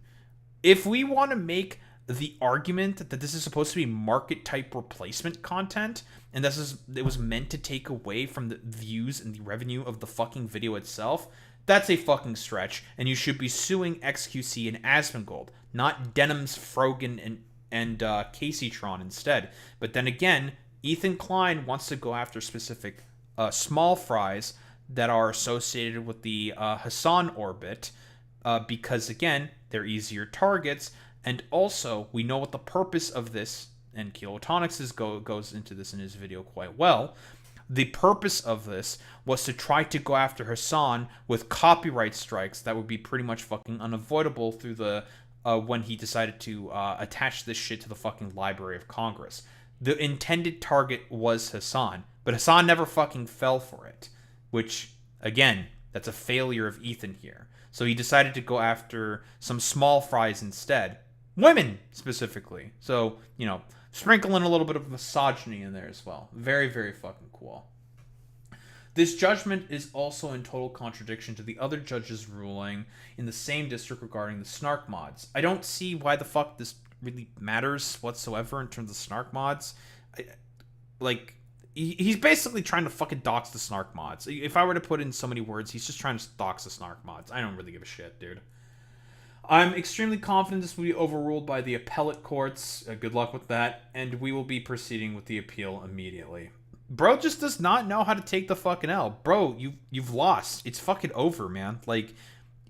[SPEAKER 1] If we want to make the argument that this is supposed to be market type replacement content, and it was meant to take away from the views and the revenue of the fucking video itself, that's a fucking stretch, and you should be suing XQC and Asmongold, not Denims, Frogan, and Caseytron instead. But then again, Ethan Klein wants to go after specific small fries that are associated with the Hassan orbit because, again, they're easier targets. And also, we know what the purpose of this, and Kilotonics goes into this in his video quite well. The purpose of this was to try to go after Hassan with copyright strikes that would be pretty much fucking unavoidable through the when he decided to attach this shit to the fucking Library of Congress. The intended target was Hassan, but Hassan never fucking fell for it, which, again, that's a failure of Ethan here. So he decided to go after some small fries instead. Women, specifically. So, you know, sprinkle in a little bit of misogyny in there as well. Very, very fucking cool. This judgment is also in total contradiction to the other judges' ruling in the same district regarding the snark mods. I don't see why the fuck this really matters whatsoever in terms of snark mods. He's basically trying to fucking dox the snark mods. If I were to put in so many words, he's just trying to dox the snark mods. I don't really give a shit, dude. I'm extremely confident this will be overruled by the appellate courts. Good luck with that. And we will be proceeding with the appeal immediately. Bro just does not know how to take the fucking L. Bro, you've lost. It's fucking over, man. Like,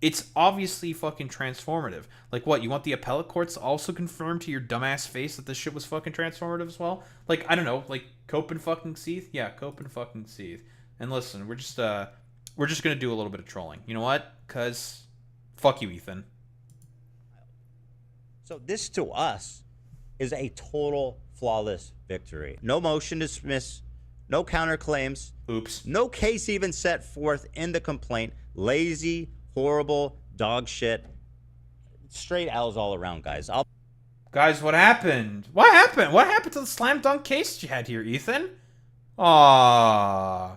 [SPEAKER 1] it's obviously fucking transformative. Like, what, you want the appellate courts to also confirm to your dumbass face that this shit was fucking transformative as well? Like, I don't know, like, cope and fucking seethe? Yeah, cope and fucking seethe. And listen, we're just gonna do a little bit of trolling. You know what? 'Cause fuck you, Ethan.
[SPEAKER 19] So this, to us, is a total flawless victory. No motion to dismiss, no counterclaims.
[SPEAKER 1] Oops.
[SPEAKER 19] No case even set forth in the complaint. Lazy, horrible, dog shit. Straight L's all around, guys.
[SPEAKER 1] Guys, what happened? What happened? What happened to the slam dunk case you had here, Ethan? Aww.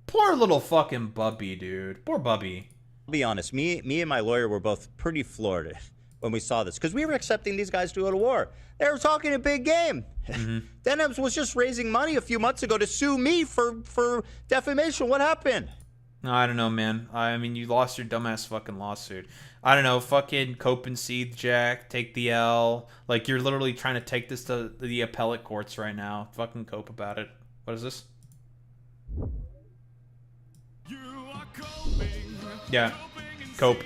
[SPEAKER 1] Poor little fucking Bubby, dude. Poor Bubby.
[SPEAKER 19] I'll be honest. Me and my lawyer were both pretty floored when we saw this, because we were accepting these guys to go to war. They were talking a big game. Denims was just raising money a few months ago to sue me for defamation. What happened?
[SPEAKER 1] I don't know, man. I mean, you lost your dumbass fucking lawsuit. I don't know. Fucking cope and seethe, Jack. Take the L. Like, you're literally trying to take this to the appellate courts right now. Fucking cope about it. What is this? Yeah. Cope.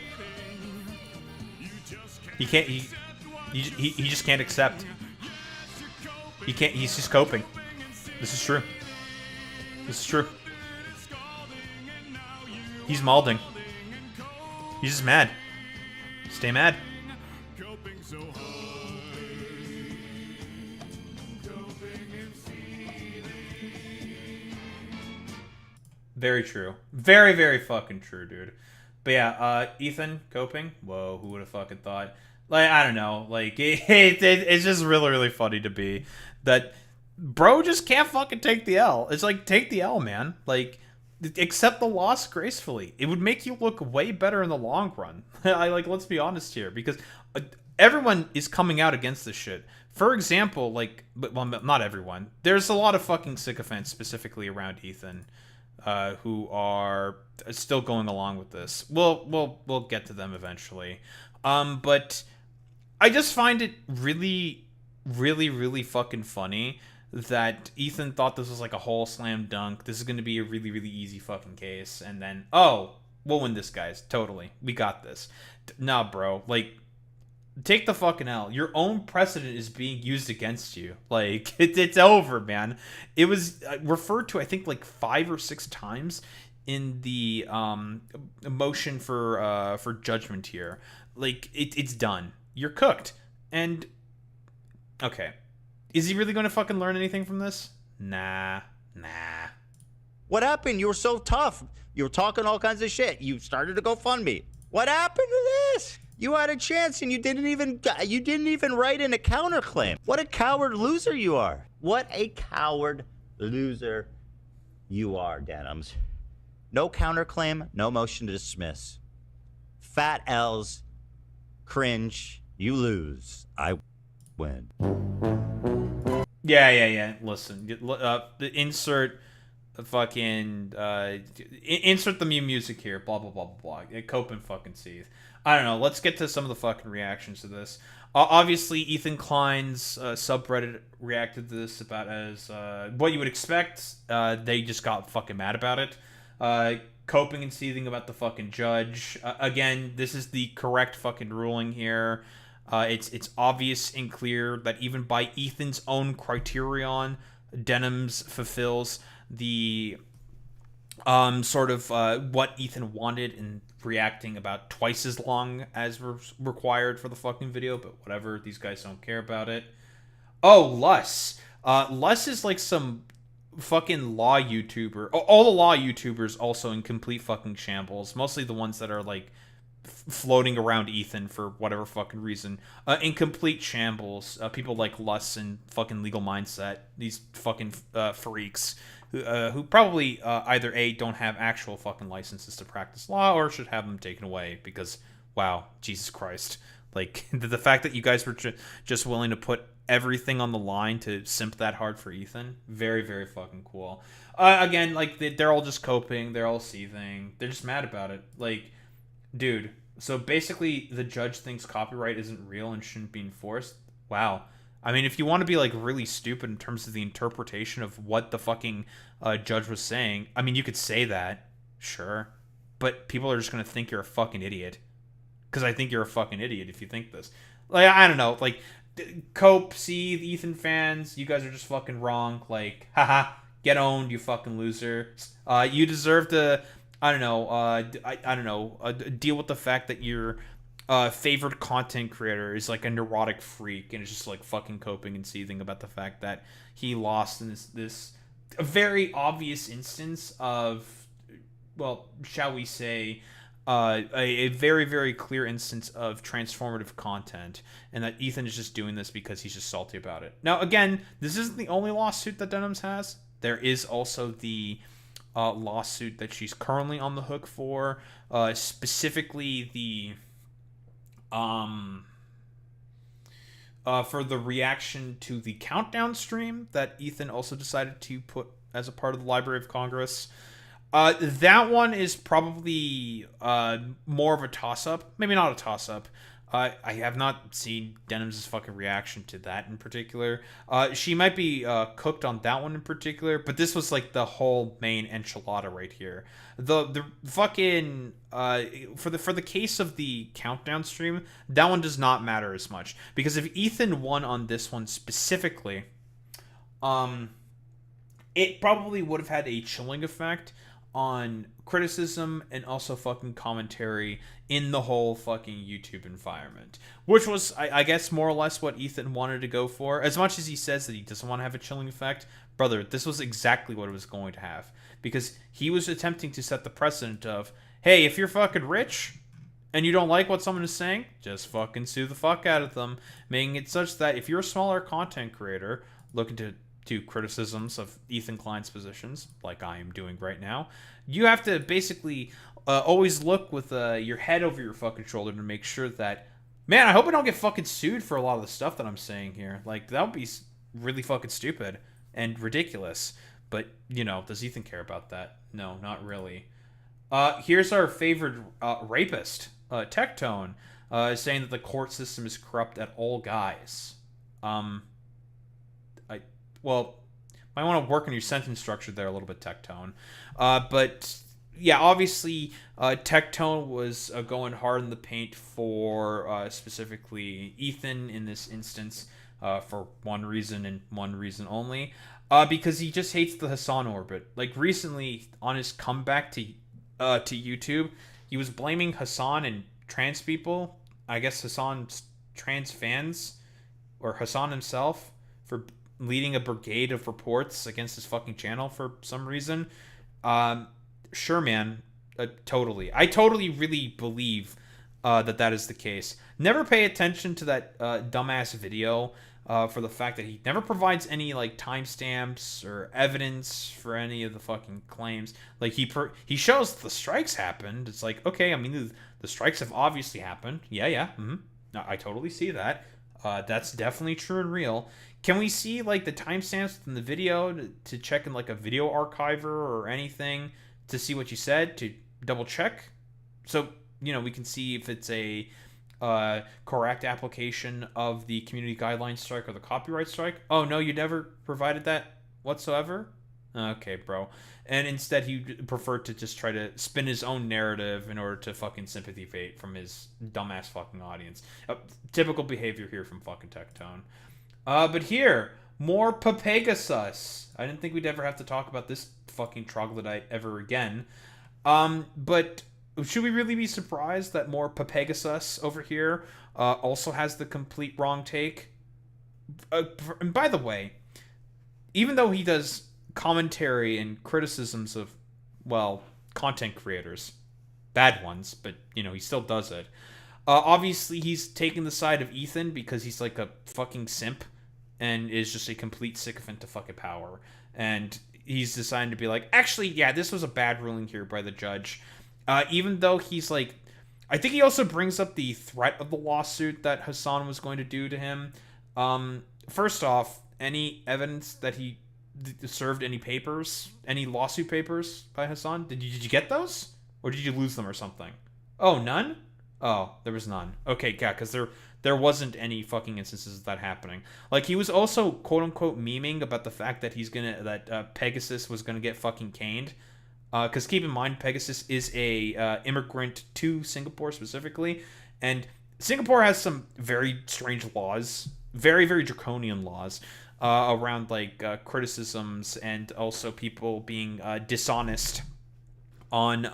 [SPEAKER 1] He can't. He just can't accept. He can't. He's just coping. This is true. This is true. He's malding. He's just mad. Stay mad. Very true. Very, very fucking true, dude. But yeah, Ethan coping. Whoa, who would have fucking thought? Like, I don't know. Like, it's just really, really funny to be that bro just can't fucking take the L. It's like, take the L, man. Like, accept the loss gracefully. It would make you look way better in the long run. Let's be honest here, because everyone is coming out against this shit. For example, well, not everyone. There's a lot of fucking sycophants specifically around Ethan, who are still going along with this. We'll get to them eventually. But I just find it really, really, really fucking funny that Ethan thought this was like a whole slam dunk. This is going to be a really, really easy fucking case. And then, oh, we'll win this, guys. Totally. We got this. Nah, bro. Like, take the fucking L. Your own precedent is being used against you. Like, it's over, man. It was referred to, I think, like 5 or 6 times in the motion for judgment here. Like, it's done. You're cooked. And, okay. Is he really going to fucking learn anything from this? Nah.
[SPEAKER 19] What happened? You were so tough. You were talking all kinds of shit. You started to GoFundMe. What happened to this? You had a chance and you didn't even write in a counterclaim. What a coward loser you are. What a coward loser you are, Denims. No counterclaim, no motion to dismiss. Fat L's, cringe, you lose. I win.
[SPEAKER 1] Yeah. Listen, insert fucking insert the music here. Blah blah blah blah blah. Cope and fucking seethe. I don't know. Let's get to some of the fucking reactions to this. Obviously, Ethan Klein's subreddit reacted to this about as what you would expect. They just got fucking mad about it. Coping and seething about the fucking judge. Again, this is the correct fucking ruling here. It's obvious and clear that even by Ethan's own criterion, Denims fulfills the sort of what Ethan wanted and reacting about twice as long as required for the fucking video, but whatever. These guys don't care about it. Oh, Lus. Lus is like some fucking law YouTuber. All the law YouTubers also in complete fucking shambles. Mostly the ones that are like floating around Ethan for whatever fucking reason. In complete shambles. People like Lus and fucking Legal Mindset. These fucking freaks. Who probably either A, don't have actual fucking licenses to practice law, or should have them taken away because, wow, Jesus Christ. Like, the fact that you guys were just willing to put everything on the line to simp that hard for Ethan, very, very fucking cool. Again, like, they're all just coping, they're all seething, they're just mad about it. Like, dude, so basically the judge thinks copyright isn't real and shouldn't be enforced? Wow. I mean, if you want to be, like, really stupid in terms of the interpretation of what the fucking judge was saying, I mean, you could say that, sure, but people are just going to think you're a fucking idiot. Because I think you're a fucking idiot if you think this. Like, I don't know, like, Cope, see, the Ethan fans, you guys are just fucking wrong. Like, haha, get owned, you fucking loser. You deserve to, I don't know, deal with the fact that your favorite content creator is like a neurotic freak and is just like fucking coping and seething about the fact that he lost in this a very obvious instance of, well, shall we say, a very, very clear instance of transformative content, and that Ethan is just doing this because he's just salty about it. Now, again, this isn't the only lawsuit that Denims has. There is also the lawsuit that she's currently on the hook for, specifically the for the reaction to the countdown stream that Ethan also decided to put as a part of the Library of Congress. That one is probably more of a toss-up. Maybe not a toss-up. I have not seen Denims' fucking reaction to that in particular. She might be cooked on that one in particular, but this was like the whole main enchilada right here. The fucking for the case of the countdown stream, that one does not matter as much, because if Ethan won on this one specifically, it probably would have had a chilling effect on criticism and also fucking commentary in the whole fucking YouTube environment, which was, I guess, more or less what Ethan wanted to go for. As much as he says that he doesn't want to have a chilling effect, brother, this was exactly what it was going to have, because he was attempting to set the precedent of, hey, if you're fucking rich and you don't like what someone is saying, just fucking sue the fuck out of them, making it such that if you're a smaller content creator looking to criticisms of Ethan Klein's positions, like I am doing right now, you have to basically always look with your head over your fucking shoulder to make sure that, man, I hope I don't get fucking sued for a lot of the stuff that I'm saying here. Like, that would be really fucking stupid and ridiculous. But, you know, does Ethan care about that? No, not really. Here's our favorite rapist, Tectone, saying that the court system is corrupt at all guys. Well, might want to work on your sentence structure there a little bit, Tectone. But yeah, obviously, Tectone was going hard in the paint for specifically Ethan in this instance, for one reason and one reason only, because he just hates the Hassan orbit. Like, recently on his comeback to YouTube, he was blaming Hassan and trans people. I guess Hassan's trans fans, or Hassan himself, for leading a brigade of reports against his fucking channel for some reason. Sure, man. Totally. I totally really believe that is the case. Never pay attention to that dumbass video for the fact that he never provides any, like, timestamps or evidence for any of the fucking claims. Like, he shows the strikes happened. It's like, okay, I mean, the strikes have obviously happened. Yeah. No, I totally see that. That's definitely true and real. Can we see, like, the timestamps in the video to check in, like, a video archiver or anything to see what you said, to double check? So, you know, we can see if it's a correct application of the community guidelines strike or the copyright strike. Oh, no, you never provided that whatsoever? Okay, bro. And instead he preferred to just try to spin his own narrative in order to fucking sympathy bait from his dumbass fucking audience. Typical behavior here from fucking Tectone. But here, more Papegasus. I didn't think we'd ever have to talk about this fucking troglodyte ever again. But should we really be surprised that more Pegasus over here also has the complete wrong take? And by the way, even though he does commentary and criticisms of, well, content creators, bad ones, but, you know, he still does it. Obviously, he's taking the side of Ethan because he's like a fucking simp and is just a complete sycophant to fucking power. And he's decided to be like, actually, yeah, this was a bad ruling here by the judge. Even though he's like, I think he also brings up the threat of the lawsuit that Hassan was going to do to him. First off, any evidence that he served any papers, any lawsuit papers by Hassan? Did you get those? Or did you lose them or something? Oh, none? Oh, there was none. Okay, yeah, because there wasn't any fucking instances of that happening. Like, he was also quote-unquote memeing about the fact that Pegasus was gonna get fucking caned. Because keep in mind, Pegasus is a immigrant to Singapore specifically, and Singapore has some very strange laws, very, very draconian laws, around, like, criticisms and also people being dishonest on,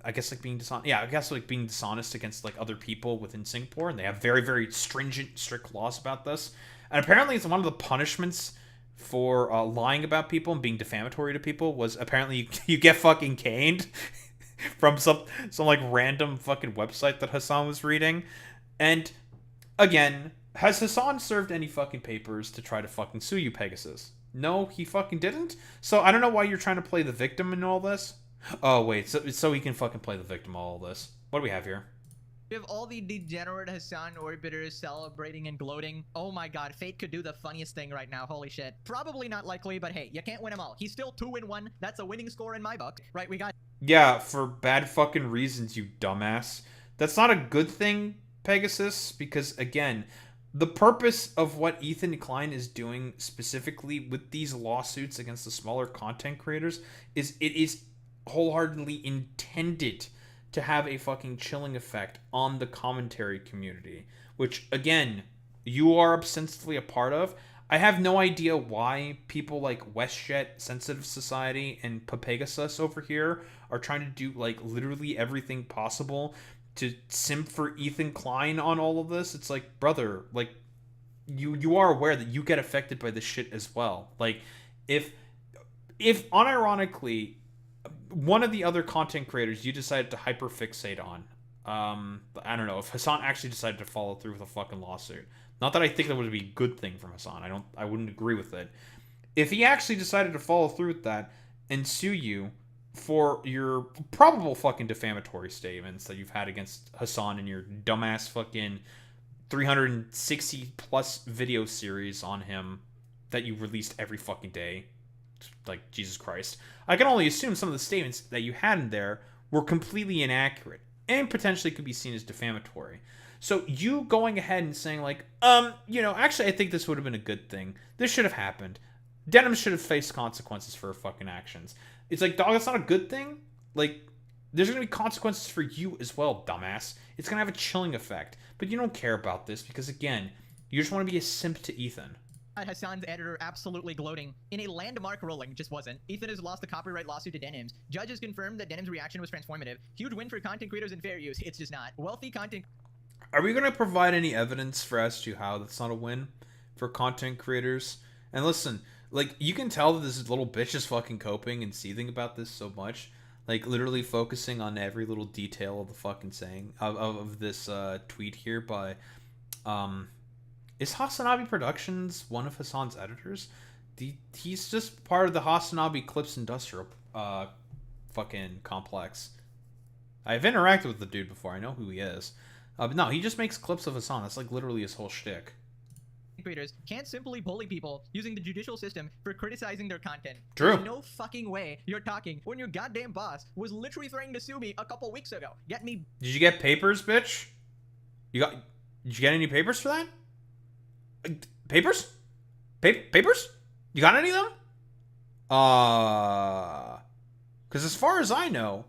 [SPEAKER 1] I guess like being dishonest. Yeah, I guess like being dishonest against like other people within Singapore, and they have very, very stringent, strict laws about this. And apparently, it's one of the punishments for lying about people and being defamatory to people was apparently you get fucking caned from some like random fucking website that Hassan was reading. And again, has Hassan served any fucking papers to try to fucking sue you, Pegasus? No, he fucking didn't. So I don't know why you're trying to play the victim in all this. Oh, wait, so he can fucking play the victim all this. What do we have here?
[SPEAKER 20] We have all the degenerate Hassan orbiters celebrating and gloating. Oh my god, Fate could do the funniest thing right now, holy shit. Probably not likely, but hey, you can't win them all. He's still 2-1, that's a winning score in my book. Right, we got...
[SPEAKER 1] Yeah, for bad fucking reasons, you dumbass. That's not a good thing, Pegasus, because again, the purpose of what Ethan Klein is doing specifically with these lawsuits against the smaller content creators is it is wholeheartedly intended to have a fucking chilling effect on the commentary community, which again, you are ostensibly a part of. I have no idea why people like WestJet, Sensitive Society, and Pegasus over here are trying to do like literally everything possible to simp for Ethan Klein on all of this. It's like, brother, like you are aware that you get affected by this shit as well. Like if unironically one of the other content creators you decided to hyperfixate on, I don't know, if Hassan actually decided to follow through with a fucking lawsuit. Not that I think that would be a good thing from Hassan. I wouldn't agree with it. If he actually decided to follow through with that and sue you for your probable fucking defamatory statements that you've had against Hassan in your dumbass fucking 360 plus video series on him that you released every fucking day. Like, Jesus Christ. I can only assume some of the statements that you had in there were completely inaccurate and potentially could be seen as defamatory. So you going ahead and saying like, actually I think this would have been a good thing. This should have happened. Denim should have faced consequences for her fucking actions. It's like, dog, that's not a good thing. Like, there's going to be consequences for you as well, dumbass. It's going to have a chilling effect. But you don't care about this because, again, you just want to be a simp to Ethan.
[SPEAKER 20] Hassan's editor absolutely gloating. In a landmark ruling, just wasn't. Ethan has lost the copyright lawsuit to Denims. Judges confirmed that Denim's reaction was transformative. Huge win for content creators and fair use. It's just not. Wealthy content...
[SPEAKER 1] Are we going to provide any evidence for as to how that's not a win for content creators? And listen, like, you can tell that this little bitch is fucking coping and seething about this so much. Like, literally focusing on every little detail of the fucking saying of this tweet here by... Is Hasanabi Productions one of Hassan's editors? He's just part of the Hasanabi Clips Industrial fucking complex. I've interacted with the dude before. I know who he is. But no, he just makes clips of Hassan. That's like literally his whole shtick.
[SPEAKER 20] Creators can't simply bully people using the judicial system for criticizing their content.
[SPEAKER 1] True.
[SPEAKER 20] There's no fucking way you're talking when your goddamn boss was literally threatening to sue me a couple weeks ago. Get me...
[SPEAKER 1] Did you get papers, bitch? Did you get any papers for that? Papers? Papers? You got any of them? Because as far as I know,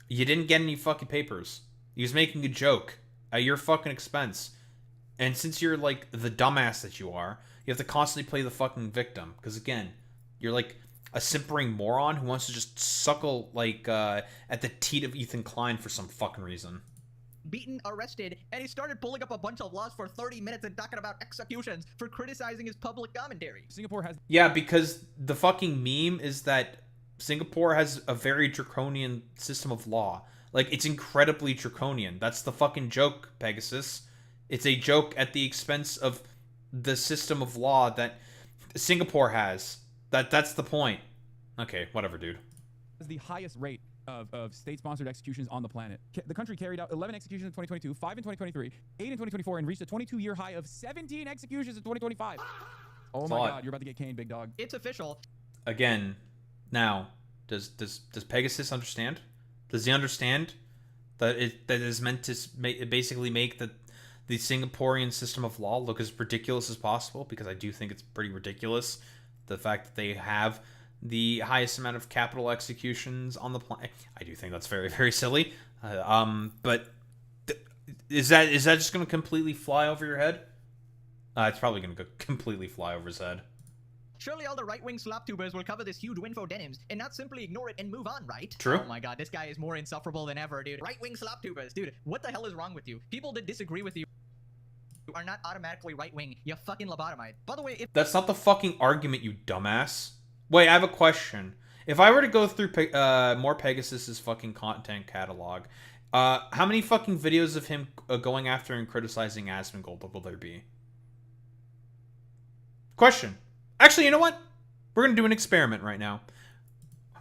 [SPEAKER 1] you didn't get any fucking papers. He was making a joke at your fucking expense. And since you're like the dumbass that you are, you have to constantly play the fucking victim. Because again, you're like a simpering moron who wants to just suckle, like, at the teat of Ethan Klein for some fucking reason.
[SPEAKER 20] Beaten, arrested, and he started pulling up a bunch of laws for 30 minutes and talking about executions for criticizing his public commentary.
[SPEAKER 21] Singapore has...
[SPEAKER 1] Yeah, because the fucking meme is that Singapore has a very draconian system of law. Like, it's incredibly draconian. That's the fucking joke, Pegasus. It's a joke at the expense of the system of law that Singapore has. That's the point. Okay, whatever, dude.
[SPEAKER 21] Is the highest rate of state-sponsored executions on the planet. The country carried out 11 executions in 2022, 5 in 2023, 8 in 2024, and reached a 22-year high of 17 executions in 2025. Oh my god, you're about to get caned, big dog.
[SPEAKER 20] It's official.
[SPEAKER 1] Again, now, does Pegasus understand? Does he understand that it is meant to basically make the Singaporean system of law look as ridiculous as possible? Because I do think it's pretty ridiculous, the fact that they have the highest amount of capital executions on the planet. I do think that's very, very silly. But is that just going to completely fly over your head? It's probably going to completely fly over his head.
[SPEAKER 20] Surely all the right-wing slaptubers will cover this huge win for denims and not simply ignore it and move on, right?
[SPEAKER 1] True.
[SPEAKER 20] Oh my god, this guy is more insufferable than ever, dude. Right-wing slaptubers, dude, what the hell is wrong with you? People that disagree with you are not automatically right-wing, you fucking lobotomite. By the way, if...
[SPEAKER 1] That's not the fucking argument, you dumbass. Wait, I have a question. If I were to go through more Pegasus's fucking content catalog, how many fucking videos of him going after and criticizing Asmongold will there be? Question. Actually, you know what? We're gonna do an experiment right now.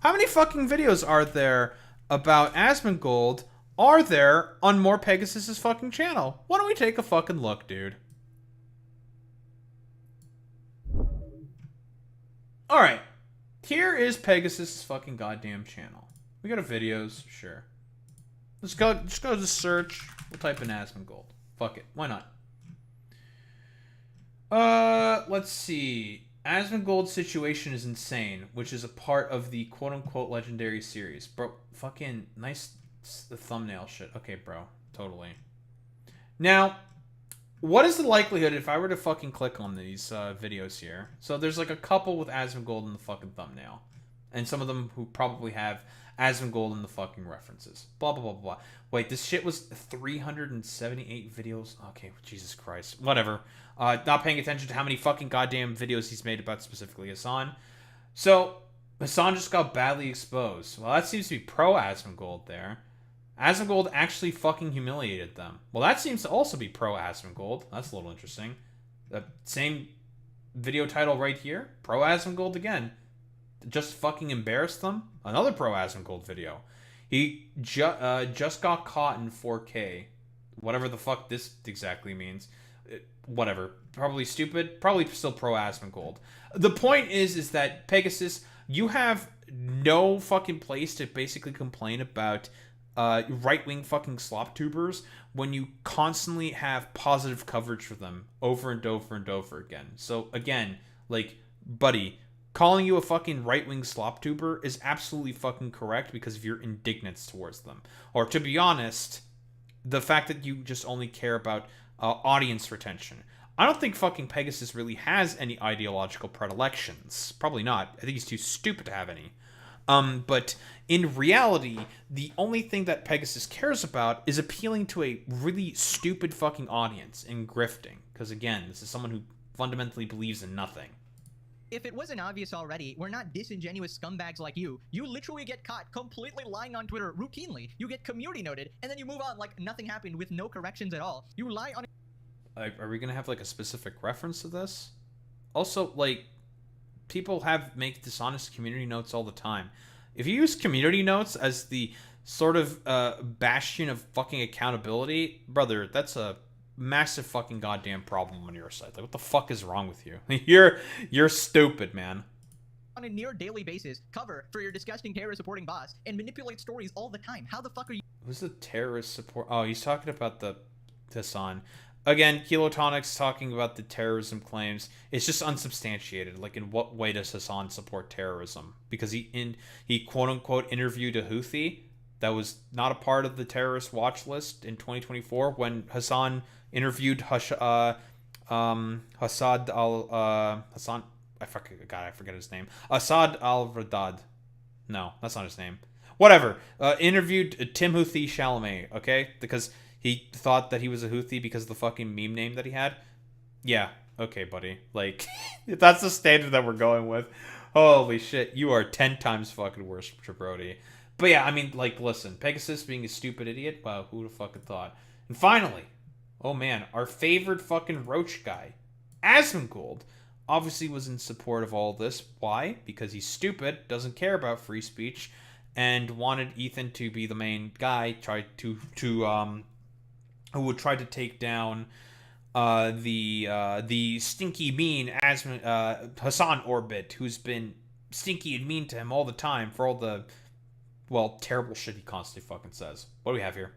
[SPEAKER 1] How many fucking videos are there about Asmongold are there on more Pegasus's fucking channel? Why don't we take a fucking look, dude? Alright. Here is Pegasus' fucking goddamn channel. We go to videos, sure. Just go to search. We'll type in Asmongold. Fuck it. Why not? Let's see. Asmongold's situation is insane, which is a part of the quote-unquote legendary series. Bro, fucking nice thumbnail shit. Okay, bro. Totally. Now, what is the likelihood if I were to fucking click on these videos here? So there's like a couple with Asmongold in the fucking thumbnail. And some of them who probably have Asmongold in the fucking references. Blah, blah, blah, blah. Wait, this shit was 378 videos? Okay, Jesus Christ. Whatever. Not paying attention to how many fucking goddamn videos he's made about specifically Hassan. So, Hassan just got badly exposed. Well, that seems to be pro-Asmongold there. Asmongold actually fucking humiliated them. Well, that seems to also be pro-Asmongold. That's a little interesting. The same video title right here. Pro-Asmongold again. Just fucking embarrassed them. Another pro-Asmongold video. He just got caught in 4K. Whatever the fuck this exactly means. Whatever. Probably stupid. Probably still pro-Asmongold. The point is that, Pegasus, you have no fucking place to basically complain about right-wing fucking slop tubers when you constantly have positive coverage for them over and over and over again. So again, like, buddy, calling you a fucking right-wing slop tuber is absolutely fucking correct because of your indignance towards them. Or to be honest, the fact that you just only care about audience retention. I don't think fucking Pegasus really has any ideological predilections. Probably not. I think he's too stupid to have any. But in reality, the only thing that Pegasus cares about is appealing to a really stupid fucking audience and grifting. Because again, this is someone who fundamentally believes in nothing.
[SPEAKER 20] If it wasn't obvious already, we're not disingenuous scumbags like you. You literally get caught completely lying on Twitter routinely. You get community noted, and then you move on like nothing happened with no corrections at all. You lie on...
[SPEAKER 1] Are we gonna have like a specific reference to this? Also, like, people make dishonest community notes all the time. If you use community notes as the sort of bastion of fucking accountability, brother, that's a massive fucking goddamn problem on your side. Like, what the fuck is wrong with you? You're stupid, man.
[SPEAKER 20] On a near daily basis, cover for your disgusting terrorist supporting boss, and manipulate stories all the time. How the fuck are you?
[SPEAKER 1] Who's the terrorist support? Oh, he's talking about the Hassan. Again, Kilotonic's talking about the terrorism claims. It's just unsubstantiated. Like, in what way does Hassan support terrorism? Because he quote-unquote interviewed a Houthi that was not a part of the terrorist watch list in 2024 when Hassan interviewed Hassan. I I forget his name. Assad al-Radad. No, that's not his name. Whatever. Interviewed Tim Houthi Chalamet, okay? Because he thought that he was a Houthi because of the fucking meme name that he had. Yeah, okay, buddy. Like, if that's the standard that we're going with, holy shit, you are 10 times fucking worse, Jabrodi. But yeah, I mean, like, listen, Pegasus being a stupid idiot, wow, who would have fucking thought? And finally, oh man, our favorite fucking roach guy, Asmongold, obviously was in support of all this. Why? Because he's stupid, doesn't care about free speech, and wanted Ethan to be the main guy, who would try to take down the stinky mean Hassan Orbit, who's been stinky and mean to him all the time for all the, well, terrible shit he constantly fucking says. What do we have here?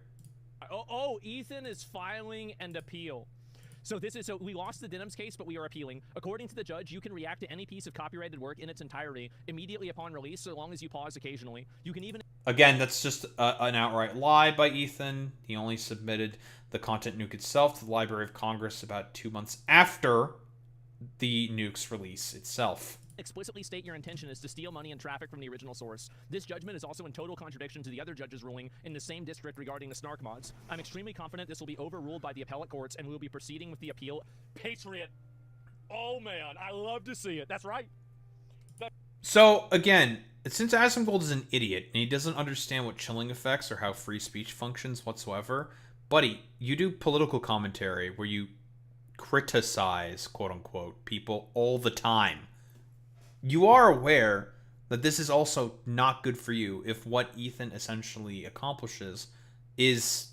[SPEAKER 5] Oh, Ethan is filing an appeal. So we lost the Denham's case, but we are appealing. According to the judge, you can react to any piece of copyrighted work in its entirety immediately upon release, so long as you pause occasionally. You can even...
[SPEAKER 1] Again, that's just an outright lie by Ethan. He only submitted the content nuke itself to the Library of Congress about 2 months after the nuke's release itself.
[SPEAKER 5] Explicitly state your intention is to steal money and traffic from the original source. This judgment is also in total contradiction to the other judge's ruling in the same district regarding the snark mods. I'm extremely confident this will be overruled by the appellate courts, and we will be proceeding with the appeal. Patriot. Oh man, I love to see it. That's right.
[SPEAKER 1] So again, since Asmongold is an idiot and he doesn't understand what chilling effects or how free speech functions whatsoever, buddy, you do political commentary where you criticize, quote unquote, people all the time. You are aware that this is also not good for you if what Ethan essentially accomplishes is,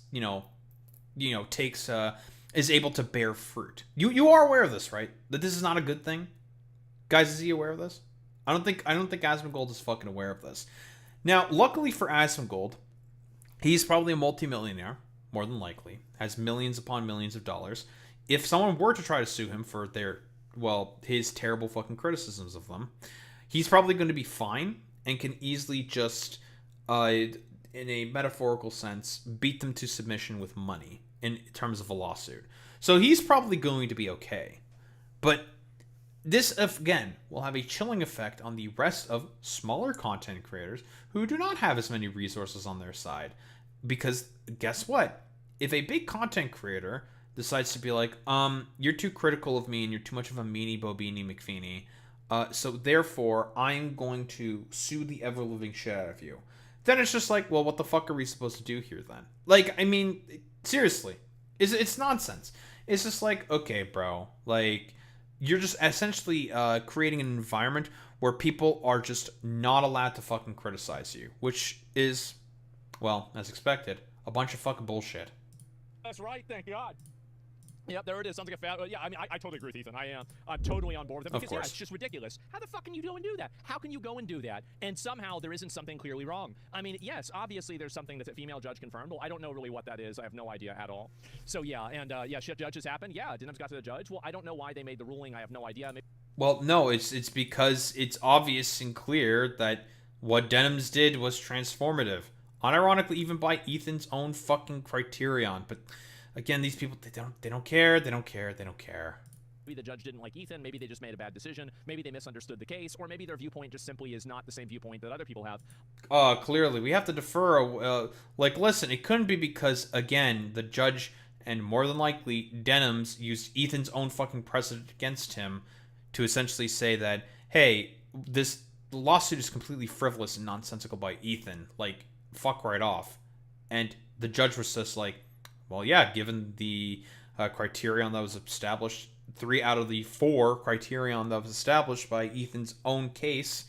[SPEAKER 1] is able to bear fruit. You are aware of this, right? That this is not a good thing? Guys, is he aware of this? I don't think Asmongold is fucking aware of this. Now, luckily for Asmongold, he's probably a multimillionaire, more than likely, has millions upon millions of dollars. If someone were to try to sue him for his terrible fucking criticisms of them, he's probably going to be fine and can easily just, in a metaphorical sense, beat them to submission with money in terms of a lawsuit. So he's probably going to be okay. But this, again, will have a chilling effect on the rest of smaller content creators who do not have as many resources on their side. Because guess what? If a big content creator decides to be like, you're too critical of me and you're too much of a meanie bobini McFeenie, so therefore I'm going to sue the ever-living shit out of you. Then it's just like, well, what the fuck are we supposed to do here then? Like, I mean, seriously, it's nonsense. It's just like, okay, bro, like, you're just essentially creating an environment where people are just not allowed to fucking criticize you, which is, well, as expected, a bunch of fucking bullshit.
[SPEAKER 5] That's right, thank God. Yep, there it is. Sounds like a fat. Yeah, I mean, I totally agree with Ethan. I'm totally on board with it because, yeah, it's just ridiculous. How the fuck can you go and do that? How can you go and do that? And somehow there isn't something clearly wrong. I mean, yes, obviously there's something that the female judge confirmed. Well, I don't know really what that is. I have no idea at all. So yeah, and yeah, shit judges happen. Yeah, Denham's got to the judge. Well, I don't know why they made the ruling. I have no idea.
[SPEAKER 1] Well, no, it's because it's obvious and clear that what Denham's did was transformative. Unironically, even by Ethan's own fucking criterion, but. Again, these people, they don't care.
[SPEAKER 5] Maybe the judge didn't like Ethan. Maybe they just made a bad decision. Maybe they misunderstood the case. Or maybe their viewpoint just simply is not the same viewpoint that other people have.
[SPEAKER 1] Clearly. We have to defer. Listen, it couldn't be because, again, the judge and more than likely Denham's used Ethan's own fucking precedent against him to essentially say that, hey, this lawsuit is completely frivolous and nonsensical by Ethan. Like, fuck right off. And the judge was just like, well, yeah, given the criterion that was established, 3 out of the 4 criterion that was established by Ethan's own case,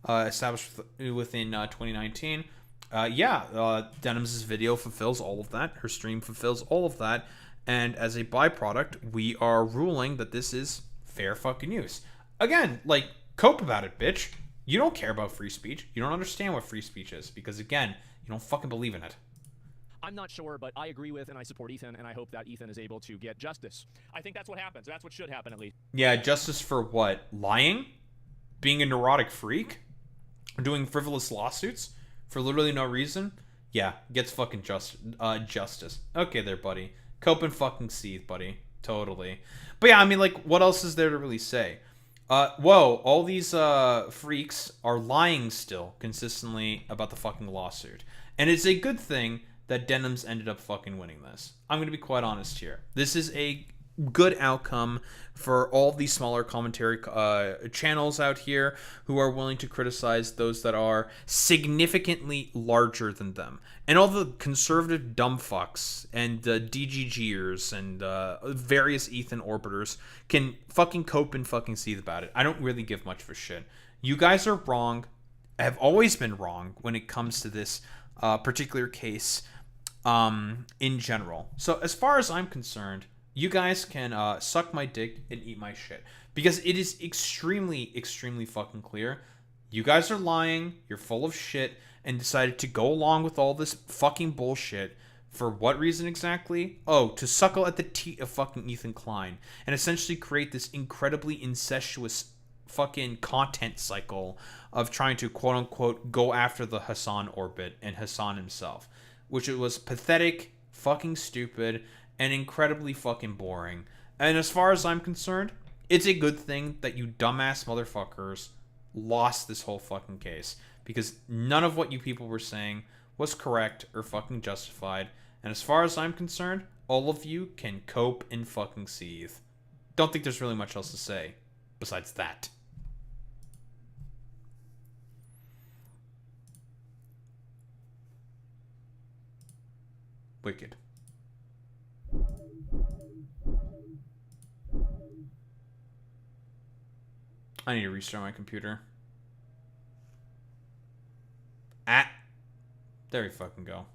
[SPEAKER 1] established within 2019, Denham's video fulfills all of that. Her stream fulfills all of that. And as a byproduct, we are ruling that this is fair fucking use. Again, like, cope about it, bitch. You don't care about free speech. You don't understand what free speech is because, again, you don't fucking believe in it.
[SPEAKER 5] I'm not sure, but I agree with and I support Ethan, and I hope that Ethan is able to get justice. I think that's what happens. That's what should happen, at least.
[SPEAKER 1] Yeah, justice for what? Lying? Being a neurotic freak? Doing frivolous lawsuits? For literally no reason? Yeah, gets fucking justice. Okay there, buddy. Cope and fucking seethe, buddy. Totally. But yeah, I mean, like, what else is there to really say? Whoa, all these freaks are lying still consistently about the fucking lawsuit. And it's a good thing that Denim's ended up fucking winning this. I'm going to be quite honest here. This is a good outcome for all these smaller commentary channels out here who are willing to criticize those that are significantly larger than them. And all the conservative dumb fucks and DGGers and various Ethan orbiters can fucking cope and fucking seethe about it. I don't really give much of a shit. You guys are wrong. Have always been wrong when it comes to this particular case in general. So as far as I'm concerned, you guys can suck my dick and eat my shit. Because it is extremely, extremely fucking clear. You guys are lying, you're full of shit, and decided to go along with all this fucking bullshit. For what reason exactly? Oh, to suckle at the teat of fucking Ethan Klein. And essentially create this incredibly incestuous fucking content cycle of trying to quote-unquote go after the Hassan orbit and Hassan himself. Which it was pathetic, fucking stupid, and incredibly fucking boring. And as far as I'm concerned, it's a good thing that you dumbass motherfuckers lost this whole fucking case. Because none of what you people were saying was correct or fucking justified. And as far as I'm concerned, all of you can cope and fucking seethe. Don't think there's really much else to say besides that. Wicked. I need to restart my computer. There we fucking go.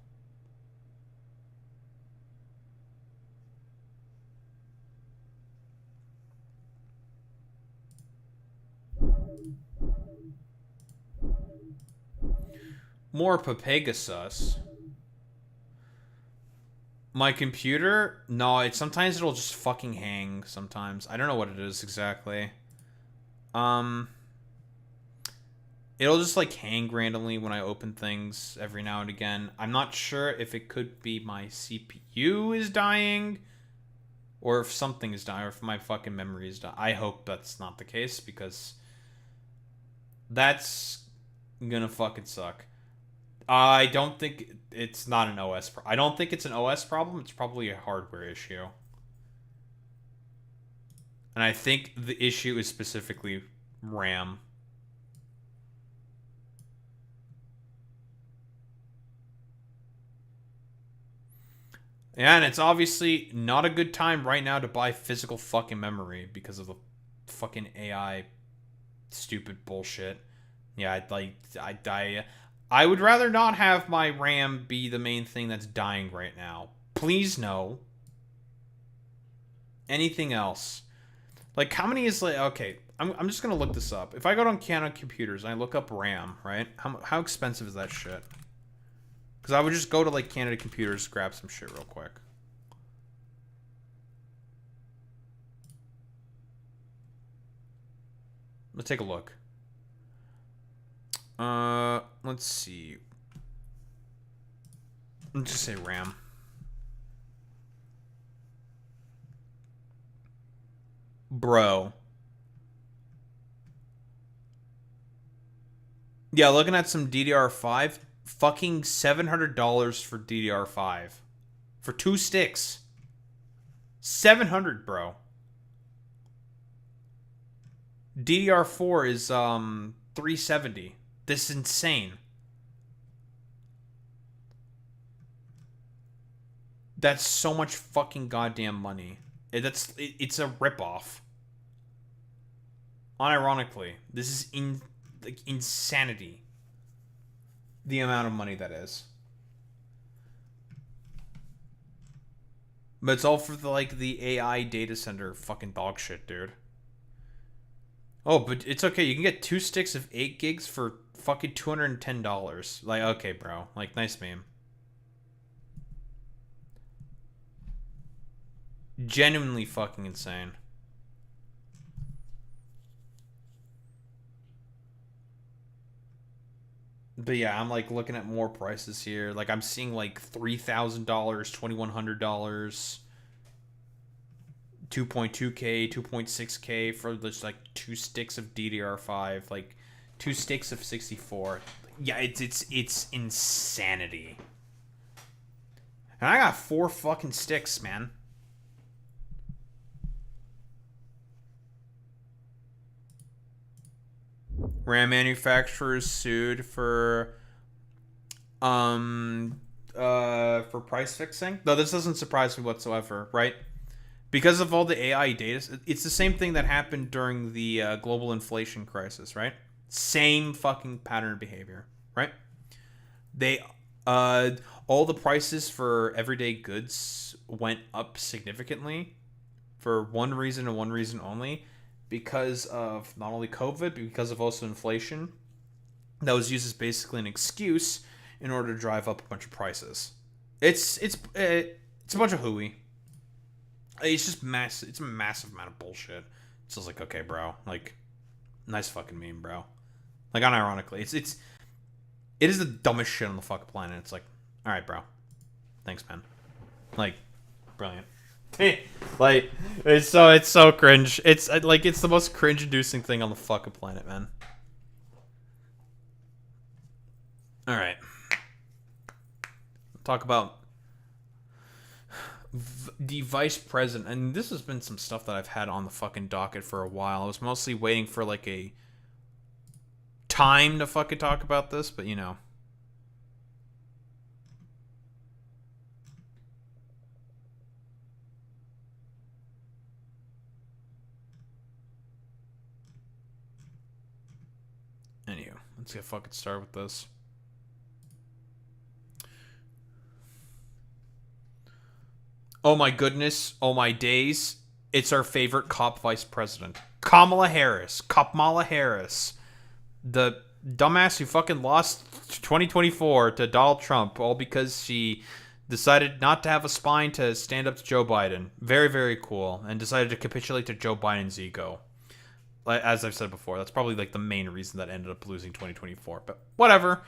[SPEAKER 1] More Papegasus. My computer? No, sometimes it'll just fucking hang sometimes. I don't know what it is exactly. It'll just like hang randomly when I open things every now and again. I'm not sure if it could be my CPU is dying or if something is dying or if my fucking memory is dying. I hope that's not the case because that's gonna fucking suck. I don't think it's not an OS I don't think it's an OS problem. It's probably a hardware issue. And I think the issue is specifically RAM. Yeah, and it's obviously not a good time right now to buy physical fucking memory because of the fucking AI stupid bullshit. Yeah, I would rather not have my RAM be the main thing that's dying right now. Please no. Anything else? Like, how many is like... Okay, I'm just going to look this up. If I go on Canon Computers and I look up RAM, right? How expensive is that shit? Because I would just go to, like, Canada Computers, grab some shit real quick. Let's take a look. Let's see. Let's just say RAM. Bro. Yeah, looking at some DDR5... Fucking $700 for DDR5. For 2 sticks. $700, bro. DDR4 is $370. This is insane. That's so much fucking goddamn money. It's a ripoff. Unironically, this is insanity. The amount of money that is. But it's all for the AI data center fucking dog shit, dude. Oh, but it's okay. You can get 2 sticks of 8 gigs for fucking $210. Like, okay, bro. Like, nice meme. Genuinely fucking insane. But yeah, I'm like looking at more prices here. Like I'm seeing like $3,000, $2,100, 2.2K, 2.6K for just like 2 sticks of DDR5, like 2 sticks of 64. Yeah, it's insanity. And I got 4 fucking sticks, man. RAM manufacturers sued for price fixing. Though this doesn't surprise me whatsoever, right? Because of all the AI data, it's the same thing that happened during the global inflation crisis, right? Same fucking pattern of behavior, right? They all the prices for everyday goods went up significantly for one reason and one reason only, because of not only COVID, but because of also inflation. That was used as basically an excuse in order to drive up a bunch of prices. It's a bunch of hooey. It's just massive. It's a massive amount of bullshit. So I was like, okay, bro, like, nice fucking meme, bro. Like, unironically, it is the dumbest shit on the fucking planet. It's like, all right, bro, thanks, man. Like, brilliant. Like, it's so cringe. It's like, it's the most cringe-inducing thing on the fucking planet, man. All right, talk about the vice president, and this has been some stuff that I've had on the fucking docket for a while. I was mostly waiting for like a time to fucking talk about this, but you know. Anywho, let's get fucking started with this. Oh my goodness, oh my days, it's our favorite cop vice president. Kamala Harris. The dumbass who fucking lost 2024 to Donald Trump, all because she decided not to have a spine to stand up to Joe Biden. Very, very cool. And decided to capitulate to Joe Biden's ego. As I've said before, that's probably like the main reason that ended up losing 2024. But whatever.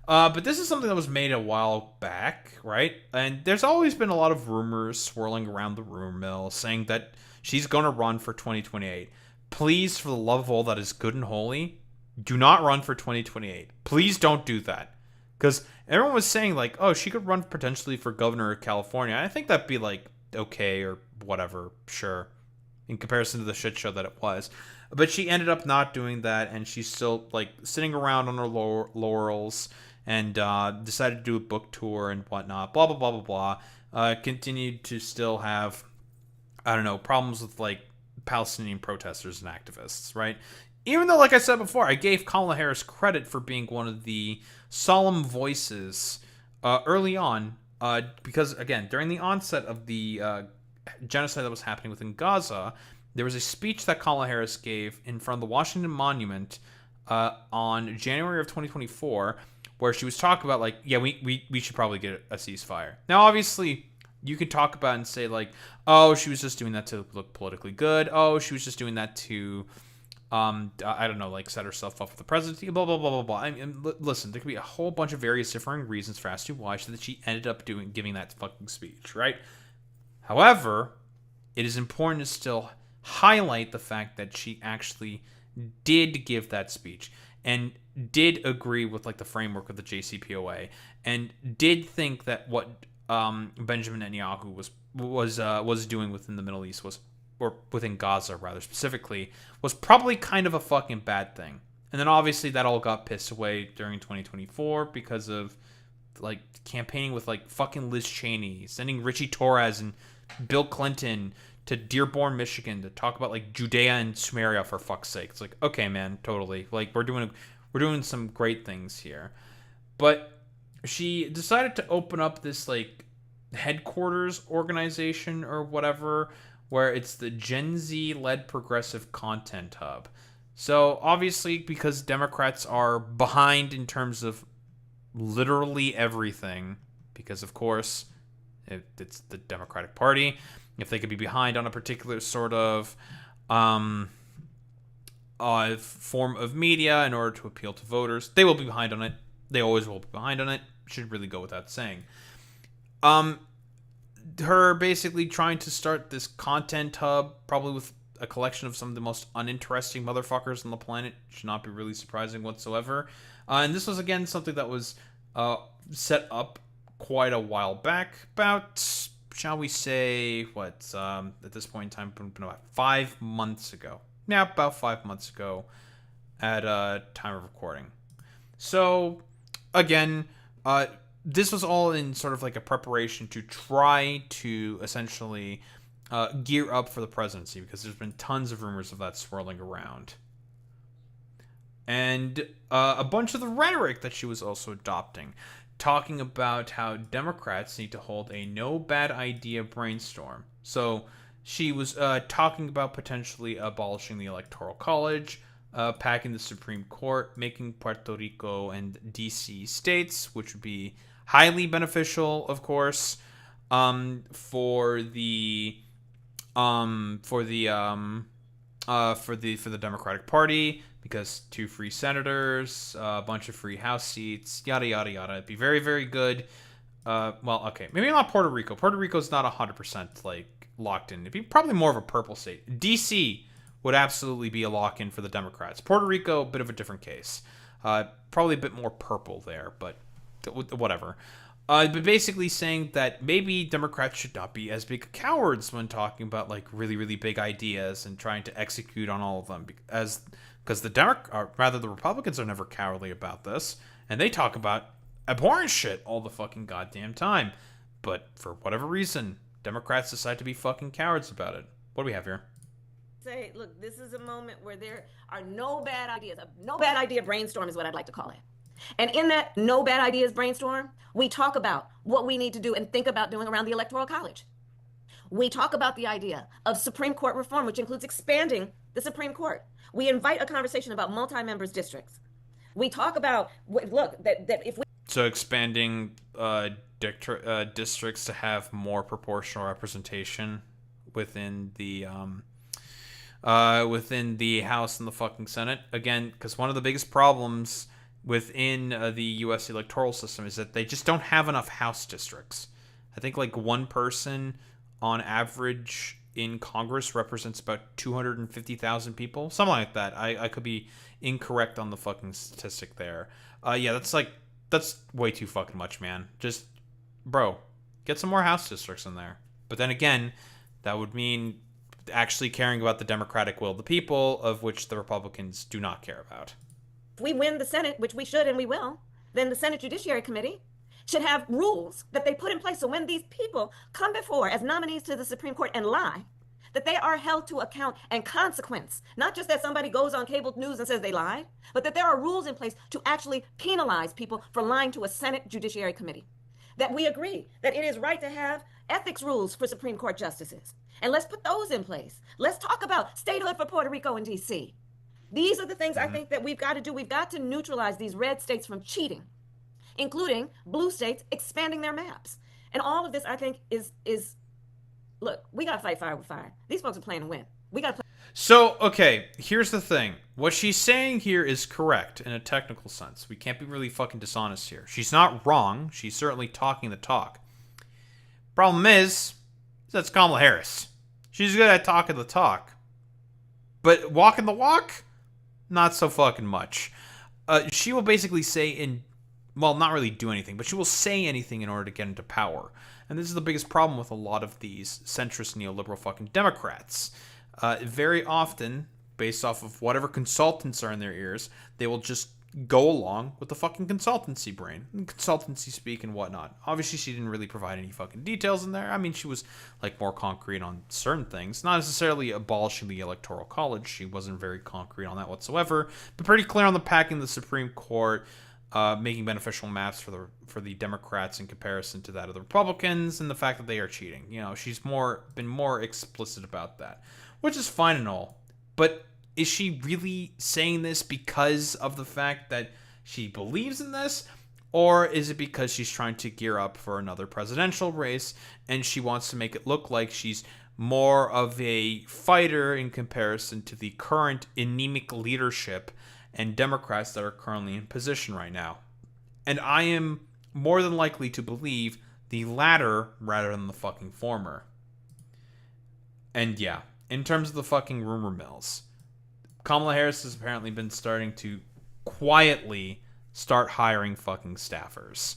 [SPEAKER 1] But this is something that was made a while back, right? And there's always been a lot of rumors swirling around the rumor mill saying that she's going to run for 2028. Please, for the love of all that is good and holy, do not run for 2028. Please don't do that. Because everyone was saying, like, oh, she could run potentially for governor of California. I think that'd be, like, okay or whatever, sure, in comparison to the shit show that it was. But she ended up not doing that, and she's still, like, sitting around on her laurels, and decided to do a book tour and whatnot, blah, blah, blah, blah, blah. Continued to still have, I don't know, problems with, like, Palestinian protesters and activists, right? Even though, like I said before, I gave Kamala Harris credit for being one of the solemn voices early on, because, again, during the onset of the genocide that was happening within Gaza, there was a speech that Kamala Harris gave in front of the Washington Monument on January of 2024, where she was talking about, like, yeah, we should probably get a ceasefire. Now, obviously, you can talk about it and say, like, oh, she was just doing that to look politically good. Oh, she was just doing that to, I don't know, like, set herself up for the presidency, blah, blah, blah, blah, blah. I mean, listen, there could be a whole bunch of various differing reasons for as to why she ended up giving that fucking speech, right? However, it is important to still highlight the fact that she actually did give that speech and did agree with, like, the framework of the JCPOA, and did think that what Benjamin Netanyahu was doing within the Middle East or within Gaza rather specifically, was probably kind of a fucking bad thing. And then obviously that all got pissed away during 2024 because of, like, campaigning with, like, fucking Liz Cheney, sending Richie Torres and Bill Clinton to Dearborn, Michigan to talk about, like, Judea and Samaria, for fuck's sake. It's like, okay, man, totally. Like, we're doing some great things here. But she decided to open up this, like, headquarters organization or whatever, where it's the Gen Z-led progressive content hub. So, obviously, because Democrats are behind in terms of literally everything, because, of course, it's the Democratic Party. If they could be behind on a particular sort of form of media in order to appeal to voters, they will be behind on it. They always will be behind on it. Should really go without saying. her basically trying to start this content hub, probably with a collection of some of the most uninteresting motherfuckers on the planet. Should not be really surprising whatsoever. And this was, again, something that was set up quite a while back, about, shall we say, at this point in time, about 5 months ago. Yeah, about 5 months ago at time of recording. So, again, this was all in sort of like a preparation to try to essentially gear up for the presidency, because there's been tons of rumors of that swirling around. And a bunch of the rhetoric that she was also adopting, talking about how Democrats need to hold a no bad idea brainstorm. So she was talking about potentially abolishing the Electoral College, packing the Supreme Court, making Puerto Rico and DC states, which would be highly beneficial, of course, for the Democratic Party, because 2 free senators, a bunch of free House seats, yada yada yada. It'd be very, very good. Well, okay, maybe not Puerto Rico. Puerto Rico's not 100% like locked in. It'd be probably more of a purple state. DC would absolutely be a lock-in for the Democrats. Puerto Rico, a bit of a different case. Probably a bit more purple there, but whatever. But basically saying that maybe Democrats should not be as big cowards when talking about like really, really big ideas and trying to execute on all of them, because the Republicans are never cowardly about this, and they talk about abhorrent shit all the fucking goddamn time. But for whatever reason, Democrats decide to be fucking cowards about it. What do we have here?
[SPEAKER 10] Say, look, this is a moment where there are no bad ideas. A no bad idea brainstorm is what I'd like to call it. And in that no bad ideas brainstorm, we talk about what we need to do and think about doing around the Electoral College. We talk about the idea of Supreme Court reform, which includes expanding the Supreme Court. We invite a conversation about multi-members districts. We talk about, look, that if we...
[SPEAKER 1] So expanding districts to have more proportional representation within the House and the fucking Senate. Again, because one of the biggest problems within the U.S. electoral system is that they just don't have enough House districts. I think like one person on average in Congress represents about 250,000 people, something like that. I could be incorrect on the fucking statistic there. Yeah, that's way too fucking much, man. Just, bro, get some more House districts in there. But then again, that would mean actually caring about the democratic will of the people, of which the Republicans do not care about.
[SPEAKER 10] If we win the Senate, which we should and we will, then the Senate Judiciary Committee should have rules that they put in place so when these people come before as nominees to the Supreme Court and lie, that they are held to account and consequence. Not just that somebody goes on cable news and says they lied, but that there are rules in place to actually penalize people for lying to a Senate Judiciary Committee. That we agree that it is right to have ethics rules for Supreme Court justices. And let's put those in place. Let's talk about statehood for Puerto Rico and DC. These are the things I think that we've got to do. We've got to neutralize these red states from cheating, including blue states expanding their maps. And all of this, I think, is look, we got to fight fire with fire. These folks are playing to win. We got to play.
[SPEAKER 1] So, okay, here's the thing. What she's saying here is correct in a technical sense. We can't be really fucking dishonest here. She's not wrong. She's certainly talking the talk. Problem is that's Kamala Harris. She's good at talking the talk. But walking the walk? Not so fucking much. She will basically say well, not really do anything, but she will say anything in order to get into power. And this is the biggest problem with a lot of these centrist neoliberal fucking Democrats. Very often, based off of whatever consultants are in their ears, they will just go along with the fucking consultancy brain, consultancy speak and whatnot. Obviously, she didn't really provide any fucking details in there. I mean, she was like more concrete on certain things, not necessarily abolishing the Electoral College. She wasn't very concrete on that whatsoever, but pretty clear on the packing the Supreme Court, making beneficial maps for the Democrats in comparison to that of the Republicans, and the fact that they are cheating. You know, she's been more explicit about that, which is fine and all, but is she really saying this because of the fact that she believes in this? Or is it because she's trying to gear up for another presidential race and she wants to make it look like she's more of a fighter in comparison to the current anemic leadership and Democrats that are currently in position right now? And I am more than likely to believe the latter rather than the fucking former. And yeah, in terms of the fucking rumor mills, Kamala Harris has apparently been starting to quietly start hiring fucking staffers.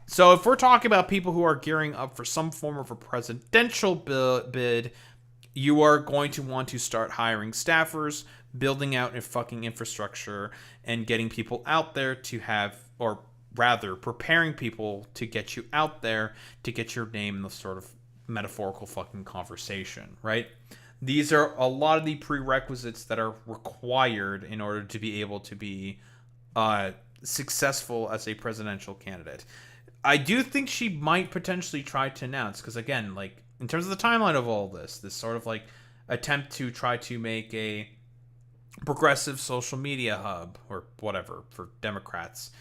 [SPEAKER 1] So if we're talking about people who are gearing up for some form of a presidential bid, you are going to want to start hiring staffers, building out a fucking infrastructure, and getting people out there to have, or rather, preparing people to get you out there to get your name in the sort of metaphorical fucking conversation, right? These are a lot of the prerequisites that are required in order to be able to be successful as a presidential candidate. I do think she might potentially try to announce, because again, like, in terms of the timeline of all this sort of like attempt to try to make a progressive social media hub or whatever for Democrats.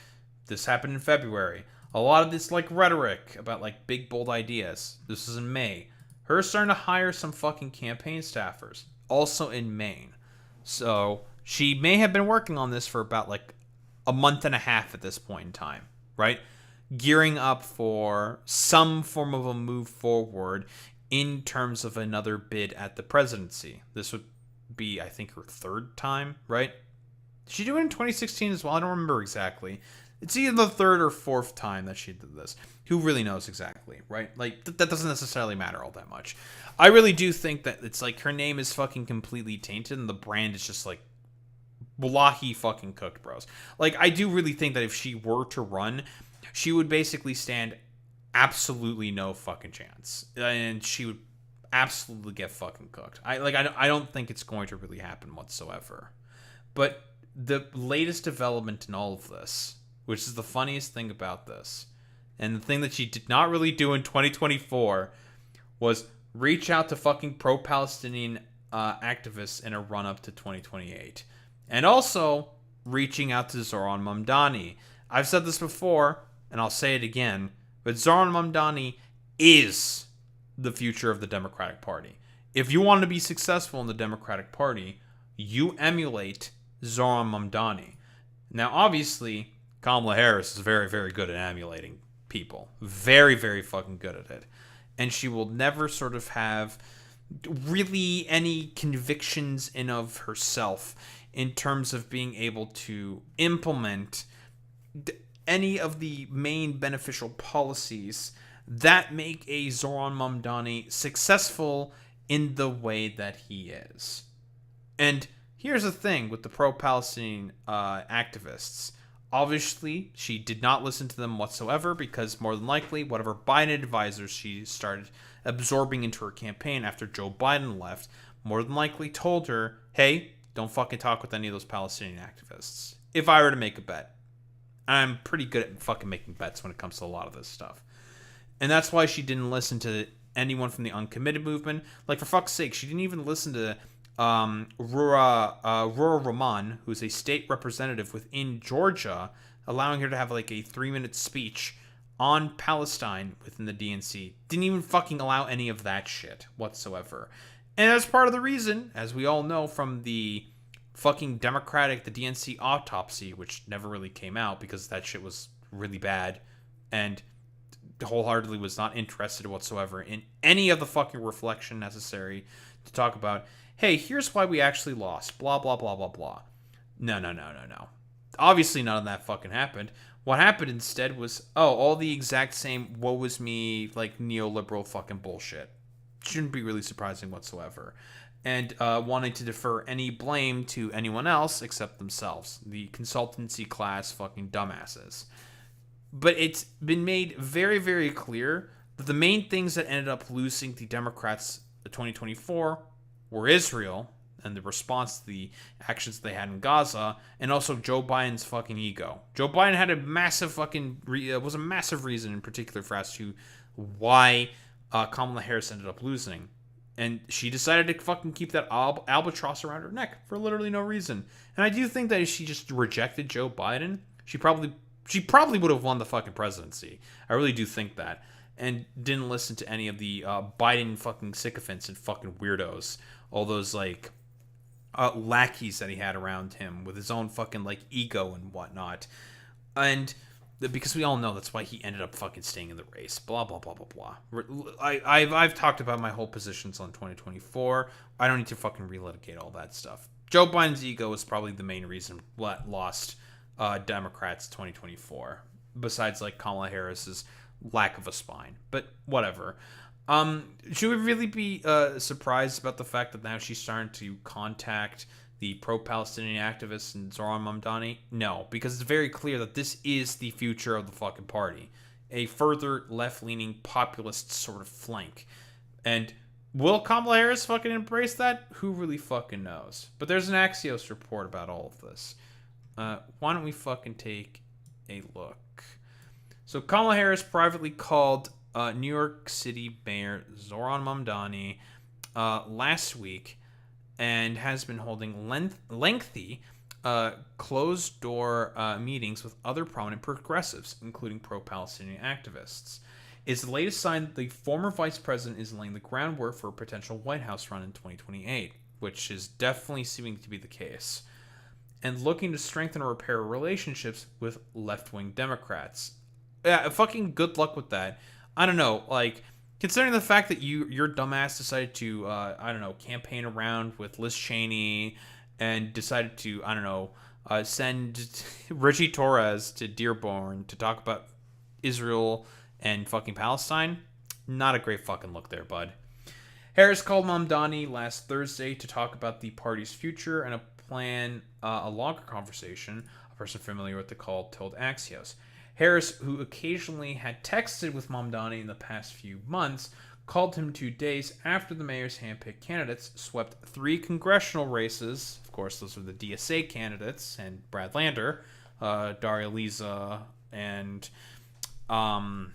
[SPEAKER 1] This happened in February. A lot of this like rhetoric about like big bold ideas. This is in May. Her starting to hire some fucking campaign staffers, also in Maine. So she may have been working on this for about like a month and a half at this point in time, right? Gearing up for some form of a move forward in terms of another bid at the presidency. This would be, I think, her third time, right? Did she do it in 2016 as well? I don't remember exactly. It's either the third or fourth time that she did this. Who really knows exactly, right? Like, that doesn't necessarily matter all that much. I really do think that it's like her name is fucking completely tainted and the brand is just like wallahi fucking cooked, bros. Like, I do really think that if she were to run, she would basically stand absolutely no fucking chance. And she would absolutely get fucking cooked. I don't think it's going to really happen whatsoever. But the latest development in all of this, which is the funniest thing about this, and the thing that she did not really do in 2024, was reach out to fucking pro-Palestinian activists in a run-up to 2028. And also reaching out to Zoran Mamdani. I've said this before, and I'll say it again, but Zoran Mamdani is the future of the Democratic Party. If you want to be successful in the Democratic Party, you emulate Zoran Mamdani. Now, obviously, Kamala Harris is very, very good at emulating people. Very, very fucking good at it. And she will never sort of have really any convictions in of herself in terms of being able to implement any of the main beneficial policies that make a Zoran Mamdani successful in the way that he is. And here's the thing with the pro-Palestinian activists. Obviously, she did not listen to them whatsoever because more than likely, whatever Biden advisors she started absorbing into her campaign after Joe Biden left, more than likely told her, hey, don't fucking talk with any of those Palestinian activists. If I were to make a bet. I'm pretty good at fucking making bets when it comes to a lot of this stuff. And that's why she didn't listen to anyone from the uncommitted movement. Like, for fuck's sake, she didn't even listen to Rura Rahman, who's a state representative within Georgia, allowing her to have like a 3-minute speech on Palestine within the DNC. Didn't even fucking allow any of that shit whatsoever. And that's part of the reason, as we all know from the fucking the DNC autopsy, which never really came out because that shit was really bad, and wholeheartedly was not interested whatsoever in any of the fucking reflection necessary to talk about, hey, here's why we actually lost, blah, blah, blah, blah, blah. No. Obviously none of that fucking happened. What happened instead was, all the exact same woe is me, like, neoliberal fucking bullshit. Shouldn't be really surprising whatsoever. And wanting to defer any blame to anyone else except themselves. The consultancy class fucking dumbasses. But it's been made very, very clear that the main things that ended up losing the Democrats in 2024 were Israel and the response to the actions they had in Gaza, and also Joe Biden's fucking ego. Joe Biden had a massive fucking was a massive reason in particular for as to why Kamala Harris ended up losing. And she decided to fucking keep that albatross around her neck for literally no reason. And I do think that if she just rejected Joe Biden, she probably would have won the fucking presidency. I really do think that. And didn't listen to any of the Biden fucking sycophants and fucking weirdos. All those, like, lackeys that he had around him with his own fucking, like, ego and whatnot. And because we all know that's why he ended up fucking staying in the race. Blah blah blah blah blah. I've talked about my whole positions on 2024. I don't need to fucking relitigate all that stuff. Joe Biden's ego is probably the main reason what lost Democrats 2024. Besides like Kamala Harris's lack of a spine, but whatever. Should we really be surprised about the fact that now she's starting to contact the pro-Palestinian activists and Zoran Mamdani? No, because it's very clear that this is the future of the fucking party. A further left-leaning populist sort of flank. And will Kamala Harris fucking embrace that? Who really fucking knows? But there's an Axios report about all of this. Why don't we fucking take a look? So Kamala Harris privately called New York City Mayor Zoran Mamdani last week and has been holding lengthy closed-door meetings with other prominent progressives, including pro-Palestinian activists. It's the latest sign that the former vice president is laying the groundwork for a potential White House run in 2028, which is definitely seeming to be the case, and looking to strengthen or repair relationships with left-wing Democrats. Yeah, fucking good luck with that. I don't know, like, considering the fact that your dumbass decided to, campaign around with Liz Cheney and decided to, send Richie Torres to Dearborn to talk about Israel and fucking Palestine, not a great fucking look there, bud. Harris called Mamdani last Thursday to talk about the party's future and plan a longer conversation. A person familiar with the call told Axios. Harris, who occasionally had texted with Mamdani in the past few months, called him 2 days after the mayor's handpicked candidates swept 3 congressional races. Of course, those were the DSA candidates and Brad Lander, Daria Liza, and Claire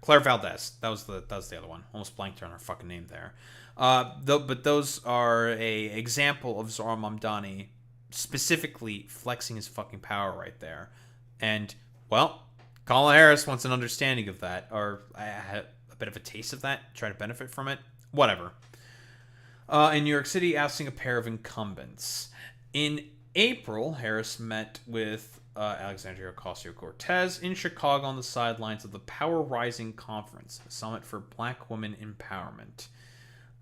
[SPEAKER 1] Valdez. That was the other one. Almost blanked on her fucking name there. But those are a example of Zoran Mamdani specifically flexing his fucking power right there. And, well, Kamala Harris wants an understanding of that, or a bit of a taste of that, try to benefit from it, whatever. In New York City, ousting a pair of incumbents. In April, Harris met with Alexandria Ocasio-Cortez in Chicago on the sidelines of the Power Rising Conference, a summit for Black women empowerment.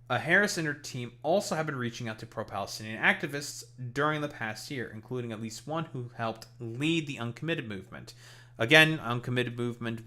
[SPEAKER 1] Harris and her team also have been reaching out to pro-Palestinian activists during the past year, including at least one who helped lead the Uncommitted movement. Again, Uncommitted movement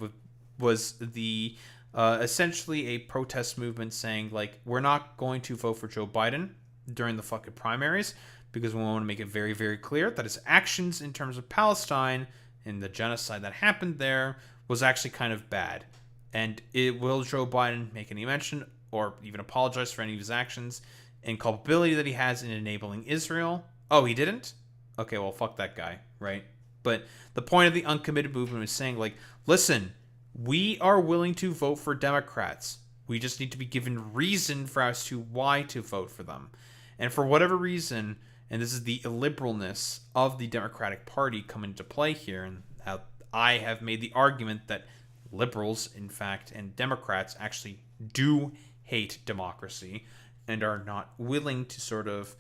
[SPEAKER 1] was the essentially a protest movement saying, like, we're not going to vote for Joe Biden during the fucking primaries because we want to make it very, very clear that his actions in terms of Palestine and the genocide that happened there was actually kind of bad. And will Joe Biden make any mention or even apologize for any of his actions and culpability that he has in enabling Israel? Oh, he didn't? Okay, well, fuck that guy, right? But the point of the Uncommitted movement is saying, like, listen, we are willing to vote for Democrats. We just need to be given reason for as to why to vote for them. And for whatever reason, and this is the illiberalness of the Democratic Party come into play here, and how I have made the argument that liberals, in fact, and Democrats actually do hate democracy and are not willing to sort of,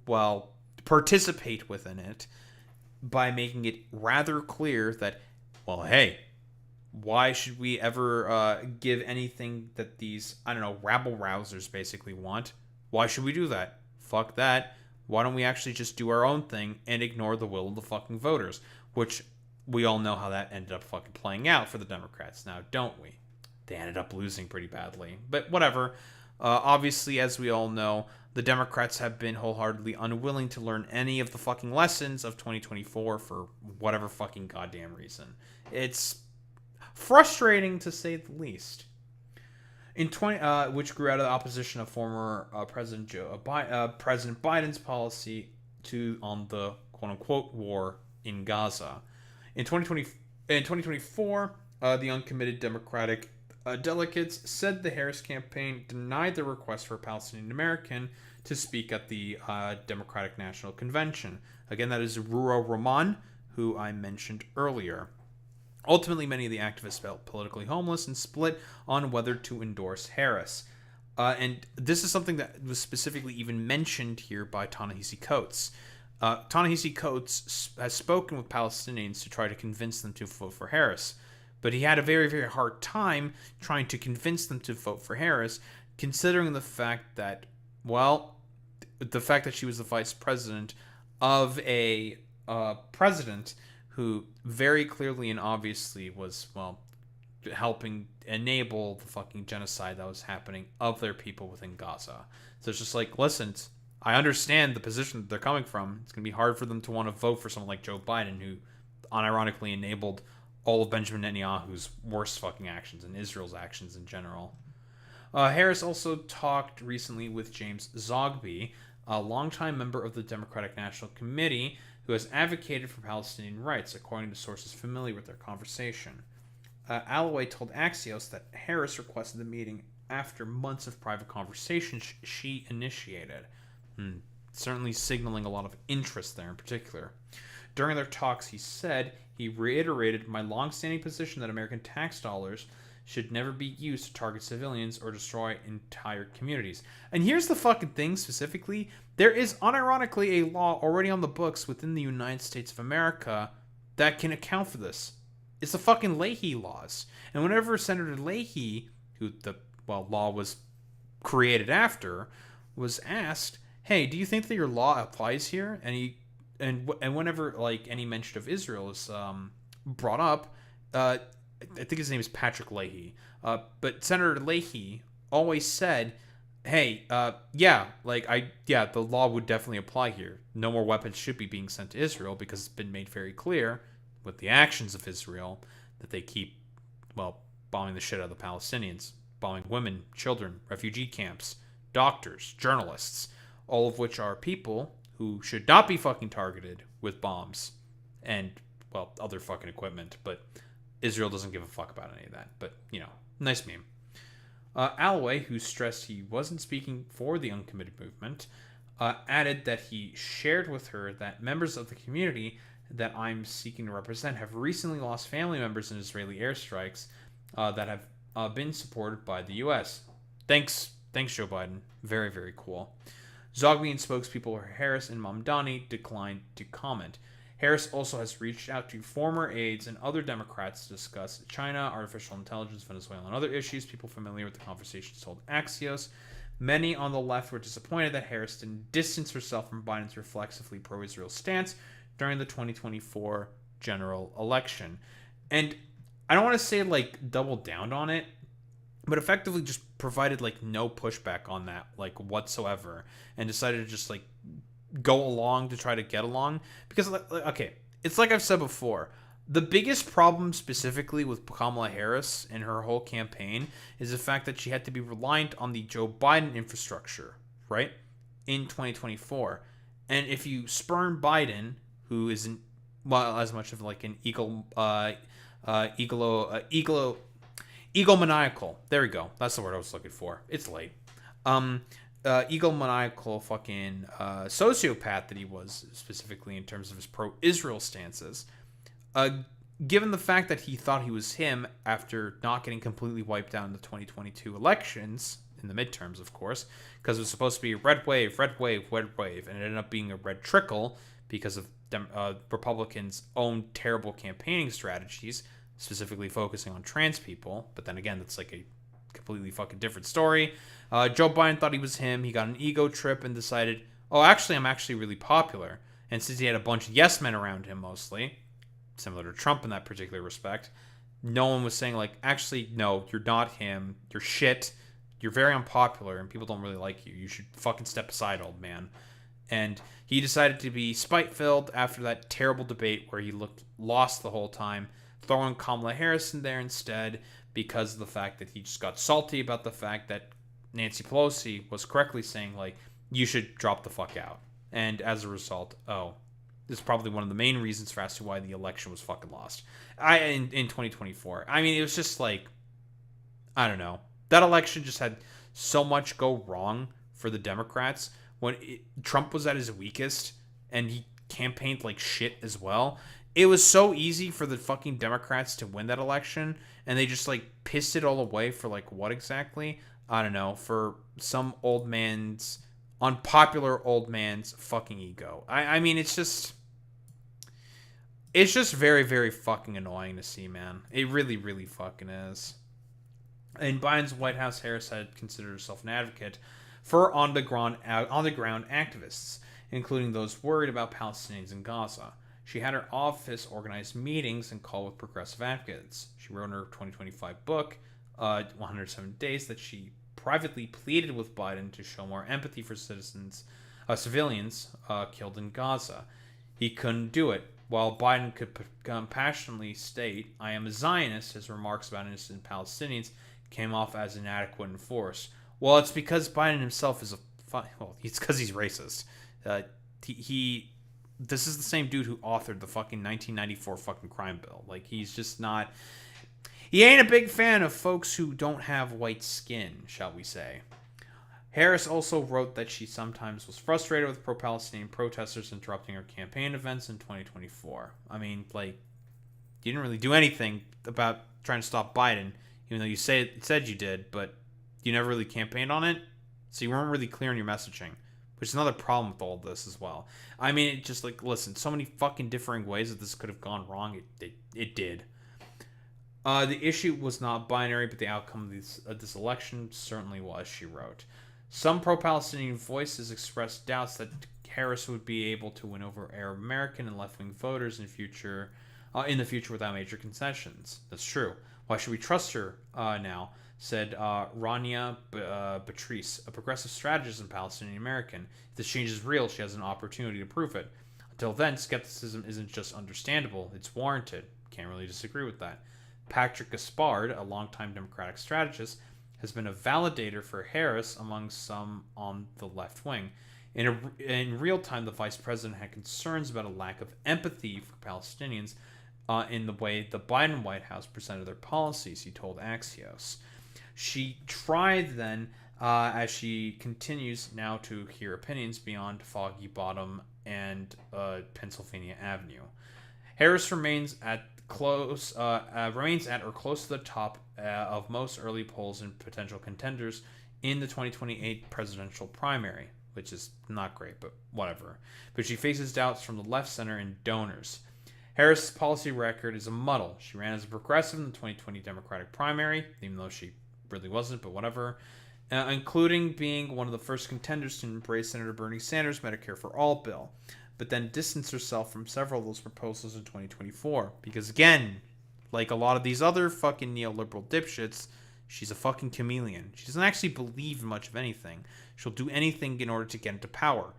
[SPEAKER 1] well, participate within it by making it rather clear that, well, hey, why should we ever give anything that these, rabble-rousers basically want? Why should we do that? Fuck that. Why don't we actually just do our own thing and ignore the will of the fucking voters? Which we all know how that ended up fucking playing out for the Democrats now, don't we? They ended up losing pretty badly. But whatever. Obviously, as we all know, the Democrats have been wholeheartedly unwilling to learn any of the fucking lessons of 2024 for whatever fucking goddamn reason. It's frustrating to say the least. Which grew out of the opposition of former President Biden's policy on the quote-unquote war in Gaza. In 2024, the uncommitted Democratic delegates said the Harris campaign denied the request for a Palestinian American to speak at the Democratic National Convention. Again, that is Ruha Rahman, who I mentioned earlier. Ultimately, many of the activists felt politically homeless and split on whether to endorse Harris. And this is something that was specifically even mentioned here by Ta-Nehisi Coates. Ta-Nehisi Coates has spoken with Palestinians to try to convince them to vote for Harris, but he had a very, very hard time trying to convince them to vote for Harris, considering the fact that, well, the fact that she was the vice president of a president who very clearly and obviously was, well, helping enable the fucking genocide that was happening of their people within Gaza. So it's just like, listen, I understand the position that they're coming from. It's going to be hard for them to want to vote for someone like Joe Biden, who unironically enabled all of Benjamin Netanyahu's worst fucking actions and Israel's actions in general. Harris also talked recently with James Zogby, a longtime member of the Democratic National Committee who has advocated for Palestinian rights, according to sources familiar with their conversation. Alloway told Axios that Harris requested the meeting after months of private conversations she initiated. Certainly signaling a lot of interest there in particular. During their talks, he said he reiterated my long-standing position that American tax dollars should never be used to target civilians or destroy entire communities. And here's the fucking thing specifically. There is unironically a law already on the books within the United States of America that can account for this. It's the fucking Leahy laws. And whenever Senator Leahy, who the law was created after, was asked, hey, do you think that your law applies here? And whenever like any mention of Israel is brought up, I think his name is Patrick Leahy. But Senator Leahy always said, hey, the law would definitely apply here. No more weapons should be being sent to Israel because it's been made very clear with the actions of Israel that they keep, bombing the shit out of the Palestinians, bombing women, children, refugee camps, doctors, journalists, all of which are people who should not be fucking targeted with bombs and, other fucking equipment. But Israel doesn't give a fuck about any of that. But, nice meme. Alloway, who stressed he wasn't speaking for the uncommitted movement, added that he shared with her that members of the community that I'm seeking to represent have recently lost family members in Israeli airstrikes that have been supported by the U.S. Thanks, Joe Biden. Very, very cool. Zogby and spokespeople Harris and Mamdani declined to comment. Harris also has reached out to former aides and other Democrats to discuss China, artificial intelligence, Venezuela, and other issues. People familiar with the conversations told Axios. Many on the left were disappointed that Harris didn't distance herself from Biden's reflexively pro-Israel stance during the 2024 general election. And I don't want to say double down on it, but effectively just provided no pushback on that whatsoever, and decided to just go along to try to get along. Because okay, it's like I've said before, the biggest problem specifically with Kamala Harris and her whole campaign is the fact that she had to be reliant on the Joe Biden infrastructure, right, in 2024. And if you spurn Biden, who isn't as much of an egomaniacal. There we go. That's the word I was looking for. It's late. Egomaniacal fucking sociopath that he was, specifically in terms of his pro-Israel stances. Given the fact that he thought he was him after not getting completely wiped out in the 2022 elections, in the midterms, of course, because it was supposed to be a red wave, and it ended up being a red trickle because of Republicans' own terrible campaigning strategies, specifically focusing on trans people. But then again, that's a completely fucking different story. Joe Biden thought he was him. He got an ego trip and decided, oh, actually, I'm actually really popular. And since he had a bunch of yes men around him mostly, similar to Trump in that particular respect, no one was saying actually, no, you're not him. You're shit. You're very unpopular and people don't really like you. You should fucking step aside, old man. And he decided to be spite-filled after that terrible debate where he looked lost the whole time, throwing Kamala Harris in there instead because of the fact that he just got salty about the fact that Nancy Pelosi was correctly saying, you should drop the fuck out. And as a result, this is probably one of the main reasons as to why the election was fucking lost in 2024. I mean, it was just I don't know. That election just had so much go wrong for the Democrats. When Trump was at his weakest and he campaigned like shit as well, it was so easy for the fucking Democrats to win that election, and they just pissed it all away for what exactly? I don't know, for some old man's on popular old man's fucking ego. I mean, it's just very, very fucking annoying to see, man. It really, really fucking is. In Biden's White House, Harris had considered herself an advocate for on-the-ground activists, including those worried about Palestinians in Gaza. She had her office organize meetings and call with progressive advocates. She wrote in her 2025 book, 107 Days, that she privately pleaded with Biden to show more empathy for civilians killed in Gaza. He couldn't do it. While Biden could compassionately state, "I am a Zionist," his remarks about innocent Palestinians came off as inadequate and forced. Well, it's because Biden himself is it's because he's racist. This is the same dude who authored the fucking 1994 fucking crime bill. Like, he's just not... He ain't a big fan of folks who don't have white skin, shall we say. Harris also wrote that she sometimes was frustrated with pro-Palestinian protesters interrupting her campaign events in 2024. I mean, like, you didn't really do anything about trying to stop Biden, even though you said you did, but you never really campaigned on it, so you weren't really clear in your messaging, which is another problem with all of this as well. I mean, it just, like, listen, so many fucking differing ways that this could have gone wrong. It did. The issue was not binary, but the outcome of this election certainly was, she wrote. Some pro-Palestinian voices expressed doubts that Harris would be able to win over Arab American and left-wing voters in the future without major concessions. That's true. Why should we trust her now? Said Rania Patrice, a progressive strategist and Palestinian American. If this change is real, she has an opportunity to prove it. Until then, skepticism isn't just understandable, it's warranted. Can't really disagree with that. Patrick Gaspard, a longtime Democratic strategist, has been a validator for Harris among some on the left wing. In real time, the vice president had concerns about a lack of empathy for Palestinians in the way the Biden White House presented their policies, he told Axios. She tried then, as she continues now to hear opinions beyond Foggy Bottom and Pennsylvania Avenue. Harris remains at or close to the top of most early polls and potential contenders in the 2028 presidential primary, which is not great, but whatever. But she faces doubts from the left, center, and donors. Harris' policy record is a muddle. She ran as a progressive in the 2020 Democratic primary, even though she really wasn't, but whatever, including being one of the first contenders to embrace Senator Bernie Sanders' Medicare for All bill, but then distanced herself from several of those proposals in 2024. Because again, like a lot of these other fucking neoliberal dipshits, she's a fucking chameleon. She doesn't actually believe in much of anything. She'll do anything in order to get into power.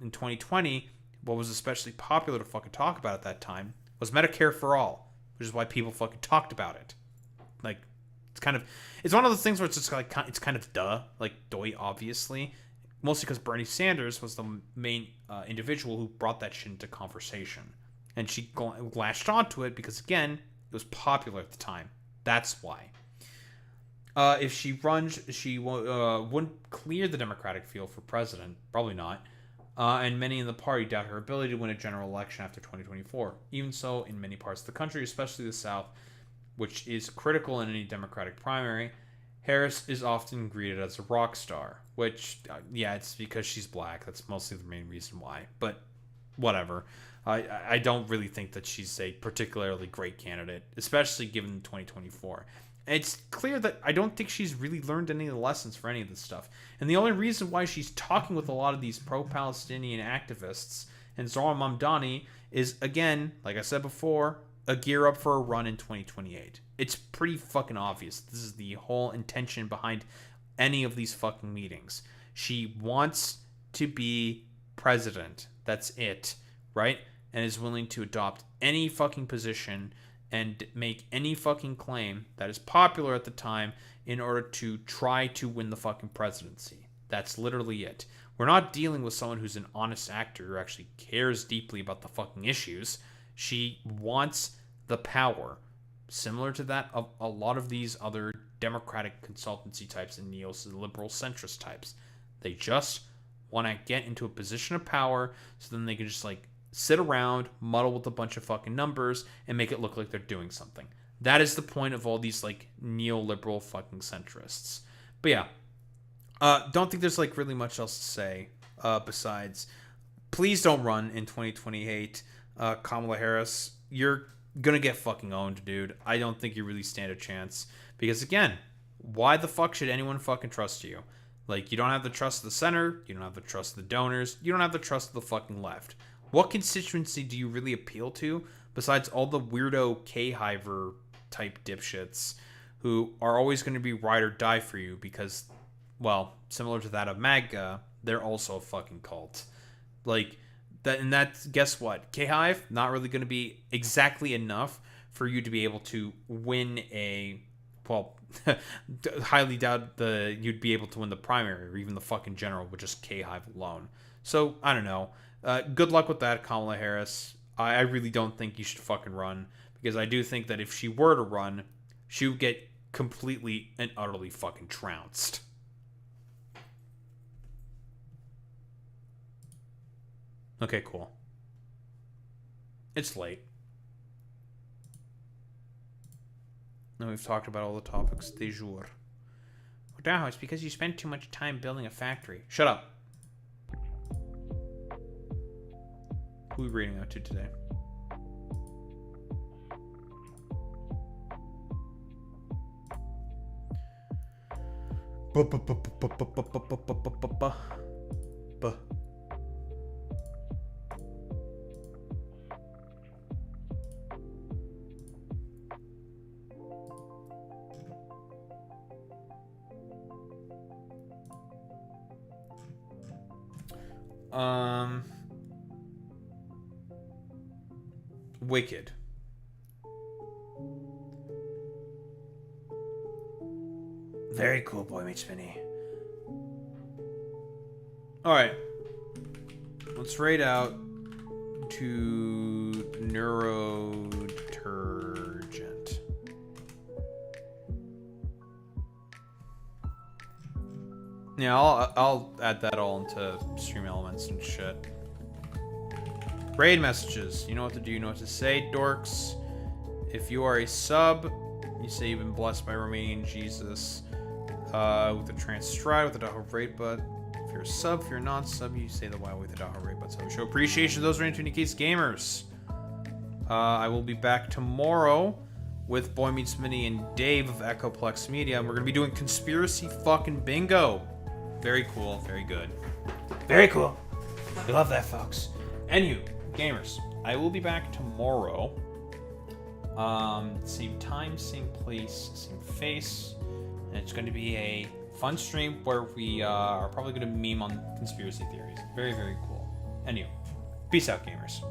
[SPEAKER 1] In 2020, what was especially popular to fucking talk about at that time was Medicare for All, which is why people fucking talked about it. Like, it's one of those things where it's just like, it's kind of doy, obviously. Mostly because Bernie Sanders was the main individual who brought that shit into conversation. And she latched onto it because, again, it was popular at the time. That's why. If she runs, she wouldn't clear the Democratic field for president. Probably not. And many in the party doubt her ability to win a general election after 2024. Even so, in many parts of the country, especially the South, which is critical in any Democratic primary, Harris is often greeted as a rock star, which, it's because she's black. That's mostly the main reason why. But whatever. I don't really think that she's a particularly great candidate, especially given 2024. It's clear that I don't think she's really learned any of the lessons for any of this stuff. And the only reason why she's talking with a lot of these pro-Palestinian activists and Zohar Mamdani is, again, like I said before, a gear up for a run in 2028. It's pretty fucking obvious. This is the whole intention behind any of these fucking meetings. She wants to be president. That's it, right? And is willing to adopt any fucking position and make any fucking claim that is popular at the time in order to try to win the fucking presidency. That's literally it. We're not dealing with someone who's an honest actor who actually cares deeply about the fucking issues. She wants the power, similar to that of a lot of these other Democratic consultancy types and neoliberal centrist types. They just want to get into a position of power so then they can just like sit around, muddle with a bunch of fucking numbers, and make it look like they're doing something. That is the point of all these like neoliberal fucking centrists. But yeah, don't think there's like really much else to say besides. Please don't run in 2028, Kamala Harris. You're gonna get fucking owned, dude. I don't think you really stand a chance. Because again, why the fuck should anyone fucking trust you? Like, you don't have the trust of the center, you don't have the trust of the donors, you don't have the trust of the fucking left. What constituency do you really appeal to besides all the weirdo K-Hiver type dipshits who are always going to be ride or die for you because, well, similar to that of MAGA, they're also a fucking cult. Like, that, and that's, guess what? K-Hive, not really going to be exactly enough for you to be able to win a, well, highly doubt you'd be able to win the primary or even the fucking general with just K-Hive alone. So, I don't know. Good luck with that, Kamala Harris. I really don't think you should fucking run, because I do think that if she were to run, she would get completely and utterly fucking trounced. Okay, cool. It's late. Now we've talked about all the topics du jour. Wow, it's because you spent too much time building a factory. Shut up. Who are we reading out to today? Wicked. Very cool, Boy Meets Mini. Alright. Let's raid out to Neurodetergent. Yeah, I'll add that all into Stream Elements and shit. Raid messages. You know what to do, you know what to say, dorks. If you are a sub, you say you've been blessed by Romanian Jesus with the trans stride, with the Daho raid butt. If you're a sub, if you're a non-sub, you say the wow with the Daho raid butt. So we show appreciation to those running 20 case gamers. I will be back tomorrow with Boy Meets Mini and Dave of Echoplex Media, and we're gonna be doing conspiracy fucking bingo. Very cool, very good. Very cool. We love that, folks. Anywho, gamers, I will be back tomorrow. Same time, same place, same face. And it's going to be a fun stream where we are probably going to meme on conspiracy theories. Very, very cool. Anyway, peace out, gamers.